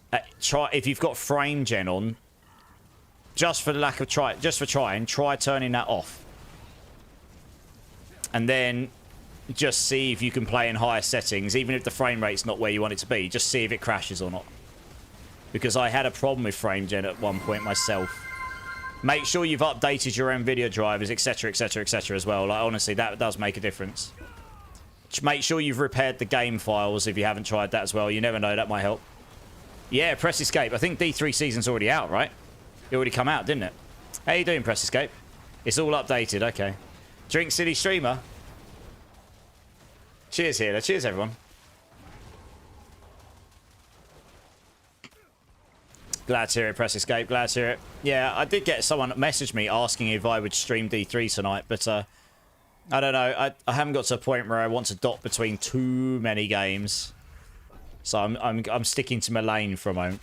if you've got frame gen on, just for trying, try turning that off. And then just see if you can play in higher settings, even if the frame rate's not where you want it to be. Just see if it crashes or not. Because I had a problem with frame gen at one point myself. Make sure you've updated your NVIDIA drivers, etc, etc, etc as well. Like, honestly, that does make a difference. Make sure you've repaired the game files if you haven't tried that as well. You never know, that might help. Yeah, Press Escape. I think D3 season's already out, right? It already come out, didn't it? How you doing, Press Escape? It's all updated, okay. Drink City Streamer. Cheers, Healer. Cheers, everyone. Glad to hear it, Press Escape. Glad to hear it. Yeah, I did get someone message me asking if I would stream D3 tonight, but I don't know. I haven't got to a point where I want to dot between too many games. So I'm sticking to my lane for a moment.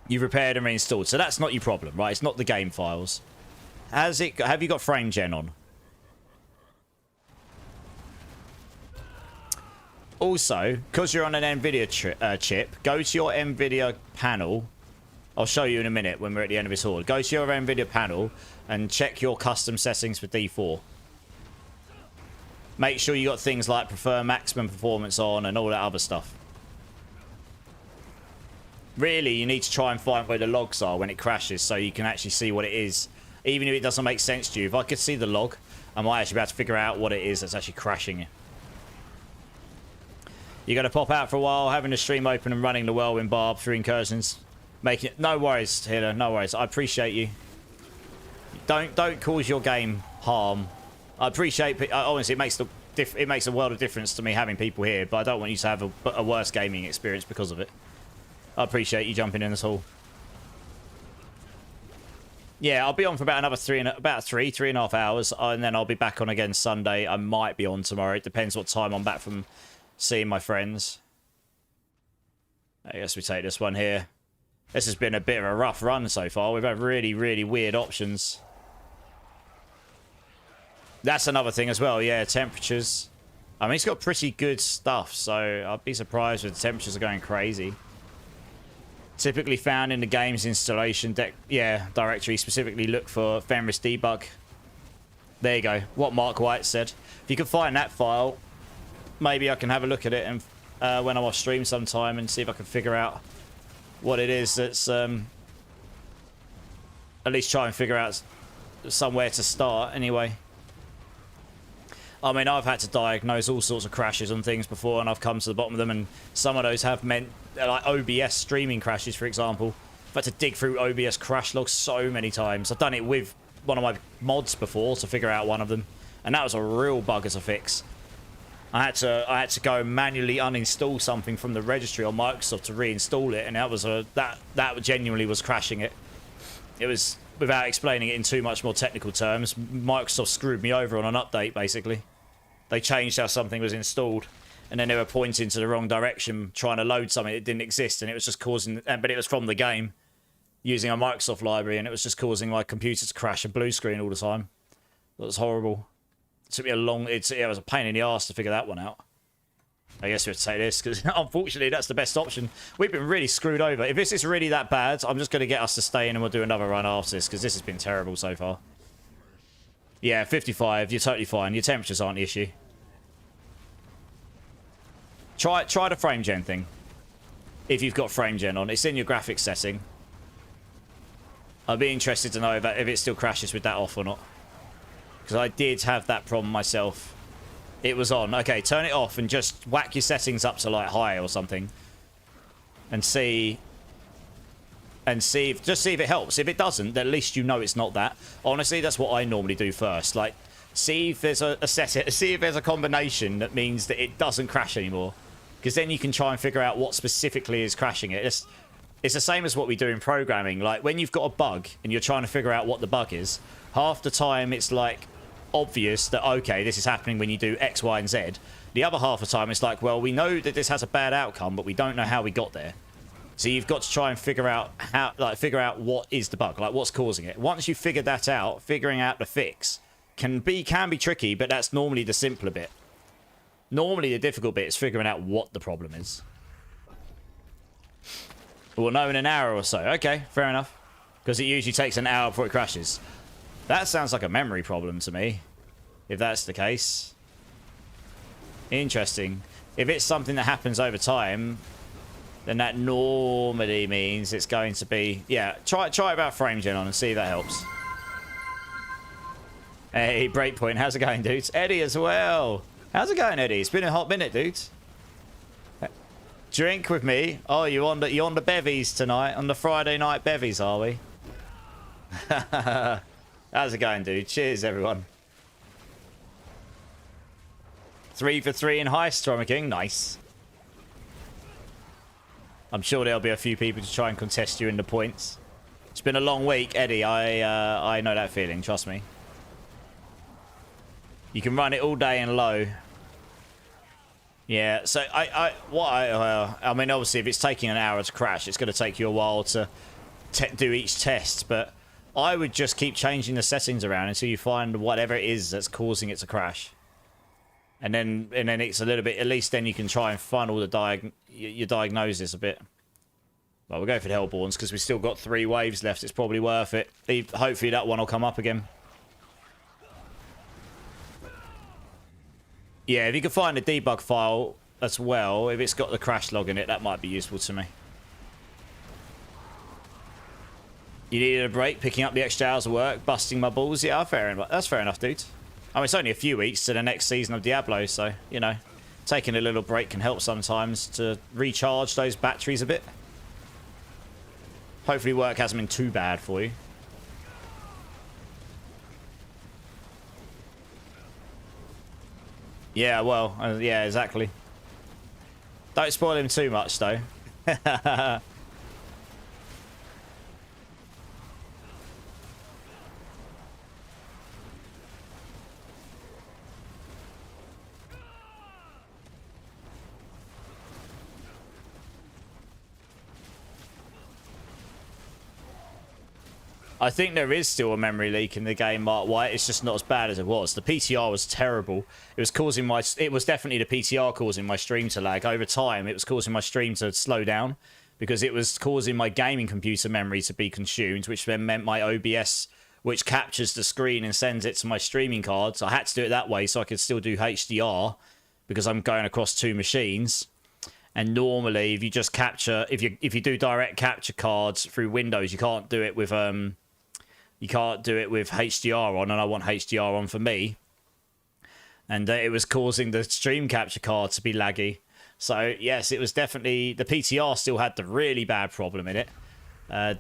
You've repaired and reinstalled, so that's not your problem, right? It's not the game files. Have you got frame gen on? Also, because you're on an NVIDIA chip, go to your NVIDIA panel. I'll show you in a minute when we're at the end of this horde. Go to your NVIDIA panel and check your custom settings for D4. Make sure you got things like prefer maximum performance on and all that other stuff. Really, you need to try and find where the logs are when it crashes so you can actually see what it is. Even if it doesn't make sense to you. If I could see the log, I might actually be able to figure out what it is that's actually crashing. You're going to pop out for a while, having the stream open and running the whirlwind barb through incursions. Making it... No worries, Healer. No worries. I appreciate you. Don't cause your game harm. I appreciate... Honestly, it makes a world of difference to me having people here, but I don't want you to have a worse gaming experience because of it. I appreciate you jumping in this hall. Yeah, I'll be on for about another three and a half hours, and then I'll be back on again Sunday. I might be on tomorrow. It depends what time I'm back from seeing my friends. I guess we take this one here. This has been a bit of a rough run so far. We've had really, really weird options. That's another thing as well. Yeah, temperatures. I mean, it's got pretty good stuff, so I'd be surprised if the temperatures are going crazy. Typically found in the game's installation directory. Specifically look for Fenris debug. There you go. What Mark White said. If you can find that file, maybe I can have a look at it and when I'm off stream sometime and see if I can figure out what it is that's... at least try and figure out somewhere to start anyway. I mean, I've had to diagnose all sorts of crashes and things before, and I've come to the bottom of them, and some of those have meant, like OBS streaming crashes, for example. I've had to dig through OBS crash logs so many times. I've done it with one of my mods before to figure out one of them, and that was a real bugger to fix. I had to go manually uninstall something from the registry on Microsoft to reinstall it, and that was that genuinely was crashing it. It was, without explaining it in too much more technical terms, Microsoft screwed me over on an update, basically. They changed how something was installed, and then they were pointing to the wrong direction, trying to load something that didn't exist, and it was just causing... But it was from the game, using a Microsoft library, and it was just causing my computer to crash and blue screen all the time. It was horrible. It took me a long... It was a pain in the arse to figure that one out. I guess we have to say this, because unfortunately that's the best option. We've been really screwed over. If this is really that bad, I'm just going to get us to stay in and we'll do another run after this, because this has been terrible so far. Yeah, 55, you're totally fine. Your temperatures aren't the issue. Try the frame gen thing. If you've got frame gen on. It's in your graphics setting. I'd be interested to know about if it still crashes with that off or not. Because I did have that problem myself. It was on. Okay, turn it off and just whack your settings up to like high or something. And see... just see if it helps. If it doesn't, then at least you know it's not that. Honestly, that's what I normally do first. Like, see if there's see if there's a combination that means that it doesn't crash anymore. Because then you can try and figure out what specifically is crashing it. It's the same as what we do in programming. Like, when you've got a bug and you're trying to figure out what the bug is, half the time it's like obvious that, okay, this is happening when you do X, Y, and Z. The other half of the time it's like, well, we know that this has a bad outcome, but we don't know how we got there. So you've got to try and figure out what is the bug, like what's causing it. Once you've figured that out, figuring out the fix can be tricky, but that's normally the simpler bit. Normally the difficult bit is figuring out what the problem is. We'll know in an hour or so. Okay, fair enough. Because it usually takes an hour before it crashes. That sounds like a memory problem to me, if that's the case. Interesting. If it's something that happens over time, then that normally means it's going to be... Yeah, try about frame gen on and see if that helps. Hey, Breakpoint, how's it going, dudes? Eddie as well. How's it going, Eddie? It's been a hot minute, dudes. Drink with me. Oh, you on the bevies tonight? On the Friday night bevies, are we? How's it going, dude? Cheers, everyone. 3 for 3 in Heist, Trauma King. Nice. I'm sure there'll be a few people to try and contest you in the points. It's been a long week, Eddie. I know that feeling. Trust me. You can run it all day in low. Yeah, so I mean, obviously, if it's taking an hour to crash, it's going to take you a while to do each test. But I would just keep changing the settings around until you find whatever it is that's causing it to crash. And then it's a little bit. At least then you can try and funnel your diagnosis a bit. Well, we'll go for the Hellborns because we've still got 3 waves left. It's probably worth it. Hopefully that one will come up again. Yeah, if you can find a debug file as well, if it's got the crash log in it, that might be useful to me. You needed a break, picking up the extra hours of work, busting my balls. Yeah, fair enough. That's fair enough, dude. I mean, it's only a few weeks to the next season of Diablo, so, you know, taking a little break can help sometimes to recharge those batteries a bit. Hopefully work hasn't been too bad for you. Yeah, well, yeah, exactly. Don't spoil him too much, though. I think there is still a memory leak in the game, Mark White. It's just not as bad as it was. The PTR was terrible. It was causing my... It was definitely the PTR causing my stream to lag. Over time, it was causing my stream to slow down because it was causing my gaming computer memory to be consumed, which then meant my OBS which captures the screen and sends it to my streaming cards. I had to do it that way so I could still do HDR because I'm going across 2 machines. And normally, if you just capture, if you do direct capture cards through Windows, you can't do it with HDR on, and I want HDR on for me. And it was causing the stream capture card to be laggy. So yes, it was definitely, the PTR still had the really bad problem in it.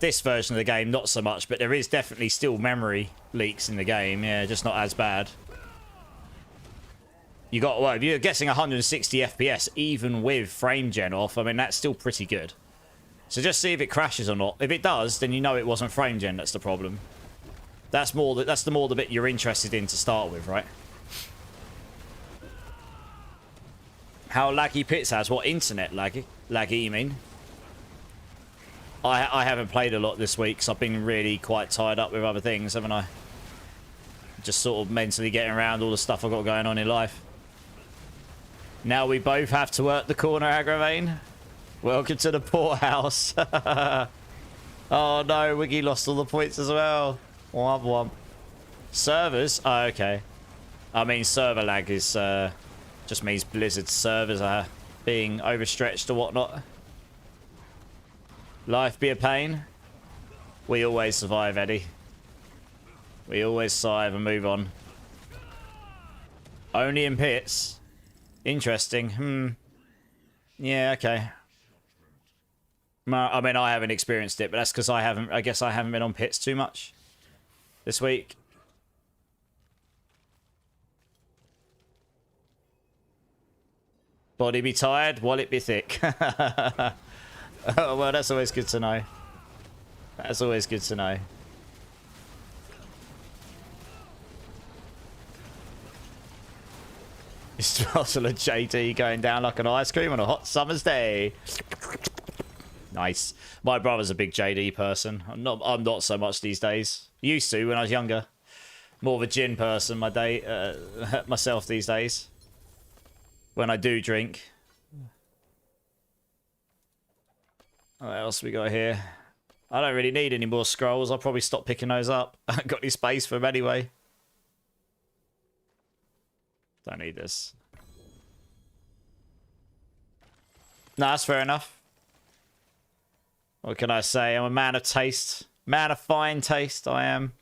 This version of the game, not so much, but there is definitely still memory leaks in the game. Yeah, just not as bad. You got, well, if you're guessing 160 FPS, even with frame gen off, I mean, that's still pretty good. So just see if it crashes or not. If it does, then you know it wasn't frame gen that's the problem. That's the more the bit you're interested in to start with, right? How laggy Pits has? What, internet laggy? Laggy, you mean? I haven't played a lot this week because I've been really quite tied up with other things, haven't I? Just sort of mentally getting around all the stuff I've got going on in life. Now we both have to work the corner, Aggravain. Welcome to the poorhouse. Oh no, Wiggy lost all the points as well. Womp womp. Servers? Oh, okay. I mean, server lag is just means Blizzard servers are being overstretched or whatnot. Life be a pain. We always survive, Eddie. We always survive and move on. Only in pits. Interesting. Yeah, okay. I mean, I haven't experienced it, but that's because I guess I haven't been on pits too much this week. Body be tired, wallet be thick. Oh, well, that's always good to know. That's always good to know. It's also a JD going down like an ice cream on a hot summer's day. Nice. My brother's a big JD person. I'm not so much these days. Used to when I was younger. More of a gin person myself these days. When I do drink. What else we got here? I don't really need any more scrolls. I'll probably stop picking those up. I haven't got any space for them anyway. Don't need this. No, that's fair enough. What can I say? I'm a man of taste. Man of fine taste, I am.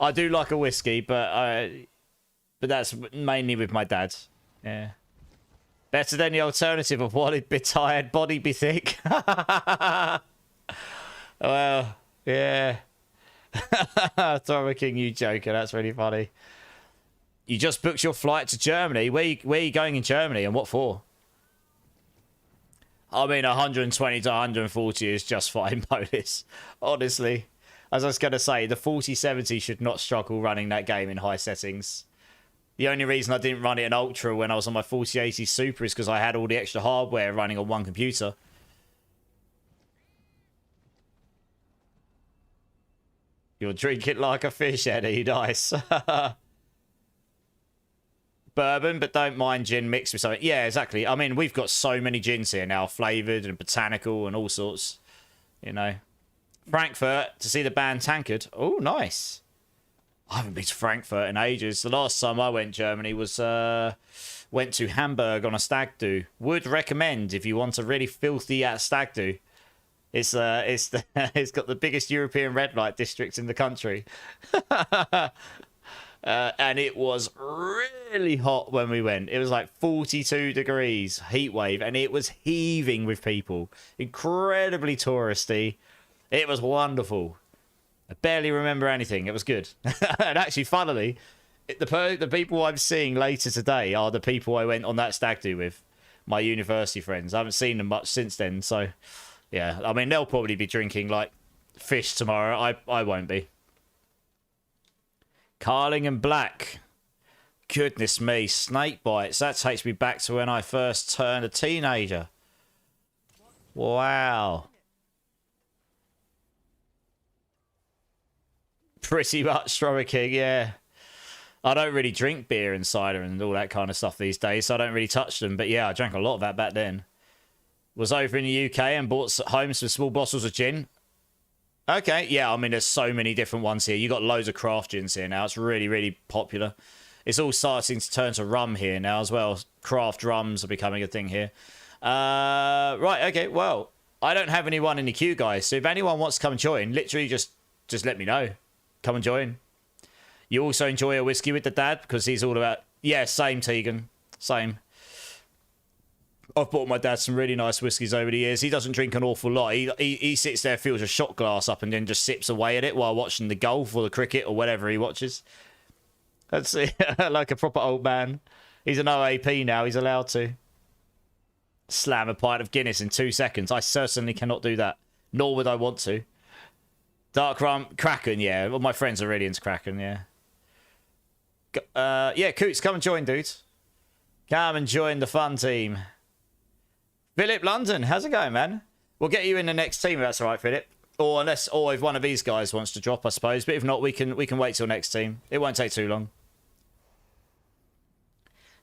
I do like a whiskey, but that's mainly with my dad. Yeah. Better than the alternative of wallet be tired, body be thick. Well, yeah. Thrower King, you joker. That's really funny. You just booked your flight to Germany. Where are you going in Germany and what for? I mean, 120 to 140 is just fine bonus. Honestly. As I was going to say, the 4070 should not struggle running that game in high settings. The only reason I didn't run it in Ultra when I was on my 4080 Super is because I had all the extra hardware running on one computer. You'll drink it like a fish, Eddie. Nice. Bourbon, but don't mind gin mixed with something. Yeah, exactly. I mean, we've got so many gins here now, flavoured and botanical and all sorts. You know. Frankfurt to see the band Tankard. Oh, nice. I haven't been to Frankfurt in ages. The last time I went to Germany was went to Hamburg on a stag do. Would recommend if you want a really filthy stag do. It's got the biggest European red light district in the country. And it was really hot when we went. It was like 42 degrees, heat wave, and it was heaving with people. Incredibly touristy. It was wonderful. I barely remember anything. It was good. And actually, funnily, the people I'm seeing later today are the people I went on that stag do with. My university friends. I haven't seen them much since then, so... Yeah, I mean, they'll probably be drinking, like, fish tomorrow. I won't be. Carling and Black. Goodness me, snake bites. That takes me back to when I first turned a teenager. Wow. Pretty much, Strawberry King, yeah. I don't really drink beer and cider and all that kind of stuff these days, so I don't really touch them. But yeah, I drank a lot of that back then. Was over in the UK and bought home some small bottles of gin. Okay, yeah, I mean, there's so many different ones here. You got loads of craft gins here now. It's really, really popular. It's all starting to turn to rum here now as well. Craft rums are becoming a thing here. Right, okay, well, I don't have anyone in the queue, guys. So if anyone wants to come and join, literally just let me know. Come and join. You also enjoy a whiskey with the dad because he's all about... Yeah, same, Tegan. Same. I've bought my dad some really nice whiskies over the years. He doesn't drink an awful lot. He sits there, fills a shot glass up and then just sips away at it while watching the golf or the cricket or whatever he watches. That's like a proper old man. He's an OAP now. He's allowed to slam a pint of Guinness in 2 seconds. I certainly cannot do that. Nor would I want to. Dark rum, Kraken, yeah. Well, my friends are really into Kraken, yeah. Yeah, Coots, come and join, dudes. Come and join the fun team. Philip London, how's it going, man? We'll get you in the next team if that's all right, Philip. Or if one of these guys wants to drop, I suppose. But if not, we can wait till next team. It won't take too long.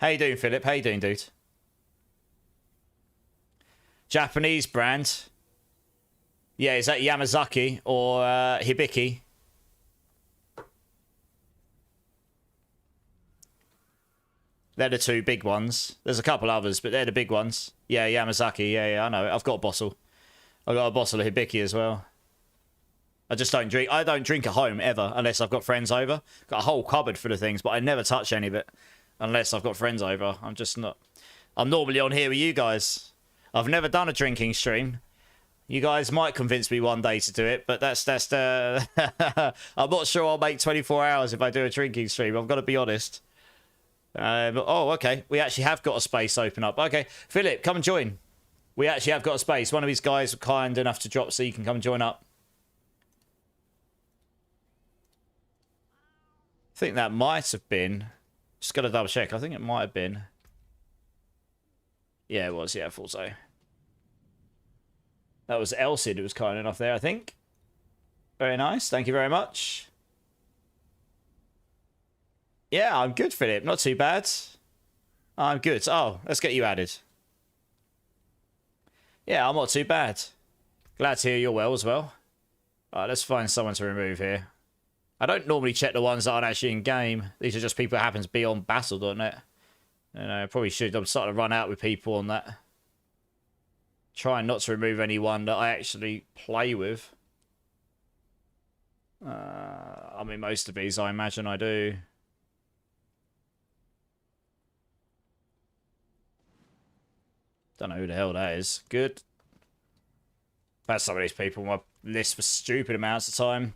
How you doing, Philip? How you doing, dude? Japanese brand. Yeah, is that Yamazaki or Hibiki? They're the two big ones. There's a couple others, but they're the big ones. Yeah, Yamazaki. Yeah, I know it. I've got a bottle. I've got a bottle of Hibiki as well. I just don't drink. I don't drink at home ever unless I've got friends over. Got a whole cupboard full of things, but I never touch any of it unless I've got friends over. I'm just not. I'm normally on here with you guys. I've never done a drinking stream. You guys might convince me one day to do it, but that's the... I'm not sure I'll make 24 hours if I do a drinking stream. I've got to be honest. Oh, okay. We actually have got a space open up. Okay, Philip, come and join. We actually have got a space. One of these guys was kind enough to drop so you can come and join up. I think that might have been... Just got to double check. I think it might have been... Yeah, it was. Yeah, I thought so. That was Elsid who was kind enough there, I think. Very nice. Thank you very much. Yeah, I'm good, Philip. Not too bad. I'm good. Oh, let's get you added. Yeah, I'm not too bad. Glad to hear you're well as well. Alright, let's find someone to remove here. I don't normally check the ones that aren't actually in game. These are just people that happen to be on Battle.net. You know, I probably should. I'm starting to run out with people on that. Trying not to remove anyone that I actually play with. I mean, most of these I imagine I do. Don't know who the hell that is. Good. I've had some of these people on my list for stupid amounts of time.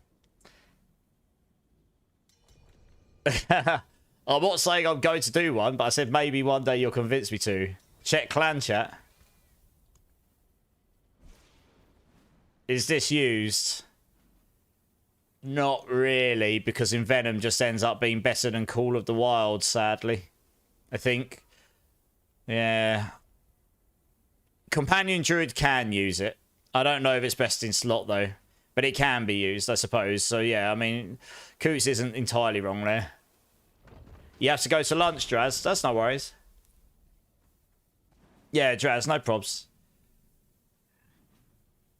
I'm not saying I'm going to do one, but I said maybe one day you'll convince me to. Check clan chat. Is this used? Not really, because Envenom just ends up being better than Call of the Wild, sadly. I think. Yeah. Companion Druid can use it. I don't know if it's best in slot, though. But it can be used, I suppose. So, yeah, I mean, Coots isn't entirely wrong there. You have to go to lunch, Draz. That's no worries. Yeah, Draz, no probs.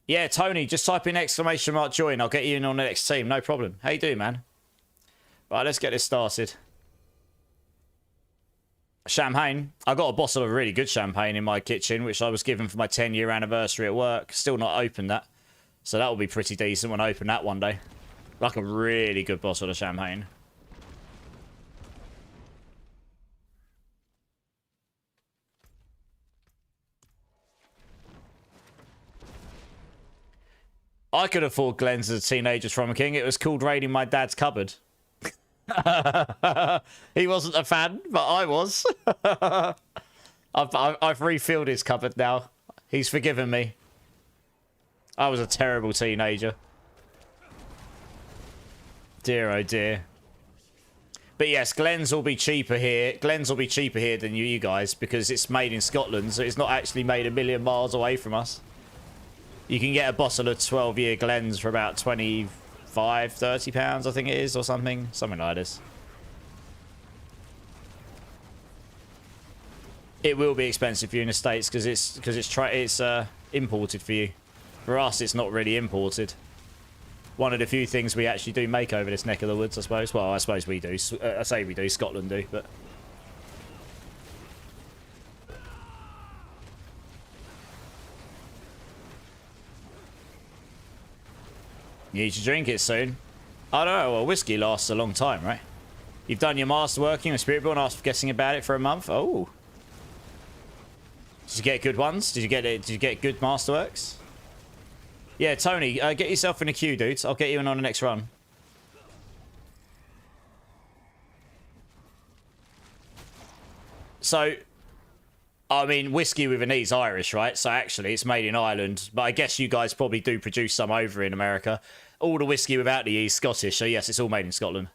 Yeah, Tony, just type in !join. I'll get you in on the next team. No problem. How you doing, man? Right, let's get this started. Champagne. I got a bottle of really good champagne in my kitchen, which I was given for my 10-year anniversary at work. Still not opened that. So that will be pretty decent when I open that one day. Like a really good bottle of champagne. I could afford Glens as a teenager from a king. It was called raiding my dad's cupboard. He wasn't a fan, but I was. I've refilled his cupboard now. He's forgiven me. I was a terrible teenager. Dear, oh dear. But yes, Glens will be cheaper here. Glens will be cheaper here than you guys because it's made in Scotland, so it's not actually made a million miles away from us. You can get a bottle of 12-year Glens for about 25, 30 pounds, I think it is, or something. Something like this. It will be expensive for you in the States because it's imported for you. For us, it's not really imported. one of the few things we actually do make over this neck of the woods, I suppose. Well, I suppose we do. I say we do. Scotland do, but... You need to drink it soon. I don't know. Well, whiskey lasts a long time, right? You've done your master working with Spiritborn after guessing about it for a month. Oh. Did you get good ones? Did you get it? Did you get good masterworks? Yeah, Tony, get yourself in a queue, dudes. I'll get you in on the next run. So, I mean, whiskey with an E's Irish, right? So actually, it's made in Ireland. But I guess you guys probably do produce some over in America. All the whiskey without the E's Scottish. So yes, it's all made in Scotland.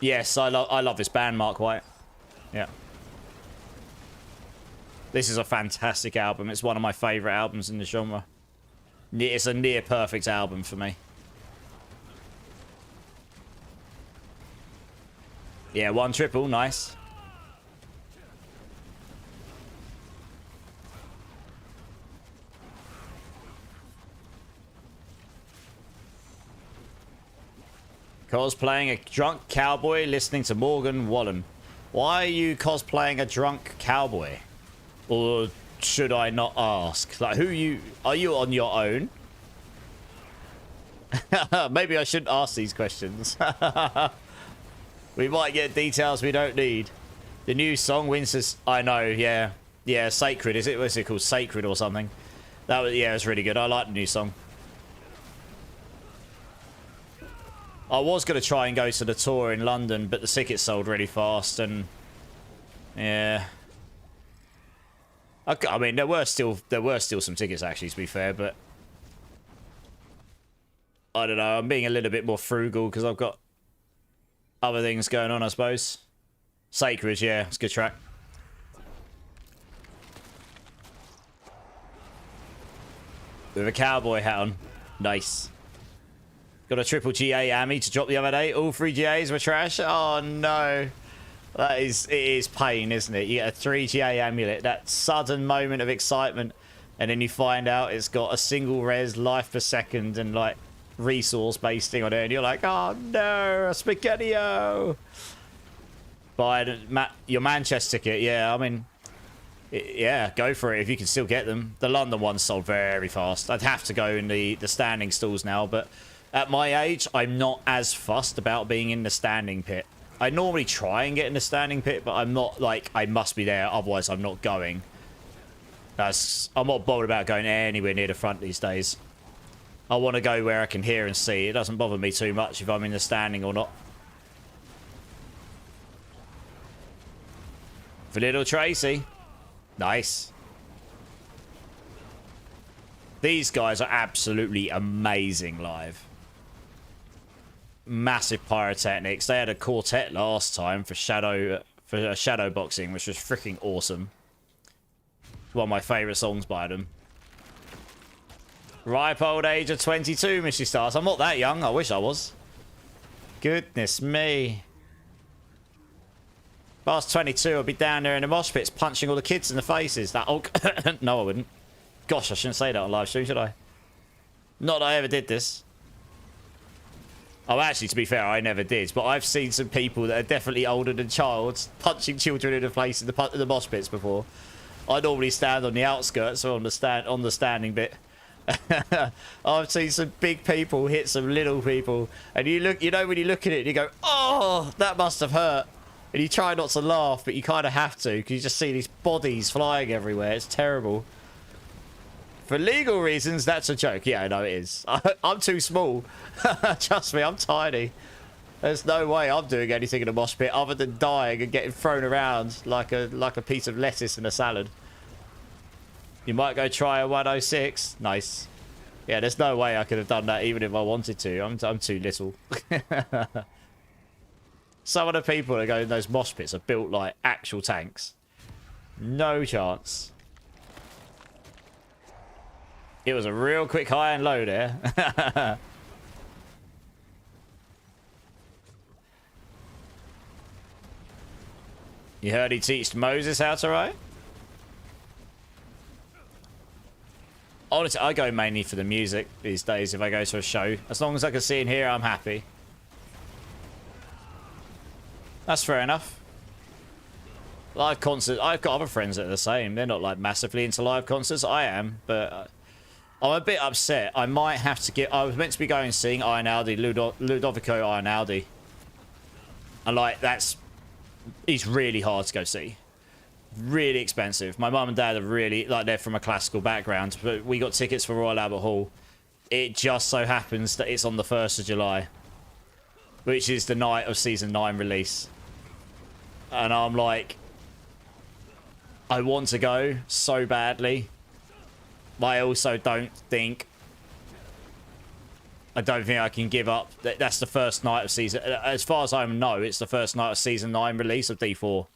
Yes, I love this band, Mark White. Yeah. This is a fantastic album. It's one of my favourite albums in the genre. It's a near perfect album for me. Yeah, 1 triple, nice. Cosplaying a drunk cowboy listening to Morgan Wallen. Why are you cosplaying a drunk cowboy? Or should I not ask? Like, are you on your own? Maybe I shouldn't ask these questions. We might get details we don't need. The new song, Winston's... I know, yeah. Yeah, Sacred, is it? What's it called? Sacred or something? That was, yeah, it was really good. I like the new song. I was going to try and go to the tour in London, but the tickets sold really fast, and... Yeah... I mean, there were still some tickets, actually, to be fair, but... I don't know, I'm being a little bit more frugal, because I've got other things going on, I suppose. Sacred, yeah, it's a good track. With a cowboy hat on. Nice. Got a triple GA Ami to drop the other day. All 3 GAs were trash. Oh, no. It is pain, isn't it? You get a 3 GA amulet, that sudden moment of excitement, and then you find out it's got a single res life per second and, like, resource-based thing on it, and you're like, oh, no, a Spaghetti-O. Buy your Manchester ticket, yeah, I mean, yeah, go for it if you can still get them. The London ones sold very fast. I'd have to go in the standing stalls now, but at my age, I'm not as fussed about being in the standing pit. I normally try and get in the standing pit, but I'm not like, I must be there, otherwise I'm not going. I'm not bothered about going anywhere near the front these days. I want to go where I can hear and see. It doesn't bother me too much if I'm in the standing or not. For little Tracy. Nice. These guys are absolutely amazing live. Massive pyrotechnics. They had a quartet last time for shadow boxing, which was freaking awesome. One of my favourite songs by them. Ripe old age of 22, Missy Stars. I'm not that young. I wish I was. Goodness me. Past 22, I'll be down there in the mosh pits punching all the kids in the faces. That oh, no, I wouldn't. Gosh, I shouldn't say that on live stream, should I? Not that I ever did this. Oh, actually, to be fair, I never did. But I've seen some people that are definitely older than childs punching children in the face in the mosh pits before. I normally stand on the outskirts or on the standing bit. I've seen some big people hit some little people, and you know when you look at it and you go, oh, that must have hurt, and you try not to laugh, but you kind of have to because you just see these bodies flying everywhere. It's terrible. For legal reasons, that's a joke. Yeah, I know it is. I'm too small. Trust me, I'm tiny. There's no way I'm doing anything in a mosh pit other than dying and getting thrown around like a piece of lettuce in a salad. You might go try a 106. Nice. Yeah, there's no way I could have done that even if I wanted to. I'm too little. Some of the people that go in those mosh pits are built like actual tanks. No chance. It was a real quick high and low there. You heard he teached Moses how to write? Honestly, I go mainly for the music these days if I go to a show. As long as I can see and hear, I'm happy. That's fair enough. Live concerts, I've got other friends that are the same. They're not like massively into live concerts. I am, but I'm a bit upset. I might have to get... I was meant to be going seeing Einaudi, Ludovico Einaudi. And like, he's really hard to go see. Really expensive. My mum and dad are really... Like, they're from a classical background. But we got tickets for Royal Albert Hall. It just so happens that it's on the 1st of July. Which is the night of Season 9 release. And I'm like... I want to go so badly. But I also don't think... I don't think I can give up. That's the first night of Season... As far as I know, it's the first night of Season 9 release of D4.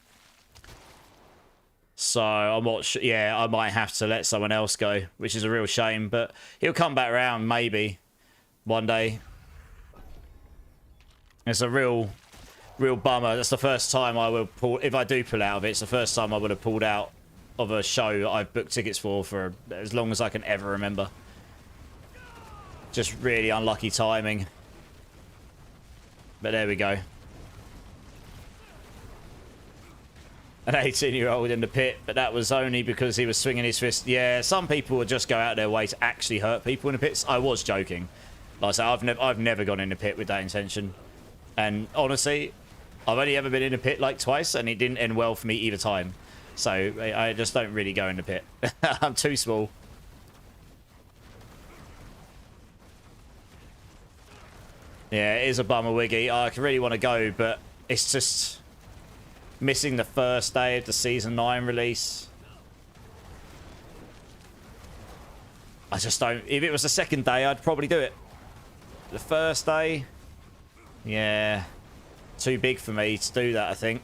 So, I'm not sure. Yeah, I might have to let someone else go, which is a real shame. But he'll come back around, maybe, one day. It's a real bummer. That's the first time I will pull... If I do pull out of it, it's the first time I would have pulled out of a show that I've booked tickets for as long as I can ever remember. Just really unlucky timing. But there we go. An 18-year-old in the pit, but that was only because he was swinging his fist. Yeah, some people would just go out their way to actually hurt people in the pits. I was joking. Like I said, I've never gone in the pit with that intention. And honestly, I've only ever been in a pit like twice, and it didn't end well for me either time. So I just don't really go in the pit. I'm too small. Yeah, it is a bummer, Wiggy. I really want to go, but it's just missing the first day of the Season 9 release. I just don't... If it was the second day, I'd probably do it. The first day... Yeah. Too big for me to do that, I think.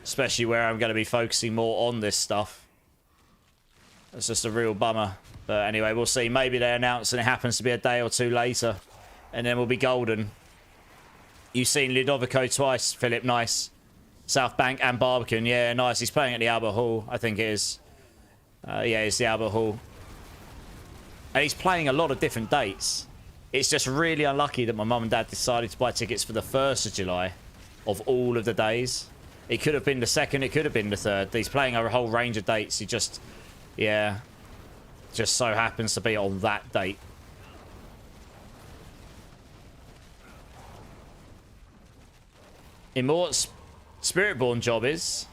Especially where I'm going to be focusing more on this stuff. It's just a real bummer. But anyway, we'll see. Maybe they announce and it happens to be a day or two later. And then we'll be golden. You've seen Ludovico twice, Philip. Nice. South Bank and Barbican. Yeah, nice. He's playing at the Albert Hall, I think it is. Yeah, it's the Albert Hall. And he's playing a lot of different dates. It's just really unlucky that my mum and dad decided to buy tickets for the 1st of July of all of the days. It could have been the 2nd, it could have been the 3rd. He's playing a whole range of dates. He just, yeah, just so happens to be on that date. Immort's Spiritborn job is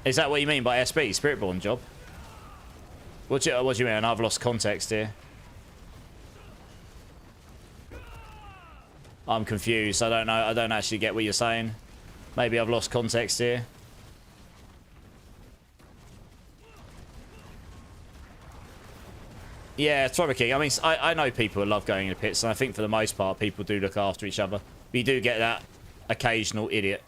that what you mean by SB, Spiritborn job? What do you mean? I've lost context here. I'm confused. I don't know. I don't actually get what you're saying. Maybe I've lost context here. Yeah, Thrower King. I mean, I know people love going in the pits, and I think for the most part, people do look after each other. But you do get that occasional idiot.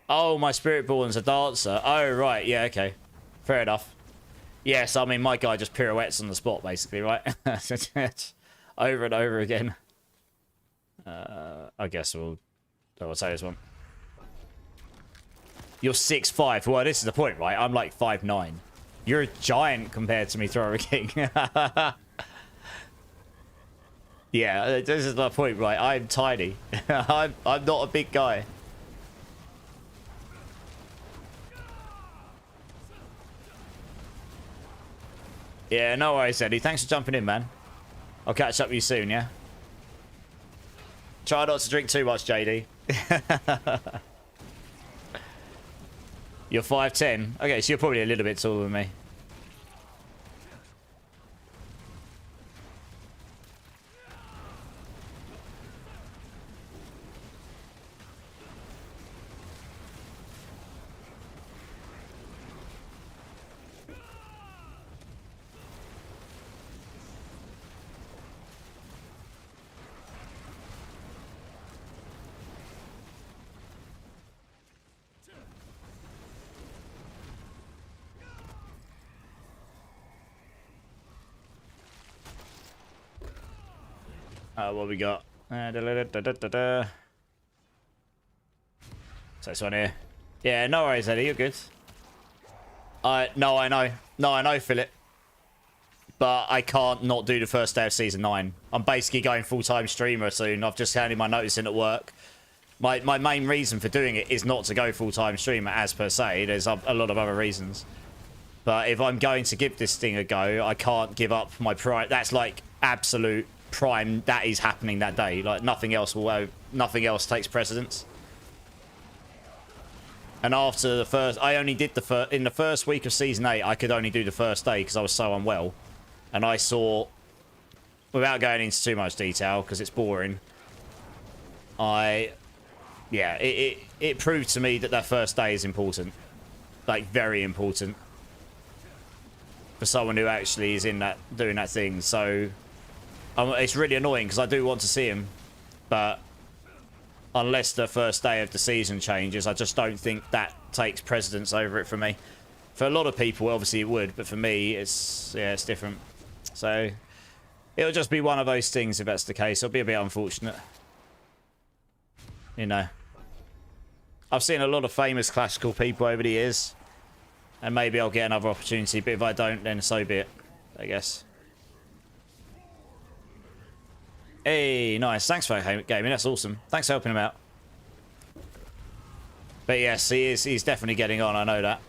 Oh, my Spiritborn's a dancer. Oh, right. Yeah, okay. Fair enough. Yes, I mean, my guy just pirouettes on the spot, basically, right? Over and over again. I guess I'll say this one. You're 6'5". Well, this is the point, right? I'm like 5'9". You're a giant compared to me, Thrower King. Yeah, this is the point, right? I'm tiny. I'm not a big guy. Yeah, no worries, Eddie. Thanks for jumping in, man. I'll catch up with you soon, yeah? Try not to drink too much, JD. You're 5'10". Okay, so you're probably a little bit taller than me. What we got? So this one here. Yeah, no worries, Eddie. You're good. No, I know. No, I know, Philip. But I can't not do the first day of Season 9. I'm basically going full-time streamer soon. I've just handed my notice in at work. My main reason for doing it is not to go full-time streamer, as per se. There's a lot of other reasons. But if I'm going to give this thing a go, I can't give up my pride. That's like absolute prime. That is happening that day. Like nothing else takes precedence. And after the first, I only did in the first week of Season 8, I could only do the first day because I was so unwell. And I saw, without going into too much detail because it's boring, yeah, it proved to me that that first day is important. Like, very important. For someone who actually is in that, doing that thing. So, it's really annoying because I do want to see him. But, unless the first day of the season changes, I just don't think that takes precedence over it for me. For a lot of people, obviously it would. But for me, it's different. So, it'll just be one of those things if that's the case. It'll be a bit unfortunate. You know. I've seen a lot of famous classical people over the years. And maybe I'll get another opportunity. But if I don't, then so be it. I guess. Hey, nice. Thanks for gaming. That's awesome. Thanks for helping him out. But yes, he's definitely getting on. I know that.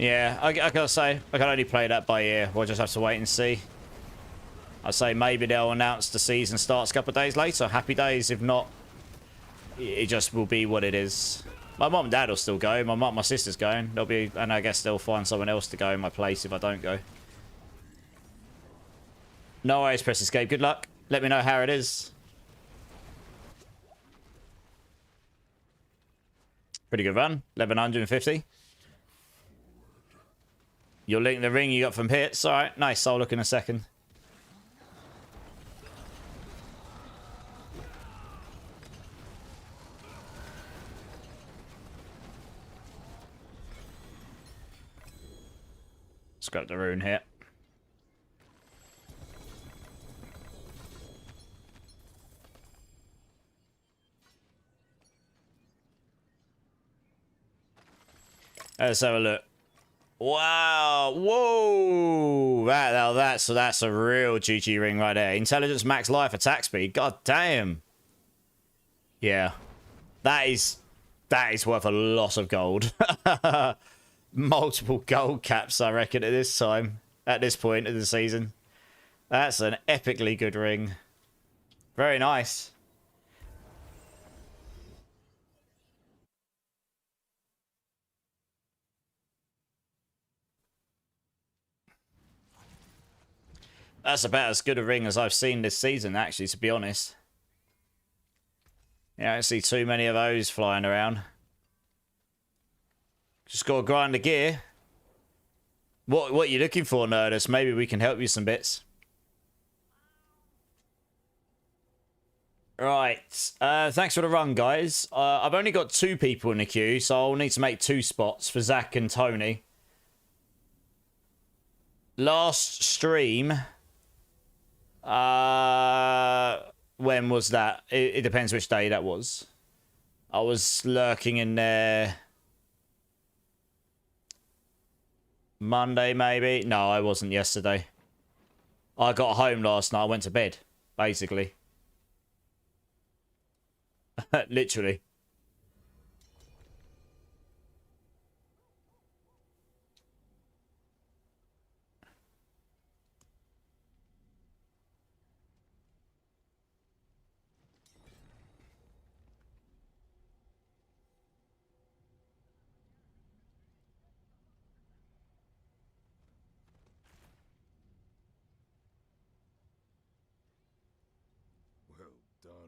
Yeah, I gotta say, I can only play that by ear. We'll just have to wait and see. I'd say maybe they'll announce the season starts a couple of days later. Happy days. If not, it just will be what it is. My mum and dad will still go. My sister's going. They'll be, and I guess they'll find someone else to go in my place if I don't go. No worries, press escape. Good luck. Let me know how it is. Pretty good run. 1150. You'll link the ring you got from hits. Alright, nice. I'll look in a second. Let's grab the rune here. Let's have a look. Wow, whoa, that's a real GG ring right there. Intelligence, max life, attack speed. God damn. Yeah, that is worth a lot of gold. Multiple gold caps, I reckon, at this point of the season. That's an epically good ring. Very nice. That's about as good a ring as I've seen this season, actually, to be honest. Yeah, I don't see too many of those flying around. Just gotta grind the gear. What are you looking for, Nerdist? Maybe we can help you some bits. Right. Thanks for the run, guys. I've only got 2 people in the queue, so I'll need to make 2 spots for Zach and Tony. Last stream... when was that? It depends which day that was. I was lurking in there. Monday, maybe? No, I wasn't yesterday. I got home last night. I went to bed, basically. Literally.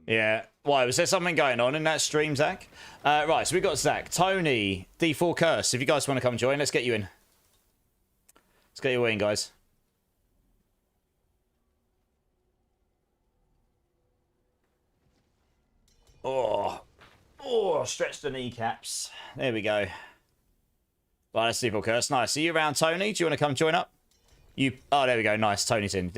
Yeah. Why? Was there something going on in that stream, Zach? Right, so we got Zach, Tony, D4 Curse. If you guys want to come join, let's get you in. Let's get you in, guys. Oh, stretch the kneecaps. There we go. Right, let's see, Curse. Nice. Are you around, Tony? Do you want to come join up? Oh, there we go. Nice. Tony's in.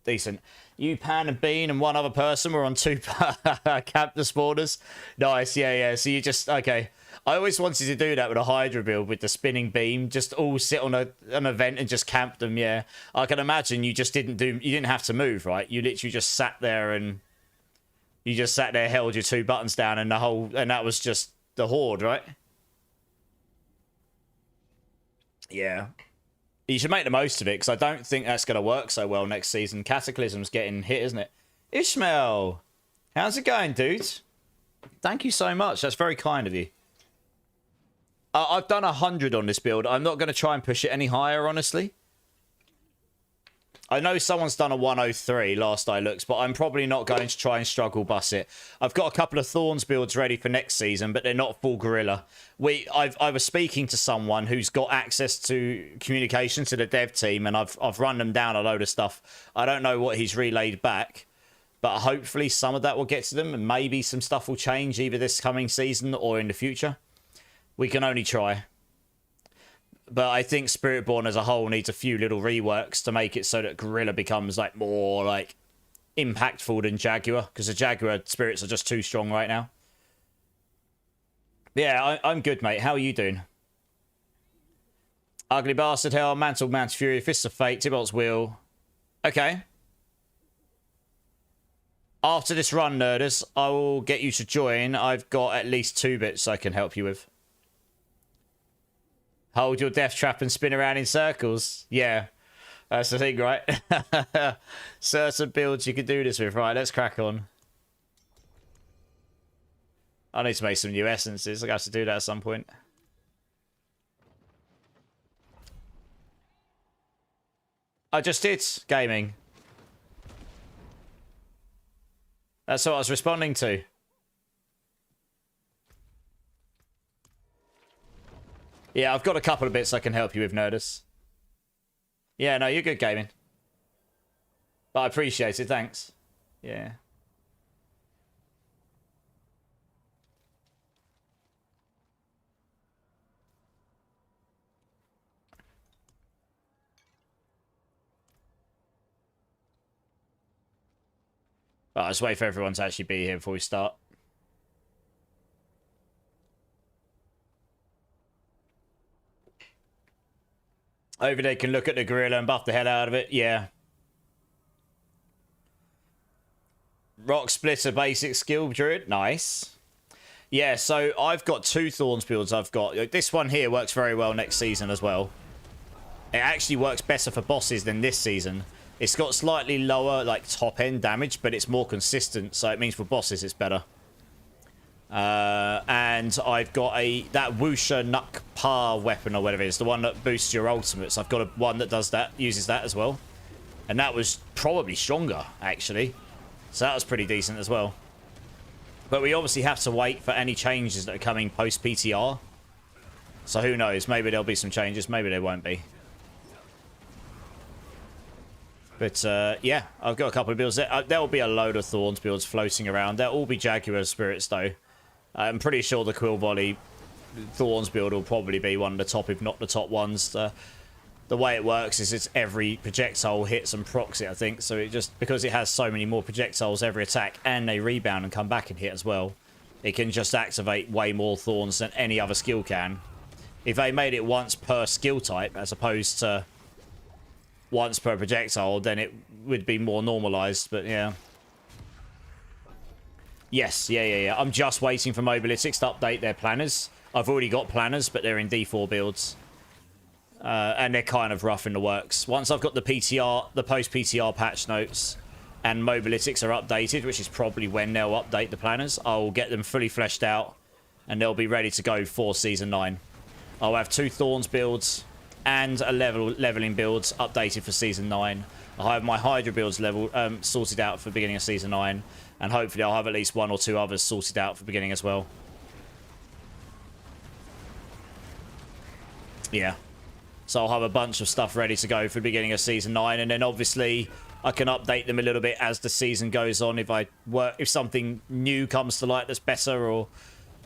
Decent. You, Pan, and Bean, and one other person were on 2 captor spawners. Nice. Yeah. So you just... Okay. I always wanted to do that with a Hydra build with the spinning beam. Just all sit on an event and just camp them, yeah. I can imagine you just didn't do... You didn't have to move, right? You literally just sat there and... You just sat there, held your 2 buttons down, and that was just the horde, right? Yeah. You should make the most of it, because I don't think that's going to work so well next season. Cataclysm's getting hit, isn't it? Ishmael! How's it going, dude? Thank you so much. That's very kind of you. I've done 100 on this build. I'm not going to try and push it any higher, honestly. I know someone's done a 103 last I looked, but I'm probably not going to try and struggle bus it. I've got a couple of Thorns builds ready for next season, but they're not full gorilla. I was speaking to someone who's got access to communication to the dev team, and I've run them down a load of stuff. I don't know what he's relayed back, but hopefully some of that will get to them, and maybe some stuff will change either this coming season or in the future. We can only try. But I think Spiritborn as a whole needs a few little reworks to make it so that Gorilla becomes like more like impactful than Jaguar, because the Jaguar spirits are just too strong right now. Yeah, I'm good, mate. How are you doing? Ugly Bastard Hell, Mantle, Man's Fury, Fists of Fate, Tybalt's Wheel. Okay. After this run, nerders, I will get you to join. I've got at least 2 bits I can help you with. Hold your death trap and spin around in circles. Yeah, that's the thing, right? Certain builds you can do this with. Right, let's crack on. I need to make some new essences. I have to do that at some point. I just did gaming. That's what I was responding to. Yeah, I've got a couple of bits I can help you with, nerders. Yeah, no, you're good gaming. But I appreciate it, thanks. Yeah. Right, let's wait for everyone to actually be here before we start. Over there can look at the gorilla and buff the hell out of it. Yeah. Rock Splitter basic skill druid. Nice. Yeah, so I've got 2 Thorns builds. I've got... This one here works very well next season as well. It actually works better for bosses than this season. It's got slightly lower, like, top-end damage, but it's more consistent, so it means for bosses it's better. And I've got that Wusha Nuk Pa weapon or whatever it is, the one that boosts your ultimates. I've got one that does that, uses that as well. And that was probably stronger, actually. So that was pretty decent as well. But we obviously have to wait for any changes that are coming post-PTR. So who knows, maybe there'll be some changes, maybe there won't be. But, yeah, I've got a couple of builds. There'll be a load of Thorns builds floating around. There'll all be Jaguar spirits, though. I'm pretty sure the Quill Volley Thorns build will probably be one of the top, if not the top ones. The way it works is it's every projectile hits and procs it, I think. So it just, because it has so many more projectiles every attack, and they rebound and come back and hit as well, it can just activate way more Thorns than any other skill can. If they made it once per skill type, as opposed to once per projectile, then it would be more normalized, but yeah. Yes, yeah. I'm just waiting for Mobalytics to update their planners. I've already got planners, but they're in D4 builds. And they're kind of rough in the works. Once I've got the PTR, the post-PTR patch notes, and Mobalytics are updated, which is probably when they'll update the planners, I'll get them fully fleshed out, and they'll be ready to go for Season 9. I'll have 2 Thorns builds and a leveling builds updated for Season 9. I'll have my Hydra builds sorted out for the beginning of Season 9. And hopefully I'll have at least 1 or 2 others sorted out for the beginning as well. Yeah. So I'll have a bunch of stuff ready to go for the beginning of Season 9. And then obviously I can update them a little bit as the season goes on. If something new comes to light that's better, or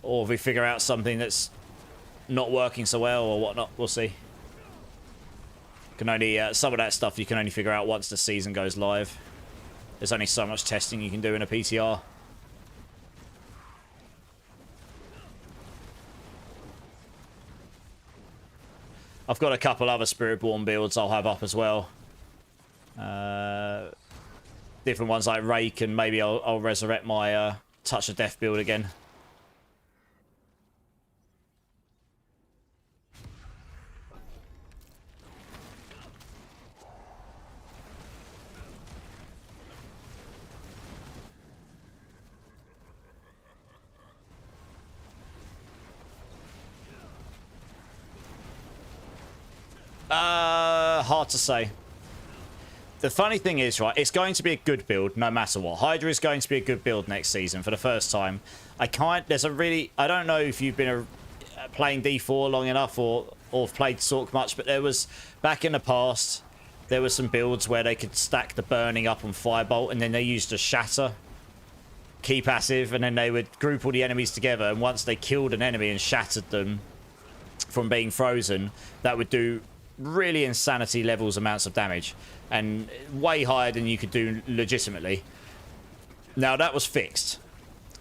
if we figure out something that's not working so well or whatnot, we'll see. Can only some of that stuff you can only figure out once the season goes live. There's only so much testing you can do in a PTR. I've got a couple other Spiritborn builds I'll have up as well. Different ones like Rake, and maybe I'll resurrect my Touch of Death build again. Hard to say. The funny thing is, right, it's going to be a good build no matter what. Hydra is going to be a good build next season for the first time. I don't know if you've been playing D4 long enough or played Sork much, but there was, back in the past, there were some builds where they could stack the burning up on Firebolt, and then they used a Shatter key passive, and then they would group all the enemies together, and once they killed an enemy and shattered them from being frozen, that would do really insanity levels amounts of damage, and way higher than you could do legitimately. Now that was fixed,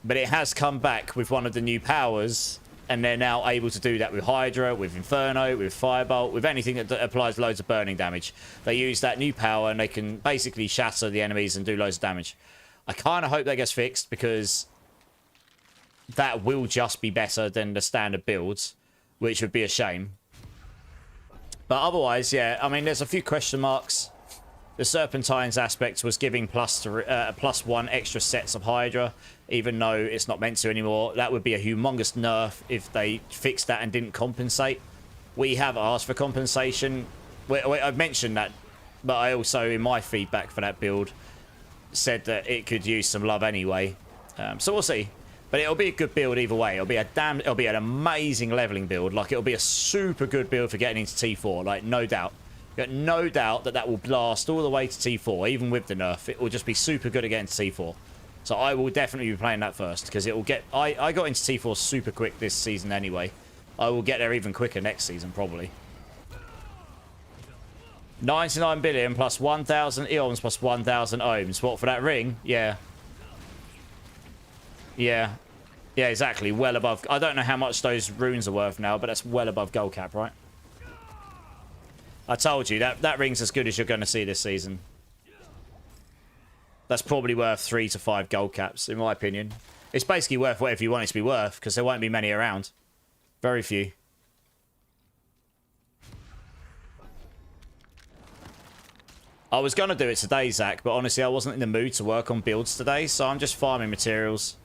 but it has come back with one of the new powers, and they're now able to do that with Hydra, with Inferno, with Firebolt, with anything that applies loads of burning damage. They use that new power and they can basically shatter the enemies and do loads of damage. I kind of hope that gets fixed, because that will just be better than the standard builds, which would be a shame. But otherwise, yeah, I mean, there's a few question marks. The Serpentines aspect was giving +1 extra sets of Hydra, even though it's not meant to anymore. That would be a humongous nerf if they fixed that and didn't compensate. We have asked for compensation. I've mentioned that, but I also, in my feedback for that build, said that it could use some love anyway. So we'll see. But it'll be a good build either way. It'll be an amazing leveling build. Like, it'll be a super good build for getting into T4. Like, no doubt. Got no doubt that will blast all the way to T4, even with the nerf. It will just be super good against T4. So I will definitely be playing that first, because it will get... I got into T4 super quick this season anyway. I will get there even quicker next season, probably. 99 billion plus 1,000 eons plus 1,000 ohms. What, for that ring? Yeah. Yeah. Yeah, exactly. Well above... I don't know how much those runes are worth now, but that's well above gold cap, right? I told you, that ring's as good as you're going to see this season. That's probably worth 3 to 5 gold caps, in my opinion. It's basically worth whatever you want it to be worth, because there won't be many around. Very few. I was going to do it today, Zach, but honestly, I wasn't in the mood to work on builds today, so I'm just farming materials.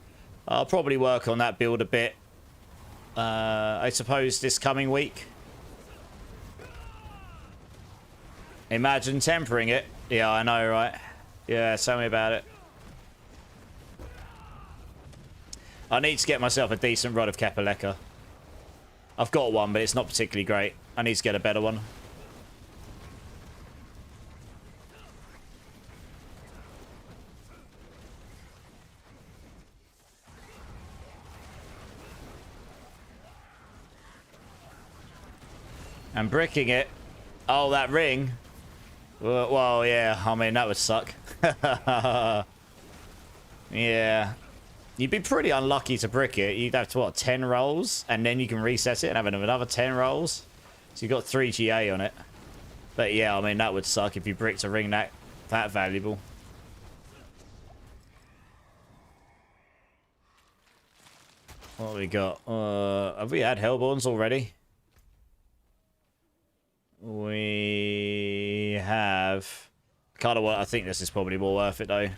I'll probably work on that build a bit, I suppose, this coming week. Imagine tempering it. Yeah, I know, right? Yeah, tell me about it. I need to get myself a decent rod of Kapaleka. I've got one, but it's not particularly great. I need to get a better one. And bricking it. Oh, that ring. Well, yeah, I mean, that would suck. Yeah. You'd be pretty unlucky to brick it. You'd have to, what, 10 rolls? And then you can reset it and have another 10 rolls. So you've got 3 GA on it. But yeah, I mean, that would suck if you bricked a ring that valuable. What have we got? Have we had Hellborns already? We have... Kind of what I think this is probably more worth it though.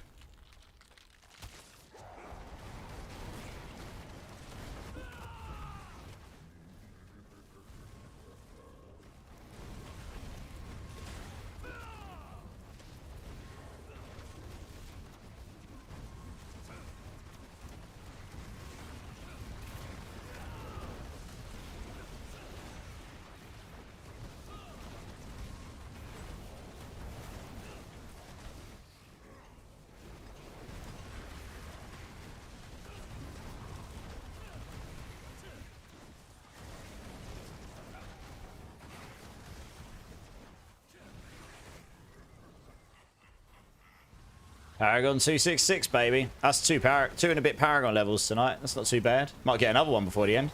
Paragon 266, baby. That's two and a bit Paragon levels tonight. That's not too bad. Might get another one before the end.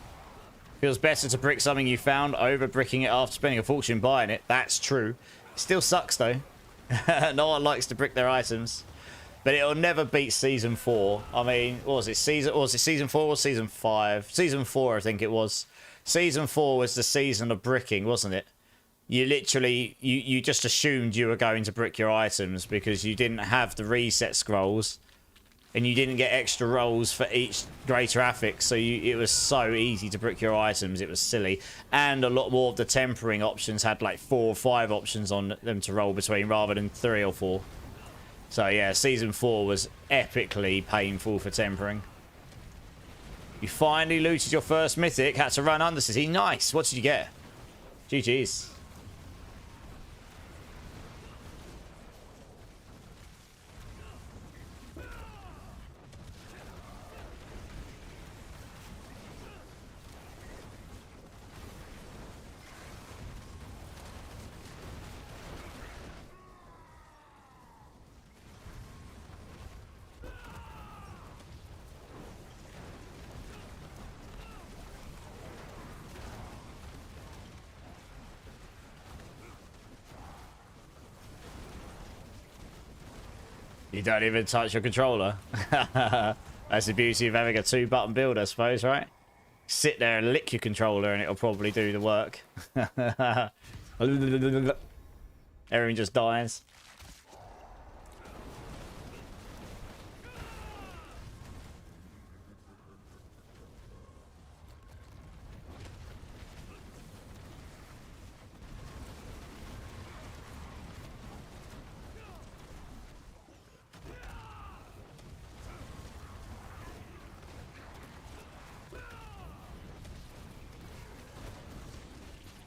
Feels better to brick something you found over bricking it after spending a fortune buying it. That's true. Still sucks, though. No one likes to brick their items. But it'll never beat Season 4. I mean, what was it? Season 4 or Season 5? Season 4, I think it was. Season 4 was the season of bricking, wasn't it? You literally, you just assumed you were going to brick your items because you didn't have the reset scrolls and you didn't get extra rolls for each greater affix, so it was so easy to brick your items, it was silly. And a lot more of the tempering options had like 4 or 5 options on them to roll between rather than 3 or 4. So yeah, Season 4 was epically painful for tempering. You finally looted your first mythic, had to run Undercity. Nice, what did you get? GG's. You don't even touch your controller. That's the beauty of having a 2-button build, I suppose, right? Sit there and lick your controller and it'll probably do the work. Everything just dies.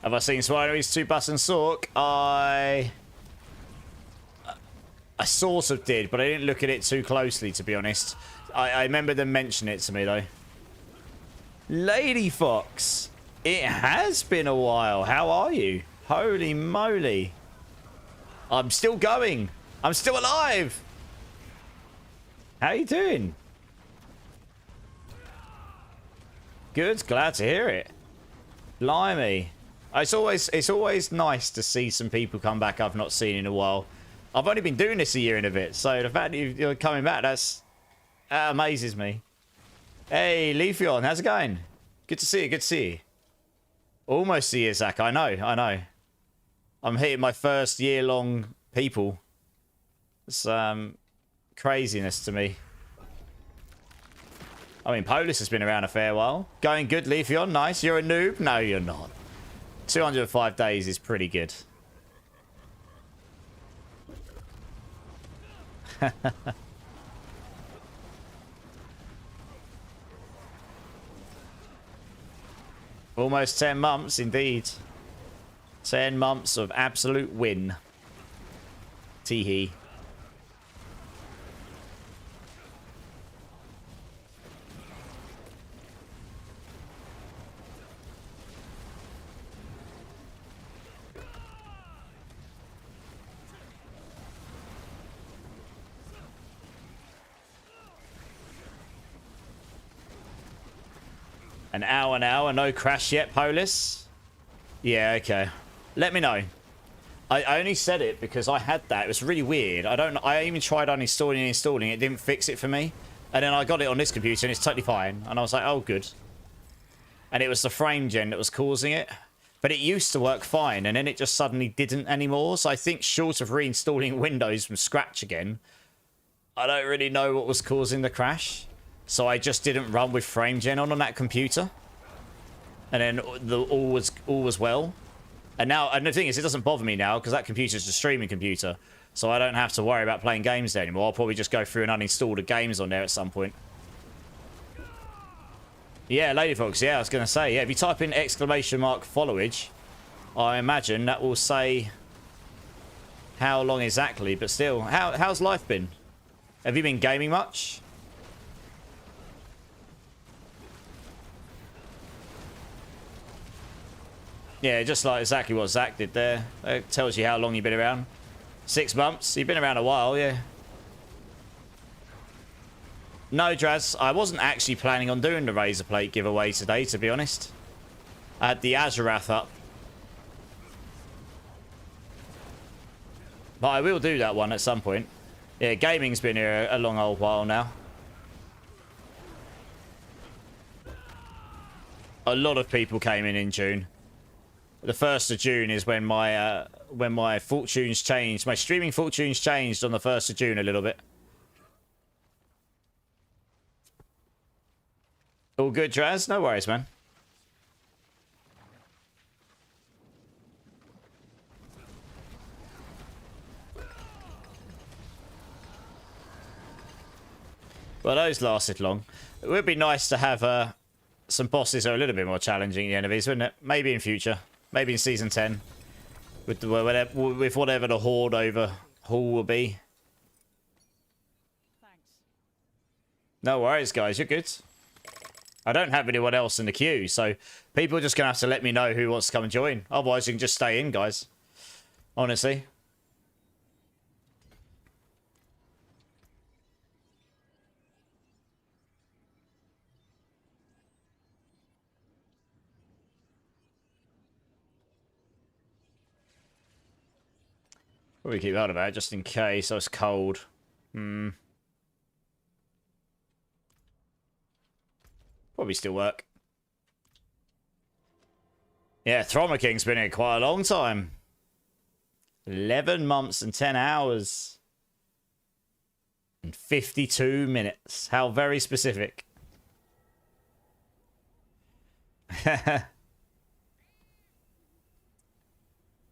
Have I seen Swinery's 2-button Sork? I sort of did, but I didn't look at it too closely, to be honest. I remember them mentioning it to me, though. Lady Fox, it has been a while. How are you? Holy moly. I'm still going. I'm still alive. How you doing? Good, glad to hear it. Blimey. It's always nice to see some people come back I've not seen in a while. I've only been doing this a year and a bit, so the fact that you're coming back, that amazes me. Hey, Leafeon, how's it going? Good to see you, good to see you. Almost a year, Zach, I know. I'm hitting my first year-long people. It's craziness to me. I mean, Polis has been around a fair while. Going good, Leafeon, nice. You're a noob? No, you're not. 205 days is pretty good. Almost 10 months, indeed. 10 months of absolute win. Teehee. An hour now, no crash yet, Polis? Yeah, okay. Let me know. I only said it because I had that. It was really weird. I even tried uninstalling and installing it. It didn't fix it for me. And then I got it on this computer and it's totally fine. And I was like, oh, good. And it was the frame gen that was causing it. But it used to work fine. And then it just suddenly didn't anymore. So I think short of reinstalling Windows from scratch again, I don't really know what was causing the crash. So I just didn't run with frame gen on that computer. And then all was well. And the thing is, it doesn't bother me now because that computer's a streaming computer. So I don't have to worry about playing games there anymore. I'll probably just go through and uninstall the games on there at some point. Yeah, Lady Fox, yeah, I was going to say, yeah, if you type in !followage, I imagine that will say how long exactly, but still, how's life been? Have you been gaming much? Yeah, just like exactly what Zach did there. It tells you how long you've been around. 6 months. You've been around a while, yeah. No, Draz, I wasn't actually planning on doing the Razor Plate giveaway today, to be honest. I had the Azurath up. But I will do that one at some point. Yeah, gaming's been here a long old while now. A lot of people came in June. The 1st of June is when my fortunes changed. My streaming fortunes changed on the 1st of June a little bit. All good, Draz? No worries, man. Well, those lasted long. It would be nice to have some bosses that are a little bit more challenging, the enemies, wouldn't it? Maybe in future. Maybe in Season 10. With whatever the Horde overhaul will be. Thanks. No worries, guys. You're good. I don't have anyone else in the queue, so people are just going to have to let me know who wants to come and join. Otherwise, you can just stay in, guys. Honestly. Probably keep that about just in case I was cold. Probably still work. Yeah, Throma King's been here quite a long time. 11 months and 10 hours. And 52 minutes. How very specific.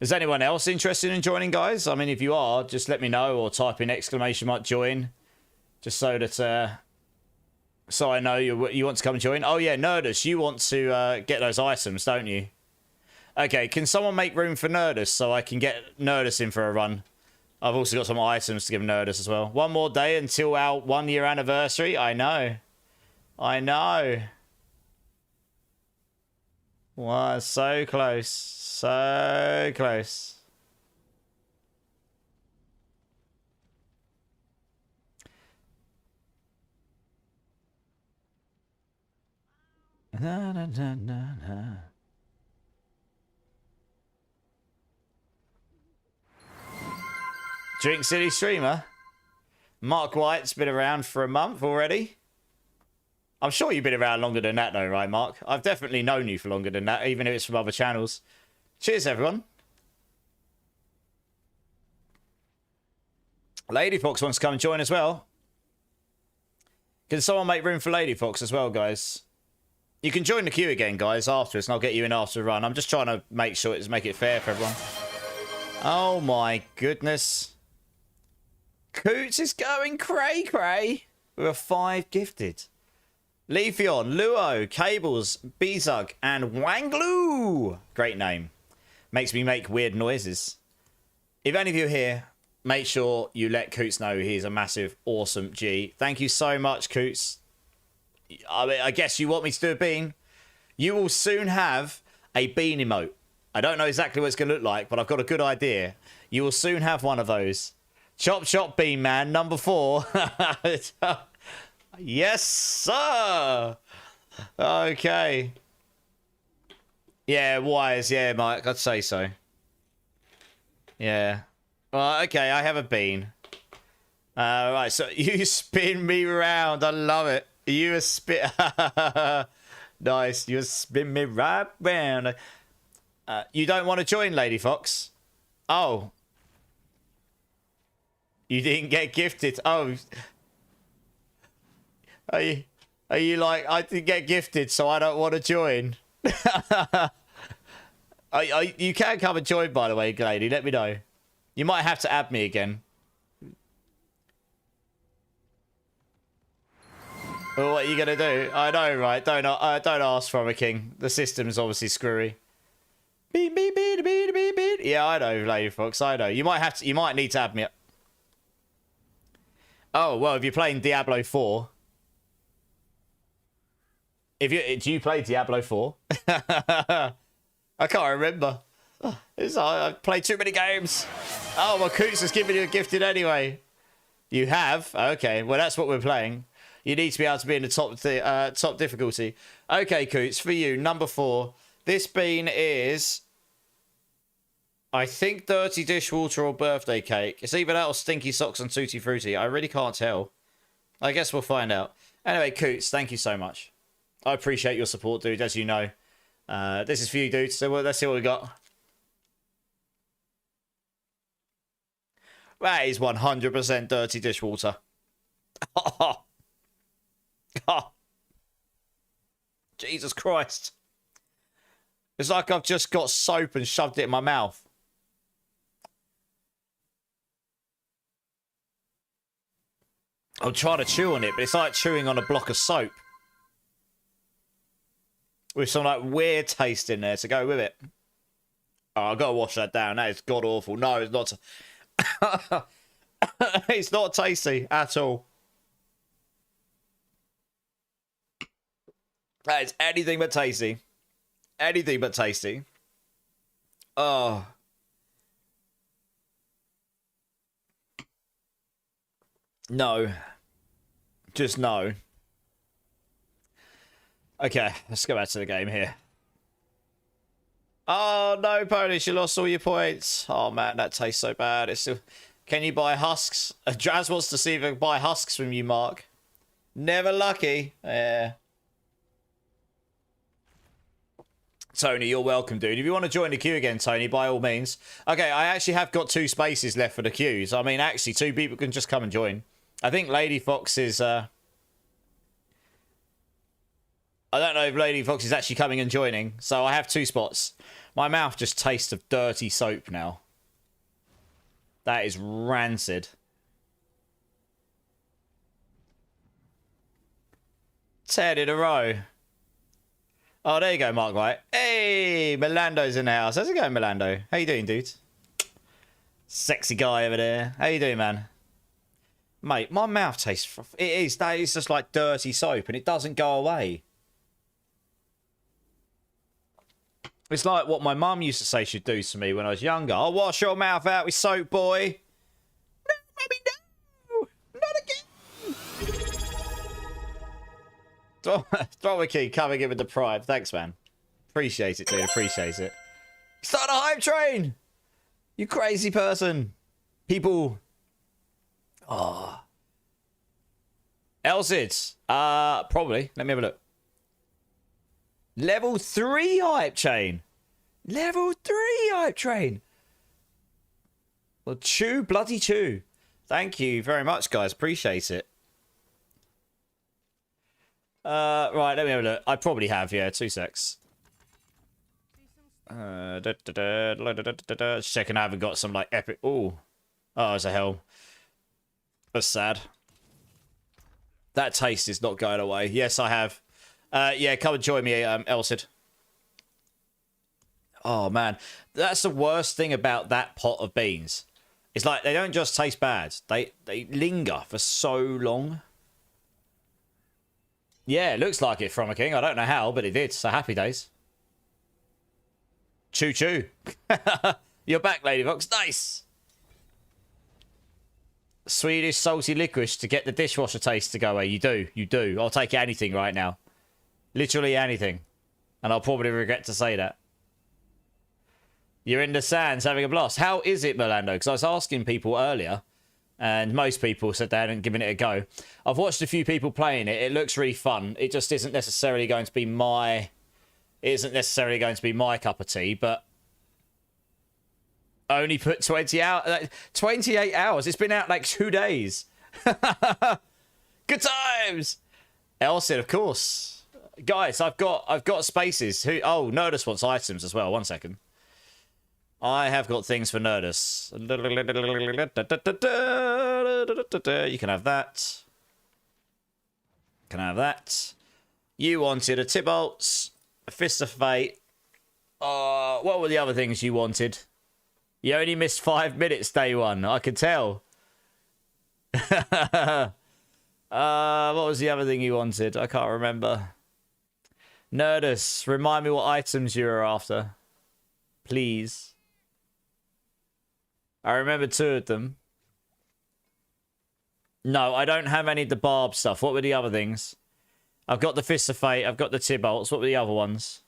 Is anyone else interested in joining, guys? I mean, if you are, just let me know or type in !join. Just so that, so I know you want to come and join. Oh yeah, Nerdus, you want to get those items, don't you? Okay, can someone make room for Nerdus so I can get Nerdus in for a run? I've also got some items to give Nerdus as well. One more day until our 1-year anniversary. I know. I know. Wow, so close. So close. Na, na, na, na, na. Drink City streamer. Mark White's been around for a month already. I'm sure you've been around longer than that though, right, Mark? I've definitely known you for longer than that, even if it's from other channels. Cheers, everyone. Lady Fox wants to come and join as well. Can someone make room for Lady Fox as well, guys? You can join the queue again, guys, afterwards, and I'll get you in after the run. I'm just trying to make sure make it fair for everyone. Oh my goodness. Coots is going cray-cray. We were 5 gifted. Leafeon, Luo, Cables, Bezug, and Wanglu. Great name. Makes me make weird noises. If any of you are here, make sure you let Coots know he's a massive, awesome G. Thank you so much, Coots. I guess you want me to do a bean. You will soon have a bean emote. I don't know exactly what it's going to look like, but I've got a good idea. You will soon have one of those. Chop chop bean man, number 4. Yes, sir. Okay. Yeah, wise. Yeah, Mike, I'd say so. Yeah. Well, okay, I have a bean. Right, so you spin me round. I love it. You a spin... Nice. You spin me right round. You don't want to join, Lady Fox? Oh. You didn't get gifted. Oh. Are you like, I didn't get gifted, so I don't want to join? You can come and join, by the way, lady. Let me know. You might have to add me again. Well, what are you going to do? I know, right? Don't ask from a king. The system's obviously screwy. Beep, beep, beep, beep, beep, beep. Yeah, I know, Lady Fox. I know. You might need to add me up. Oh, well, if you're playing Diablo 4... Do you play Diablo 4? I can't remember. I've played too many games. Oh, well, Coots has given you a gifted anyway. You have? Okay, well, that's what we're playing. You need to be able to be in the top difficulty. Okay, Coots, for you, number 4. This bean is, I think, dirty dishwater or birthday cake. It's either that or stinky socks and tutti frutti. I really can't tell. I guess we'll find out. Anyway, Coots, thank you so much. I appreciate your support, dude, as you know. This is for you, dude. So let's see what we got. That is 100% dirty dishwater. Oh. Oh. Jesus Christ. It's like I've just got soap and shoved it in my mouth. I'm trying to chew on it, but it's like chewing on a block of soap. With some like weird taste in there to go with it. Oh, I've got to wash that down. That is god awful. No, it's not. It's not tasty at all. That is anything but tasty. Anything but tasty. Oh. No. Just no. Okay, let's go back to the game here. Oh, no, Polish, you lost all your points. Oh, man, that tastes so bad. It's still... Can you buy husks? Jazz wants to see if I can buy husks from you, Mark. Never lucky. Yeah. Tony, you're welcome, dude. If you want to join the queue again, Tony, by all means. Okay, I actually have got 2 spaces left for the queues. I mean, actually, 2 people can just come and join. I think Lady Fox is... I don't know if Lady Fox is actually coming and joining, so I have 2 spots. My mouth just tastes of dirty soap now. That is rancid. 10 in a row. Oh, there you go, Mark White. Hey, Milando's in the house. How's it going, Milando? How you doing, dude? Sexy guy over there. How you doing, man? Mate, my mouth tastes... That is just like dirty soap, and it doesn't go away. It's like what my mum used to say she'd do to me when I was younger. I'll wash your mouth out with soap, boy. No, Mummy, no! Not again! Throw a key, coming in with the pride. Thanks, man. Appreciate it, dude. Appreciate it. Start a hype train! You crazy person. People... Oh. Elsids. Probably. Let me have a look. Level 3 hype chain. Level 3 hype train. Well, chew, bloody chew. Thank you very much, guys. Appreciate it. Right, let me have a look. I probably have, yeah. 2 secs. Just checking I haven't got some, like, epic... Ooh. Oh, as a hell. That's sad. That taste is not going away. Yes, I have. Yeah, come and join me, Elsid. Oh, man. That's the worst thing about that pot of beans. It's like, they don't just taste bad. They linger for so long. Yeah, it looks like it from a king. I don't know how, but it did. So happy days. Choo choo. You're back, Lady Fox. Nice. Swedish salty licorice to get the dishwasher taste to go away. You do. You do. I'll take anything right now. Literally anything. And I'll probably regret to say that. You're in the sands having a blast. How is it, Milando? Because I was asking people earlier, and most people said they hadn't given it a go. I've watched a few people playing it. It looks really fun. It just isn't necessarily going to be my... It isn't necessarily going to be my cup of tea, but... Only put 28 hours. It's been out like 2 days. Good times. Elsid, of course. Guys, I've got spaces. Oh, Nerdus wants items as well. 1 second. I have got things for Nerdus. You can have that. Can I have that? You wanted a Tibolts, a Fist of Fate. What were the other things you wanted? You only missed 5 minutes, day one. I could tell. What was the other thing you wanted? I can't remember. Nerdus, remind me what items you were after. Please. I remember 2 of them. No, I don't have any of the barb stuff. What were the other things? I've got the Fist of Fate. I've got the Tybalts. What were the other ones?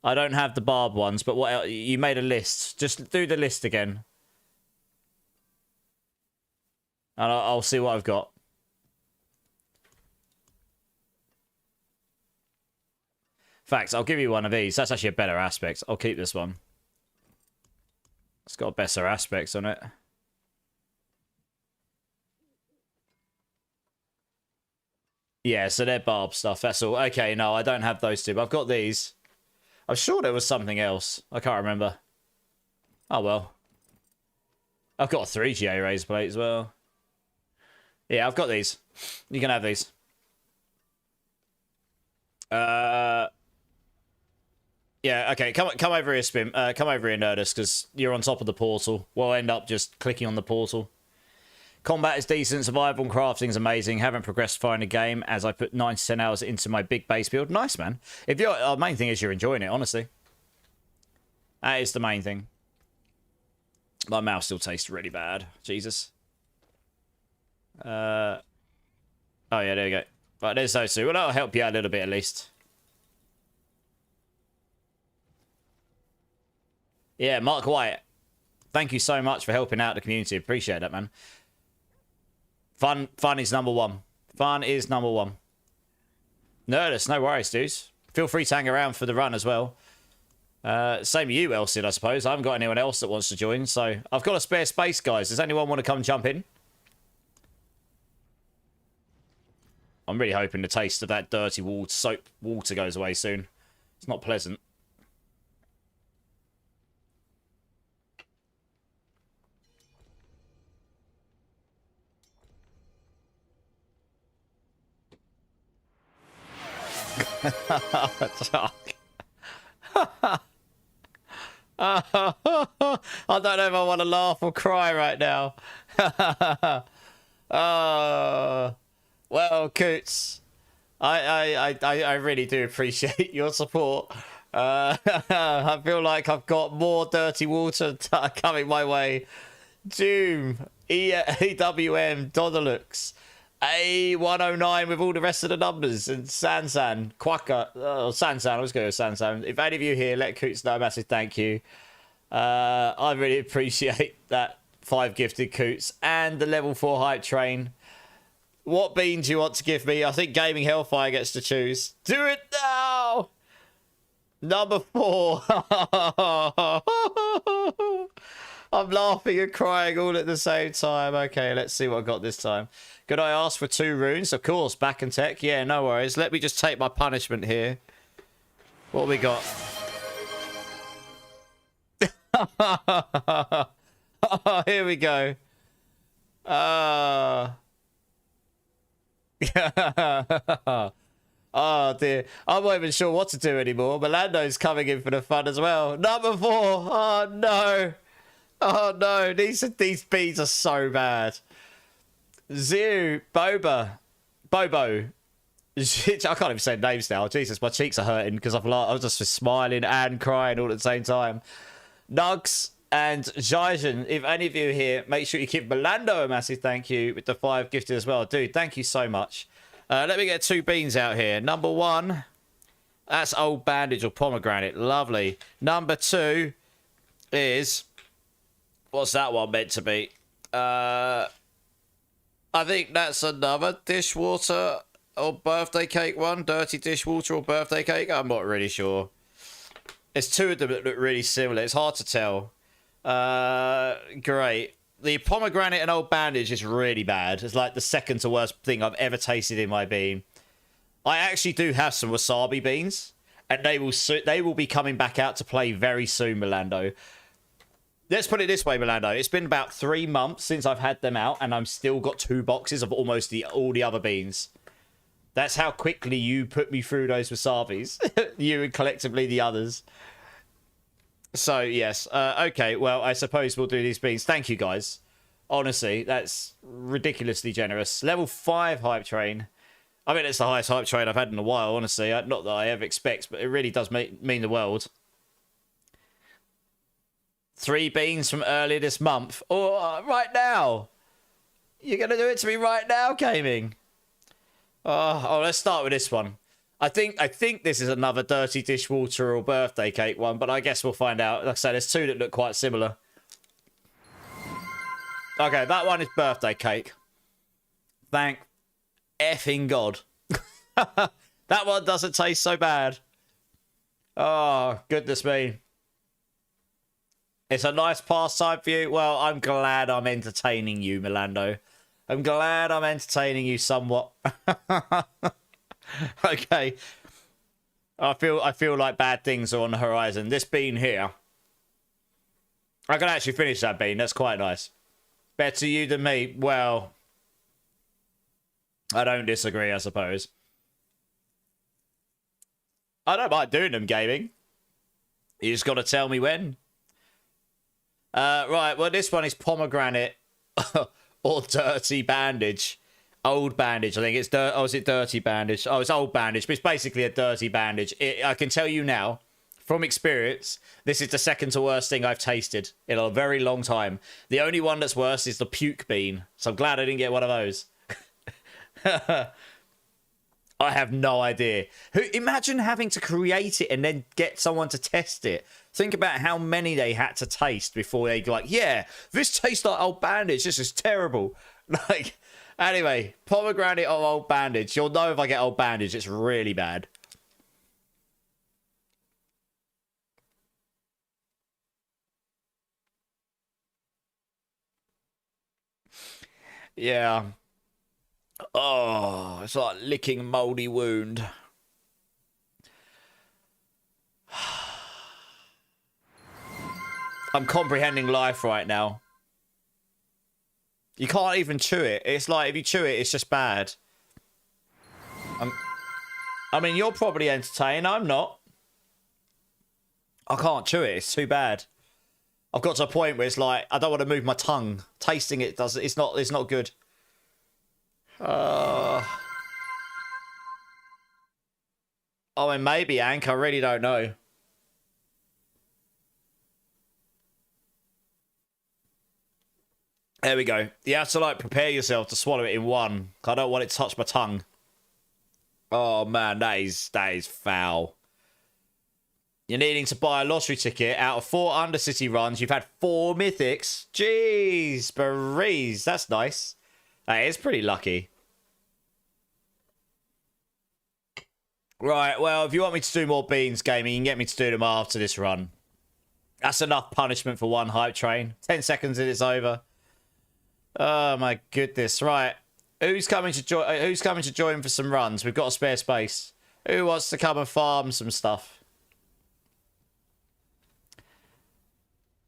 I don't have the barb ones, but what else? You made a list. Just do the list again. And I'll see what I've got. Facts, I'll give you one of these. That's actually a better aspect. I'll keep this one. It's got better aspects on it. Yeah, so they're barb stuff. That's all. Okay, no, I don't have those two, but I've got these. I'm sure there was something else. I can't remember. Oh, well. I've got a 3GA razor plate as well. Yeah, I've got these. You can have these. Yeah, okay, come over here, Spim. Come over here, Nerdist, because you're on top of the portal. We'll end up just clicking on the portal. Combat is decent, survival and crafting is amazing. Haven't progressed far in the game as I put 9 to 10 hours into my big base build. Nice, man. If you're, our main thing is you're enjoying it, honestly. That is the main thing. My mouth still tastes really bad. Jesus. Oh, yeah, there you go. Right, there's those two. Well, that'll help you out a little bit at least. Yeah, Mark White. Thank you so much for helping out the community. Appreciate that, man. Fun is number one. Fun is number one. Nerdist, no worries, dudes. Feel free to hang around for the run as well. Same with you, Elsid, I suppose. I haven't got anyone else that wants to join, so I've got a spare space, guys. Does anyone want to come jump in? I'm really hoping the taste of that dirty soap water goes away soon. It's not pleasant. I don't know if I want to laugh or cry right now. Well, Coots, I really do appreciate your support. I feel like I've got more dirty water coming my way. Doom, EWM, Dodalux, A109 with all the rest of the numbers, and Sansan, Quacker, Sansan, let's go with Sansan. If any of you here, let Coots know a massive thank you. I really appreciate that 5 gifted Coots and the level 4 hype train. What bean do you want to give me? I think Gaming Hellfire gets to choose. Do it now! Number 4. I'm laughing and crying all at the same time. Okay, let's see what I got this time. Could I ask for 2 runes? Of course, back and tech. Yeah, no worries. Let me just take my punishment here. What have we got? Here we go. Oh dear, I'm not even sure what to do anymore. Melando's coming in for the fun as well. Number 4. Oh no. Oh no, these bees are so bad. Zoo, Bobo. I can't even say names now. Jesus, my cheeks are hurting because I was just smiling and crying all at the same time. Nugs and Jajan, if any of you here, make sure you give Melando a massive thank you with the 5 gifted as well. Dude, thank you so much. Let me get 2 beans out here. Number 1, that's Old Bandage or Pomegranate. Lovely. Number 2 is... what's that one meant to be? I think that's another dishwater or birthday cake one. Dirty dishwater or birthday cake. I'm not really sure. There's 2 of them that look really similar. It's hard to tell. Great. The pomegranate and Old Bandage is really bad. It's like the second to worst thing I've ever tasted in my bean. I actually do have some wasabi beans, and they will be coming back out to play very soon, Melando. Let's put it this way, Melando. It's been about 3 months since I've had them out, and I've still got 2 boxes of almost all the other beans. That's how quickly you put me through those wasabis. You and collectively the others. So, yes. Okay, well, I suppose we'll do these beans. Thank you, guys. Honestly, that's ridiculously generous. Level 5 hype train. I mean, it's the highest hype train I've had in a while, honestly. Not that I ever expect, but it really does mean the world. 3 beans from earlier this month. Or right now. You're gonna do it to me right now, gaming. Oh, let's start with this one. I think this is another dirty dishwater or birthday cake one, but I guess we'll find out. Like I said, there's two that look quite similar. Okay, that one is birthday cake. Thank effing God. That one doesn't taste so bad. Oh, goodness me. It's a nice pastime for you. Well, I'm glad I'm entertaining you, Milando. I'm glad I'm entertaining you somewhat. Okay. I feel like bad things are on the horizon. This bean here. I can actually finish that bean. That's quite nice. Better you than me. Well, I don't disagree, I suppose. I don't mind doing them, gaming. You just got to tell me when. Right, well, this one is pomegranate or dirty bandage. Old bandage, I think it's dirt. Oh, is it dirty bandage? Oh, it's old bandage, but it's basically a dirty bandage. I can tell you now, from experience, this is the second to worst thing I've tasted in a very long time. The only one that's worse is the puke bean, so I'm glad I didn't get one of those. I have no idea. Imagine having to create it and then get someone to test it. Think about how many they had to taste before they'd be like, yeah, this tastes like old bandage. This is terrible. Like, anyway, pomegranate or old bandage. You'll know if I get old bandage. It's really bad. Yeah. Oh, it's like licking a mouldy wound. I'm comprehending life right now. You can't even chew it. It's like if you chew it, it's just bad. I mean, you're probably entertained. I'm not. I can't chew it. It's too bad. I've got to a point where it's like I don't want to move my tongue. Tasting it does. It's not good. I mean, maybe, Ank. I really don't know. There we go. You have to, like, prepare yourself to swallow it in one. I don't want it to touch my tongue. Oh, man, that is foul. You're needing to buy a lottery ticket. Out of 4 Undercity runs, you've had 4 mythics. Jeez, berees. That's nice. That is pretty lucky. Right, well, if you want me to do more beans gaming, you can get me to do them after this run. That's enough punishment for one hype train. 10 seconds and it's over. Oh my goodness! Right, who's coming to join? Who's coming to join for some runs? We've got a spare space. Who wants to come and farm some stuff?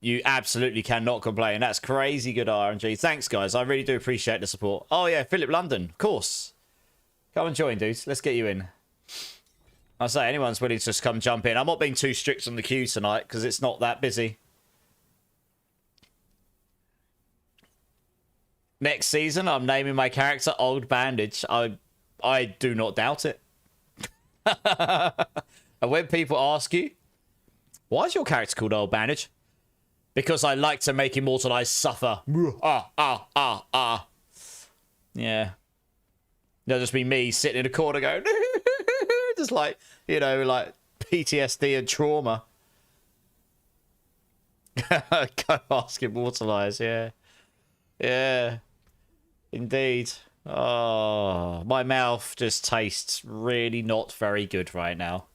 You absolutely cannot complain. That's crazy good RNG. Thanks, guys. I really do appreciate the support. Oh yeah, Philip London, of course. Come and join, dudes. Let's get you in. I say anyone's willing to just come jump in. I'm not being too strict on the queue tonight because it's not that busy. Next season, I'm naming my character Old Bandage. I do not doubt it. And when people ask you, why is your character called Old Bandage? Because I like to make immortalized suffer. Yeah. There'll just be me sitting in a corner going, just like, you know, like PTSD and trauma. Go ask immortalize, yeah. Yeah. Indeed. Oh, my mouth just tastes really not very good right now.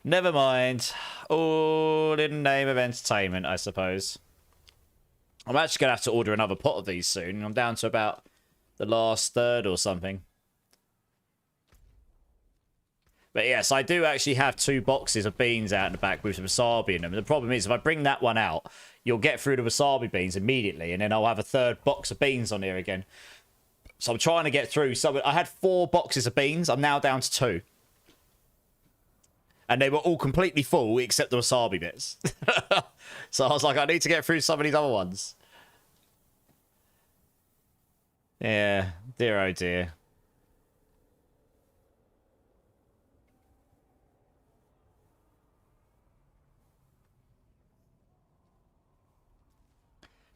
Never mind. All in the name of entertainment, I suppose. I'm actually going to have to order another pot of these soon. I'm down to about the last third or something. But yes, I do actually have 2 boxes of beans out in the back with some wasabi in them. And the problem is, if I bring that one out, you'll get through the wasabi beans immediately, and then I'll have a 3rd box of beans on here again. So I'm trying to get through. So I had 4 boxes of beans. I'm now down to 2. And they were all completely full except the wasabi bits. So I was like, I need to get through some of these other ones. Yeah, dear oh dear.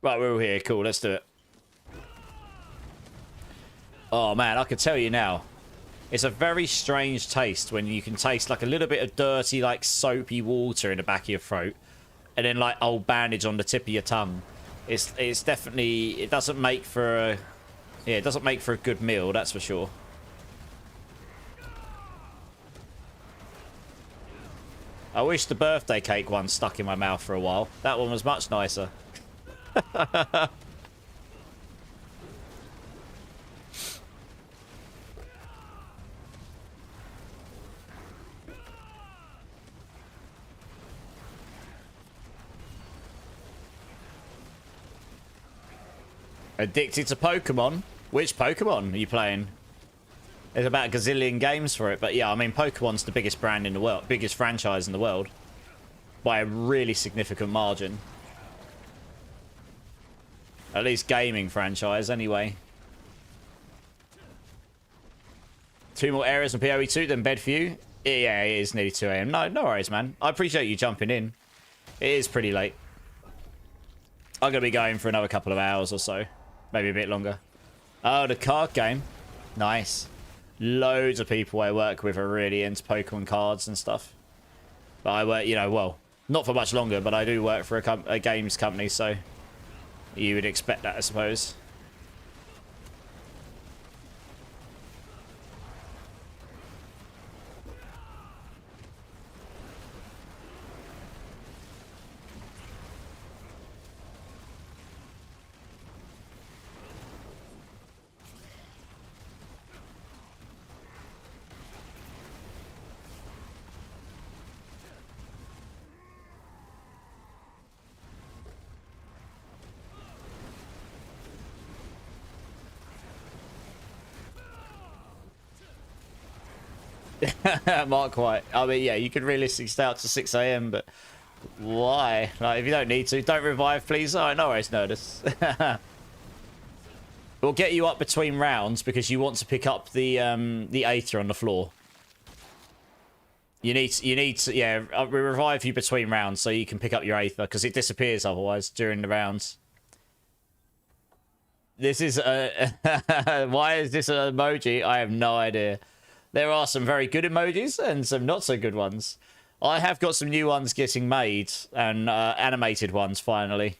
Right, we're all here. Cool, let's do it. Oh man, I could tell you now. It's a very strange taste when you can taste like a little bit of dirty, like soapy water in the back of your throat, and then like old bandage on the tip of your tongue. It's definitely, it doesn't make for a, yeah, it doesn't make for a good meal, that's for sure. I wish the birthday cake one stuck in my mouth for a while. That one was much nicer. Addicted to Pokemon? Which Pokemon are you playing? There's about a gazillion games for it, but yeah, I mean, Pokemon's the biggest brand in the world, biggest franchise in the world, by a really significant margin. At least gaming franchise, anyway. 2 more areas on PoE 2, then bed for you. Yeah, it is nearly 2 AM. No worries, man. I appreciate you jumping in. It is pretty late. I'm going to be going for another couple of hours or so. Maybe a bit longer. Oh, the card game. Nice. Loads of people I work with are really into Pokemon cards and stuff. But I work, you know, well, not for much longer, but I do work for a games company, so you would expect that, I suppose. Mark White. I mean, yeah, you could realistically stay out to 6 AM, but why? Like, if you don't need to, don't revive, please. Oh, no worries, notice. We'll get you up between rounds because you want to pick up the Aether on the floor. You need to, yeah, we revive you between rounds so you can pick up your Aether because it disappears otherwise during the rounds. This is why is this an emoji? I have no idea. There are some very good emojis and some not so good ones. I have got some new ones getting made and animated ones finally.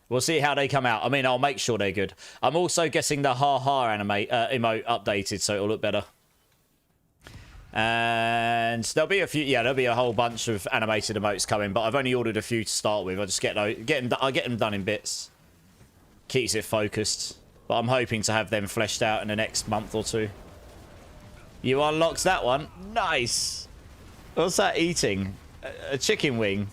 We'll see how they come out. I mean, I'll make sure they're good. I'm also getting the ha-ha emote updated so it'll look better. And there'll be a few, yeah, there'll be a whole bunch of animated emotes coming, but I've only ordered a few to start with. I just I'll get them done in bits. Keeps it focused. But I'm hoping to have them fleshed out in the next month or two. You unlocked that one. Nice. What's that eating? A chicken wing.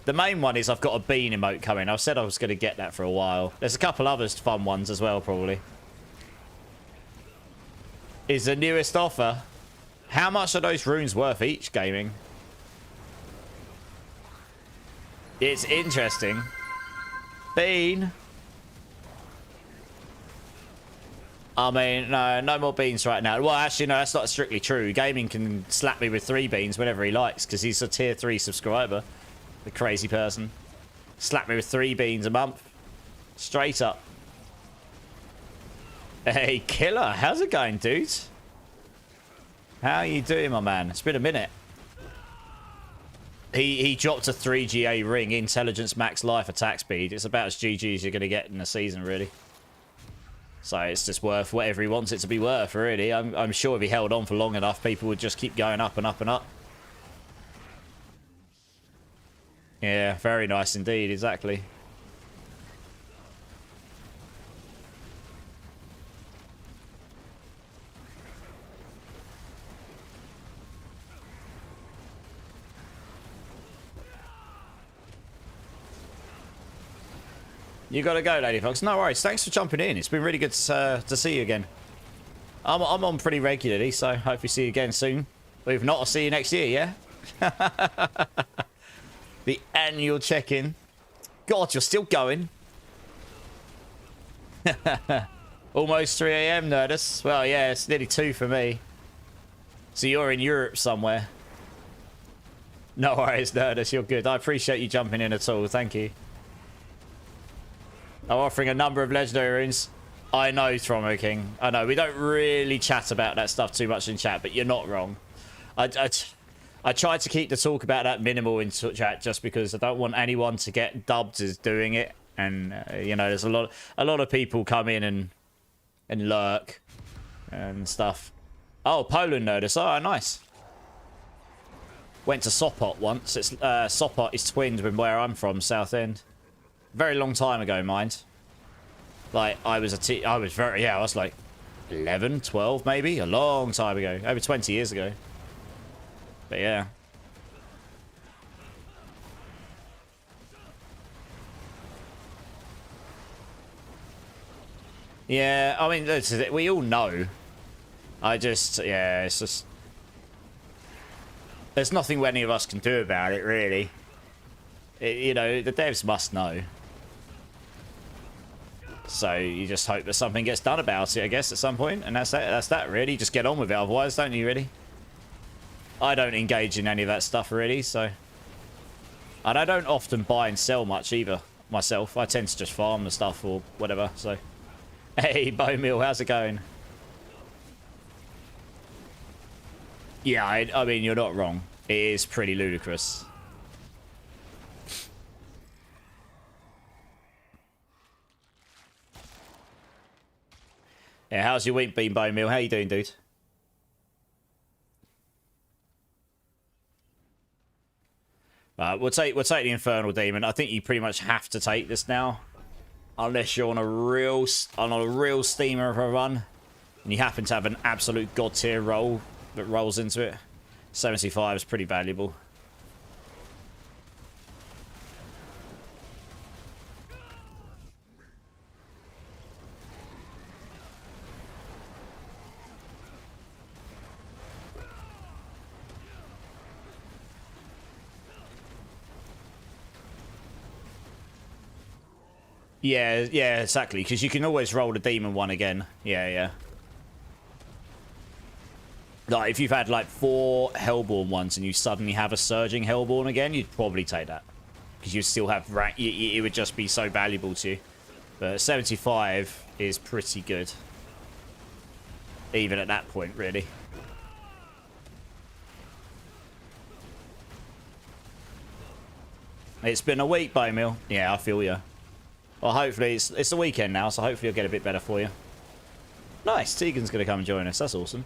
The main one is I've got a bean emote coming. I said I was going to get that for a while. There's a couple others fun ones as well, probably. Is the newest offer. How much are those runes worth each, gaming? It's interesting. Bean. I mean, no more beans right now. Well, actually, no, that's not strictly true. Gaming can slap me with 3 beans whenever he likes because he's a tier 3 subscriber. The crazy person. Slap me with 3 beans a month. Straight up. Hey, Killer. How's it going, dude? How are you doing, my man? It's been a minute. He dropped a 3GA ring, intelligence, max life, attack speed. It's about as GG as you're going to get in the season, really. So it's just worth whatever he wants it to be worth, really. I'm sure if he held on for long enough, people would just keep going up and up and up. Yeah, very nice indeed, exactly. You gotta go, Lady Fox. No worries. Thanks for jumping in. It's been really good to see you again. I'm on pretty regularly, so hope we see you again soon. But if not, I'll see you next year, yeah? The annual check-in. God, you're still going. Almost 3 AM, Nerdus. Well, yeah, it's nearly 2 for me. So you're in Europe somewhere. No worries, Nerdus. You're good. I appreciate you jumping in at all. Thank you. I'm offering a number of legendary runes. I know, Thromo King. I know, we don't really chat about that stuff too much in chat, but you're not wrong. I try to keep the talk about that minimal in chat just because I don't want anyone to get dubbed as doing it. And, you know, there's a lot of people come in and lurk and stuff. Oh, Poland notice. Oh, nice. Went to Sopot once. It's Sopot is twinned with where I'm from, Southend. Very long time ago, mind. Like, I was like 11, 12 maybe, a long time ago, over 20 years ago. But yeah. Yeah, I mean, we all know. Yeah, it's just... There's nothing any of us can do about it, really. You know, the devs must know. So you just hope that something gets done about it, I guess, at some point. And that's that, really. Just get on with it otherwise, don't you, really? I don't engage in any of that stuff, really, so... And I don't often buy and sell much, either, myself. I tend to just farm the stuff or whatever, so... Hey, Bowmill, how's it going? Yeah, I mean, you're not wrong. It is pretty ludicrous. Yeah, how's your week been, Bowmill? How you doing, dude? We'll take the Infernal Demon. I think you pretty much have to take this now. Unless you're on a real steamer of a run. And you happen to have an absolute god tier roll that rolls into it. 75 is pretty valuable. Yeah, exactly. Because you can always roll the demon one again. Yeah. Like, if you've had, like, 4 Hellborn ones and you suddenly have a Surging Hellborn again, you'd probably take that. Because you'd still have... It would just be so valuable to you. But 75 is pretty good. Even at that point, really. It's been a week, Bowmill. Yeah, I feel you. Well, hopefully, it's the weekend now, so hopefully it'll get a bit better for you. Nice, Tegan's going to come and join us. That's awesome.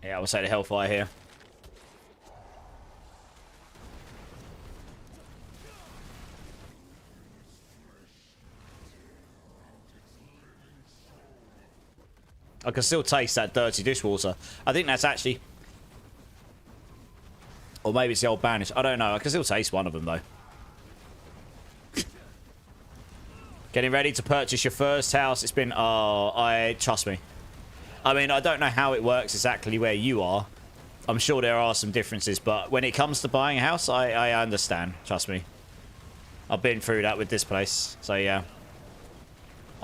Yeah, I will say the Hellfire here. I can still taste that dirty dishwater. I think that's actually... Or maybe it's the old banish. I don't know. I can still taste one of them, though. Getting ready to purchase your first house. It's been... trust me. I mean, I don't know how it works exactly where you are. I'm sure there are some differences, but when it comes to buying a house, I understand. Trust me. I've been through that with this place. So, yeah.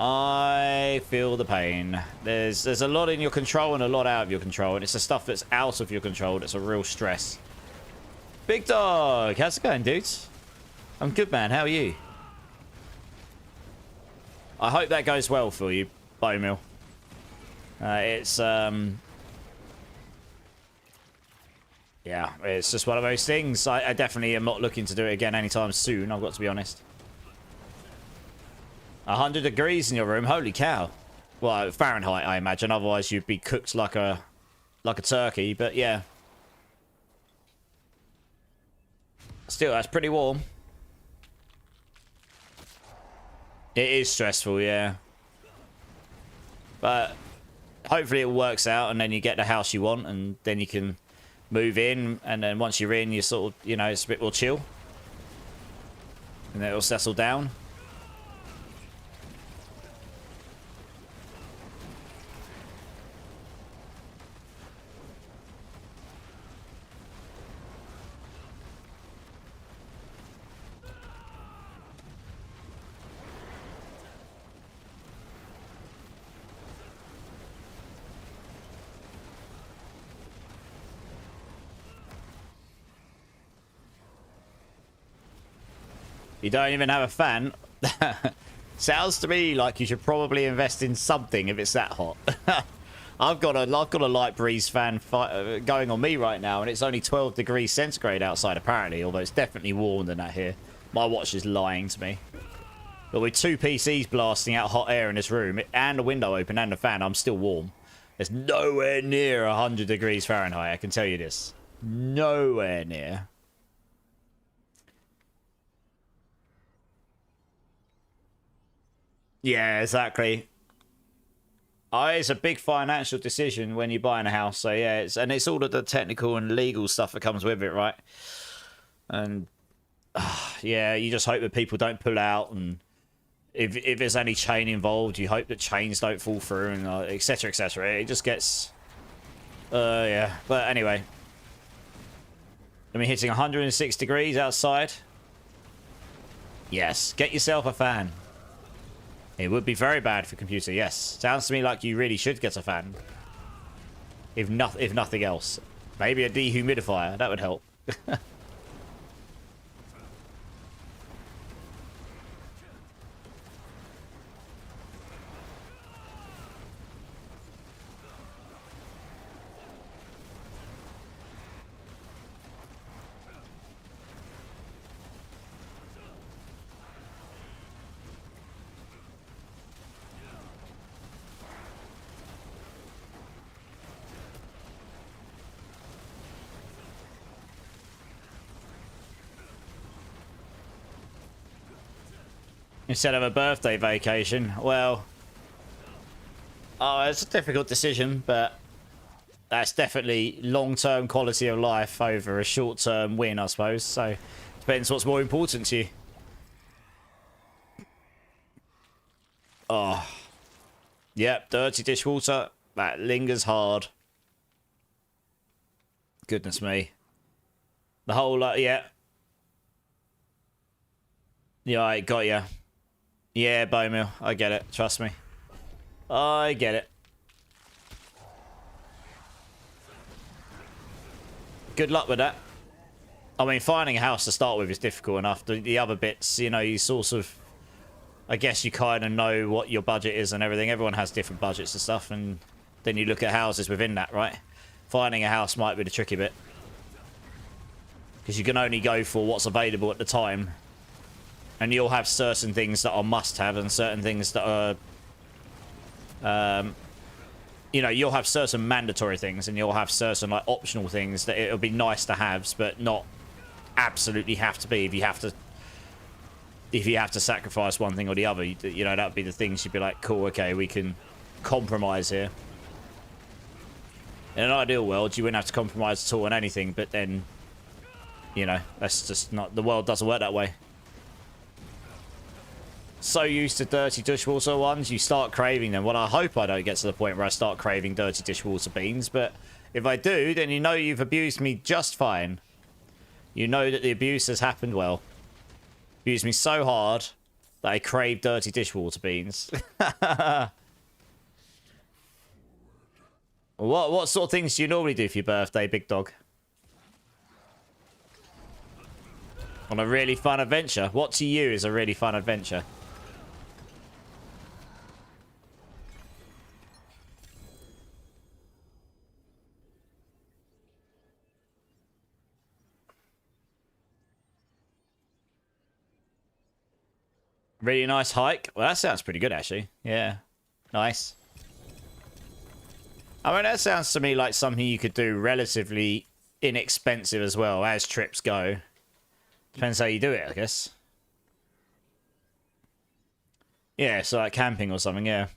I feel the pain. There's a lot in your control and a lot out of your control, and it's the stuff that's out of your control that's a real stress. Big Dog, how's it going, dudes? I'm good, man. How are you? I hope that goes well for you, Bowmill. Yeah, it's just one of those things. I definitely am not looking to do it again anytime soon, I've got to be honest. 100 degrees in your room, holy cow. Well, Fahrenheit, I imagine, otherwise you'd be cooked like a turkey, but yeah. Still, that's pretty warm. It is stressful, yeah. But hopefully it works out and then you get the house you want and then you can move in, and then once you're in, you sort of, you know, it's a bit more chill. And then it'll settle down. You don't even have a fan? Sounds to me like you should probably invest in something if it's that hot. I've got a light breeze fan going on me right now, and it's only 12 degrees centigrade outside apparently, although it's definitely warmer than that here. My watch is lying to me. But with 2 PCs blasting out hot air in this room, and the window open and the fan, I'm still warm. It's nowhere near 100 degrees Fahrenheit, I can tell you this. Nowhere near. Yeah, exactly. It's a big financial decision when you're buying a house. So yeah, it's all of the technical and legal stuff that comes with it, right? And yeah, you just hope that people don't pull out, and if there's any chain involved, you hope that chains don't fall through, and etc, etc. It just gets yeah. But anyway, I mean, hitting 106 degrees outside. Yes, get yourself a fan. It would be very bad for computer, yes. Sounds to me like you really should get a fan. If nothing else. Maybe a dehumidifier, that would help. Instead of a birthday vacation, well, it's a difficult decision, but that's definitely long-term quality of life over a short-term win, I suppose. So, depends what's more important to you. Oh, yep, dirty dishwater, that lingers hard. Goodness me. The whole, yeah. Yeah, I got ya. Yeah, Bowmill. I get it. Trust me. I get it. Good luck with that. I mean, finding a house to start with is difficult enough. The other bits, you know, you sort of... I guess you kind of know what your budget is and everything. Everyone has different budgets and stuff, and then you look at houses within that, right? Finding a house might be the tricky bit. Because you can only go for what's available at the time. And you'll have certain things that are must-have and certain things that are... you know, you'll have certain mandatory things and you'll have certain, like, optional things that it'll be nice to have, but not absolutely have to be. If you have to sacrifice one thing or the other, you know, that would be the things you'd be like, cool, okay, we can compromise here. In an ideal world, you wouldn't have to compromise at all on anything, but then, you know, that's just not... The world doesn't work that way. So used to dirty dishwater ones, you start craving them. Well, I hope I don't get to the point where I start craving dirty dishwater beans, but if I do, then you know you've abused me just fine. You know that the abuse has happened well. Abused me so hard that I crave dirty dishwater beans. What sort of things do you normally do for your birthday, big dog? On a really fun adventure? What to you is a really fun adventure? Really nice hike. Well, that sounds pretty good, actually. Yeah. Nice. I mean, that sounds to me like something you could do relatively inexpensive as well, as trips go. Depends how you do it, I guess. Yeah, so like camping or something, yeah.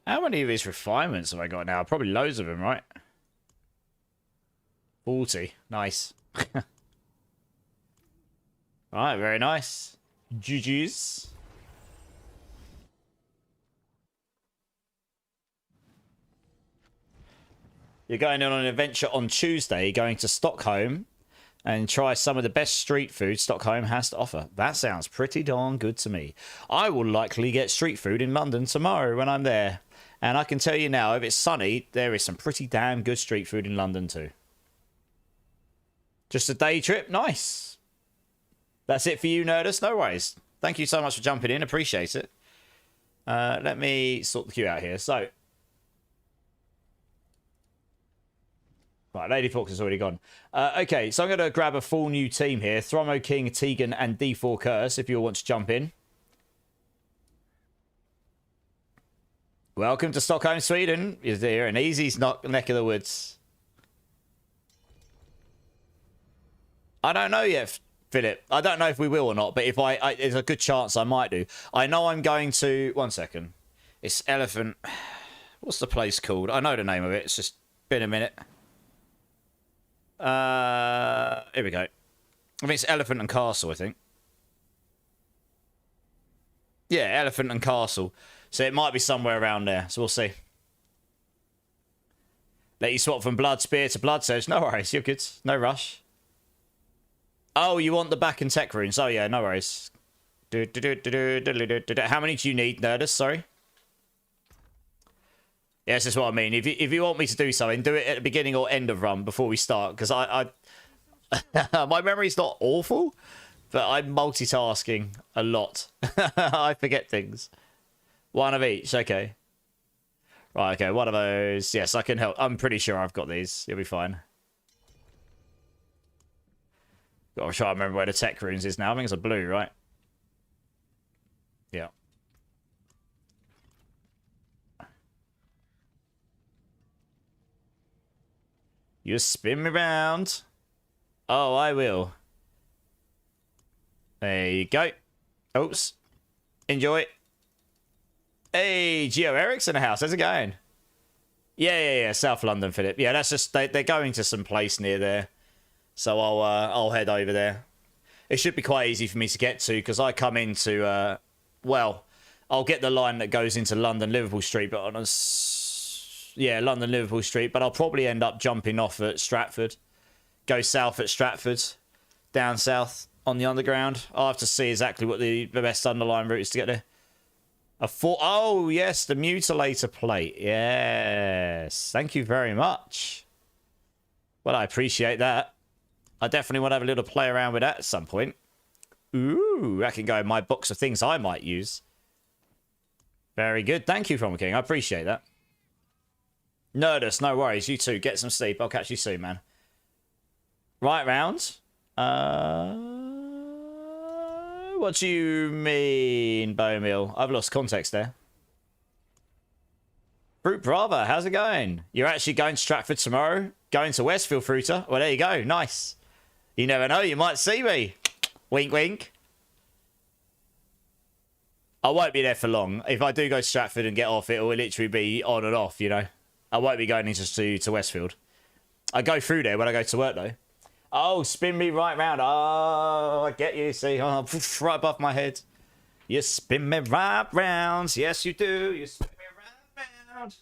How many of these refinements have I got now? Probably loads of them, right? 40. Nice. Alright, very nice. GG's. You're going on an adventure on Tuesday, going to Stockholm, and try some of the best street food Stockholm has to offer. That sounds pretty darn good to me. I will likely get street food in London tomorrow when I'm there. And I can tell you now, if it's sunny, there is some pretty damn good street food in London too. Just a day trip? Nice. That's it for you, Nerdist? No worries. Thank you so much for jumping in. Appreciate it. Let me sort the queue out here. So, right, Lady Fox has already gone. Okay, so I'm going to grab a full new team here. Thromo King, Tegan, and D4 Curse, if you all want to jump in. Welcome to Stockholm, Sweden. Is there an easy neck of the woods? I don't know yet, Philip. I don't know if we will or not, but if there's a good chance I might do. I know I'm going to... One second. It's Elephant... What's the place called? I know the name of it. It's just been a minute. Here we go. I think it's Elephant and Castle, I think. Yeah, Elephant and Castle. So it might be somewhere around there. So we'll see. Let you swap from Blood Spear to Blood Surge. No worries, you're good. No rush. Oh, you want the back and tech runes. Oh, yeah, no worries. How many do you need, Nerdist? Sorry. Yeah, this is what I mean. If you want me to do something, do it at the beginning or end of run before we start. Because I my memory's not awful, but I'm multitasking a lot. I forget things. One of each, okay. Right, okay, one of those. Yes, I can help. I'm pretty sure I've got these. You'll be fine. Gotta try to remember where the tech runes is now. I think it's a blue, right? Yeah. You spin me round. Oh, I will. There you go. Oops. Enjoy. Hey, Geo Eric's in the house. How's it going? Yeah. South London, Philip. Yeah, that's just... They're going to some place near there. So I'll head over there. It should be quite easy for me to get to because I come into... well, I'll get the line that goes into London, Liverpool Street, but on a... Yeah, London, Liverpool Street. But I'll probably end up jumping off at Stratford. Go south at Stratford. Down south on the underground. I'll have to see exactly what the best underlying route is to get there. Oh, yes, the Mutilator plate. Yes. Thank you very much. Well, I appreciate that. I definitely want to have a little play around with that at some point. Ooh, that can go in my box of things I might use. Very good. Thank you, From King. I appreciate that. Nerdist, no worries. You too. Get some sleep. I'll catch you soon, man. Right round. What do you mean, Bowmill? I've lost context there. Fruit Brava, how's it going? You're actually going to Stratford tomorrow? Going to Westfield, Fruiter? Well, there you go. Nice. You never know. You might see me. Wink, wink. I won't be there for long. If I do go to Stratford and get off, it will literally be on and off, you know. I won't be going into to Westfield. I go through there when I go to work, though. Oh, spin me right round. Oh, I get you. See, oh, right above my head. You spin me right round. Yes, you do. You spin me right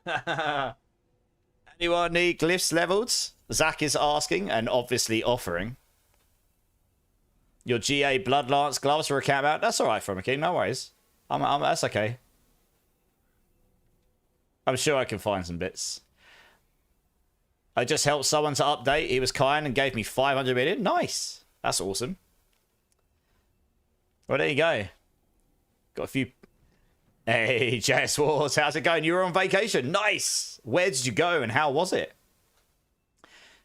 round. Anyone need glyphs leveled? Zach is asking and obviously offering. Your GA Bloodlance gloves for a cat out. That's all right, from a king. No worries. That's okay. I'm sure I can find some bits. I just helped someone to update. He was kind and gave me 500 million. Nice. That's awesome. Well, there you go. Got a few... Hey, JS Wars, how's it going? You were on vacation. Nice. Where did you go and how was it?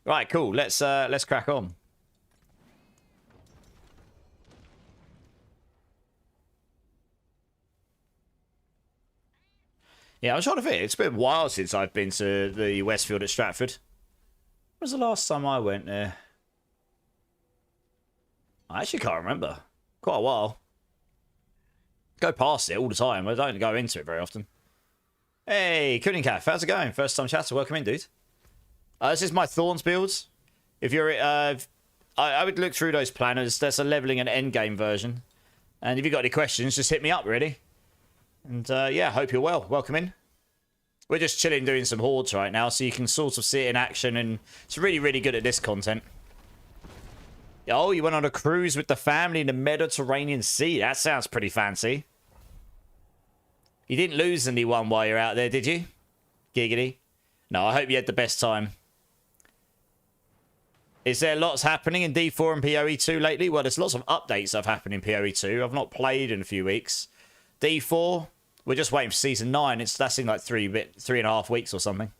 Right, cool. Let's crack on. Yeah, I'm trying to think. It's been a while since I've been to the Westfield at Stratford. When was the last time I went there? I actually can't remember. Quite a while. Go past it all the time. I don't go into it very often. Hey, Cooning Cat, how's it going? First time chatter. Welcome in, dude. This is my Thorns builds. If you're... I would look through those planners. There's a leveling and endgame version. And if you've got any questions, just hit me up, really. And yeah, hope you're well. Welcome in. We're just chilling doing some hordes right now, so you can sort of see it in action, and it's really, really good at this content. Oh, you went on a cruise with the family in the Mediterranean Sea. That sounds pretty fancy. You didn't lose anyone while you're out there, did you? Giggity. No, I hope you had the best time. Is there lots happening in D4 and PoE2 lately? Well, there's lots of updates that have happened in PoE2. I've not played in a few weeks. D4, we're just waiting for Season 9. That's in like 3.5 weeks or something.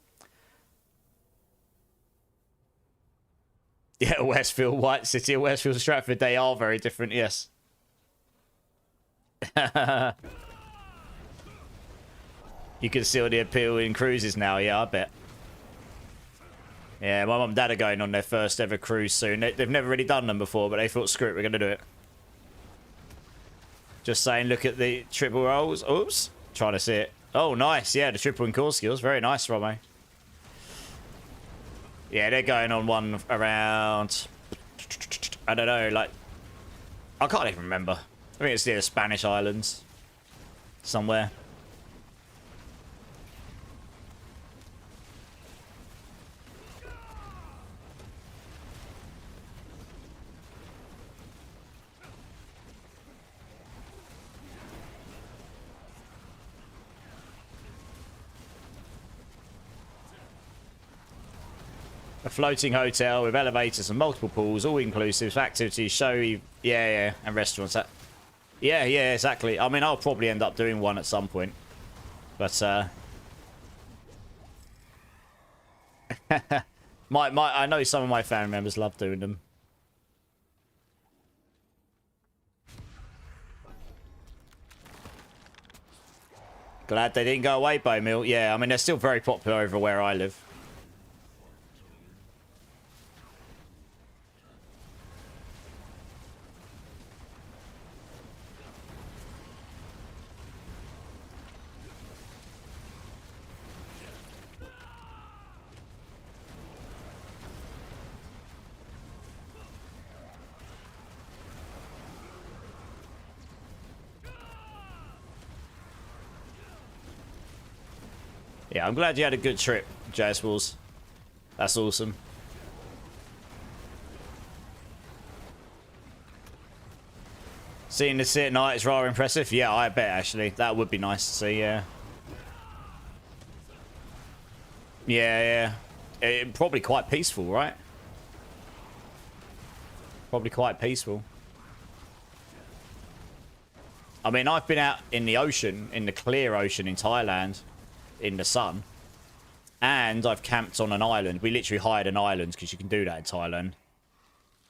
Yeah, Westfield, White City, Westfield, Stratford, they are very different, yes. You can see all the appeal in cruises now, yeah, I bet. Yeah, my mum and dad are going on their first ever cruise soon. They've never really done them before, but they thought, screw it, we're going to do it. Just saying, look at the triple rolls. Oops. Trying to see it. Oh, nice. Yeah, the triple and core skills. Very nice, Romo. Yeah, they're going on one around... I don't know, like... I can't even remember. I think it's near the Spanish islands. Somewhere. A floating hotel with elevators and multiple pools, all inclusive, activities, yeah, and restaurants. Yeah, exactly. I mean, I'll probably end up doing one at some point. But, I know some of my family members love doing them. Glad they didn't go away, Bowmill. Yeah, I mean, they're still very popular over where I live. Yeah, I'm glad you had a good trip, JS Wolves. That's awesome. Seeing the city at night is rather impressive. Yeah, I bet, actually. That would be nice to see, yeah. Yeah. Probably quite peaceful, right? Probably quite peaceful. I mean, I've been out in the ocean, in the clear ocean in Thailand, in the sun. And I've camped on an island. We literally hired an island, because you can do that in Thailand.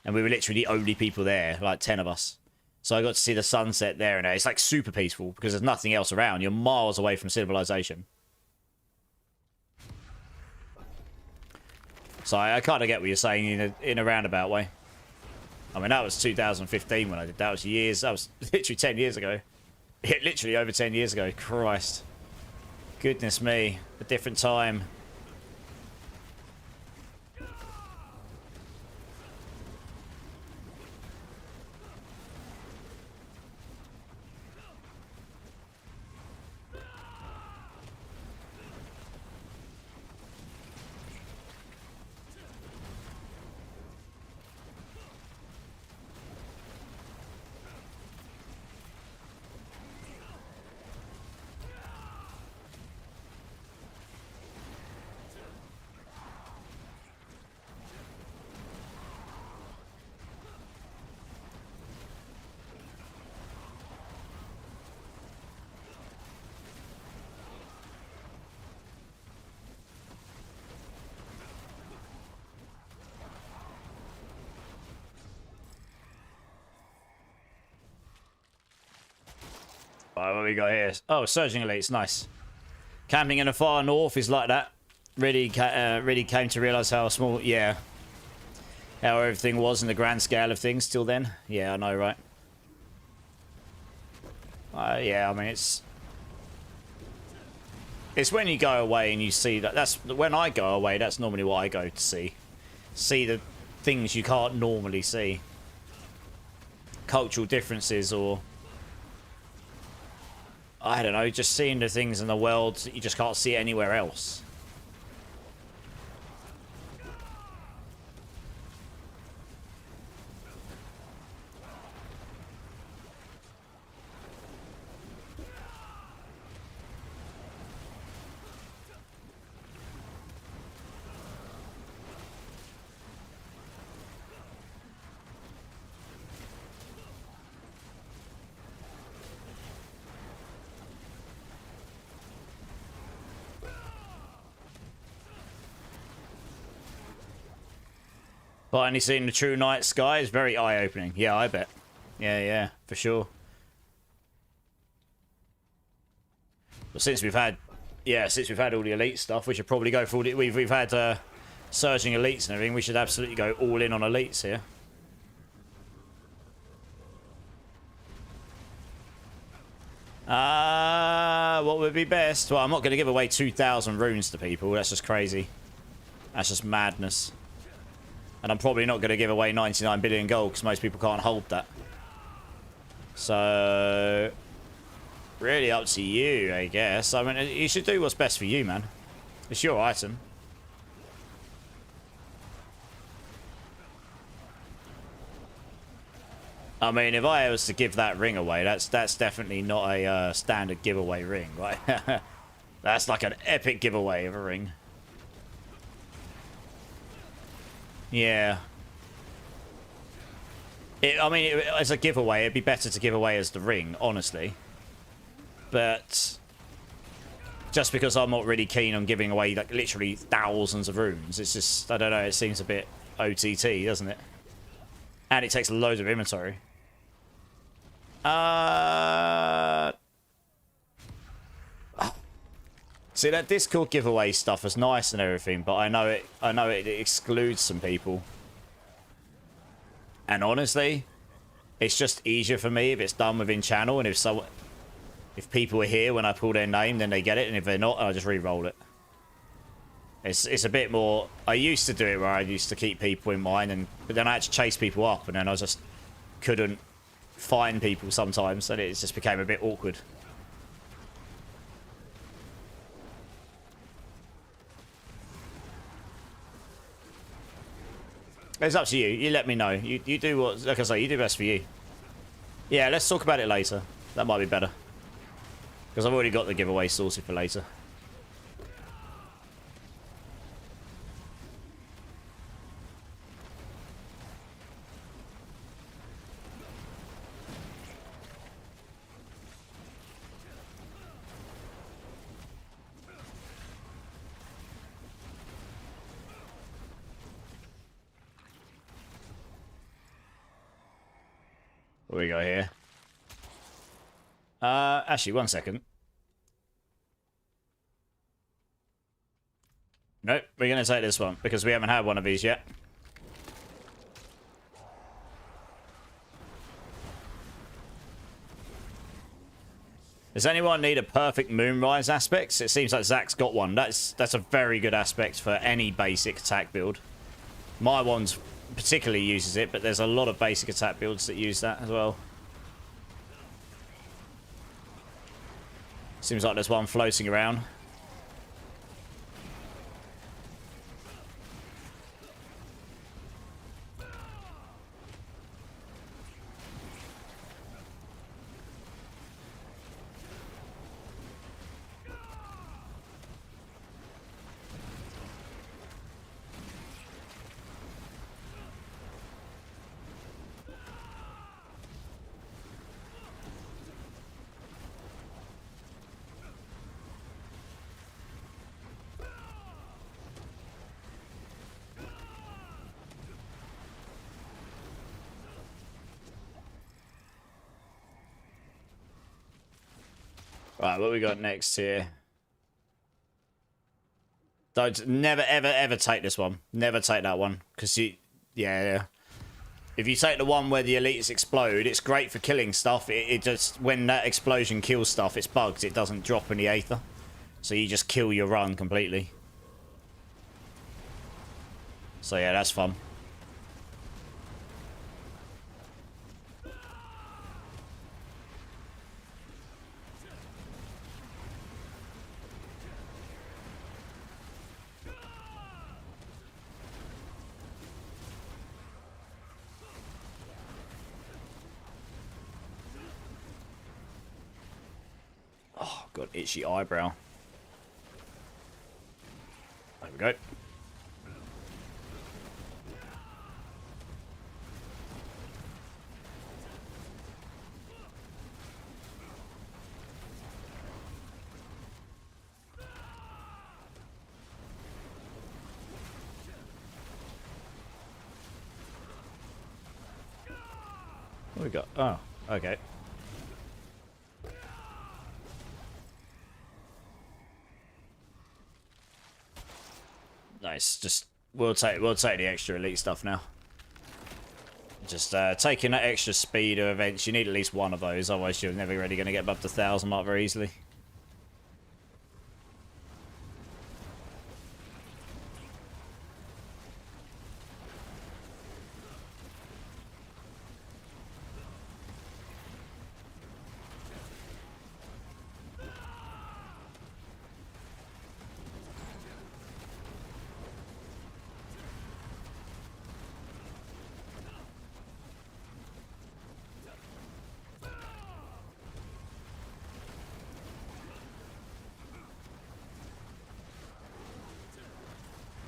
And we were literally the only people there, like 10 of us. So I got to see the sunset there, and it's like super peaceful, because there's nothing else around. You're miles away from civilization. So I kind of get what you're saying in a roundabout way. I mean, that was 2015 when I did that. Was years. That was literally 10 years ago. Yeah, literally over 10 years ago. Christ. Goodness me. A different time. Right, what we got here? Oh, Surging Elites, nice. Camping in the far north is like that. Really came to realise how small, yeah. How everything was in the grand scale of things till then. Yeah, I know, right? Yeah, I mean, it's when you go away and you see that. That's when I go away. That's normally what I go to see. See the things you can't normally see. Cultural differences, or I don't know, just seeing the things in the world that you just can't see anywhere else. Finally seeing the true night sky is very eye-opening. Yeah, I bet. Yeah, for sure. But since we've had all the elite stuff, we should probably go for all the, we've had surging elites and everything. We should absolutely go all in on elites here. What would be best? Well, I'm not going to give away 2,000 runes to people. That's just crazy. That's just madness. And I'm probably not going to give away 99 billion gold because most people can't hold that. So, really up to you, I guess. I mean, you should do what's best for you, man. It's your item. I mean, if I was to give that ring away, that's definitely not a standard giveaway ring, right? That's like an epic giveaway of a ring. Yeah. I mean, as a giveaway, it'd be better to give away as the ring, honestly. But just because I'm not really keen on giving away like literally thousands of runes, it's just, I don't know, it seems a bit OTT, doesn't it? And it takes loads of inventory. See, that Discord giveaway stuff is nice and everything, but I know it excludes some people. And honestly, it's just easier for me if it's done within channel, and if people are here when I pull their name, then they get it, and if they're not, I'll just re-roll it. It's a bit more. I used to do it where I used to keep people in mind, but then I had to chase people up, and then I just couldn't find people sometimes, and it just became a bit awkward. It's up to you. You let me know. You do what, like I say, you do best for you. Yeah, let's talk about it later. That might be better. Because I've already got the giveaway sorted for later. What we got here? Actually, one second. Nope, we're going to take this one because we haven't had one of these yet. Does anyone need a perfect moonrise aspect? It seems like Zach's got one. That's a very good aspect for any basic attack build. My one's particularly uses it, but there's a lot of basic attack builds that use that as well. Seems like there's one floating around. Right, what we got next here? Never, ever, ever take this one. Never take that one. Because yeah. If you take the one where the elites explode, it's great for killing stuff. It just, when that explosion kills stuff, it's bugged. It doesn't drop in the aether. So you just kill your run completely. So yeah, that's fun. Oh, got itchy eyebrow. There we go. we got? Oh, okay. Nice. Just we'll take the extra elite stuff now. Just taking that extra speed of events. You need at least one of those, otherwise you're never really going to get above the 1,000 mark very easily.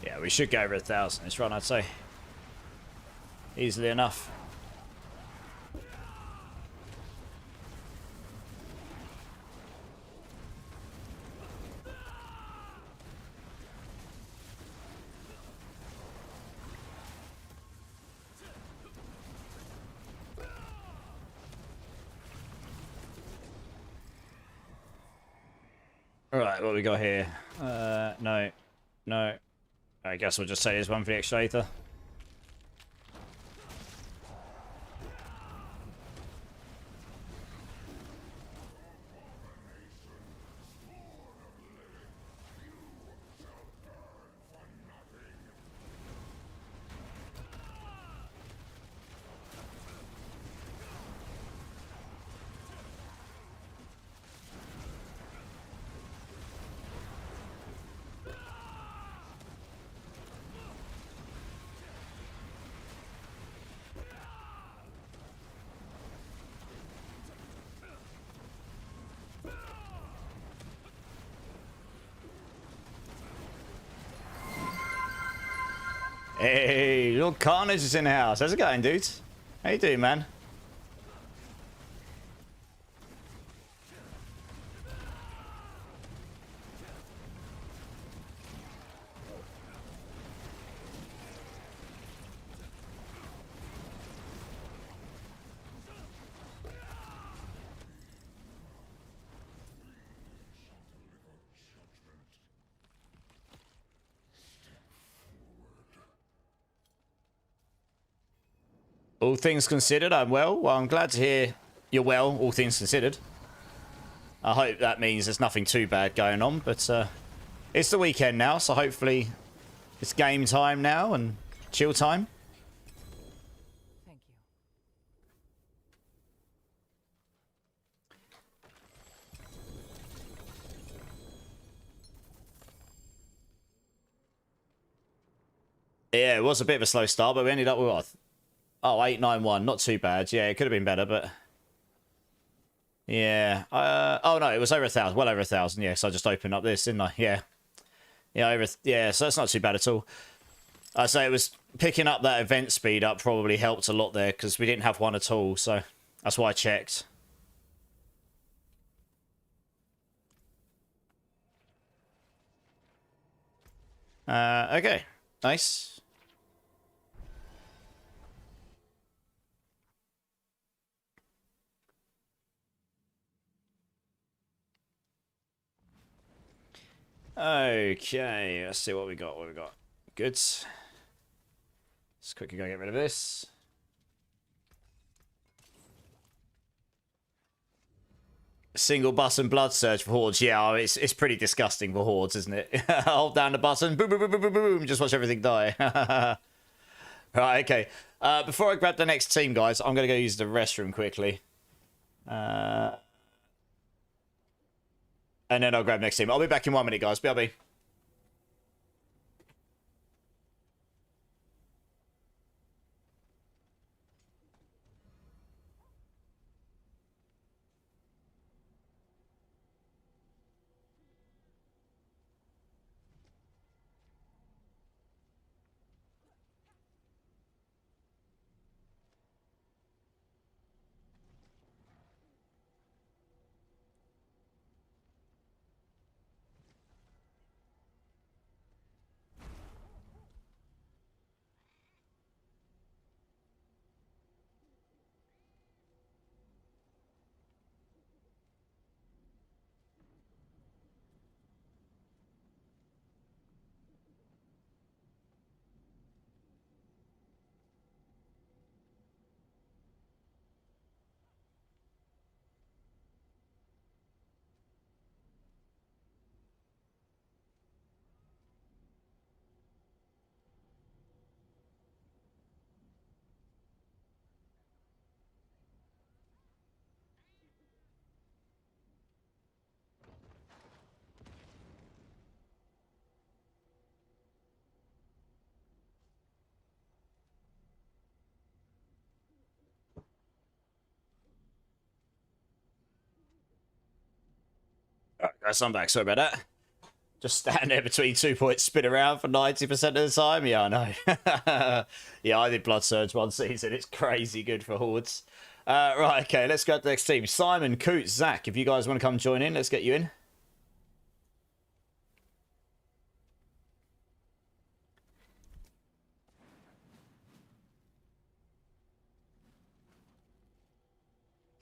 Yeah, we should go over 1,000 this run, I'd say. Easily enough. Alright, what we got here? No. No. I guess we'll just say there's one for the extra Aether. Hey, little Carnage is in the house. How's it going, dudes? How you doing, man? All things considered, I'm well. Well, I'm glad to hear you're well, all things considered. I hope that means there's nothing too bad going on, but it's the weekend now, so hopefully it's game time now and chill time. Thank you. Yeah, it was a bit of a slow start, but we ended up with what? Oh, 891. Not too bad. Yeah, it could have been better, but... Yeah. Oh, no, it was over 1,000. Well over 1,000, yeah. So I just opened up this, didn't I? Yeah. Yeah, yeah, so that's not too bad at all. I say it was picking up that event speed up probably helped a lot there, because we didn't have one at all, so that's why I checked. Okay. Nice. Okay, let's see what we got. What we got? Good. Let's quickly go get rid of this. Single button blood surge for hordes. Yeah, it's pretty disgusting for hordes, isn't it? Hold down the button, boom, boom, boom, boom, boom, boom. Just watch everything die. Right, okay. Before I grab the next team, guys, I'm gonna go use the restroom quickly. And then I'll grab next team. I'll be back in 1 minute, guys. BRB. Yes, I'm back. Sorry about that. Just stand there between 2 points, spin around for 90% of the time. Yeah, I know. Yeah, I did Blood Surge one season. It's crazy good for hordes. Right, okay, let's go to the next team. Simon, Coots, Zach, if you guys want to come join in, let's get you in.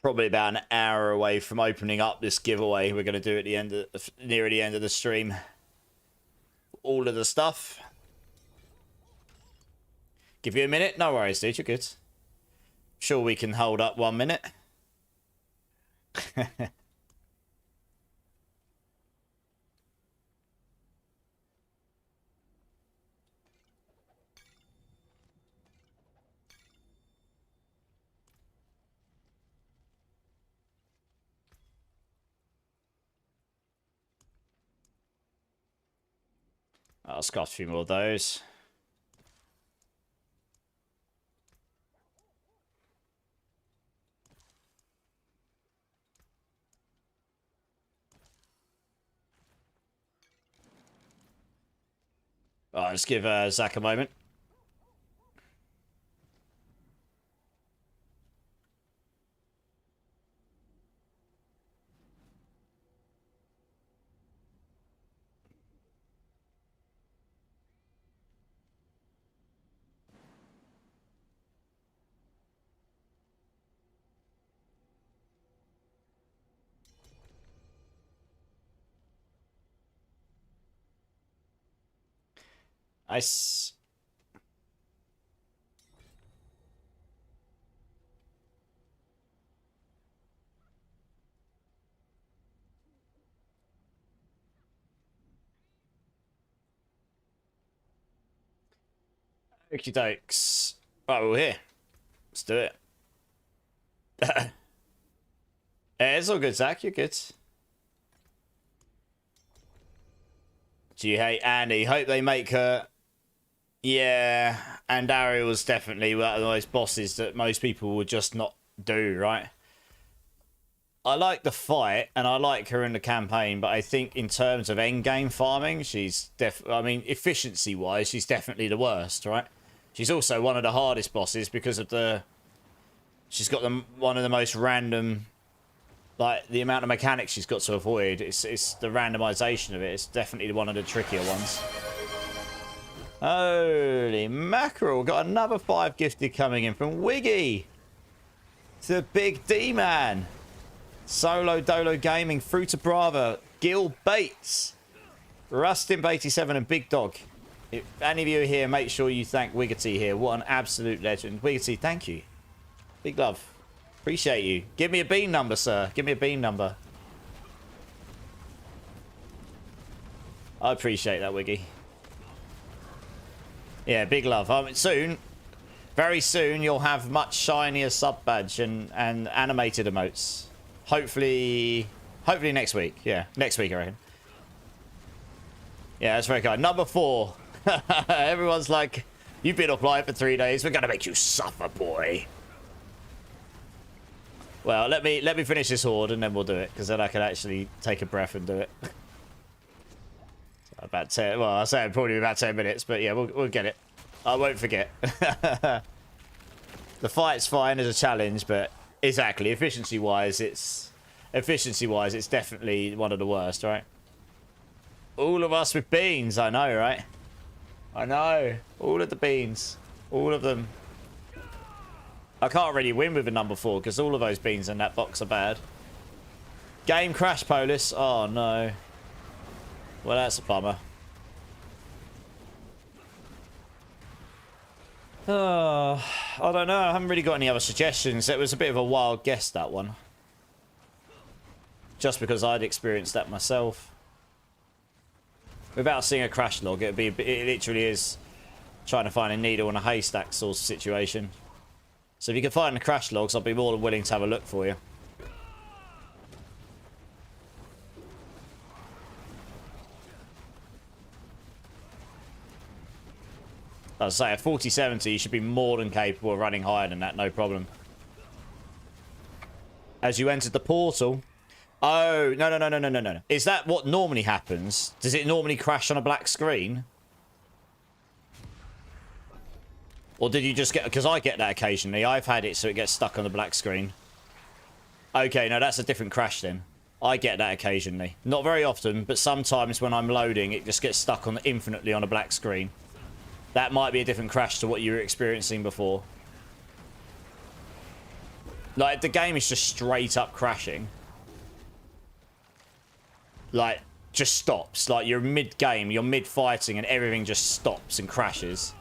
Probably about an hour away from opening up this giveaway we're going to do at the end of, near the end of the stream. All of the stuff. Give you a minute. No worries, dude. You're good. Sure, we can hold up 1 minute. I'll scoff a few more of those. Alright, let's give Zach a moment. Nice. Okie dokes. Right, we're here. Let's do it. Yeah, it's all good, Zach. You're good. Do you hate Annie? Hope they make her... Yeah, and Ariel's definitely one of those bosses that most people would just not do, right? I like the fight, and I like her in the campaign, but I think in terms of endgame farming, she's I mean, efficiency-wise, she's definitely the worst, right? She's also one of the hardest bosses because of the... She's got one of the most random... Like, the amount of mechanics she's got to avoid. It's the randomization of it. It's definitely one of the trickier ones. Holy mackerel. Got another 5 gifted coming in from Wiggy. To Big D-Man. Solo Dolo Gaming. Fruita Brava. Gil Bates. Rustin87 and Big Dog. If any of you are here, make sure you thank Wiggity here. What an absolute legend. Wiggity, thank you. Big love. Appreciate you. Give me a bean number, sir. Give me a bean number. I appreciate that, Wiggy. Yeah, big love. Soon, very soon, you'll have much shinier sub badge and animated emotes. Hopefully next week. Yeah, next week, I reckon. Yeah, that's very kind. Number 4. Everyone's like, you've been offline for 3 days. We're gonna make you suffer, boy. Well, let me finish this horde and then we'll do it, because then I can actually take a breath and do it. About 10. Well, I say probably about 10 minutes, but yeah, we'll get it. I won't forget. The fight's fine as a challenge, but exactly efficiency-wise, it's definitely one of the worst, right? All of us with beans, I know, right? I know. All of the beans, all of them. I can't really win with a number 4 because all of those beans in that box are bad. Game crash, Polis. Oh no. Well, that's a bummer. Oh, I don't know. I haven't really got any other suggestions. It was a bit of a wild guess, that one. Just because I'd experienced that myself. Without seeing a crash log, it literally is trying to find a needle in a haystack sort of situation. So if you can find the crash logs, I'll be more than willing to have a look for you. I'd say at 4070, you should be more than capable of running higher than that, no problem. As you entered the portal, Oh, no, no, no, no, no, no, no. Is that what normally happens? Does it normally crash on a black screen? Or did you just get... Because I get that occasionally. I've had it so it gets stuck on the black screen. Okay, no, that's a different crash then. I get that occasionally. Not very often, but sometimes when I'm loading, it just gets stuck on infinitely on a black screen. That might be a different crash to what you were experiencing before. Like, the game is just straight up crashing. Like, just stops. Like, you're mid-game, you're mid-fighting, and everything just stops and crashes.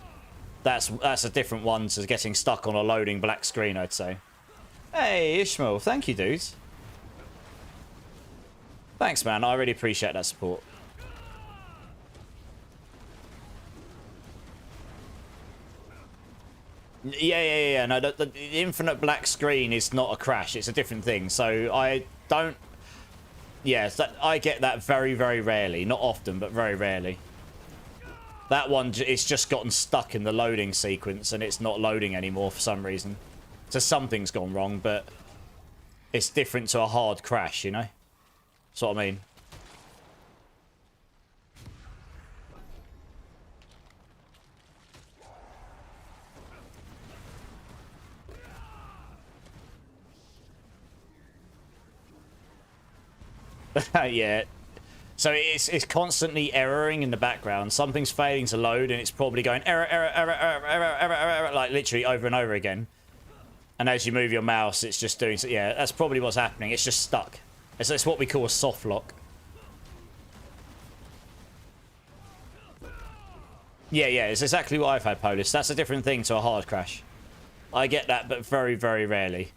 That's a different one to getting stuck on a loading black screen, I'd say. Hey, Ishmael, thank you, dudes. Thanks, man. I really appreciate that support. Yeah. No, the infinite black screen is not a crash. It's a different thing. So I don't... Yes, I get that very, very rarely. Not often, but very rarely. That one, it's just gotten stuck in the loading sequence and it's not loading anymore for some reason. So something's gone wrong, but it's different to a hard crash, you know? That's what I mean. Yeah. So it's constantly erroring in the background. Something's failing to load and it's probably going error, like literally over and over again. And as you move your mouse, it's just doing... Yeah, that's probably what's happening. It's just stuck. It's what we call a soft lock. Yeah, it's exactly what I've had, Polis. That's a different thing to a hard crash. I get that, but very, very rarely.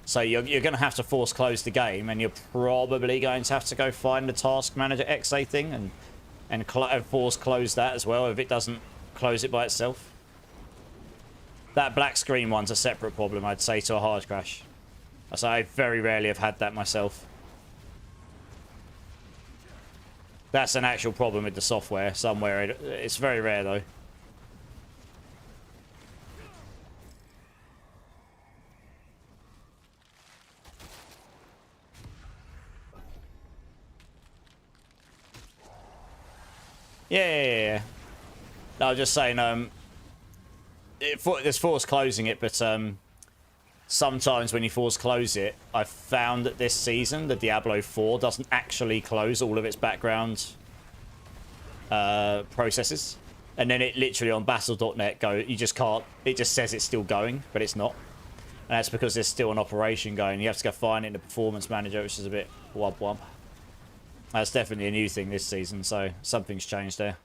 So you're going to have to force close the game, and you're probably going to have to go find the Task Manager XA thing and force close that as well if it doesn't close it by itself. That black screen one's a separate problem, I'd say, to a hard crash. So I very rarely have had that myself. That's an actual problem with the software somewhere. It's very rare, though. Yeah. No, I was just saying, there's force closing it, but sometimes when you force close it, I've found that this season, the Diablo 4 doesn't actually close all of its background processes. And then it literally on battle.net you just can't, it just says it's still going, but it's not. And that's because there's still an operation going. You have to go find it in the performance manager, which is a bit wub. That's definitely a new thing this season, so something's changed there.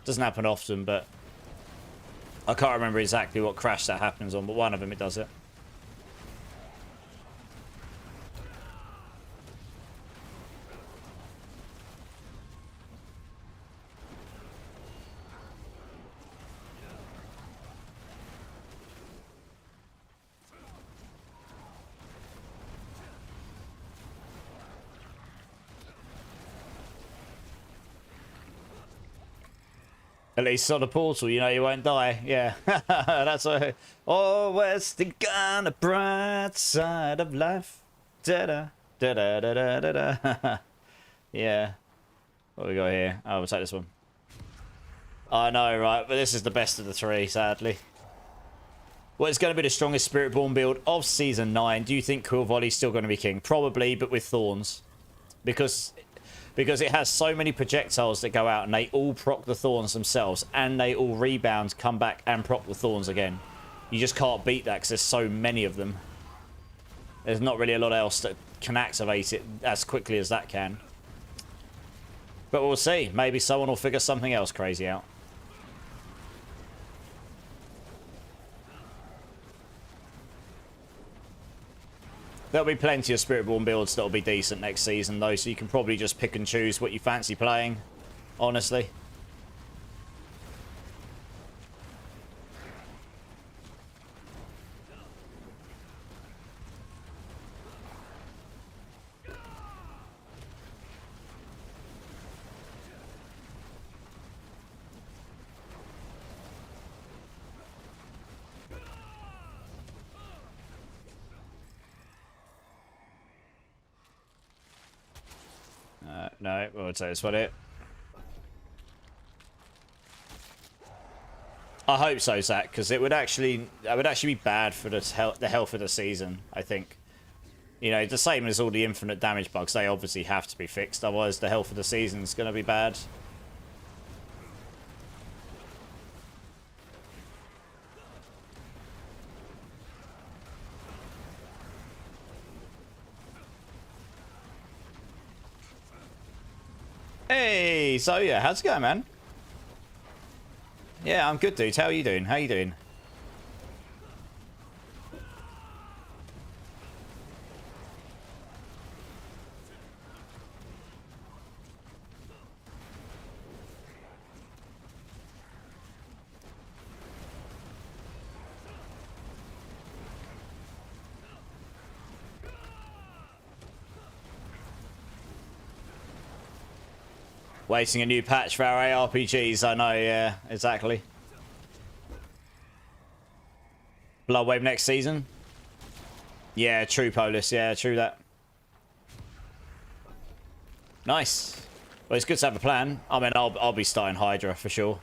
Doesn't happen often, but I can't remember exactly what crash that happens on, but one of them it does it. At least on the portal, you know you won't die. Yeah, that's a... Always think on the bright side of life. Da-da, da-da-da-da-da-da. Yeah. What we got here? Oh, we'll take this one. I know, right? But this is the best of the three, sadly. Well, it's going to be the strongest Spiritborn build of Season 9. Do you think Quill Volley's still going to be king? Probably, but with Thorns. Because it has so many projectiles that go out and they all proc the Thorns themselves and they all rebound, come back and proc the Thorns again. You just can't beat that because there's so many of them. There's not really a lot else that can activate it as quickly as that can. But we'll see. Maybe someone will figure something else crazy out. There'll be plenty of Spiritborn builds that'll be decent next season, though, so you can probably just pick and choose what you fancy playing, honestly. No, we'll tell you what it. I hope so, Zach, because it would actually be bad for the health of the season, I think. You know, the same as all the infinite damage bugs, they obviously have to be fixed, otherwise the health of the season's going to be bad. Hey, so yeah, how's it going, man? Yeah, I'm good, dude. How are you doing? How you doing? Waiting a new patch for our ARPGs, I know, yeah, exactly. Bloodwave next season? Yeah, true, Polis, yeah, true that. Nice. Well, it's good to have a plan. I mean, I'll be starting Hydra for sure.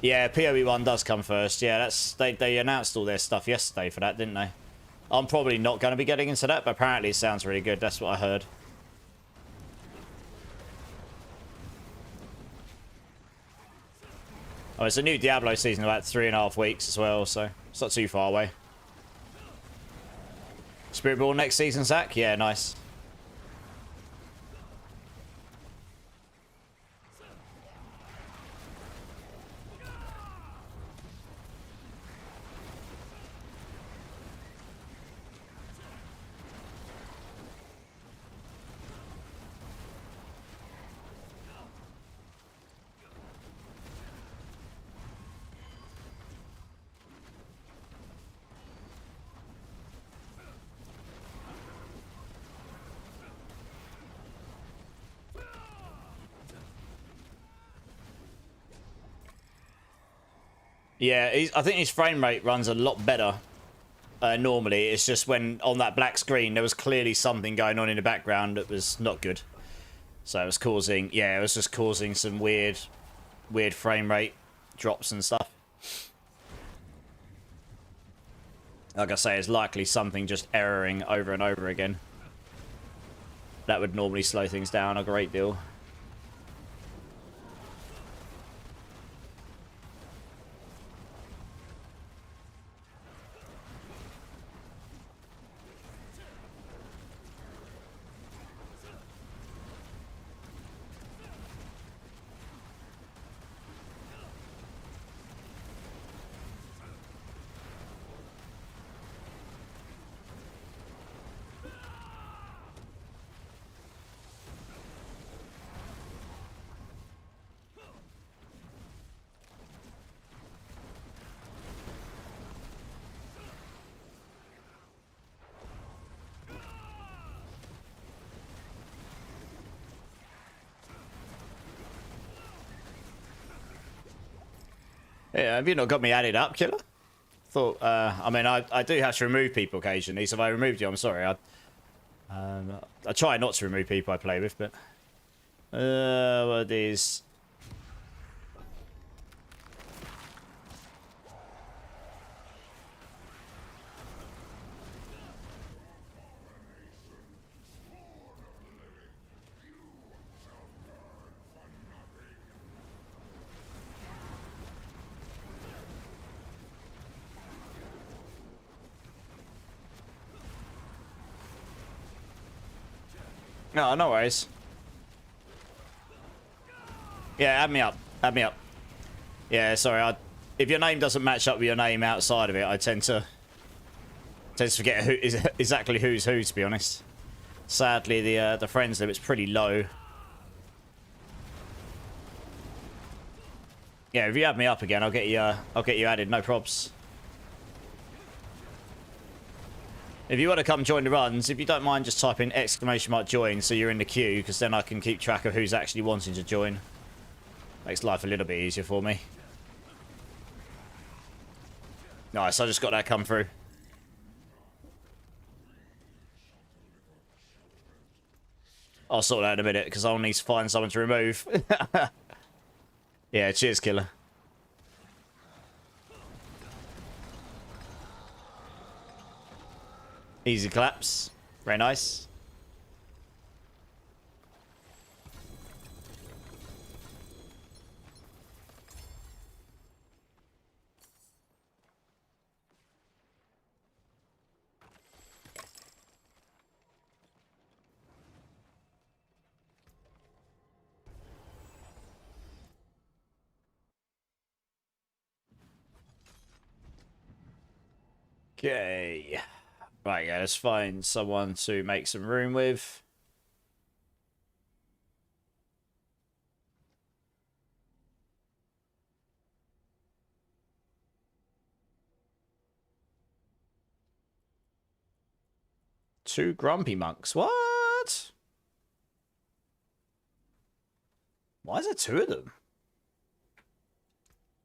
Yeah, PoE 1 does come first. Yeah, they announced all their stuff yesterday for that, didn't they? I'm probably not going to be getting into that, but apparently it sounds really good. That's what I heard. Oh, it's a new Diablo season in about 3.5 weeks as well, so it's not too far away. Spiritborn next season, Zach? Yeah, nice. Yeah, I think his frame rate runs a lot better normally. It's just when on that black screen there was clearly something going on in the background that was not good. So it was causing, yeah, it was just causing some weird frame rate drops and stuff. Like I say, it's likely something just erroring over and over again. That would normally slow things down a great deal. Yeah, have you not got me added up, Killer? Thought, I mean, I do have to remove people occasionally, so if I removed you, I'm sorry. I try not to remove people I play with, but... what is... No, no worries. Yeah, add me up. Add me up. Yeah, sorry. If your name doesn't match up with your name outside of it, I tend to forget who is exactly who's who. To be honest, sadly, the friends limit's pretty low. Yeah, if you add me up again, I'll get you added. No probs. If you want to come join the runs, if you don't mind just type in !join so you're in the queue, because then I can keep track of who's actually wanting to join. Makes life a little bit easier for me. Nice, I just got that come through. I'll sort that in a minute because I'll need to find someone to remove. Yeah, cheers, killer. Easy claps. Very nice. Okay. Right, yeah, let's find someone to make some room with. Two grumpy monks. What? Why is there two of them?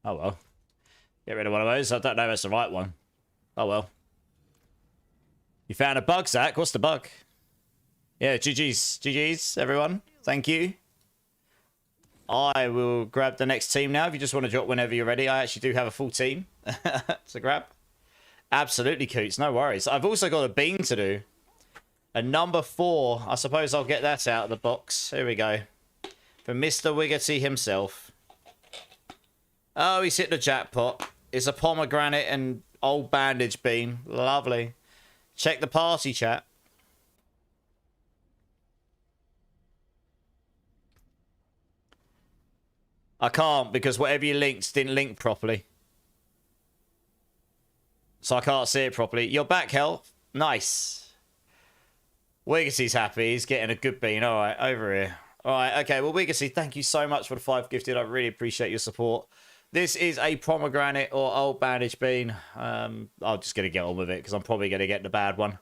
Oh, well. Get rid of one of those. I don't know if that's the right one. Oh, well. You found a bug, Zach. What's the bug? Yeah, GG's. GG's, everyone. Thank you. I will grab the next team now if you just want to drop whenever you're ready. I actually do have a full team to grab. Absolutely, Coots. No worries. I've also got a bean to do. A number 4. I suppose I'll get that out of the box. Here we go. For Mr. Wiggerty himself. Oh, he's hit the jackpot. It's a pomegranate and old bandage bean. Lovely. Check the party chat. I can't because whatever you linked didn't link properly. So I can't see it properly. You're back, Hell. Nice. Wiggerty's happy. He's getting a good bean. All right, over here. All right, okay. Well, Wiggerty, thank you so much for the 5 gifted. I really appreciate your support. This is a pomegranate or old bandage bean. I'm just going to get on with it because I'm probably going to get the bad one.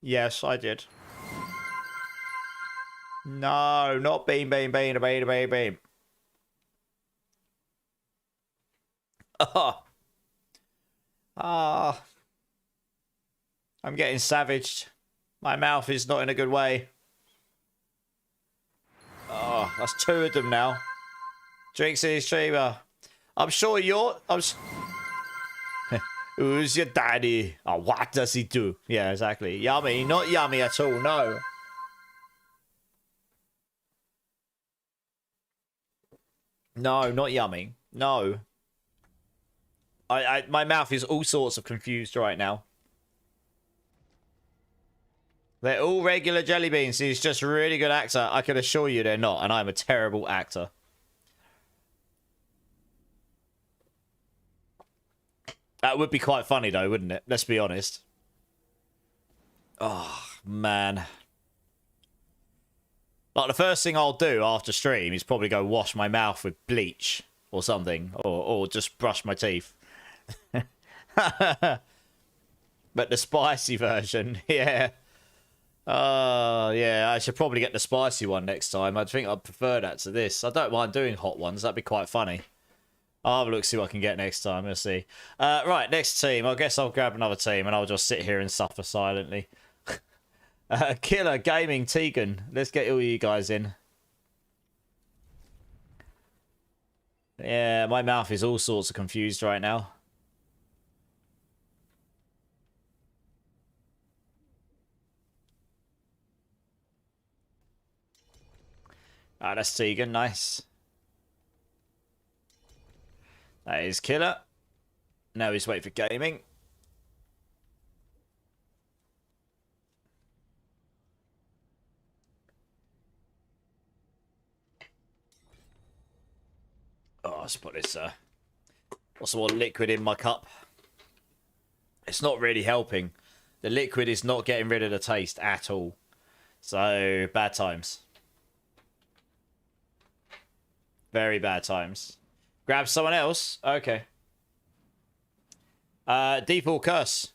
Yes, I did. No, not bean. Oh. Ah. I'm getting savaged. My mouth is not in a good way. Oh, that's 2 of them now. Drinks in his chamber. I'm sure you're... Who's your daddy? Oh, what does he do? Yeah, exactly. Yummy. Not yummy at all, no. No, not yummy. No. My mouth is all sorts of confused right now. They're all regular jelly beans. He's just a really good actor. I can assure you they're not, and I'm a terrible actor. That would be quite funny, though, wouldn't it? Let's be honest. Oh, man. Like, the first thing I'll do after stream is probably go wash my mouth with bleach or something, or just brush my teeth. But the spicy version, yeah. Yeah, I should probably get the spicy one next time. I think I'd prefer that to this. I don't mind doing hot ones. That'd be quite funny. I'll have a look, see what I can get next time. Let's see. Right, next team. I guess I'll grab another team and I'll just sit here and suffer silently. Killer, Gaming, Tegan. Let's get all you guys in. Yeah, my mouth is all sorts of confused right now. Ah, that's Tegan. Nice. That is Killer. Now he's waiting for Gaming. Oh, let's put this, what's more liquid in my cup? It's not really helping. The liquid is not getting rid of the taste at all. So, bad times. Very bad times. Grab someone else? Okay. Default Curse.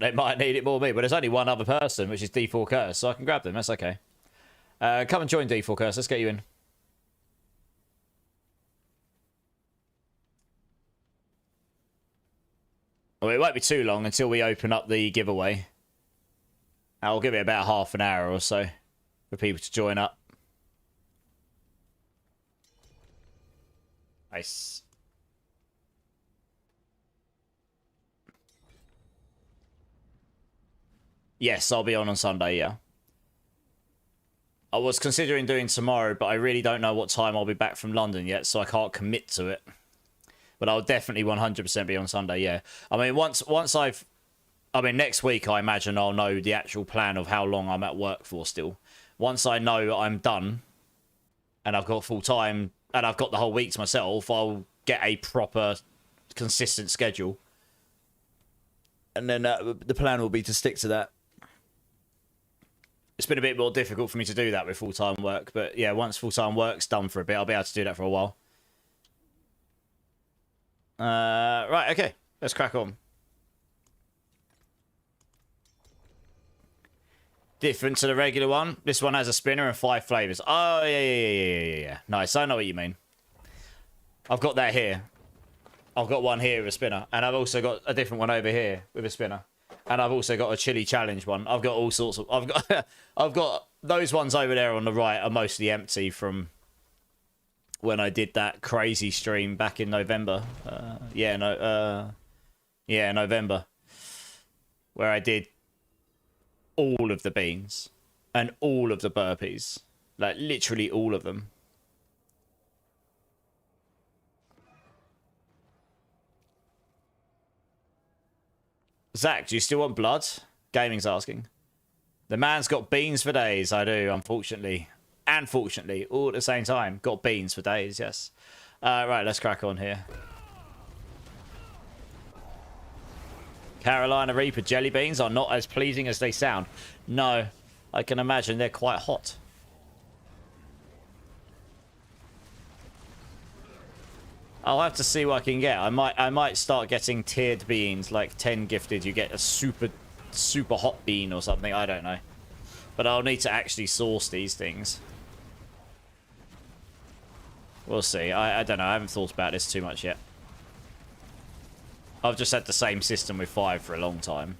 They might need it more than me, but there's only one other person, which is Default Curse, so I can grab them. That's okay. Come and join Default Curse. Let's get you in. Well, it won't be too long until we open up the giveaway. I'll give it about half an hour or so for people to join up. Nice. Yes, I'll be on Sunday, yeah. I was considering doing tomorrow, but I really don't know what time I'll be back from London yet, so I can't commit to it. But I'll definitely 100% be on Sunday, yeah. I mean, next week, I imagine I'll know the actual plan of how long I'm at work for still. Once I know I'm done, and I've got full time, and I've got the whole week to myself, I'll get a proper, consistent schedule. And then the plan will be to stick to that. It's been a bit more difficult for me to do that with full-time work, but yeah, once full-time work's done for a bit, I'll be able to do that for a while. Right, okay. Let's crack on. Different to the regular one. This one has a spinner and 5 flavors. Oh, yeah. Nice, I know what you mean. I've got that here. I've got one here with a spinner, and I've also got a different one over here with a spinner. And I've also got a chili challenge one. I've got all sorts of... I've got those ones over there on the right are mostly empty from when I did that crazy stream back in November. November. Where I did all of the beans and all of the burpees. Like, literally all of them. Zach, do you still want blood? Gaming's asking. The man's got beans for days. I do, unfortunately. And fortunately, all at the same time. Got beans for days, yes. Right, let's crack on here. Carolina Reaper jelly beans are not as pleasing as they sound. No, I can imagine they're quite hot. I'll have to see what I can get. I might start getting tiered beans, like 10 gifted. You get a super hot bean or something. I don't know. But I'll need to actually source these things. We'll see. I don't know. I haven't thought about this too much yet. I've just had the same system with 5 for a long time.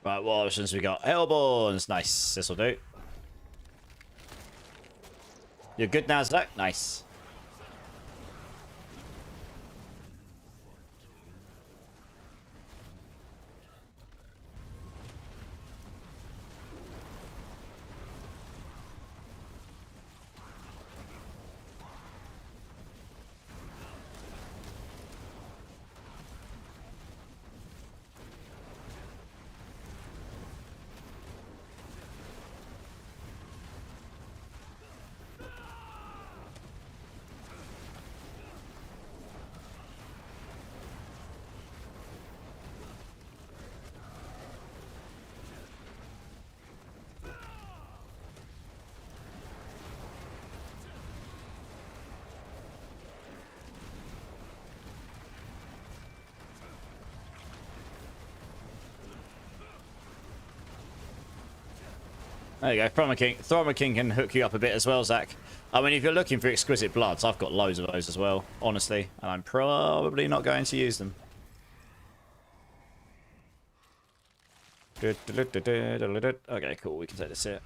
Right, what options we got? Hellborns, nice. This'll do. You're good now, Zach? Nice. There you go. Throma King can hook you up a bit as well, Zach. I mean, if you're looking for exquisite bloods, I've got loads of those as well, honestly. And I'm probably not going to use them. Okay, cool. We can take this here.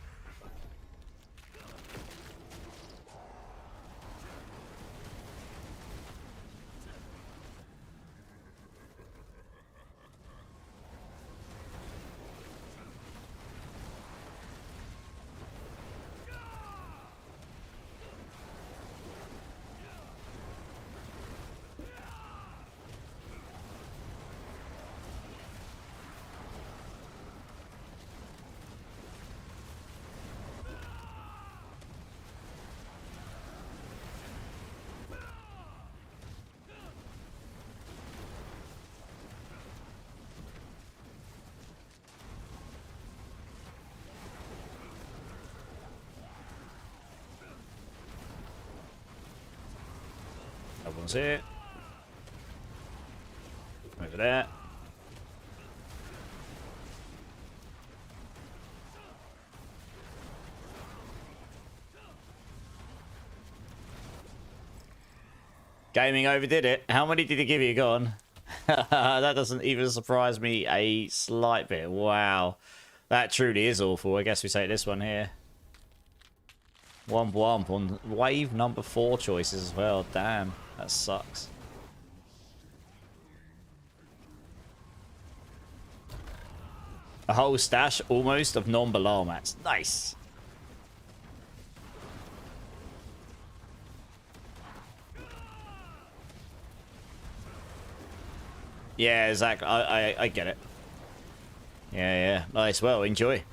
One's here. Over there. Gaming overdid it. How many did he give you? Go on. That doesn't even surprise me a slight bit. Wow. That truly is awful. I guess we take this one here. Womp womp on wave number 4 choices as well. Damn. That sucks. A whole stash almost of non-Balal mats. Nice. Yeah, exactly. I get it. Yeah. Nice. Well, enjoy.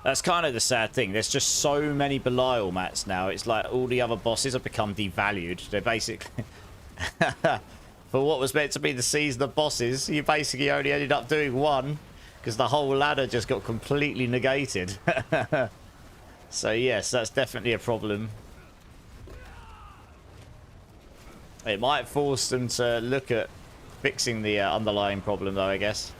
That's kind of the sad thing. There's just so many Belial mats now. It's like all the other bosses have become devalued. They're basically... For what was meant to be the season of bosses, you basically only ended up doing one because the whole ladder just got completely negated. So yes, that's definitely a problem. It might force them to look at fixing the underlying problem, though, I guess.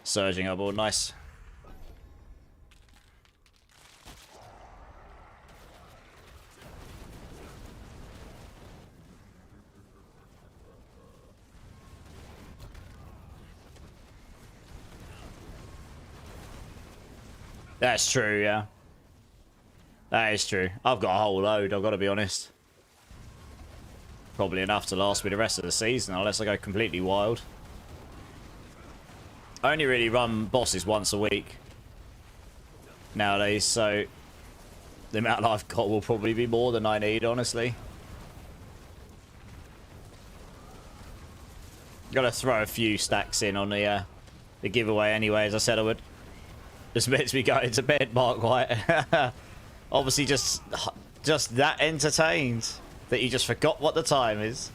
Surging up all nice. That's true, yeah. That is true. I've got a whole load, I've got to be honest. Probably enough to last me the rest of the season, unless I go completely wild. I only really run bosses once a week nowadays, so the amount I've got will probably be more than I need, honestly. Gotta throw a few stacks in on the giveaway anyway, as I said I would. Just meant to be going to bed, Mark White. Obviously just that entertained that you just forgot what the time is.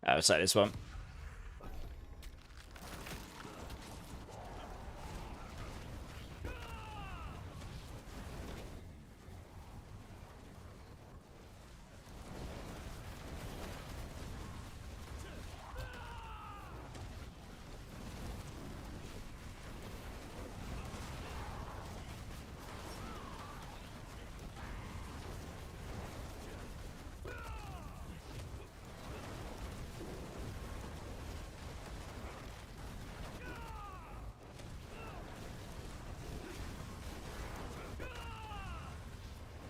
I would say this one.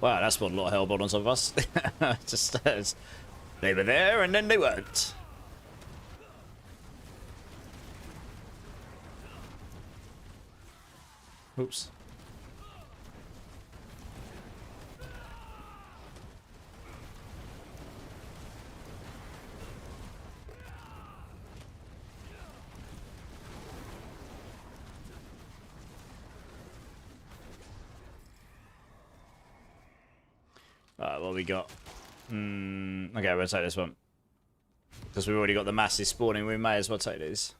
Wow, that's what a lot of hell on some of us. Just they were there and then they weren't. Oops. Alright, what we got? Okay, we'll take this one. Because we've already got the masses spawning, we may as well take these.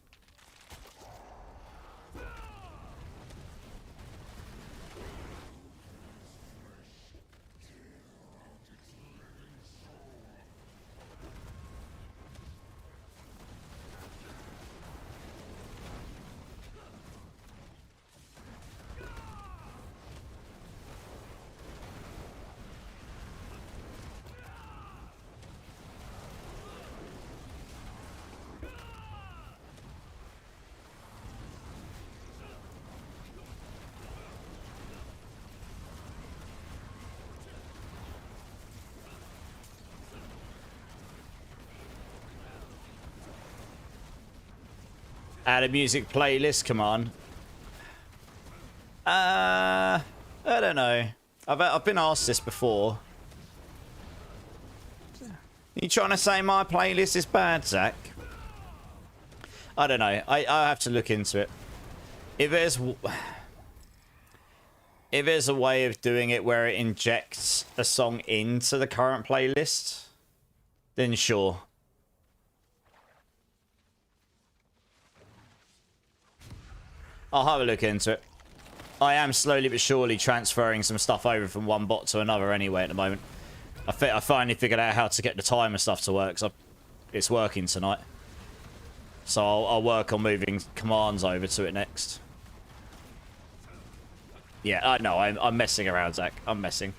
Add a music playlist, come on. I don't know. I've been asked this before. You trying to say my playlist is bad, Zach? I don't know. I have to look into it. If there's a way of doing it where it injects a song into the current playlist, then sure. I'll have a look into it. I am slowly but surely transferring some stuff over from one bot to another anyway at the moment. I finally figured out how to get the timer stuff to work, so it's working tonight. So I'll work on moving commands over to it next. Yeah, I know, I'm messing around, Zach. I'm messing.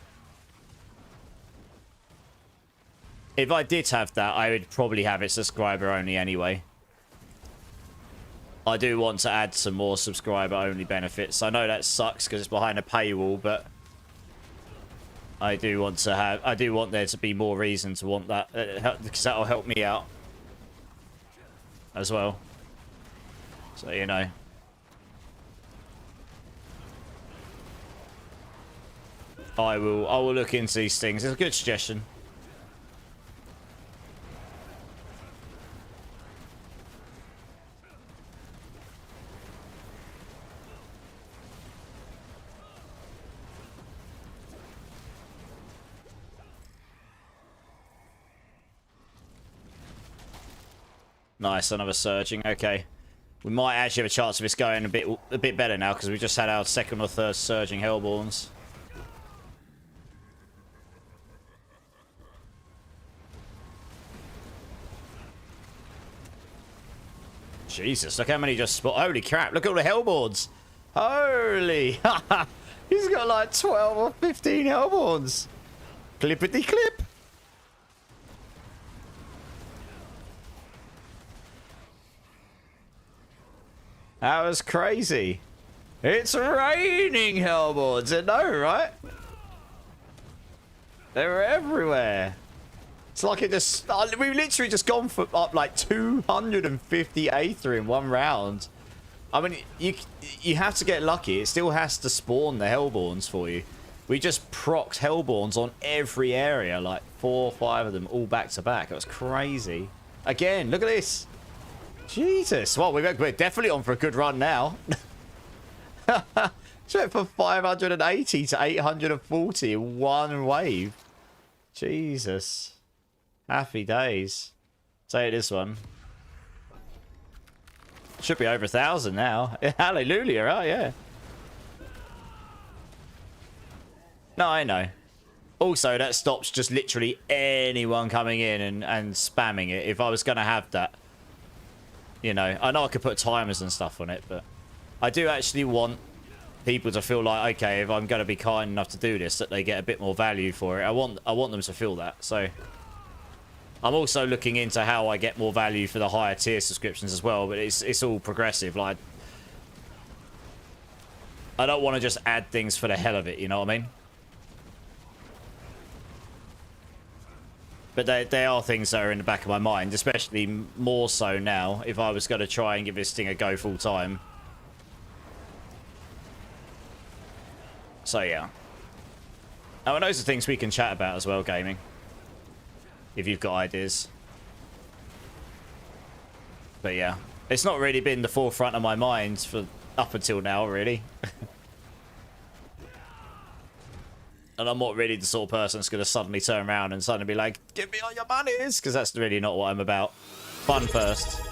If I did have that, I would probably have it subscriber only anyway. I do want to add some more subscriber only benefits. I know that sucks because it's behind a paywall, but I do want there to be more reason to want that, because that'll help me out as well. So, you know. I will look into these things. It's a good suggestion. Nice, another surging. Okay. We might actually have a chance of this going a bit better now because we just had our second or third surging Hellborns. Jesus, look how many just spot. Holy crap, look at all the Hellborns. Holy. He's got like 12 or 15 Hellborns. Clippity clip. That was crazy. It's raining Hellborns, I know, right? They're everywhere. It's like it just... we've literally just gone for up like 250 Aether in one round. I mean, you have to get lucky. It still has to spawn the Hellborns for you. We just procced Hellborns on every area, like 4 or 5 of them all back to back. It was crazy. Again, look at this. Jesus. Well, we're definitely on for a good run now. Just went from 580 to 840 in one wave. Jesus. Happy days. Say this one. Should be over 1,000 now. Hallelujah, right? Yeah. No, I know. Also, that stops just literally anyone coming in and spamming it. If I was going to have that, you know, I know I could put timers and stuff on it, but I do actually want people to feel like, okay, if I'm going to be kind enough to do this, that they get a bit more value for it. I want them to feel that. So I'm also looking into how I get more value for the higher tier subscriptions as well, but it's all progressive. Like, I don't want to just add things for the hell of it, you know what I mean? But they are things that are in the back of my mind, especially more so now, if I was going to try and give this thing a go full time. So, yeah. Oh, and those are things we can chat about as well, gaming. If you've got ideas. But, yeah. It's not really been the forefront of my mind for up until now, really. And I'm not really the sort of person that's going to suddenly turn around and suddenly be like, give me all your monies, because that's really not what I'm about. Fun first.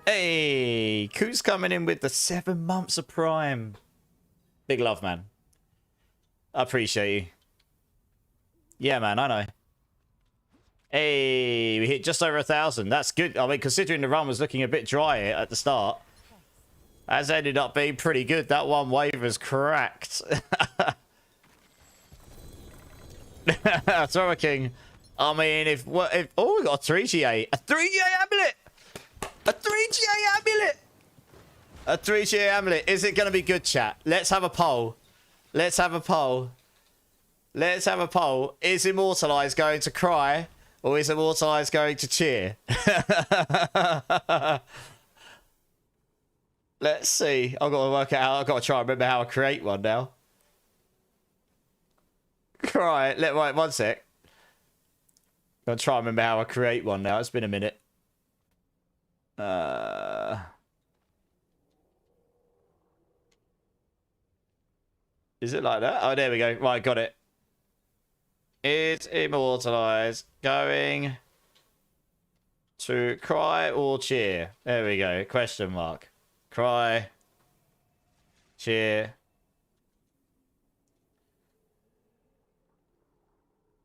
Hey, Coot's coming in with the 7 months of Prime. Big love, man. I appreciate you. Yeah, man, I know. Hey, we hit just over 1,000. That's good. I mean, considering the run was looking a bit dry at the start, that's ended up being pretty good. That one wave was cracked. Thrower King. I mean, if oh, we got a 3GA. A 3GA amulet! A 3GA amulet! A 3GA amulet. Is it going to be good, chat? Let's have a poll. Let's have a poll. Let's have a poll. Is Immortalized going to cry? Or is Immortalized going to cheer? Let's see. I've got to work it out. I've got to try and remember how I create one now. cry. Wait, one sec. I'm gonna try and remember how I create one now. It's been a minute. Is it like that? Oh, there we go. Right, got it. It's immortalized. Going to cry or cheer. There we go. Question mark. Cry. Cheer.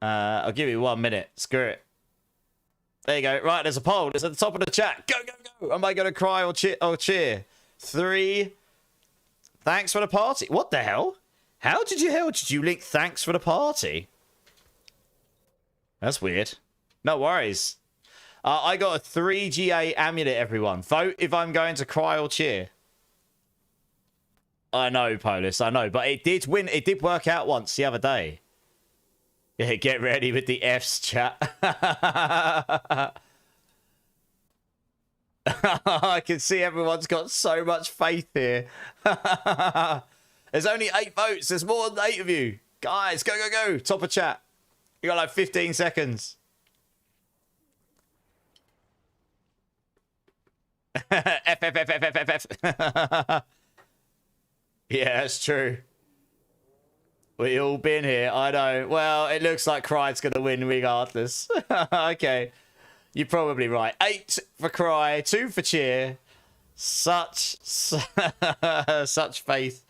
I'll give you 1 minute. Screw it. There you go. Right, there's a poll. It's at the top of the chat. Go, go, go. Am I going to cry or cheer? 3. Thanks for the party. What the hell? How did you link thanks for the party? That's weird. No worries. I got a 3 GA amulet, everyone. Vote if I'm going to cry or cheer. I know, Polis, I know. But it did win. It did work out once the other day. Yeah, get ready with the Fs, chat. I can see everyone's got so much faith here. There's only 8 votes. There's more than 8 of you. Guys, go, go, go. Top of chat. You got like 15 seconds. F. Yeah, that's true. We all been here. I know. Well, it looks like Cry's going to win regardless. Okay. You're probably right. 8 for Cry, 2 for cheer. Such faith.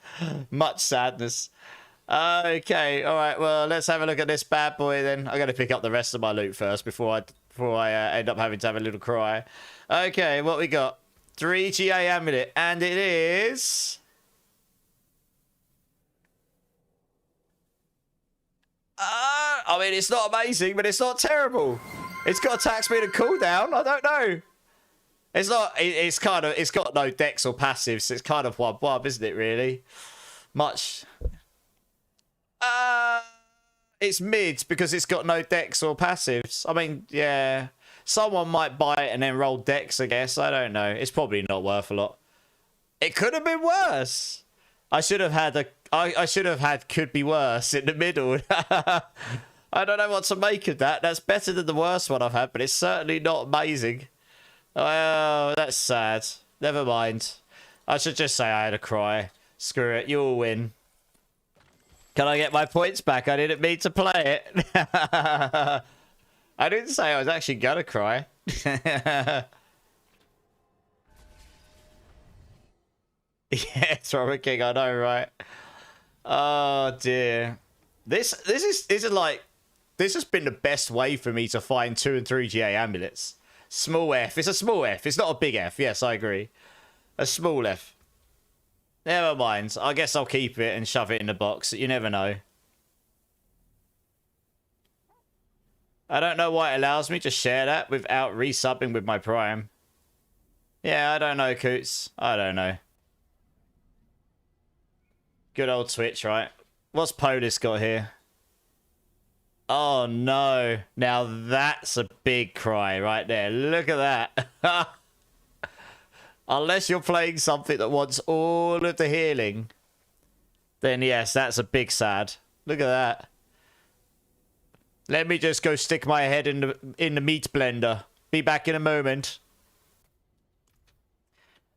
Much sadness. Okay. All right. Well, let's have a look at this bad boy then. I got to pick up the rest of my loot first before I end up having to have a little cry. Okay. What we got? 3 GA amulet, and it is. I mean, it's not amazing, but it's not terrible. It's got attack speed and cooldown. I don't know. It's not. It's kind of. It's got no dex or passives. So it's kind of wub, isn't it? Really, much. It's mid because it's got no dex or passives. I mean, yeah. Someone might buy it and then roll dex. I guess. I don't know. It's probably not worth a lot. It could have been worse. I should have had I should have had could be worse in the middle. I don't know what to make of that. That's better than the worst one I've had, but it's certainly not amazing. Oh, that's sad. Never mind. I should just say I had a cry. Screw it. You'll win. Can I get my points back? I didn't mean to play it. I didn't say I was actually gonna cry. Yeah, Trauma King, I know, right? Oh dear. This has been the best way for me to find 2 and 3 GA amulets. Small F. It's a small F. It's not a big F. Yes, I agree. A small F. Never mind. I guess I'll keep it and shove it in the box. You never know. I don't know why it allows me to share that without resubbing with my Prime. Yeah, I don't know, Coots. I don't know. Good old Twitch, right? What's POTUS got here? Oh, no. Now that's a big cry right there. Look at that. Unless you're playing something that wants all of the healing, then yes, that's a big sad. Look at that. Let me just go stick my head in the meat blender. Be back in a moment.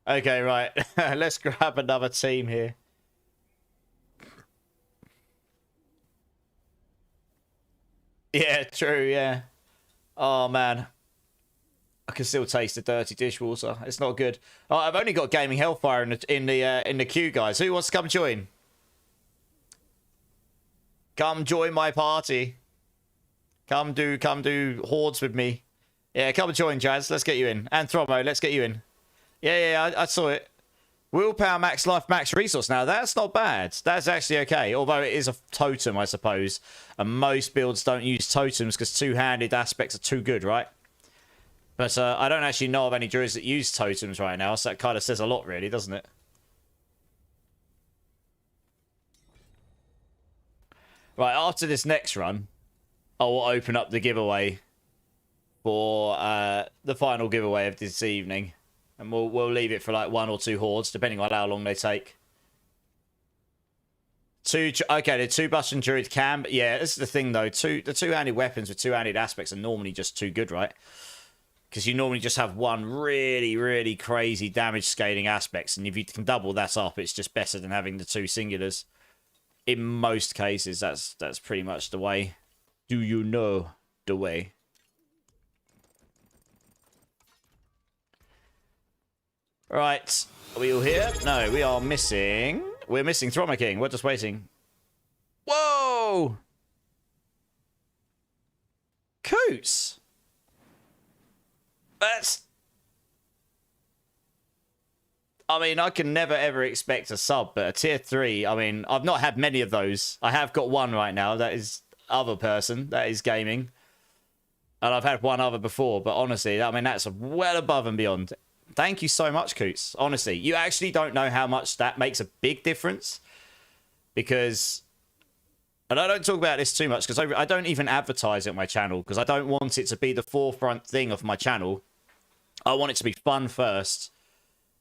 Okay, right. Let's grab another team here. Yeah, true, yeah. Oh, man. I can still taste the dirty dishwater. It's not good. Oh, I've only got Gaming Hellfire in the queue, guys. Who wants to come join? Come join my party. Come do hordes with me. Yeah, come join, Jazz. Let's get you in. And Thromo, let's get you in. Yeah, I saw it. Willpower, max life, max resource. Now, that's not bad. That's actually okay. Although it is a totem, I suppose. And most builds don't use totems because two-handed aspects are too good, right? But I don't actually know of any druids that use totems right now, so that kind of says a lot, really, doesn't it? Right, after this next run, I will open up the giveaway for the final giveaway of this evening. And we'll leave it for like 1 or 2 hordes, depending on how long they take. Okay, the two-button druid can, but yeah, this is the thing though. The two-handed weapons with two-handed aspects are normally just too good, right? Because you normally just have one really, really crazy damage scaling aspects, and if you can double that up, it's just better than having the two singulars. In most cases, that's pretty much the way. Do you know the way? Right, are we all here? No, we are missing. We're missing Throma King. We're just waiting. Whoa! Coots! That's... I mean, I can never ever expect a sub, but a tier 3, I mean, I've not had many of those. I have got one right now. That is other person. That is gaming. And I've had one other before, but honestly, I mean, that's well above and beyond. Thank you so much, Coots. Honestly, you actually don't know how much that makes a big difference. Because... And I don't talk about this too much, because I don't even advertise it on my channel, because I don't want it to be the forefront thing of my channel. I want it to be fun first.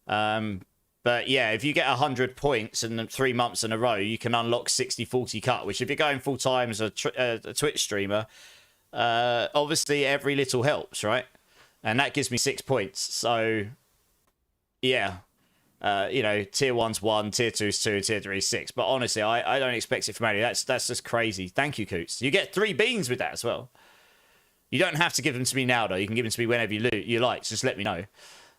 But yeah, if you get 100 points in 3 months in a row, you can unlock 60-40 cut, which if you're going full time as a Twitch streamer, obviously every little helps, right? And that gives me 6 points. So yeah, you know, tier 1's 1, tier 2's 2, tier 3's 6. But honestly, I don't expect it from any. That's just crazy. Thank you, Coots. You get 3 beans with that as well. You don't have to give them to me now, though. You can give them to me whenever you like. Just let me know.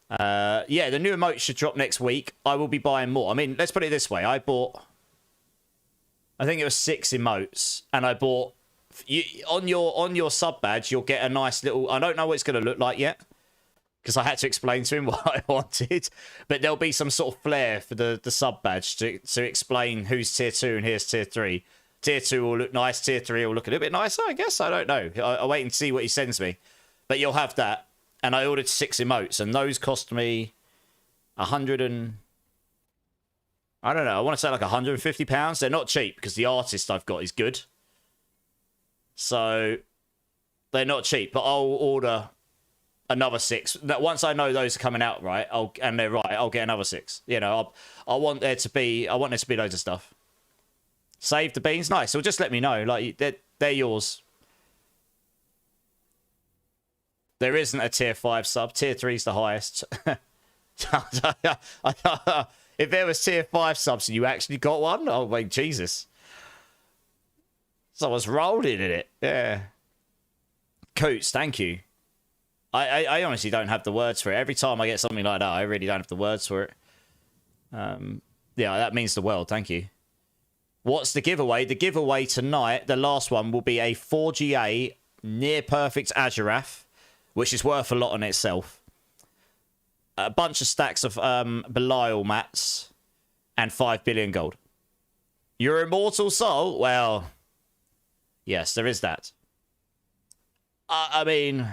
Yeah, the new emotes should drop next week. I will be buying more. I mean, let's put it this way. I bought, I think it was 6 emotes, and I bought on your sub badge. You'll get a nice little. I don't know what it's going to look like yet, because I had to explain to him what I wanted. But there'll be some sort of flair for the sub badge to explain who's tier 2 and here's tier 3. Tier 2 will look nice. Tier 3 will look a little bit nicer, I guess. I don't know. I'll wait and see what he sends me. But you'll have that. And I ordered 6 emotes, and those cost me 100 and... I don't know, I want to say like £150. They're not cheap, because the artist I've got is good. So, they're not cheap, but I'll order another 6. Once I know those are coming out right, and they're right, I'll get another 6. You know, I want there to be loads of stuff. Save the beans, nice. So just let me know, like, they're yours. There isn't a tier 5 sub. Tier 3's the highest. If there was tier 5 subs and you actually got one, oh, wait, Jesus. Someone's rolled in it. Yeah. Coots, thank you. I honestly don't have the words for it. Every time I get something like that, I really don't have the words for it. Yeah, that means the world. Thank you. What's the giveaway? The giveaway tonight, the last one, will be a 4GA near perfect Azurath, which is worth a lot on itself. A bunch of stacks of Belial mats and 5 billion gold. Your immortal soul? Well, yes, there is that. I mean,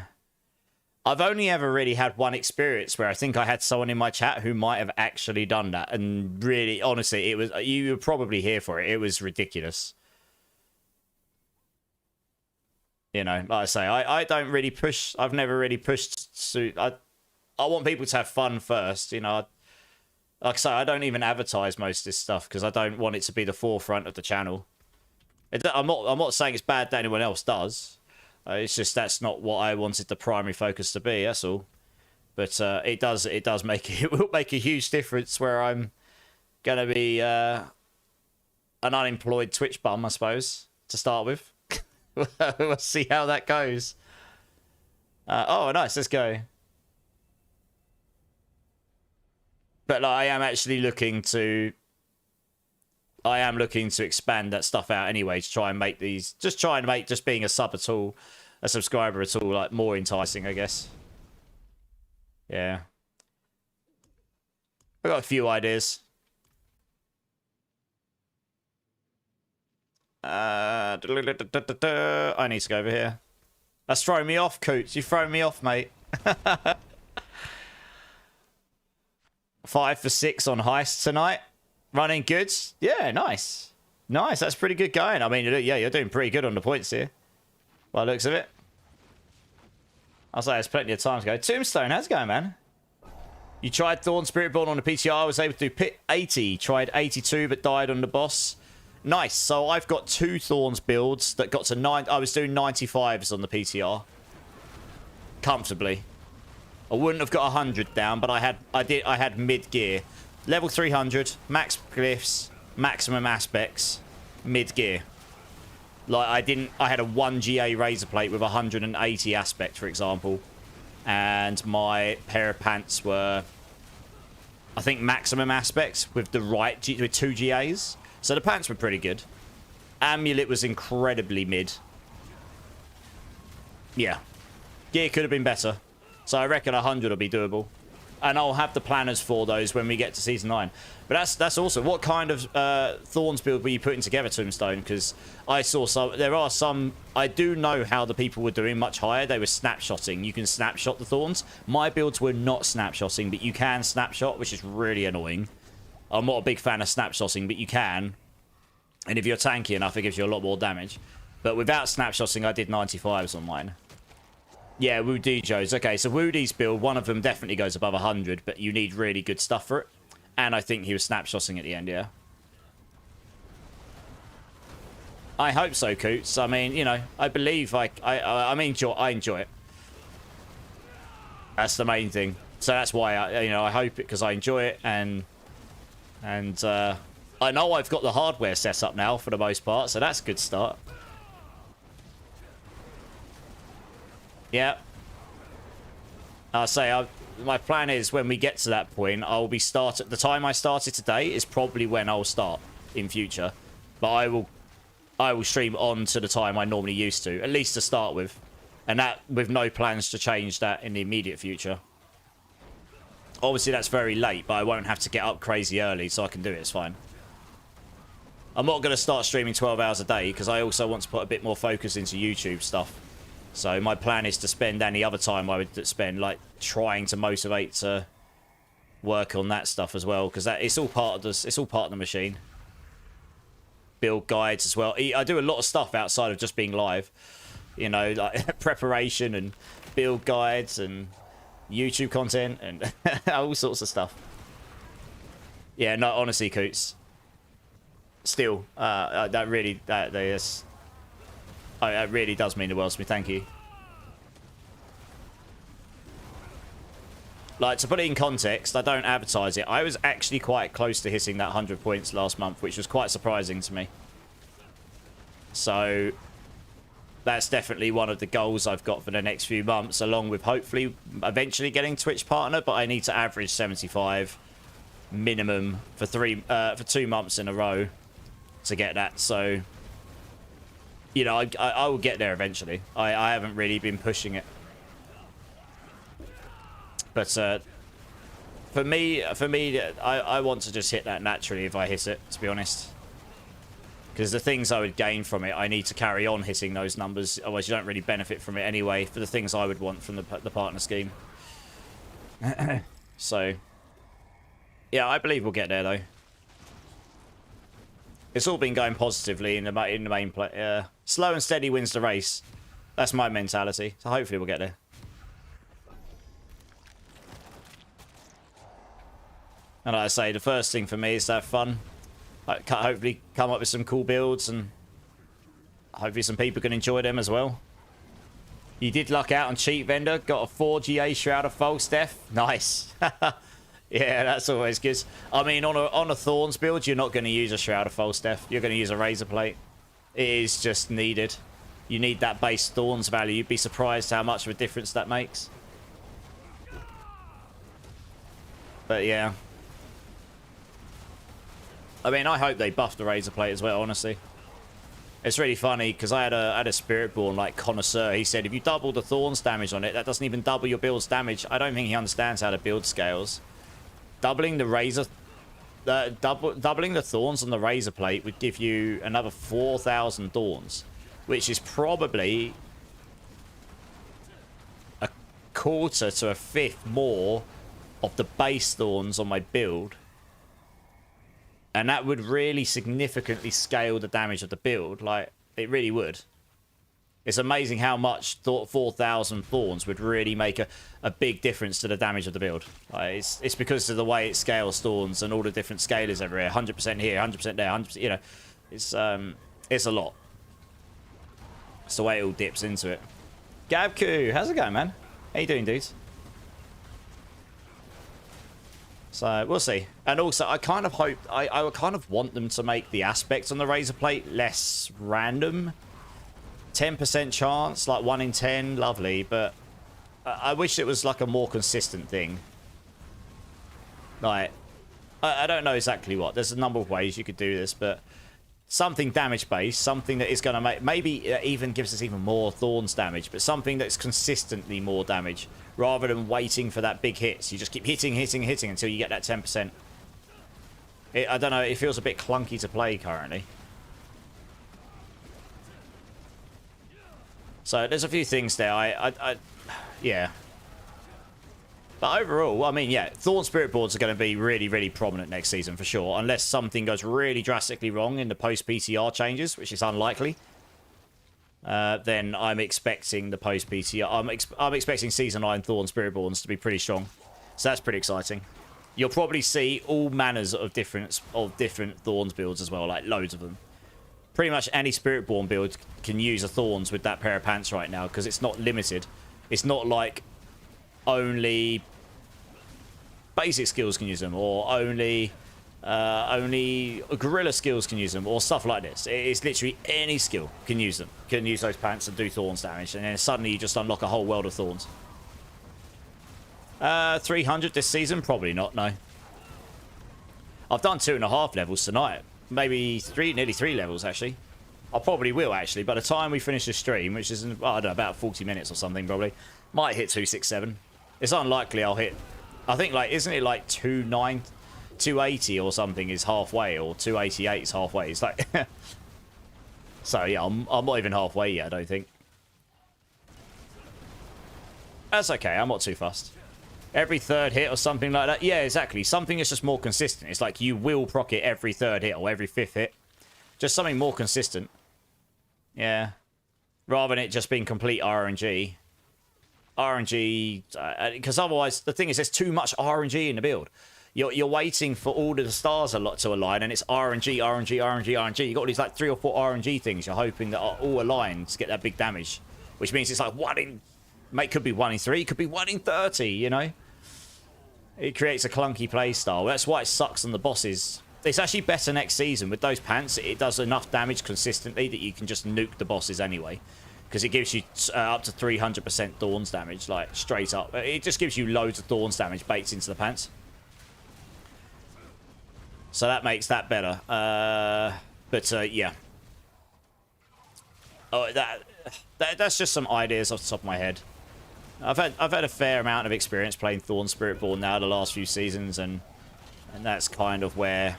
I've only ever really had one experience where I think I had someone in my chat who might have actually done that. And really, honestly, it was, you were probably here for it. It was ridiculous. You know, like I say, I don't really push. I've never really pushed. I want people to have fun first. You know, like I say, I don't even advertise most of this stuff because I don't want it to be the forefront of the channel. I'm not saying it's bad that anyone else does. It's just that's not what I wanted the primary focus to be. That's all. But it does make it will make a huge difference where I'm gonna be an unemployed Twitch bum, I suppose, to start with. We'll see how that goes. Oh, nice. Let's go. But like, I am looking to expand that stuff out anyway to try and make these, just being a subscriber at all, like more enticing, I guess. Yeah. I got a few ideas. I need to go over here. That's throwing me off, Coots. You've thrown me off, mate. 5 for 6 on heist tonight. Running good. Yeah, nice. Nice. That's pretty good going. I mean, yeah, you're doing pretty good on the points here. By the looks of it. I'll say there's plenty of time to go. Tombstone, how's it going, man? You tried Thorns Spiritborn on the PTR. I was able to do pit 80. Tried 82, but died on the boss. Nice. So I've got 2 Thorns builds that got to 9. I was doing 95s on the PTR. Comfortably. I wouldn't have got 100 down, but I had mid gear. Level 300, max glyphs, maximum aspects, mid gear. Like I had a 1 GA razor plate with 180 aspect, for example. And my pair of pants were, I think, maximum aspects with with 2 GAs. So the pants were pretty good. Amulet was incredibly mid. Yeah. Gear could have been better. So I reckon 100 will be doable. And I'll have the planners for those when we get to Season 9. But that's also... What kind of Thorns build were you putting together, Tombstone? Because I saw some... There are some... I do know how the people were doing much higher. They were snapshotting. You can snapshot the Thorns. My builds were not snapshotting, but you can snapshot, which is really annoying. I'm not a big fan of snapshotting, but you can. And if you're tanky enough, it gives you a lot more damage. But without snapshotting, I did 95s on mine. Yeah, Woodeejo's. Okay, so Woody's build, one of them definitely goes above 100, but you need really good stuff for it. And I think he was snapshotting at the end, yeah. I hope so, Coots. I mean, you know, I believe I enjoy it. That's the main thing. So that's why I hope it, because I enjoy it, and I know I've got the hardware set up now for the most part, so that's a good start. Yeah. I'll say my plan is when we get to that point, I'll be the time I started today is probably when I'll start in future. But I will stream on to the time I normally used to, at least to start with. And that with no plans to change that in the immediate future. Obviously that's very late, but I won't have to get up crazy early, so I can do it, it's fine. I'm not going to start streaming 12 hours a day, because I also want to put a bit more focus into YouTube stuff. So my plan is to spend any other time I would spend, like, trying to motivate to work on that stuff as well, because it's all part of this. It's all part of the machine. Build guides as well. I do a lot of stuff outside of just being live, you know, like preparation and build guides and YouTube content and all sorts of stuff. Yeah, no, honestly, Coots. Still, that really does mean the world to me. Thank you. Like, to put it in context, I don't advertise it. I was actually quite close to hitting that 100 points last month, which was quite surprising to me. So, that's definitely one of the goals I've got for the next few months, along with hopefully eventually getting Twitch partner, but I need to average 75 minimum for 2 months in a row to get that. So, you know, I will get there eventually. I haven't really been pushing it. But for me, I want to just hit that naturally if I hit it, to be honest. Because the things I would gain from it, I need to carry on hitting those numbers. Otherwise, you don't really benefit from it anyway, for the things I would want from the partner scheme. So, yeah, I believe we'll get there, though. It's all been going positively in the main play. Slow and steady wins the race. That's my mentality. So hopefully we'll get there. And like I say, the first thing for me is to have fun. Hopefully come up with some cool builds, and hopefully some people can enjoy them as well. You did luck out on Cheat Vendor. Got a 4 GA Shroud of False Death. Nice. Yeah, that's always good. I mean, on a Thorns build, you're not going to use a Shroud of False Death. You're going to use a Razor Plate. It is just needed. You need that base Thorns value. You'd be surprised how much of a difference that makes. But yeah. I mean, I hope they buff the Razor Plate as well, honestly. It's really funny, because I had a Spiritborn, like, connoisseur. He said, if you double the Thorns damage on it, that doesn't even double your build's damage. I don't think he understands how the build scales. Doubling the doubling the Thorns on the Razor Plate would give you another 4,000 Thorns, which is probably a quarter to a fifth more of the base Thorns on my build. And that would really significantly scale the damage of the build. Like, it really would. It's amazing how much 4,000 Thorns would really make a big difference to the damage of the build. Like, it's because of the way it scales Thorns and all the different scalers everywhere. 100% here, 100% there, 100%, you know. It's a lot. It's the way it all dips into it. Gabku, how's it going, man? How you doing, dudes? So we'll see. And also, I kind of hope, I kind of want them to make the aspects on the Razor Plate less random. 10% chance, like 1 in 10, lovely. But I wish it was like a more consistent thing. Like, I don't know exactly what. There's a number of ways you could do this, but something damage based, something that is going to make, maybe it even gives us even more Thorns damage, but something that's consistently more damage rather than waiting for that big hit. So you just keep hitting until you get that 10%. I don't know, it feels a bit clunky to play currently. So there's a few things there. Yeah. But overall, I mean, yeah, Thorn Spiritborns are going to be really, really prominent next season for sure. Unless something goes really drastically wrong in the post-PTR changes, which is unlikely. Then I'm expecting the post-PTR... I'm expecting Season 9 Thorn Spiritborns to be pretty strong. So that's pretty exciting. You'll probably see all manners of different Thorns builds as well, like loads of them. Pretty much any Spiritborn build can use a Thorns with that pair of pants right now, because it's not limited. It's not like only basic skills can use them, or only gorilla skills can use them, or stuff like this. It's literally any skill can use them. Can use those pants and do Thorns damage, and then suddenly you just unlock a whole world of Thorns. 300 this season? Probably not, no. I've done 2.5 levels tonight. Maybe nearly 3 levels, actually. I probably will, actually. By the time we finish the stream, which is, I don't know, about 40 minutes or something, probably, might hit 267. It's unlikely I'll hit... I think, like, isn't it like 280 or something is halfway, or 288 is halfway? It's like... So, yeah, I'm not even halfway yet, I don't think. That's okay, I'm not too fussed. Every third hit or something like that. Yeah, exactly. Something that's just more consistent. It's like you will proc it every third hit or every 5th hit. Just something more consistent. Yeah. Rather than it just being complete RNG. RNG, because otherwise, the thing is, there's too much RNG in the build. You're waiting for all of the stars to align, and it's RNG, RNG, RNG, RNG. You've got these like 3 or 4 RNG things you're hoping that are all aligned to get that big damage. Which means it's like 1 in... Mate, could be 1 in 3, could be 1 in 30, you know? It creates a clunky playstyle. That's why it sucks on the bosses. It's actually better next season. With those pants, it does enough damage consistently that you can just nuke the bosses anyway. Because it gives you up to 300% Thorns damage, like, straight up. It just gives you loads of Thorns damage baked into the pants. So that makes that better. Yeah. Oh, that's just some ideas off the top of my head. I've had a fair amount of experience playing Thorn Spiritborn now the last few seasons, and that's kind of where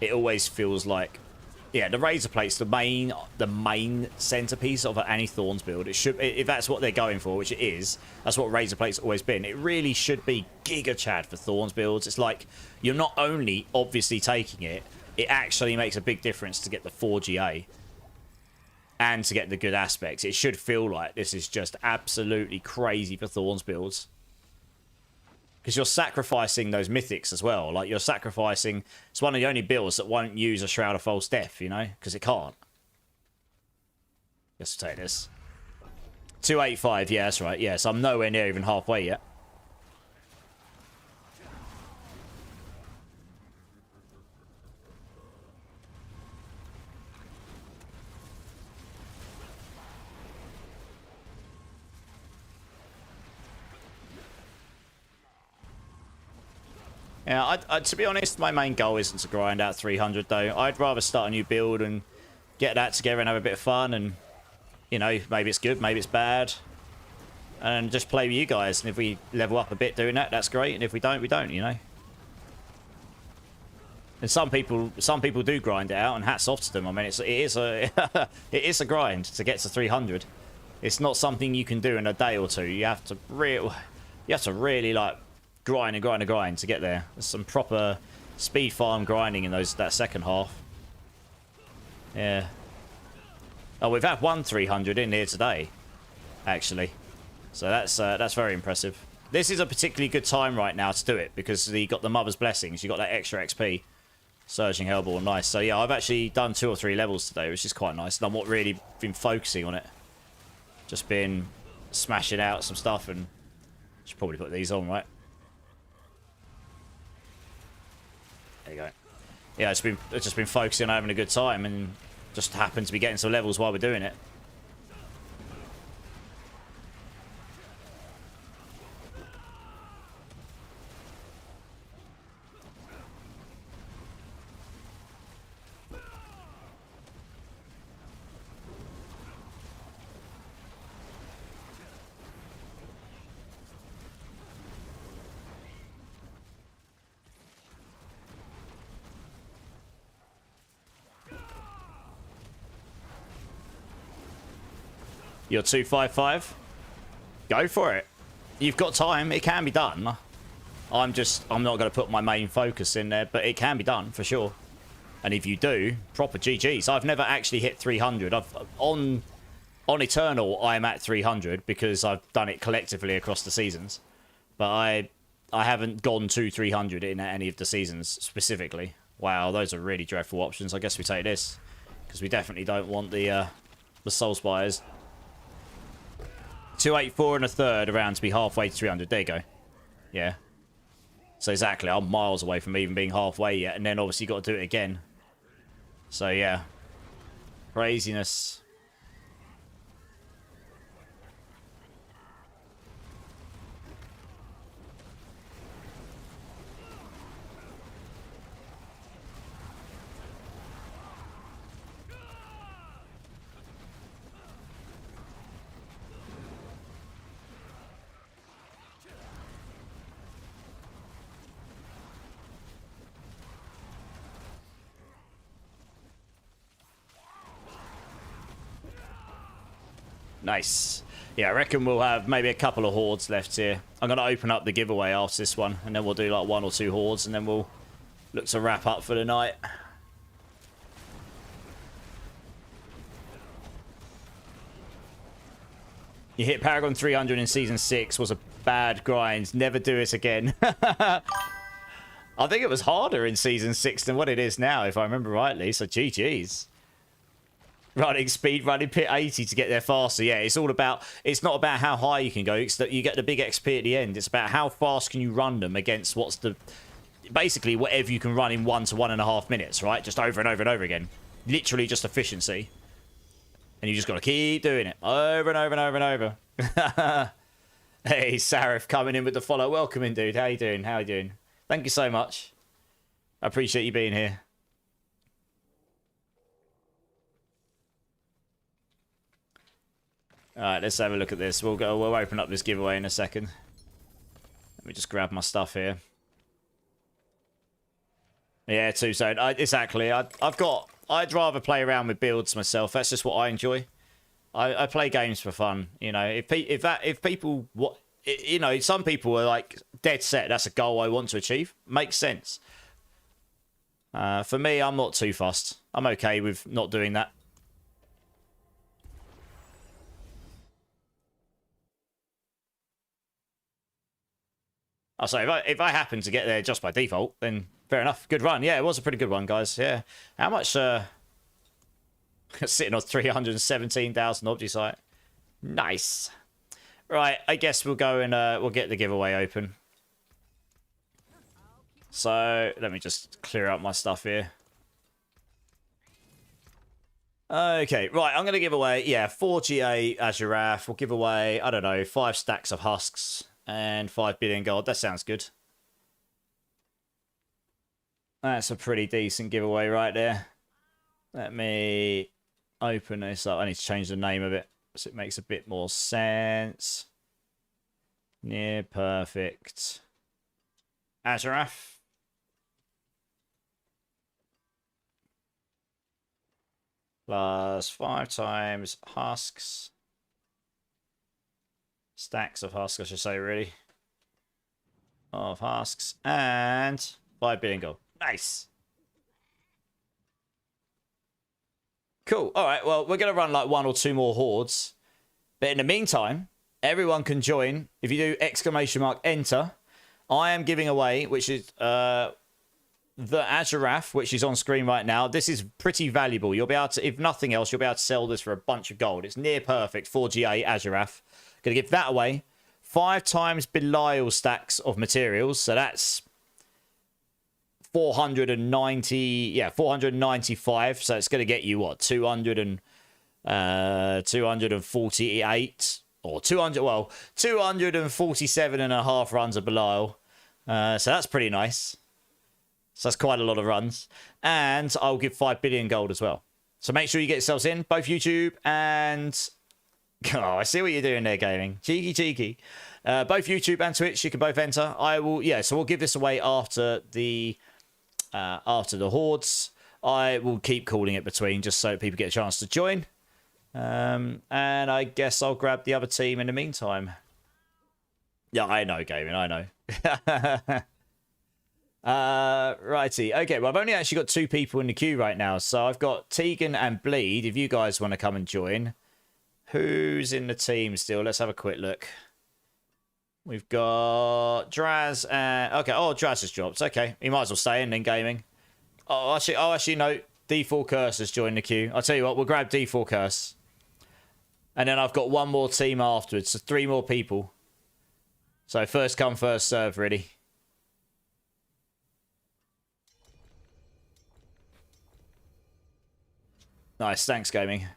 it always feels like, yeah, the Razor Plate's the main centerpiece of any Thorns build. It should, if that's what they're going for, which it is. That's what Razor Plate's always been. It really should be Giga Chad for Thorns builds. It's like you're not only obviously taking it, it actually makes a big difference to get the 4GA. And to get the good aspects. It should feel like this is just absolutely crazy for Thorns builds. Because you're sacrificing those mythics as well. Like, you're sacrificing... It's one of the only builds that won't use a Shroud of False Death, you know? Because it can't. Let's take this. 285, yeah, that's right. Yeah, so I'm nowhere near even halfway yet. Yeah, to be honest, my main goal isn't to grind out 300, though. I'd rather start a new build and get that together and have a bit of fun. And, you know, maybe it's good, maybe it's bad. And just play with you guys. And if we level up a bit doing that, that's great. And if we don't, we don't, you know. And some people do grind it out, and hats off to them. I mean, it is a grind to get to 300. It's not something you can do in a day or two. You have to really like grind and grind and grind to get there. There's some proper speed farm grinding in that second half. Yeah. Oh, we've had one 300 in here today, actually. So that's very impressive. This is a particularly good time right now to do it because you got the Mother's Blessings. You got that extra XP. Surging Hellball, nice. So yeah, I've actually done 2 or 3 levels today, which is quite nice. And I'm not really been focusing on it. Just been smashing out some stuff, and should probably put these on, right? There you go. Yeah, it's just been focusing on having a good time, and just happened to be getting some levels while we're doing it. You're 255. Go for it. You've got time. It can be done. I'm not going to put my main focus in there, but it can be done for sure. And if you do, proper GG's. I've never actually hit 300. On Eternal, I'm at 300 because I've done it collectively across the seasons. But I haven't gone to 300 in any of the seasons specifically. Wow, those are really dreadful options. I guess we take this because we definitely don't want the Soul Spires. 284 and a third around to be halfway to 300. There you go. Yeah. So exactly, I'm miles away from even being halfway yet, and then obviously you got to do it again. So yeah. Craziness. Nice. Yeah, I reckon we'll have maybe a couple of hordes left here. I'm going to open up the giveaway after this one, and then we'll do like 1 or 2 hordes, and then we'll look to wrap up for the night. You hit Paragon 300 in Season 6 was a bad grind. Never do it again. I think it was harder in Season 6 than what it is now, if I remember rightly, so GG's. Running speed, running pit 80 to get there faster. Yeah, it's all about... It's not about how high you can go. It's that you get the big XP at the end. It's about how fast can you run them against what's the... Basically, whatever you can run in 1 to 1.5 minutes, right? Just over and over and over again. Literally just efficiency. And you just got to keep doing it. Over and over and over and over. Hey, Sarif coming in with the follow. Welcome in, dude. How you doing? How you doing? Thank you so much. I appreciate you being here. Alright, let's have a look at this. We'll open up this giveaway in a second. Let me just grab my stuff here. Yeah, 2 zone. Exactly. I'd rather play around with builds myself. That's just what I enjoy. I play games for fun. You know, if people you know, some people are like dead set. That's a goal I want to achieve. Makes sense. For me, I'm not too fussed. I'm okay with not doing that. Oh, so if I happen to get there just by default, then fair enough. Good run. Yeah, it was a pretty good one, guys. Yeah. How much... sitting on 317,000 object site. Nice. Right, I guess we'll go and we'll get the giveaway open. So, let me just clear up my stuff here. Okay, right, I'm going to give away, yeah, 4 GA Azurath. We'll give away, I don't know, 5 stacks of husks. And 5 billion gold. That sounds good. That's a pretty decent giveaway right there. Let me open this up. I need to change the name of it so it makes a bit more sense. Near perfect. Azurath. Plus 5 times husks. Stacks of husks, I should say, really. Of husks. And 5 billion gold. Nice. Cool. All right, well, we're going to run like 1 or 2 more hordes. But in the meantime, everyone can join. If you do !enter, I am giving away, which is the Azurath, which is on screen right now. This is pretty valuable. You'll be able to, if nothing else, you'll be able to sell this for a bunch of gold. It's near perfect 4GA Azurath. Gonna give that away. 5 times Belial stacks of materials. So that's 490, yeah, 495. So it's gonna get you what, 248 or 200, well, 247 and a half runs of Belial. So that's pretty nice. So that's quite a lot of runs. And I'll give 5 billion gold as well. So make sure you get yourselves in, both YouTube and... Oh, I see what you're doing there, gaming. Cheeky, cheeky. Both YouTube and Twitch, you can both enter. I will, yeah, so we'll give this away after the Hordes. I will keep calling it between just so people get a chance to join. And I guess I'll grab the other team in the meantime. Yeah, I know, gaming, I know. Righty. Okay, well, I've only actually got 2 people in the queue right now. So I've got Tegan and Bleed, if you guys want to come and join. Who's in the team still? Let's have a quick look. We've got Draz and... Okay, oh, Draz has dropped. Okay, he might as well stay in then, gaming. Oh, actually, no. D4 Curse has joined the queue. I'll tell you what, we'll grab D4 Curse. And then I've got 1 more team afterwards, so 3 more people. So first come, first serve, really. Nice, thanks, gaming.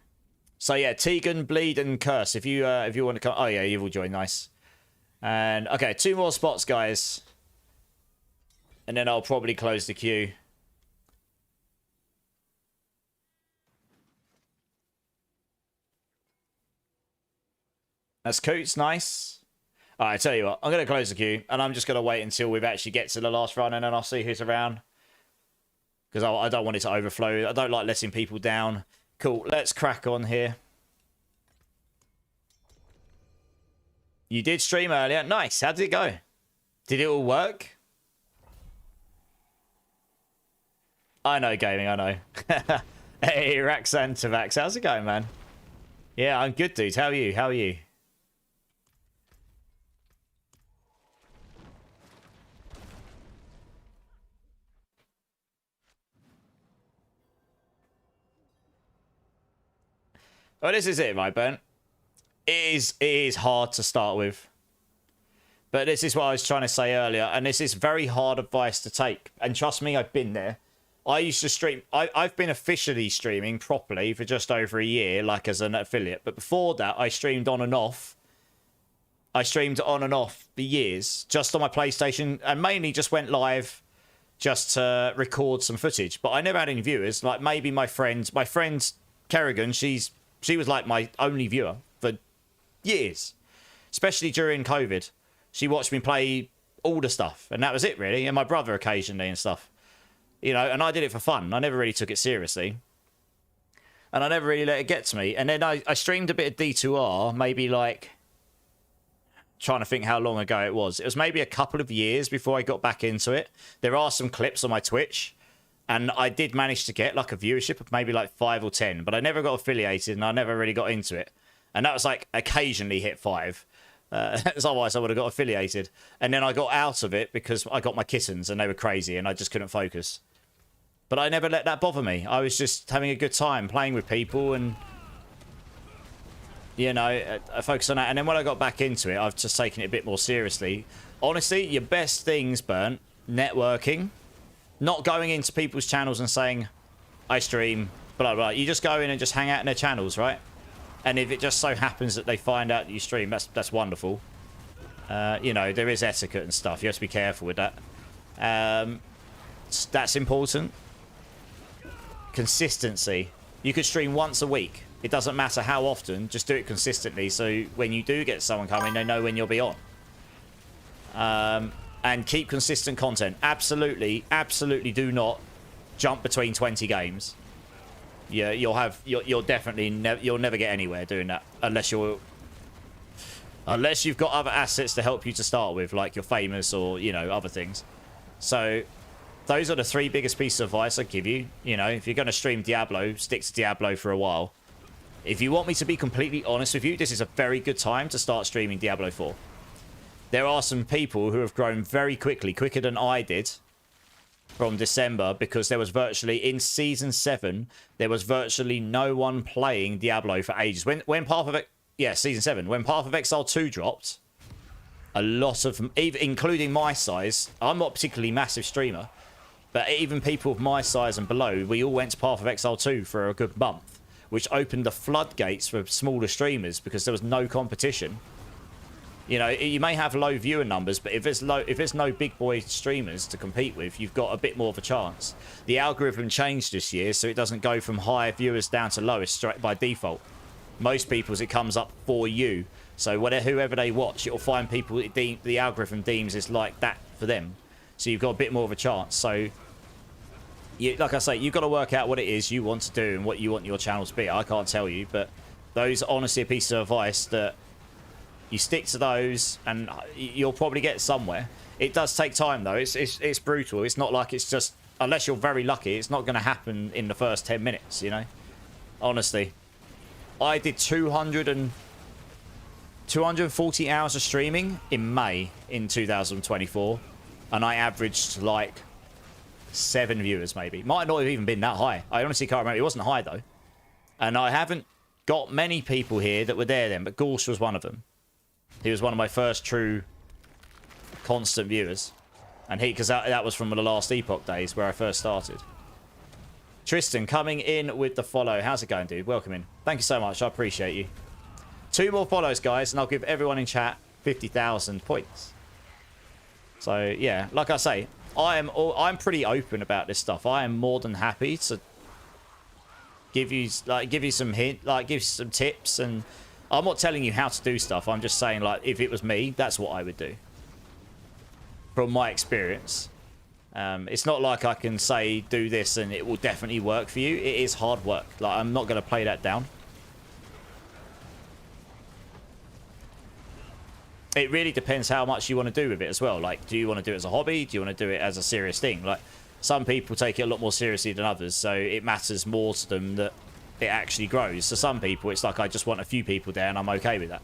So yeah, Tegan, Bleed, and Curse. If you want to come, oh yeah, you've all joined. Nice. And okay, 2 more spots, guys, and then I'll probably close the queue. That's Coots, nice. All right, I tell you what, I'm gonna close the queue, and I'm just gonna wait until we've actually get to the last run, and then I'll see who's around. Because I don't want it to overflow. I don't like letting people down. Cool, let's crack on here. You did stream earlier. Nice, how did it go? Did it all work? I know, gaming, I know. Hey, Raxan Tavax, how's it going, man? Yeah, I'm good, dude. How are you? How are you? Oh, this is it, right, Ben? It is hard to start with. But this is what I was trying to say earlier, and this is very hard advice to take. And trust me, I've been there. I used to stream... I've been officially streaming properly for just over a year, like as an affiliate. But before that, I streamed on and off. I streamed on and off for years, just on my PlayStation, and mainly just went live just to record some footage. But I never had any viewers. Like, maybe my friend Kerrigan, she was like my only viewer for years, especially during COVID. She watched me play all the stuff, and that was it, really. And my brother occasionally and stuff, you know. And I did it for fun. I never really took it seriously, and I never really let it get to me. And then I streamed a bit of D2R, maybe like, trying to think how long ago it was. It was maybe a couple of years before I got back into it. There are some clips on my Twitch, and I did manage to get like a viewership of maybe like 5 or 10, but I never got affiliated, and I never really got into it. And that was like occasionally hit 5. Otherwise I would have got affiliated. And then I got out of it because I got my kittens and they were crazy and I just couldn't focus. But I never let that bother me. I was just having a good time playing with people and, you know, I focused on that. And then when I got back into it, I've just taken it a bit more seriously. Honestly, your best things, Burnt, networking, not going into people's channels and saying, I stream, blah, blah. You just go in and just hang out in their channels, right? And if it just so happens that they find out that you stream, that's wonderful. You know, there is etiquette and stuff. You have to be careful with that. That's important. Consistency. You could stream once a week. It doesn't matter how often. Just do it consistently. So when you do get someone coming, they know when you'll be on. And keep consistent content. Absolutely, absolutely do not jump between 20 games. Yeah, you'll definitely you'll never get anywhere doing that unless you've got other assets to help you to start with, like you're famous or, you know, other things. So those are the 3 biggest pieces of advice I give you. You know, if you're going to stream Diablo, stick to Diablo for a while. If you want me to be completely honest with you, this is a very good time to start streaming Diablo 4. There are some people who have grown very quickly, quicker than I did, from December because there was virtually, in Season 7, there was virtually no one playing Diablo for ages. When Path of... Yeah, Season 7. When Path of Exile 2 dropped, a lot of... even including my size, I'm not a particularly massive streamer, but even people of my size and below, we all went to Path of Exile 2 for a good month, which opened the floodgates for smaller streamers because there was no competition. You know, you may have low viewer numbers, but if there's no big boy streamers to compete with, you've got a bit more of a chance. The algorithm changed this year, so it doesn't go from high viewers down to lowest straight by default. Most people's it comes up for you. So whoever they watch, it'll find people the algorithm deems is like that for them. So you've got a bit more of a chance. So, like I say, you've got to work out what it is you want to do and what you want your channel to be. I can't tell you, but those are honestly a piece of advice that you stick to those and you'll probably get somewhere. It does take time though. It's brutal. It's not like it's just, unless you're very lucky, it's not going to happen in the first 10 minutes, you know? Honestly. I did 240 hours of streaming in May in 2024 and I averaged like 7 viewers maybe. Might not have even been that high. I honestly can't remember. It wasn't high though. And I haven't got many people here that were there then, but Gorsh was one of them. He was one of my first true constant viewers. And because that was from the last Epoch days where I first started. Tristan coming in with the follow. How's it going, dude? Welcome in. Thank you so much. I appreciate you. 2 more follows, guys, and I'll give everyone in chat 50,000 points. So, yeah, like I say, I'm pretty open about this stuff. I am more than happy to give you some give you some tips, and I'm not telling you how to do stuff. I'm just saying, like, if it was me, that's what I would do. From my experience. It's not like I can say, do this, and it will definitely work for you. It is hard work. Like, I'm not going to play that down. It really depends how much you want to do with it as well. Like, do you want to do it as a hobby? Do you want to do it as a serious thing? Like, some people take it a lot more seriously than others, so it matters more to them that it actually grows. So some people, it's like, I just want a few people there and I'm okay with that.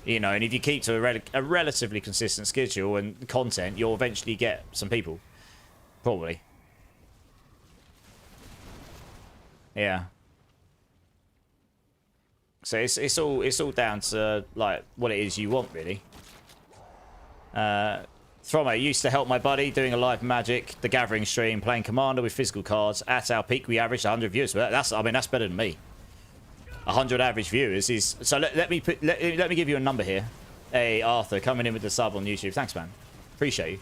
You know, and if you keep to a relatively consistent schedule and content, you'll eventually get some people. Probably. Yeah. So it's all down to, like, what it is you want, really. Thromo used to help my buddy doing a live Magic, the Gathering stream, playing Commander with physical cards. At our peak, we averaged 100 viewers. But that's better than me. 100 average viewers is... So let me give you a number here. Hey, Arthur, coming in with the sub on YouTube. Thanks, man. Appreciate you.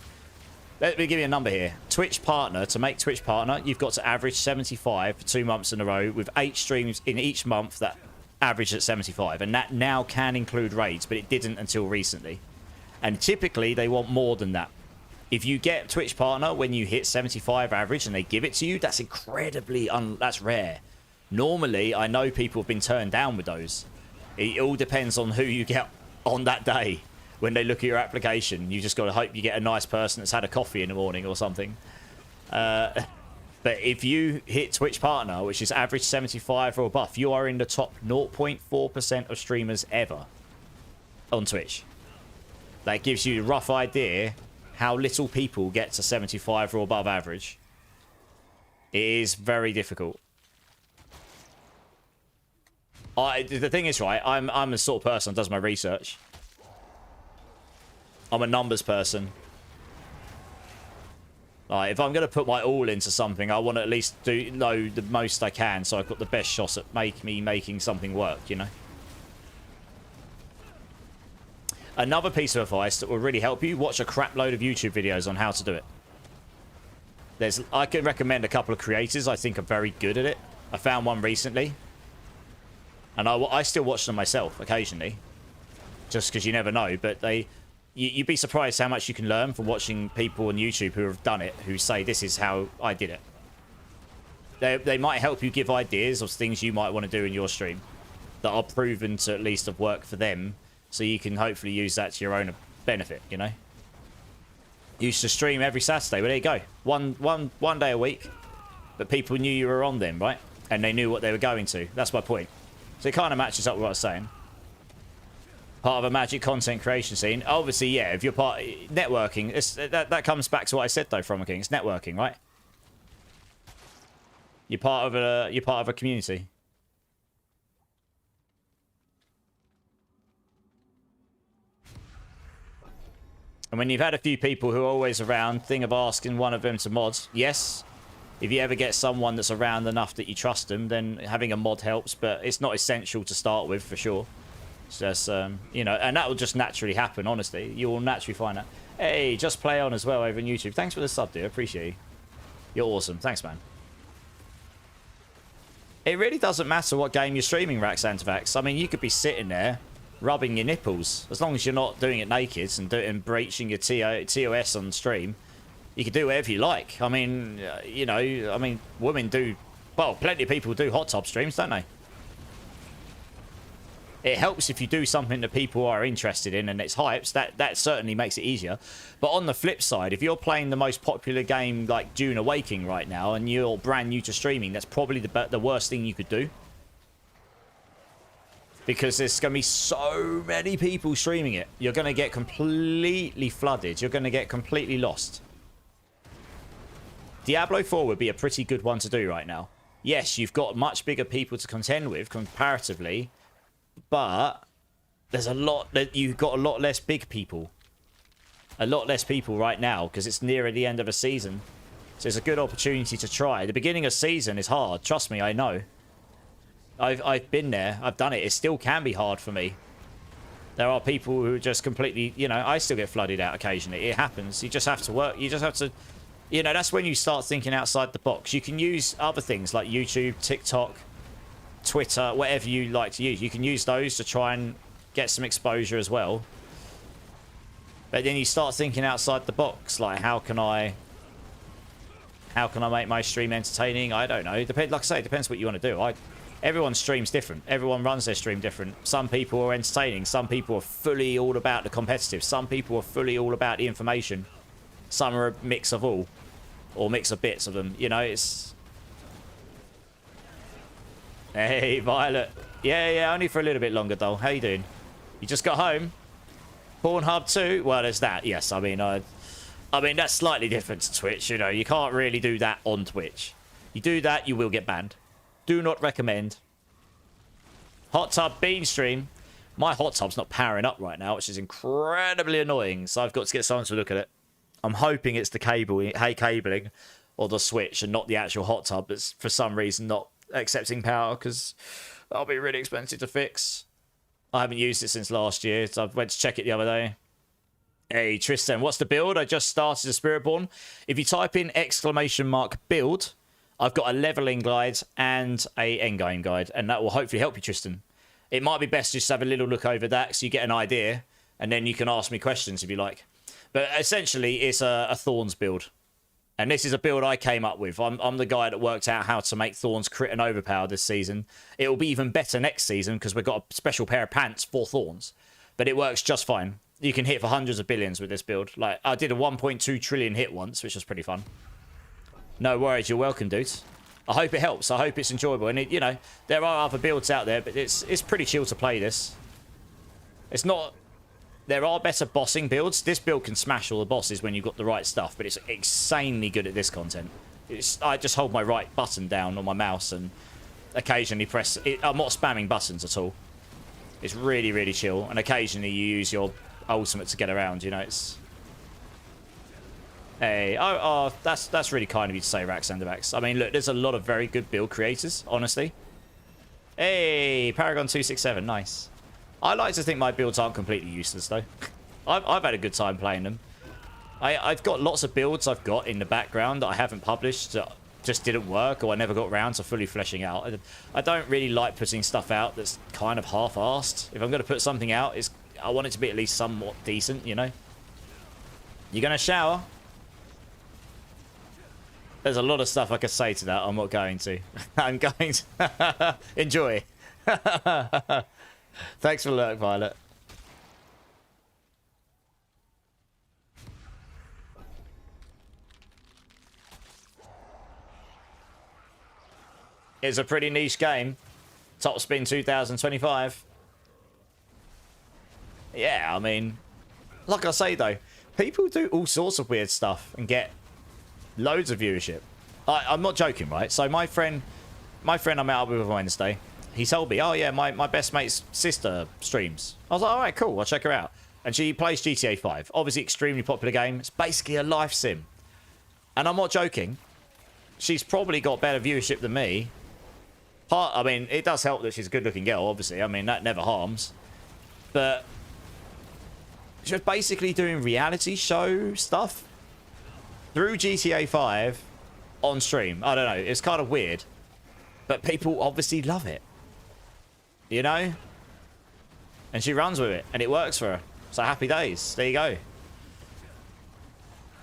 Let me give you a number here. Twitch partner. To make Twitch partner, you've got to average 75 for 2 months in a row with 8 streams in each month that average at 75. And that now can include raids, but it didn't until recently. And typically, they want more than that. If you get Twitch partner when you hit 75 average and they give it to you, that's incredibly... that's rare. Normally, I know people have been turned down with those. It all depends on who you get on that day. When they look at your application, you just got to hope you get a nice person that's had a coffee in the morning or something. But if you hit Twitch partner, which is average 75 or above, you are in the top 0.4% of streamers ever on Twitch. That gives you a rough idea how little people get to 75 or above average. It is very difficult. The thing is, right, I'm the sort of person that does my research. I'm a numbers person. Like, if I'm going to put my all into something, I want to at least know the most I can, so I've got the best shots at making something work, you know? Another piece of advice that will really help you, watch a crap load of YouTube videos on how to do it. I can recommend a couple of creators I think are very good at it. I found one recently. And I still watch them myself occasionally. Just because you never know. But you'd be surprised how much you can learn from watching people on YouTube who have done it, who say, this is how I did it. They might help you give ideas of things you might want to do in your stream that are proven to at least have worked for them, so you can hopefully use that to your own benefit, you know? Used to stream every Saturday. Well, there you go. One day a week. But people knew you were on them, right? And they knew what they were going to. That's my point. So it kind of matches up with what I was saying. Part of a magic content creation scene. Obviously, yeah, if you're part... Networking. That comes back to what I said, though, from a king. It's networking, right? You're part of a community. And when you've had a few people who are always around, thing of asking one of them to mod, yes, if you ever get someone that's around enough that you trust them, then having a mod helps, but it's not essential to start with, for sure. It's just, you know, and that will just naturally happen, honestly. You will naturally find that. Hey, just play on as well over on YouTube. Thanks for the sub, dude. I appreciate you. You're awesome. Thanks, man. It really doesn't matter what game you're streaming, Raxantivax. I mean, you could be sitting there rubbing your nipples. As long as you're not doing it naked and breaching your TOS on stream, you can do whatever you like. I mean, you know, I mean, women do... Well, plenty of people do hot tub streams, don't they? It helps if you do something that people are interested in and it's hypes. That certainly makes it easier. But on the flip side, if you're playing the most popular game like Dune Awakening right now and you're brand new to streaming, that's probably the worst thing you could do. Because there's going to be so many people streaming it. You're going to get completely flooded. You're going to get completely lost. Diablo 4 would be a pretty good one to do right now. Yes, you've got much bigger people to contend with comparatively, but there's a lot that you've got a lot less big people. A lot less people right now because it's nearer the end of a season. So it's a good opportunity to try. The beginning of season is hard. Trust me, I know. I've been there. I've done it. It still can be hard for me. There are people who just completely, you know, I still get flooded out occasionally. It happens. You just have to work. You just have to, you know, that's when you start thinking outside the box. You can use other things like YouTube, TikTok, Twitter, whatever you like to use. You can use those to try and get some exposure as well. But then you start thinking outside the box. Like, how can I make my stream entertaining? I don't know. Like I say, it depends what you want to do. Everyone's stream's different. Everyone runs their stream different. Some people are entertaining. Some people are fully all about the competitive. Some people are fully all about the information. Some are a mix of all. Or mix of bits of them. You know, it's... Hey, Violet. Yeah, only for a little bit longer, though. How you doing? You just got home? Pornhub too? Well, there's that. Yes, I mean, that's slightly different to Twitch. You know, you can't really do that on Twitch. You do that, you will get banned. Do not recommend. Hot tub bean stream. My hot tub's not powering up right now, which is incredibly annoying. So I've got to get someone to look at it. I'm hoping it's the cabling or the switch and not the actual hot tub that's for some reason not accepting power because that'll be really expensive to fix. I haven't used it since last year, so I went to check it the other day. Hey, Tristan, what's the build? I just started a Spiritborn. If you type in !build, I've got a leveling guide and a endgame guide, and that will hopefully help you, Tristan. It might be best just to have a little look over that so you get an idea, and then you can ask me questions if you like. But essentially, it's a Thorns build. And this is a build I came up with. I'm the guy that worked out how to make Thorns crit and overpower this season. It will be even better next season because we've got a special pair of pants for Thorns. But it works just fine. You can hit for hundreds of billions with this build. Like, I did a 1.2 trillion hit once, which was pretty fun. No worries, you're welcome, dudes. I hope it helps. I hope it's enjoyable. And, you know, there are other builds out there, but it's pretty chill to play this. It's not... There are better bossing builds. This build can smash all the bosses when you've got the right stuff, but it's insanely good at this content. I just hold my right button down on my mouse and occasionally press... I'm not spamming buttons at all. It's really, really chill. And occasionally you use your ultimate to get around, you know, it's... Hey, that's really kind of you to say, Raxandivax. I mean, look, there's a lot of very good build creators, honestly. Hey, Paragon 267, nice. I like to think my builds aren't completely useless, though. I've had a good time playing them. I've got lots of builds I've got in the background that I haven't published that just didn't work or I never got around to fully fleshing out. I don't really like putting stuff out that's kind of half-assed. If I'm going to put something out, I want it to be at least somewhat decent, you know? You're going to shower? There's a lot of stuff I could say to that. I'm not going to. I'm going to... Enjoy. Thanks for the lurk, Violet. It's a pretty niche game. Top Spin 2025. Yeah, I mean, like I say though, people do all sorts of weird stuff and get loads of viewership. I'm not joking, right? So my friend I met up with on Wednesday, he told me, oh yeah, my best mate's sister streams. I was like, all right, cool, I'll check her out. And she plays GTA 5. Obviously, extremely popular game. It's basically a life sim. And I'm not joking. She's probably got better viewership than me. I mean, it does help that she's a good-looking girl, obviously. I mean, that never harms. But she was basically doing reality show stuff through GTA 5 on stream. I don't know. It's kind of weird. But people obviously love it. You know? And she runs with it. And it works for her. So happy days. There you go.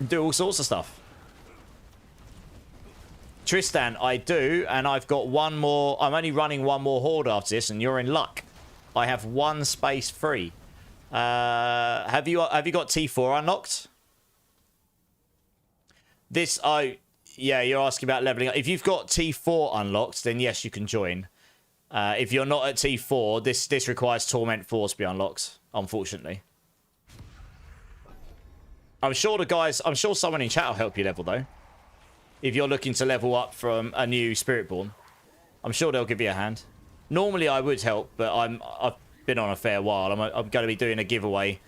Do all sorts of stuff. Tristan, I do. And I've got one more. I'm only running one more horde after this. And you're in luck. I have one space free. Have you got T4 unlocked? This, oh, yeah, you're asking about leveling up. If you've got T4 unlocked, then yes, you can join. If you're not at T4, this requires Torment 4 to be unlocked, unfortunately. I'm sure someone in chat will help you level, though. If you're looking to level up from a new Spiritborn, I'm sure they'll give you a hand. Normally, I would help, but I've been on a fair while. I'm going to be doing a giveaway.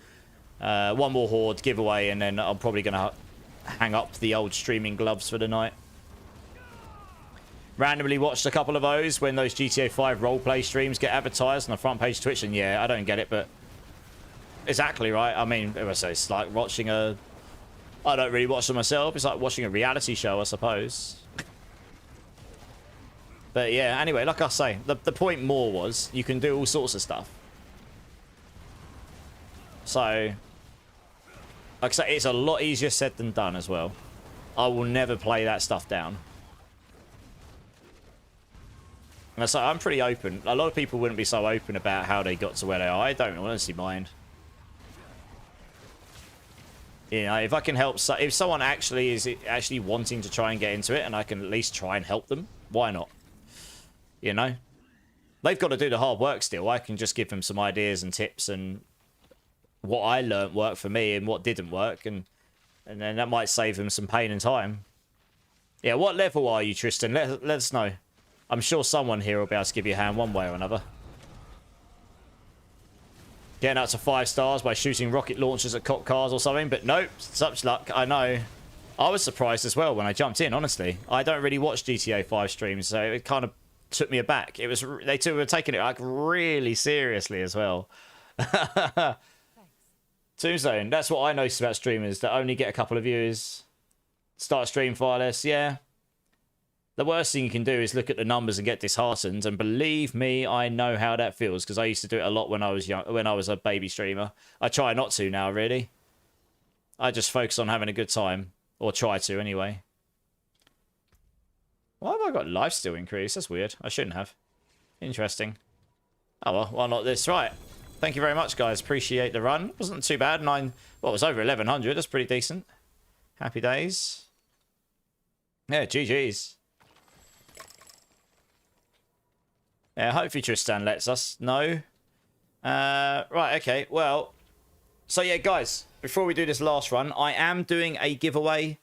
One more horde giveaway, and then I'm probably going to hang up the old streaming gloves for the night. Randomly watched a couple of those when those GTA 5 roleplay streams get advertised on the front page of Twitch, and yeah, I don't get it, but exactly right. I mean, it's like watching a... I don't really watch them myself. It's like watching a reality show, I suppose. But yeah, anyway, like I say, the point more was you can do all sorts of stuff. So, like I say, it's a lot easier said than done as well. I will never play that stuff down. And so I'm pretty open. A lot of people wouldn't be so open about how they got to where they are. I don't honestly mind. You know, if I can help, if someone actually is wanting to try and get into it, and I can at least try and help them, why not? You know, they've got to do the hard work still. I can just give them some ideas and tips and what I learnt worked for me and what didn't work, and then that might save them some pain and time. Yeah, what level are you, Tristan? Let us know. I'm sure someone here will be able to give you a hand one way or another. Getting out to 5 stars by shooting rocket launchers at cop cars or something, but nope, such luck, I know. I was surprised as well when I jumped in, honestly. I don't really watch GTA 5 streams, so it kind of took me aback. It was were taking it like really seriously as well. Tombstone, that's what I noticed about streamers, that only get a couple of views. Start stream far less, yeah. The worst thing you can do is look at the numbers and get disheartened, and believe me, I know how that feels, because I used to do it a lot when I was young, when I was a baby streamer. I try not to now, really. I just focus on having a good time, or try to anyway. Why have I got lifesteal increase? That's weird. I shouldn't have. Interesting. Oh well, why not this? Right. Thank you very much, guys. Appreciate the run. Wasn't too bad. Well, it was over 1100. That's pretty decent. Happy days. Yeah, GG's. Yeah, hopefully Tristan lets us know. Right, okay. Well, so yeah, guys, before we do this last run, I am doing a giveaway.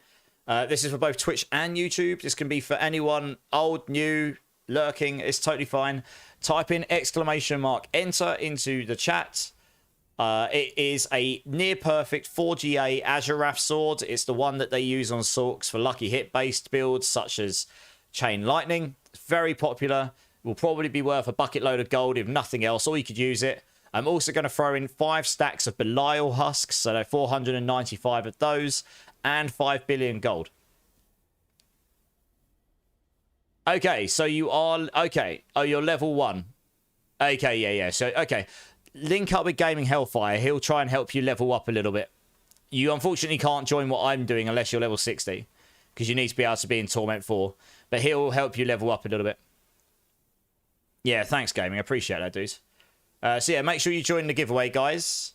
This is for both Twitch and YouTube. This can be for anyone, old, new, lurking. It's totally fine. Type in ! Enter into the chat. It is a near perfect 4GA Azurath sword. It's the one that they use on Sorks for lucky hit based builds such as Chain Lightning. It's very popular. Will probably be worth a bucket load of gold if nothing else, or you could use it. I'm also going to throw in 5 stacks of Belial husks, so they're 495 of those, and 5 billion gold. Okay, so you are... Okay, oh, you're level 1. Okay, yeah. So, okay. Link up with Gaming Hellfire. He'll try and help you level up a little bit. You unfortunately can't join what I'm doing unless you're level 60, because you need to be able to be in Torment 4. But he'll help you level up a little bit. Yeah, thanks, Gaming. I appreciate that, dudes. So yeah, make sure you join the giveaway, guys.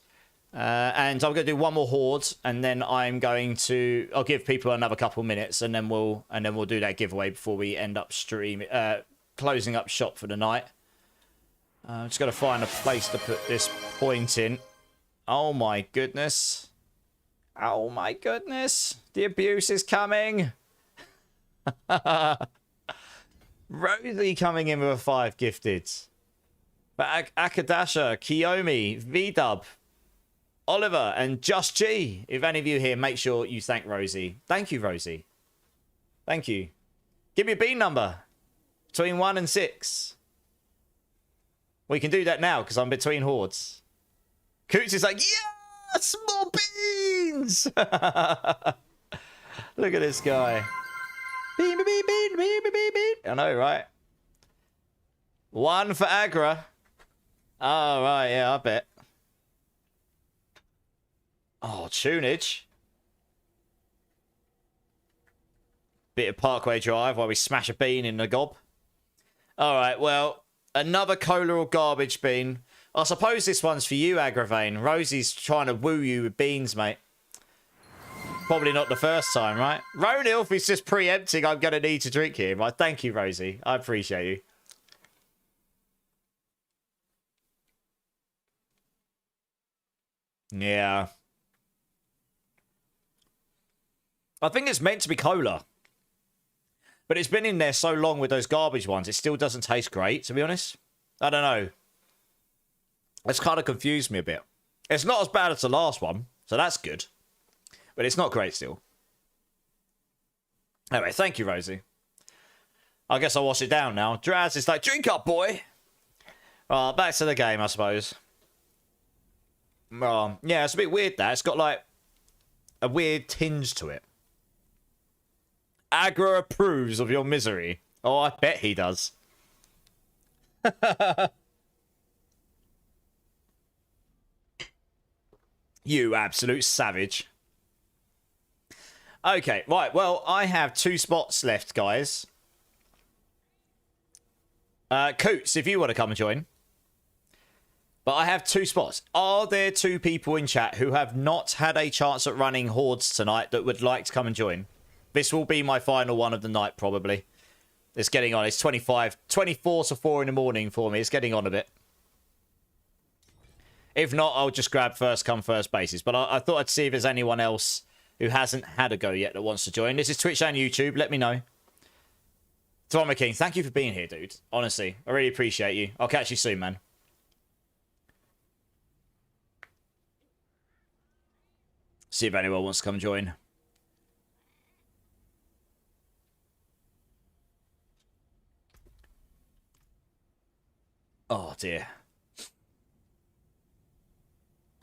And I'm going to do one more horde, and then I'll give people another couple minutes, and then we'll do that giveaway before we end up closing up shop for the night. Just got to find a place to put this point in. Oh my goodness. Oh my goodness. The abuse is coming. Rosie coming in with a 5 gifted. But Akadasha, Kiyomi, VDub, Oliver, and Just G. If any of you here, make sure you thank Rosie. Thank you, Rosie. Thank you. Give me a bean number. Between 1 and 6. We can do that now because I'm between hordes. Coots is like, yeah, small beans. Look at this guy. Bean, bean, bean, bean, bean, bean, bean. I know, right? 1 for Agra. Oh, right, yeah, I bet. Oh, tunage. Bit of Parkway Drive while we smash a bean in the gob. Alright, well, another cola or garbage bean. I suppose this one's for you, Agravane. Rosie's trying to woo you with beans, mate. Probably not the first time, right? Ronilf is just preempting I'm going to need to drink here. Right, thank you, Rosie. I appreciate you. Yeah. I think it's meant to be cola. But it's been in there so long with those garbage ones, it still doesn't taste great, to be honest. I don't know. It's kind of confused me a bit. It's not as bad as the last one, so that's good. But it's not great still. Anyway, thank you, Rosie. I guess I'll wash it down now. Draz is like, drink up, boy! Back to the game, I suppose. Yeah, it's a bit weird, that. It's got, like, a weird tinge to it. Agra approves of your misery. Oh, I bet he does. You absolute savage. Okay, right. Well, I have 2 spots left, guys. Coots, if you want to come and join. But I have 2 spots. Are there 2 people in chat who have not had a chance at running hordes tonight that would like to come and join? This will be my final one of the night, probably. It's getting on. It's 24 to 4 in the morning for me. It's getting on a bit. If not, I'll just grab first come, first basis. But I thought I'd see if there's anyone else who hasn't had a go yet that wants to join. This is Twitch and YouTube. Let me know. Drama King, thank you for being here, dude. Honestly, I really appreciate you. I'll catch you soon, man. See if anyone wants to come join. Oh, dear.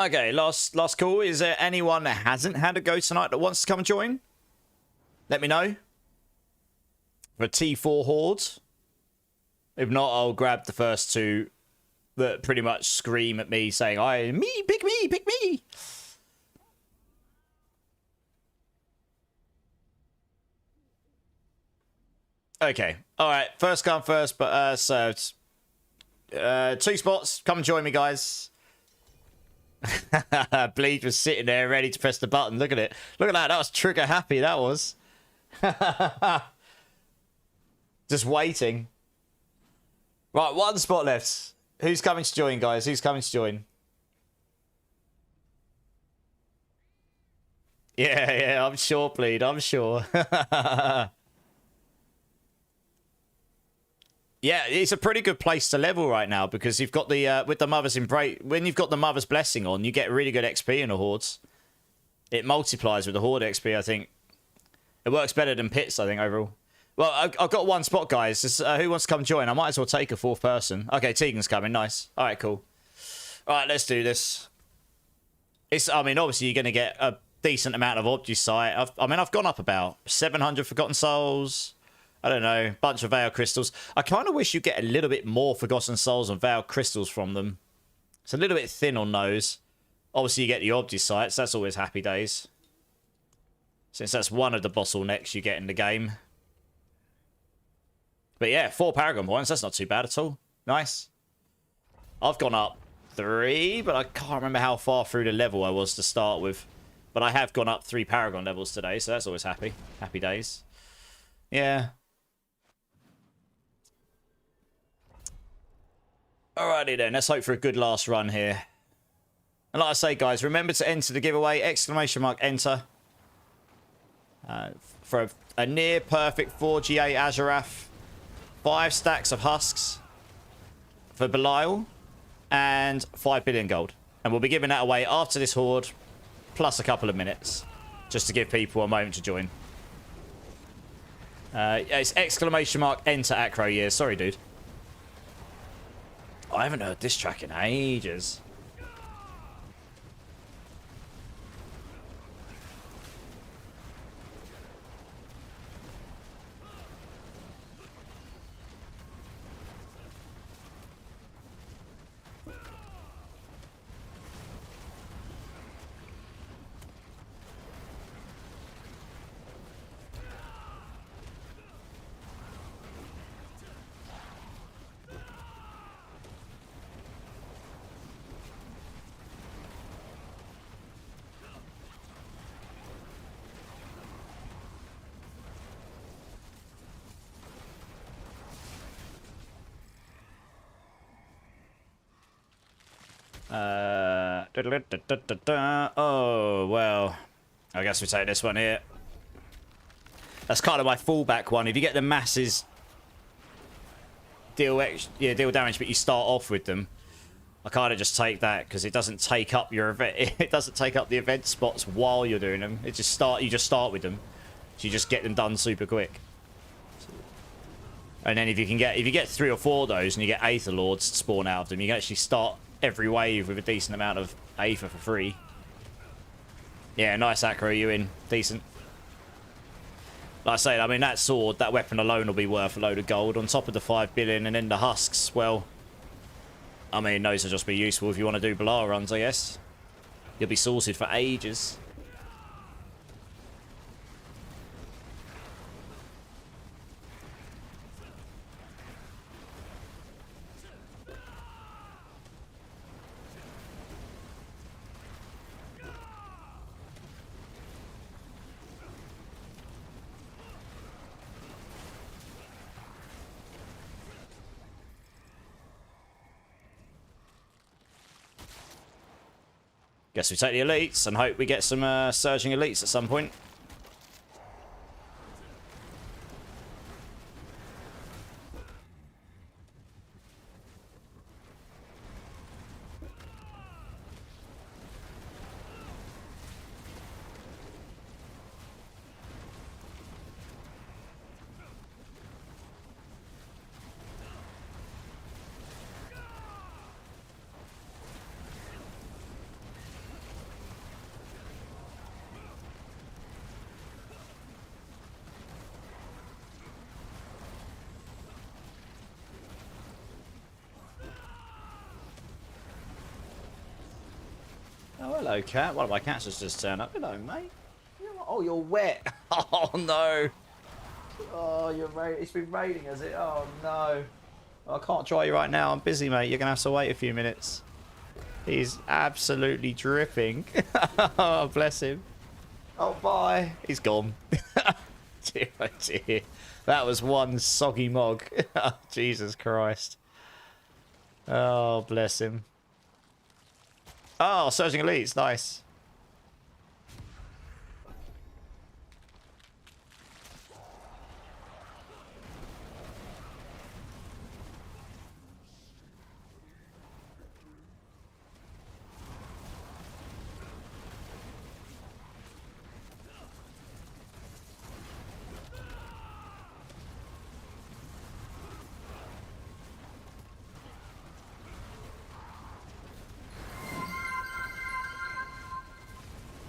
Okay, last call. Is there anyone that hasn't had a go tonight that wants to come and join? Let me know. For T4 Horde. If not, I'll grab the first 2 that pretty much scream at me saying, pick me, pick me. Okay. All right. First come, first, but served. 2 spots. Come and join me, guys. Bleed was sitting there ready to press the button. Look at it. Look at that. That was trigger happy. That was. Just waiting. Right. 1 spot left. Who's coming to join, guys? Who's coming to join? Yeah. I'm sure, Bleed. I'm sure. Yeah, it's a pretty good place to level right now because you've got the with the Mother's Embrace. When you've got the Mother's Blessing on, you get really good XP in the hordes. It multiplies with the horde XP. I think it works better than pits. I think overall. Well, I've got 1 spot, guys. Who wants to come join? I might as well take a 4th person. Okay, Tegan's coming. Nice. All right, cool. All right, let's do this. I mean, obviously you're going to get a decent amount of Obdusite. I've gone up about 700 Forgotten Souls. I don't know, bunch of Veil Crystals. I kind of wish you get a little bit more Forgotten Souls and Veil Crystals from them. It's a little bit thin on those. Obviously, you get the Obdusites. That's always happy days. Since that's one of the bottlenecks you get in the game. But yeah, 4 Paragon points. That's not too bad at all. Nice. I've gone up 3, but I can't remember how far through the level I was to start with. But I have gone up 3 Paragon levels today, so that's always happy. Happy days. Yeah. Alrighty then, let's hope for a good last run here. And like I say, guys, remember to enter the giveaway, !enter. For a near perfect 4GA Azurath, 5 stacks of husks for Belial, and 5 billion gold. And we'll be giving that away after this horde, plus a couple of minutes, just to give people a moment to join. It's !enter Acro, yeah. Sorry, dude. I haven't heard this track in ages. Oh, well. I guess we take this one here. That's kind of my fallback one. If you get the masses deal damage, but you start off with them, I kind of just take that because it doesn't take up your event. It doesn't take up the event spots while you're doing them. You just start with them, so you just get them done super quick. And then if you get 3 or 4 of those and you get Aether Lords spawn out of them, you can actually start every wave with a decent amount of Aether for free. Yeah, nice acro, you in. Decent. Like I say, I mean, that sword, that weapon alone will be worth a load of gold. On top of the 5 billion, and then the husks, well, I mean, those will just be useful if you want to do Belial runs, I guess. You'll be sorted for ages. Guess we take the elites and hope we get some surging elites at some point. Oh, hello, cat. One of my cats has just turned up. Hello, mate. Oh, you're wet. Oh, no. Oh, it's been raining, has it? Oh, no. I can't dry you right now. I'm busy, mate. You're going to have to wait a few minutes. He's absolutely dripping. Oh, bless him. Oh, bye. He's gone. Dear, oh dear. That was one soggy mog. Jesus Christ. Oh, bless him. Oh, surging elites, nice.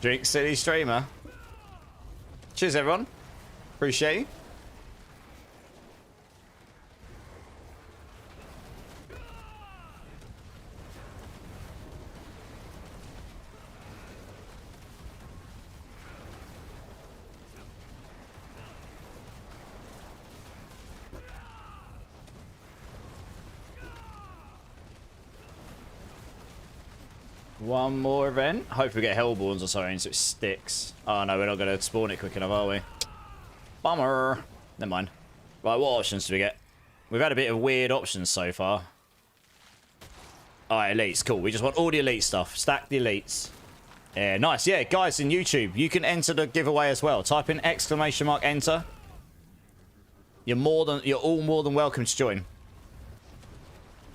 Drink City Streamer. Cheers, everyone. Appreciate you. One more event. Hope we get Hellborns or something so it sticks. Oh no, we're not going to spawn it quick enough, are we? Bummer. Never mind. Right, what options do we get? We've had a bit of weird options so far. All right, elites, cool. We just want all the elite stuff. Stack the elites. Yeah, nice. Yeah, guys in YouTube, you can enter the giveaway as well. Type in !enter. You're all more than welcome to join.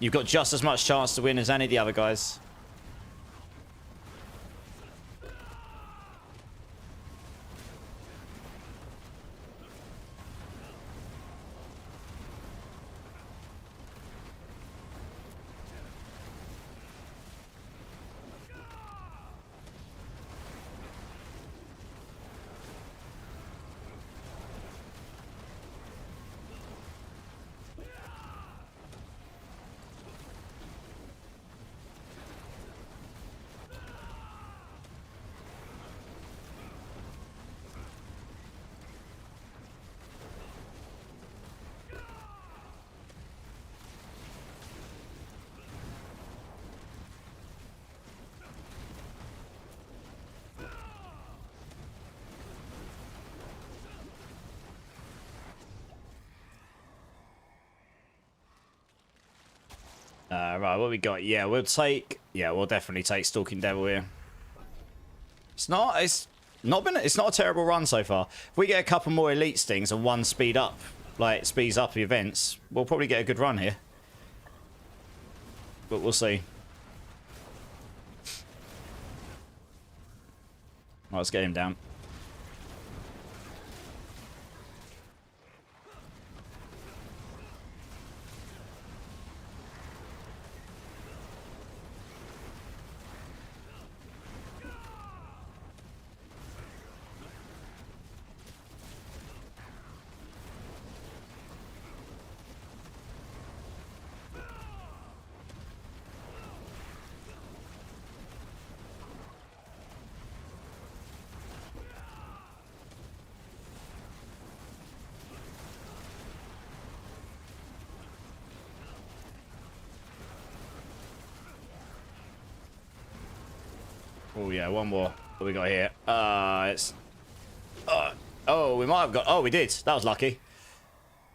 You've got just as much chance to win as any of the other guys. Right, what we got? Yeah, we'll definitely take Stalking Devil here. It's not a terrible run so far. If we get a couple more elite stings and one speeds up the events, we'll probably get a good run here. But we'll see. Right, let's get him down. Oh yeah, one more. What we got here? Oh, we might have got. Oh, we did. That was lucky.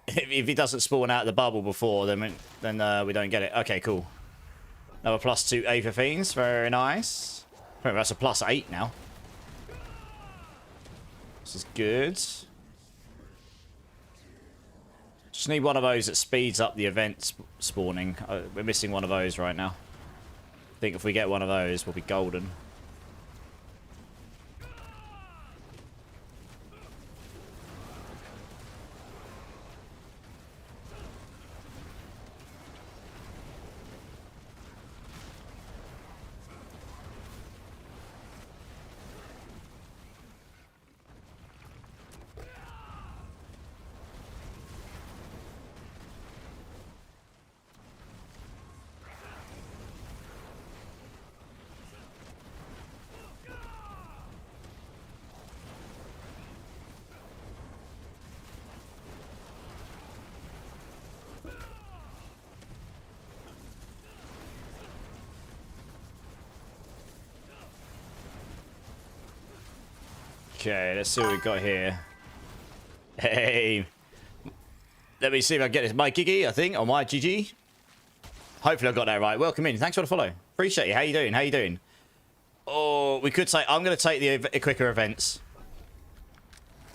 If he doesn't spawn out of the bubble before, then we don't get it. Okay, cool. Another +2 Aether Fiends. Very nice. That's a +8 now. This is good. Just need one of those that speeds up the event spawning. We're missing one of those right now. I think if we get one of those, we'll be golden. Okay, let's see what we got here. Hey. Let me see if I can get this. My Gigi, I think, or my GG. Hopefully I got that right. Welcome in. Thanks for the follow. Appreciate you. How you doing? How you doing? Oh, we could say I'm going to take the quicker events.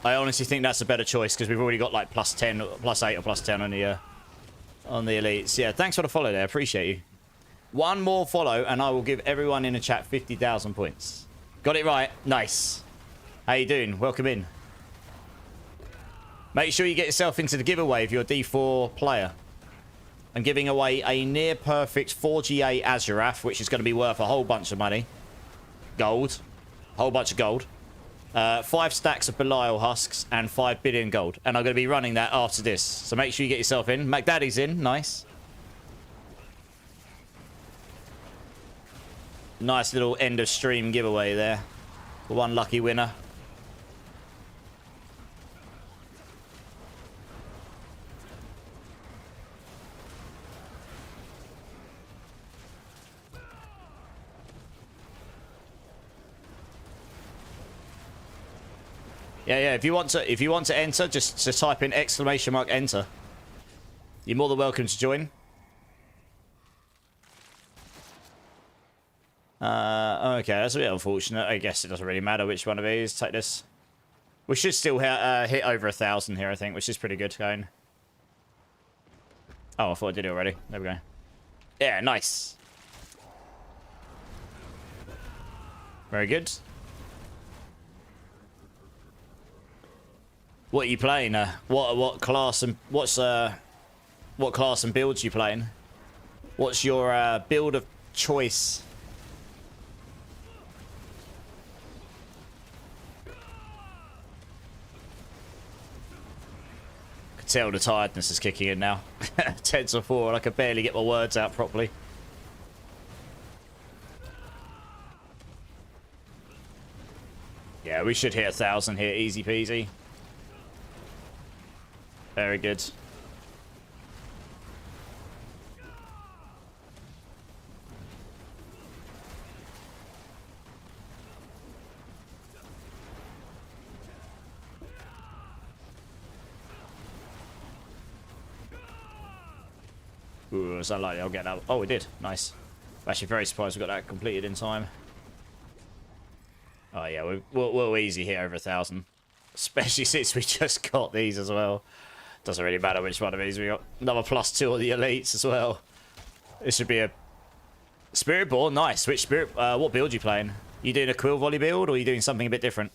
I honestly think that's a better choice because we've already got like +10, +8 or +10 on the elites. Yeah, thanks for the follow there. Appreciate you. One more follow and I will give everyone in the chat 50,000 points. Got it right. Nice. How you doing? Welcome in. Make sure you get yourself into the giveaway if you're a D4 player. I'm giving away a near perfect 4GA Azurath, which is going to be worth a whole bunch of money. Gold. A whole bunch of gold. 5 stacks of Belial husks and 5 billion gold. And I'm going to be running that after this. So make sure you get yourself in. McDaddy's in. Nice. Nice little end of stream giveaway there. For one lucky winner. Yeah. If you want to enter, just type in !enter. You're more than welcome to join. Okay, that's a bit unfortunate. I guess it doesn't really matter which one of these. Take this. We should still hit over 1,000 here, I think, which is pretty good going. Oh, I thought I did it already. There we go. Yeah, nice. Very good. What are you playing? What class and what class and builds you playing? What's your build of choice? Could tell the tiredness is kicking in now. 10 to 4, and I could barely get my words out properly. Yeah, we should hit 1,000 here, easy peasy. Very good. Ooh, it's unlikely I'll get that. Oh, we did. Nice. I'm actually very surprised we got that completed in time. Oh, yeah, we'll easy hit over 1,000. Especially since we just got these as well. Doesn't really matter which one of these we got. Another +2 on the elites as well. This should be a Spiritborn. Nice. Which spirit? What build you playing? You doing a quill volley build, or are you doing something a bit different?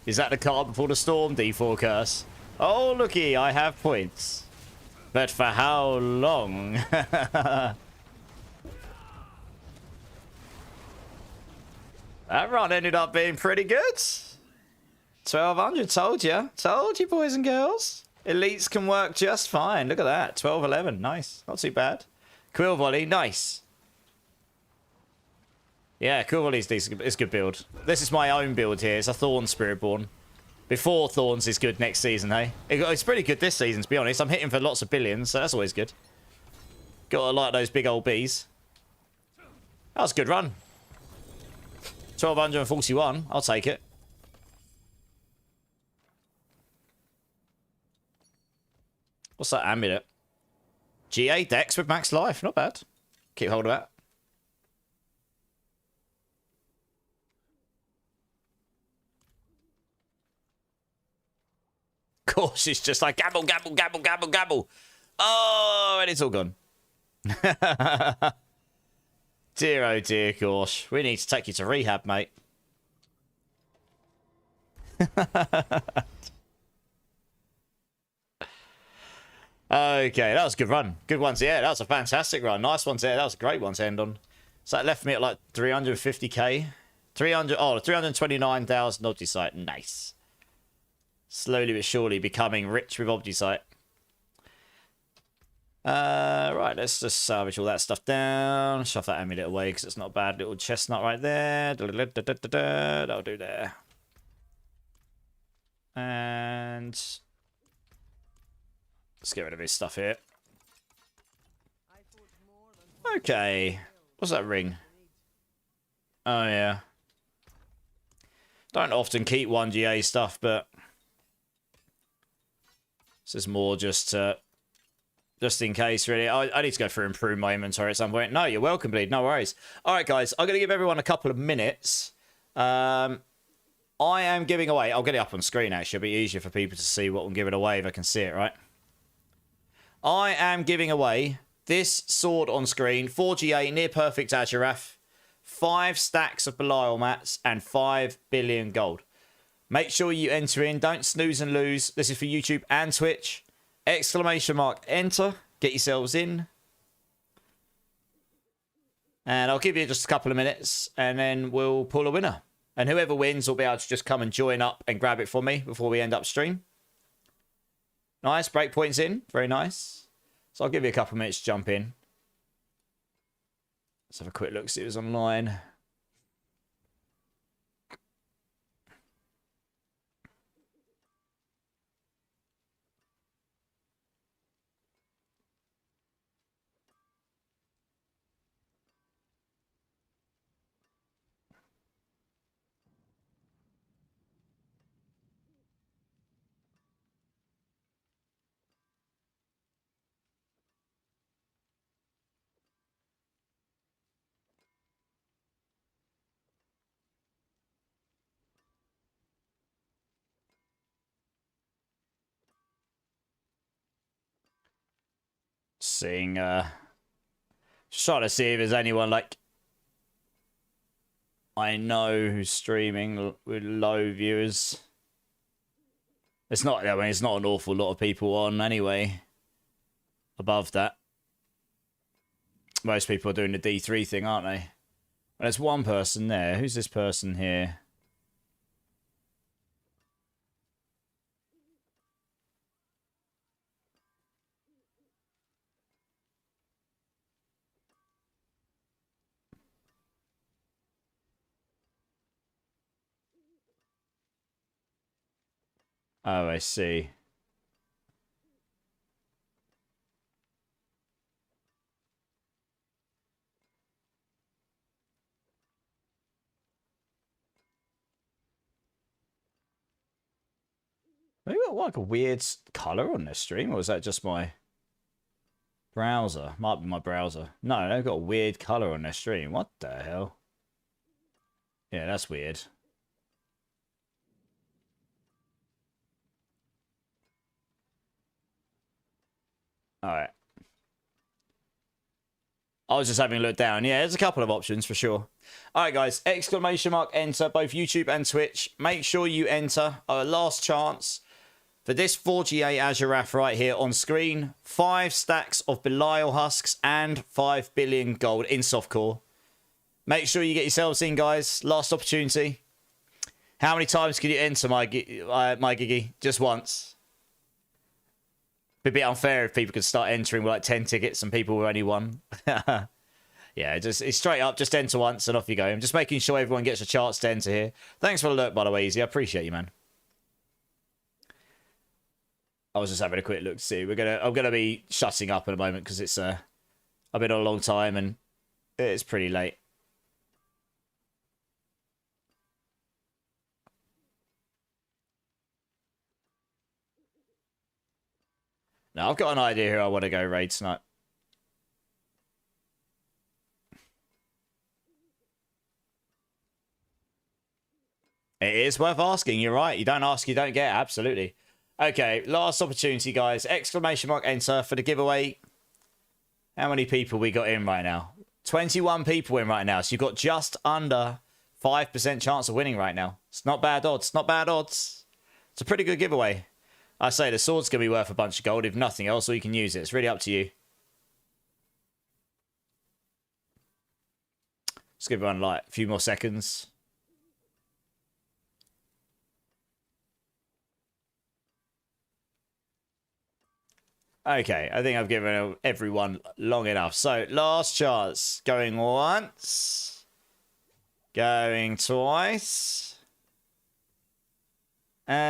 Is that the card before the storm, D4 curse? Oh, looky, I have points. But for how long? That run ended up being pretty good. 1,200, told you. Told you, boys and girls. Elites can work just fine. Look at that. 12-11. Nice. Not too bad. Quill volley. Nice. Yeah, Quill volley's decent. It's a good build. This is my own build here. It's a Thorns Spiritborn. Before Thorns is good next season, hey? It's pretty good this season, to be honest. I'm hitting for lots of billions, so that's always good. Gotta like those big old bees. That was a good run. 1,241. I'll take it. What's that amulet? GA Dex with max life. Not bad. Keep hold of that. Of course, it's just like gabble, gabble, gabble, gabble, gabble. Oh, and it's all gone. Dear, oh dear, gosh. We need to take you to rehab, mate. Okay, that was a good run. Good ones, yeah. That was a fantastic run. Nice ones there. That was a great one to end on. So that left me at like 350k. 329,000 Obgisite. Nice. Slowly but surely becoming rich with Obgisite. Right, let's just salvage all that stuff down. Shove that amulet away because it's not a bad little chestnut right there. That'll do there. And let's get rid of his stuff here. Okay. What's that ring? Oh, yeah. Don't often keep 1GA stuff, but this is more just in case, really. I need to go through and improve my inventory at some point. No, you're welcome, Bleed. No worries. All right, guys. I'm going to give everyone a couple of minutes. I am giving away... I'll get it up on screen, actually. It'll be easier for people to see what I'm giving away if I can see it, right? I am giving away this sword on screen, 4GA, near perfect Azurath, 5 stacks of Belial mats, and 5 billion gold. Make sure you enter in. Don't snooze and lose. This is for YouTube and Twitch. Exclamation mark enter. Get yourselves in. And I'll give you just a couple of minutes, and then we'll pull a winner. And whoever wins will be able to just come and join up and grab it from me before we end up stream. Nice, breakpoints in. Very nice. So I'll give you a couple of minutes to jump in. Let's have a quick look, see who's online. Seeing, just trying to see if there's anyone like I know who's streaming with low viewers. It's not, I mean, it's not an awful lot of people on anyway. Above that. Most people are doing the D3 thing, aren't they? Well, there's one person there. Who's this person here? Oh, I see. Maybe got like a weird color on this stream, or is that just my browser? Might be my browser. No, they've got a weird color on their stream. What the hell? Yeah, that's weird. Alright. I was just having a look down. Yeah, there's a couple of options for sure. Alright, guys. Exclamation mark enter both YouTube and Twitch. Make sure you enter our last chance for this 4GA Azurath right here on screen. 5 stacks of Belial husks and 5 billion gold in softcore. Make sure you get yourselves in, guys. Last opportunity. How many times can you enter, my Giggy? Just once. Be a bit unfair if people could start entering with like 10 tickets and people were only one. Yeah, just it's straight up, just enter once and off you go. I'm just making sure everyone gets a chance to enter here. Thanks for the alert, by the way, Easy. I appreciate you, man. I was just having a quick look to see. I'm gonna be shutting up in a moment because it's I've been on a long time and it's pretty late. Now I've got an idea who I want to go raid tonight. It is worth asking. You're right. You don't ask, you don't get. Absolutely. Okay, last opportunity, guys. Exclamation mark enter for the giveaway. How many people we got in right now? 21 people in right now. So you've got just under 5% chance of winning right now. It's not bad odds. Not bad odds. It's a pretty good giveaway. I say the sword's going to be worth a bunch of gold. If nothing else, or you can use it. It's really up to you. Let's give everyone like a few more seconds. Okay, I think I've given everyone long enough. So, last chance. Going once. Going twice. And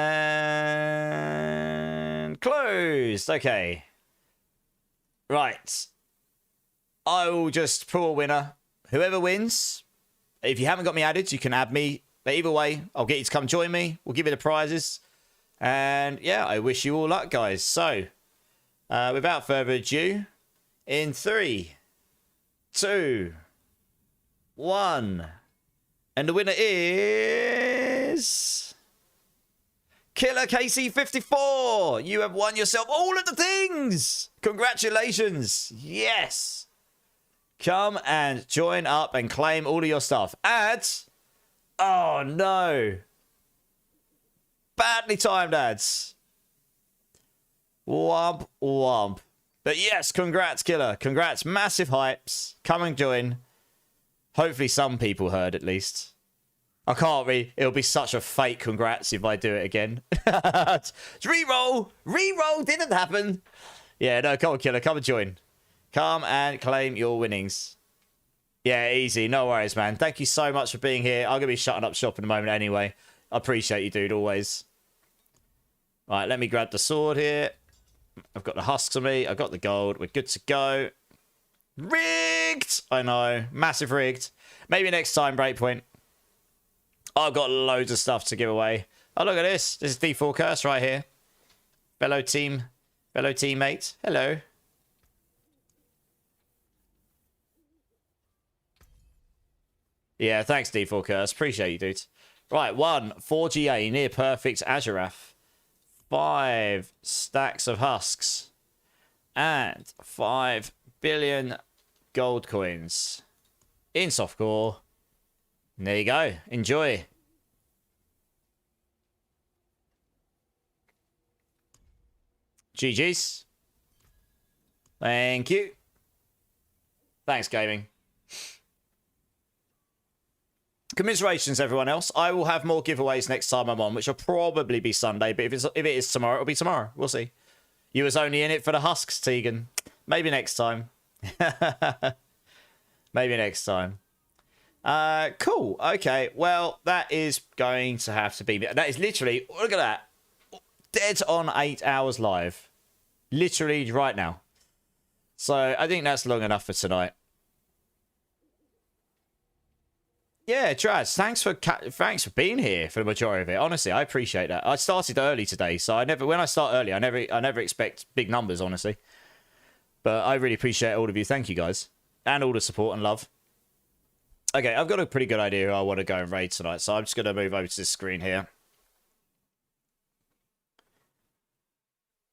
closed. Okay. Right. I will just pull a winner. Whoever wins, if you haven't got me added, you can add me. But either way, I'll get you to come join me. We'll give you the prizes. And yeah, I wish you all luck, guys. So, without further ado, in 3, 2, 1. And the winner is Killer KC54. You have won yourself all of the things. Congratulations. Yes. Come and join up and claim all of your stuff. Ads. Oh, no. Badly timed ads. Womp, womp. But yes, congrats, Killer. Congrats. Massive hypes. Come and join. Hopefully some people heard at least. I can't read. It'll be such a fake congrats if I do it again. Reroll! Reroll didn't happen. Yeah, no, come on, killer. Come and join. Come and claim your winnings. Yeah, easy. No worries, man. Thank you so much for being here. I'm going to be shutting up shop in a moment anyway. I appreciate you, dude, always. Right, let me grab the sword here. I've got the husks on me. I've got the gold. We're good to go. Rigged! I know. Massive rigged. Maybe next time, Breakpoint. I've got loads of stuff to give away. Oh, look at this. This is D4 Curse right here. Fellow teammate. Hello. Yeah, thanks, D4 Curse. Appreciate you, dude. Right, 1 4GA, near perfect Azurath. 5 stacks of husks. And 5 billion gold coins. In softcore. There you go. Enjoy. GG's. Thank you. Thanks, gaming. Commiserations, everyone else. I will have more giveaways next time I'm on, which will probably be Sunday. But if it is tomorrow, it'll be tomorrow. We'll see. You was only in it for the husks, Tegan. Maybe next time. Maybe next time. Cool. Okay. Well, that is going to have to be... That is literally... Look at that. Dead on 8 hours live. Literally right now. So I think that's long enough for tonight. Yeah, Traz, thanks for being here for the majority of it. Honestly, I appreciate that. I started early today, so when I start early, I never expect big numbers, honestly. But I really appreciate all of you. Thank you, guys. And all the support and love. Okay, I've got a pretty good idea who I want to go and raid tonight, so I'm just going to move over to this screen here.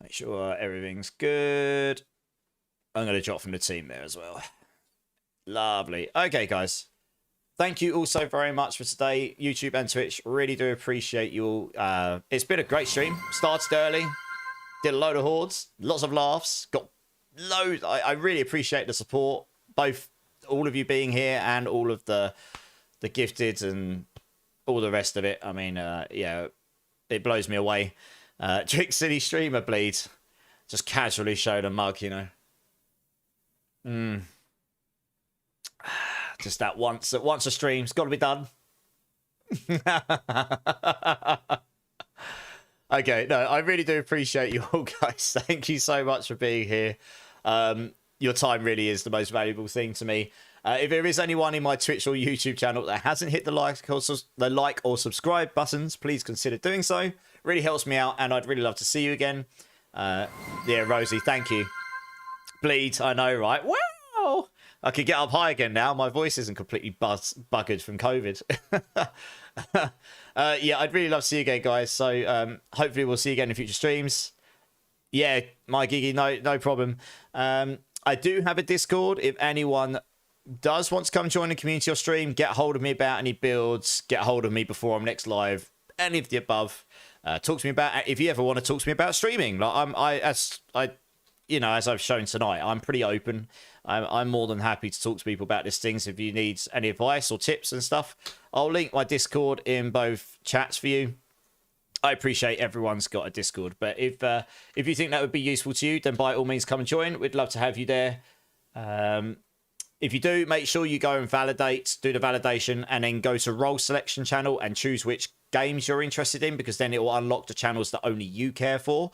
Make sure everything's good. I'm going to drop from the team there as well. Lovely. Okay, guys. Thank you all so very much for today, YouTube and Twitch. Really do appreciate you all. It's been a great stream. Started early. Did a load of hordes. Lots of laughs. Got loads. I really appreciate the support. Both all of you being here and all of the gifted and all the rest of it. I mean, yeah, it blows me away. Trick City Streamer Bleed. Just casually showed a mug, you know. Just that once a stream's got to be done. Okay, no, I really do appreciate you all, guys. Thank you so much for being here. Your time really is the most valuable thing to me. If there is anyone in my Twitch or YouTube channel that hasn't hit the like or subscribe buttons, please consider doing so. Really helps me out, and I'd really love to see you again. Yeah, Rosie, thank you. Bleed, I know, right? Wow! I could get up high again now. My voice isn't completely buggered from COVID. Yeah, I'd really love to see you again, guys. So hopefully we'll see you again in future streams. Yeah, my Giggy, no problem. I do have a Discord. If anyone does want to come join the community or stream, get hold of me about any builds, get hold of me before I'm next live, any of the above. Talk to me about, if you ever want to talk to me about streaming. Like as I've shown tonight, I'm pretty open. I'm more than happy to talk to people about these things. If you need any advice or tips and stuff, I'll link my Discord in both chats for you. I appreciate everyone's got a Discord, but if you think that would be useful to you, then by all means come and join. We'd love to have you there. If you do, make sure you go and do the validation, and then go to role selection channel and choose which games you're interested in, because then it will unlock the channels that only you care for.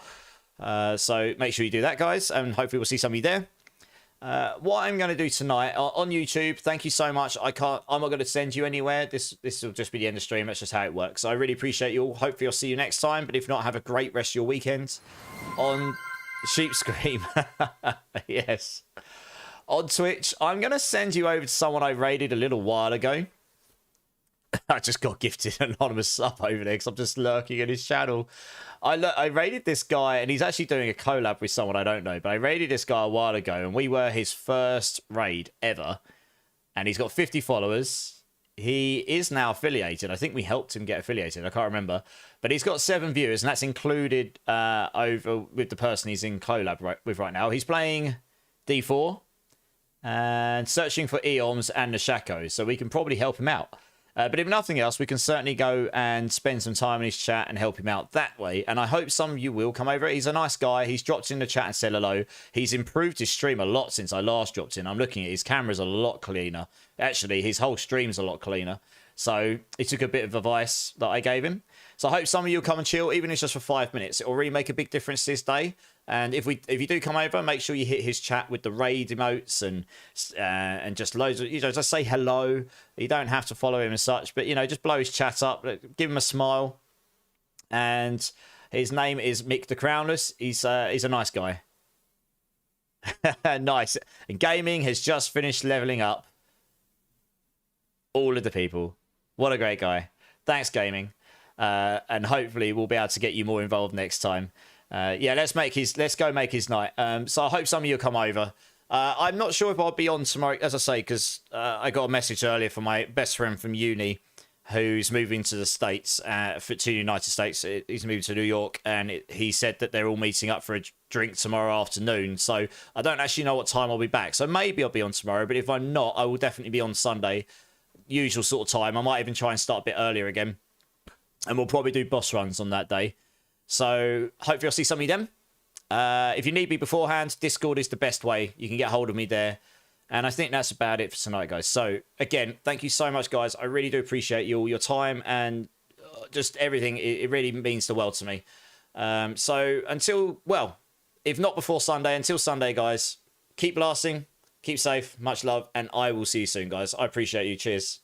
So make sure you do that, guys, and hopefully we'll see some of you there. What I'm going to do tonight on YouTube, thank you so much. I'm not going to send you anywhere. This will just be the end of stream. That's just how it works. So I really appreciate you all. Hopefully I'll see you next time. But if not, have a great rest of your weekend. On Sheep Scream. Yes. On Twitch, I'm going to send you over to someone I raided a little while ago. I just got gifted an anonymous sub over there because I'm just lurking at his channel. I raided this guy, and he's actually doing a collab with someone I don't know, but I raided this guy a while ago, and we were his first raid ever, and he's got 50 followers. He is now affiliated. I think we helped him get affiliated. I can't remember, but he's got 7 viewers, and that's included over with the person he's in collab with right now. He's playing D4, and searching for Eoms and Nashako, so we can probably help him out. But if nothing else, we can certainly go and spend some time in his chat and help him out that way. And I hope some of you will come over. He's a nice guy. He's dropped in the chat and said hello. He's improved his stream a lot since I last dropped in. I'm looking at his camera's a lot cleaner. Actually, his whole stream's a lot cleaner. So he took a bit of advice that I gave him. So I hope some of you will come and chill, even if it's just for 5 minutes. It will really make a big difference this day. And if you do come over, make sure you hit his chat with the raid emotes and just loads of, just say hello. You don't have to follow him and such, but just blow his chat up, give him a smile. And his name is Mick the Crownless. He's a nice guy. Nice. And gaming has just finished leveling up all of the people. What a great guy. Thanks, gaming. And hopefully we'll be able to get you more involved next time. Yeah, let's go make his night. So I hope some of you will come over. I'm not sure if I'll be on tomorrow, as I say, because I got a message earlier from my best friend from uni who's moving to the States, to the United States. He's moving to New York, and he said that they're all meeting up for a drink tomorrow afternoon. So I don't actually know what time I'll be back. So maybe I'll be on tomorrow, but if I'm not, I will definitely be on Sunday, usual sort of time. I might even try and start a bit earlier again. And we'll probably do boss runs on that day. So hopefully I'll see some of you then. If you need me beforehand, Discord is the best way. You can get hold of me there. And I think that's about it for tonight, guys. So again, thank you so much, guys. I really do appreciate your time and just everything. It really means the world to me. So until, well, if not before Sunday, until Sunday, guys, keep blasting, keep safe, much love, and I will see you soon, guys. I appreciate you. Cheers.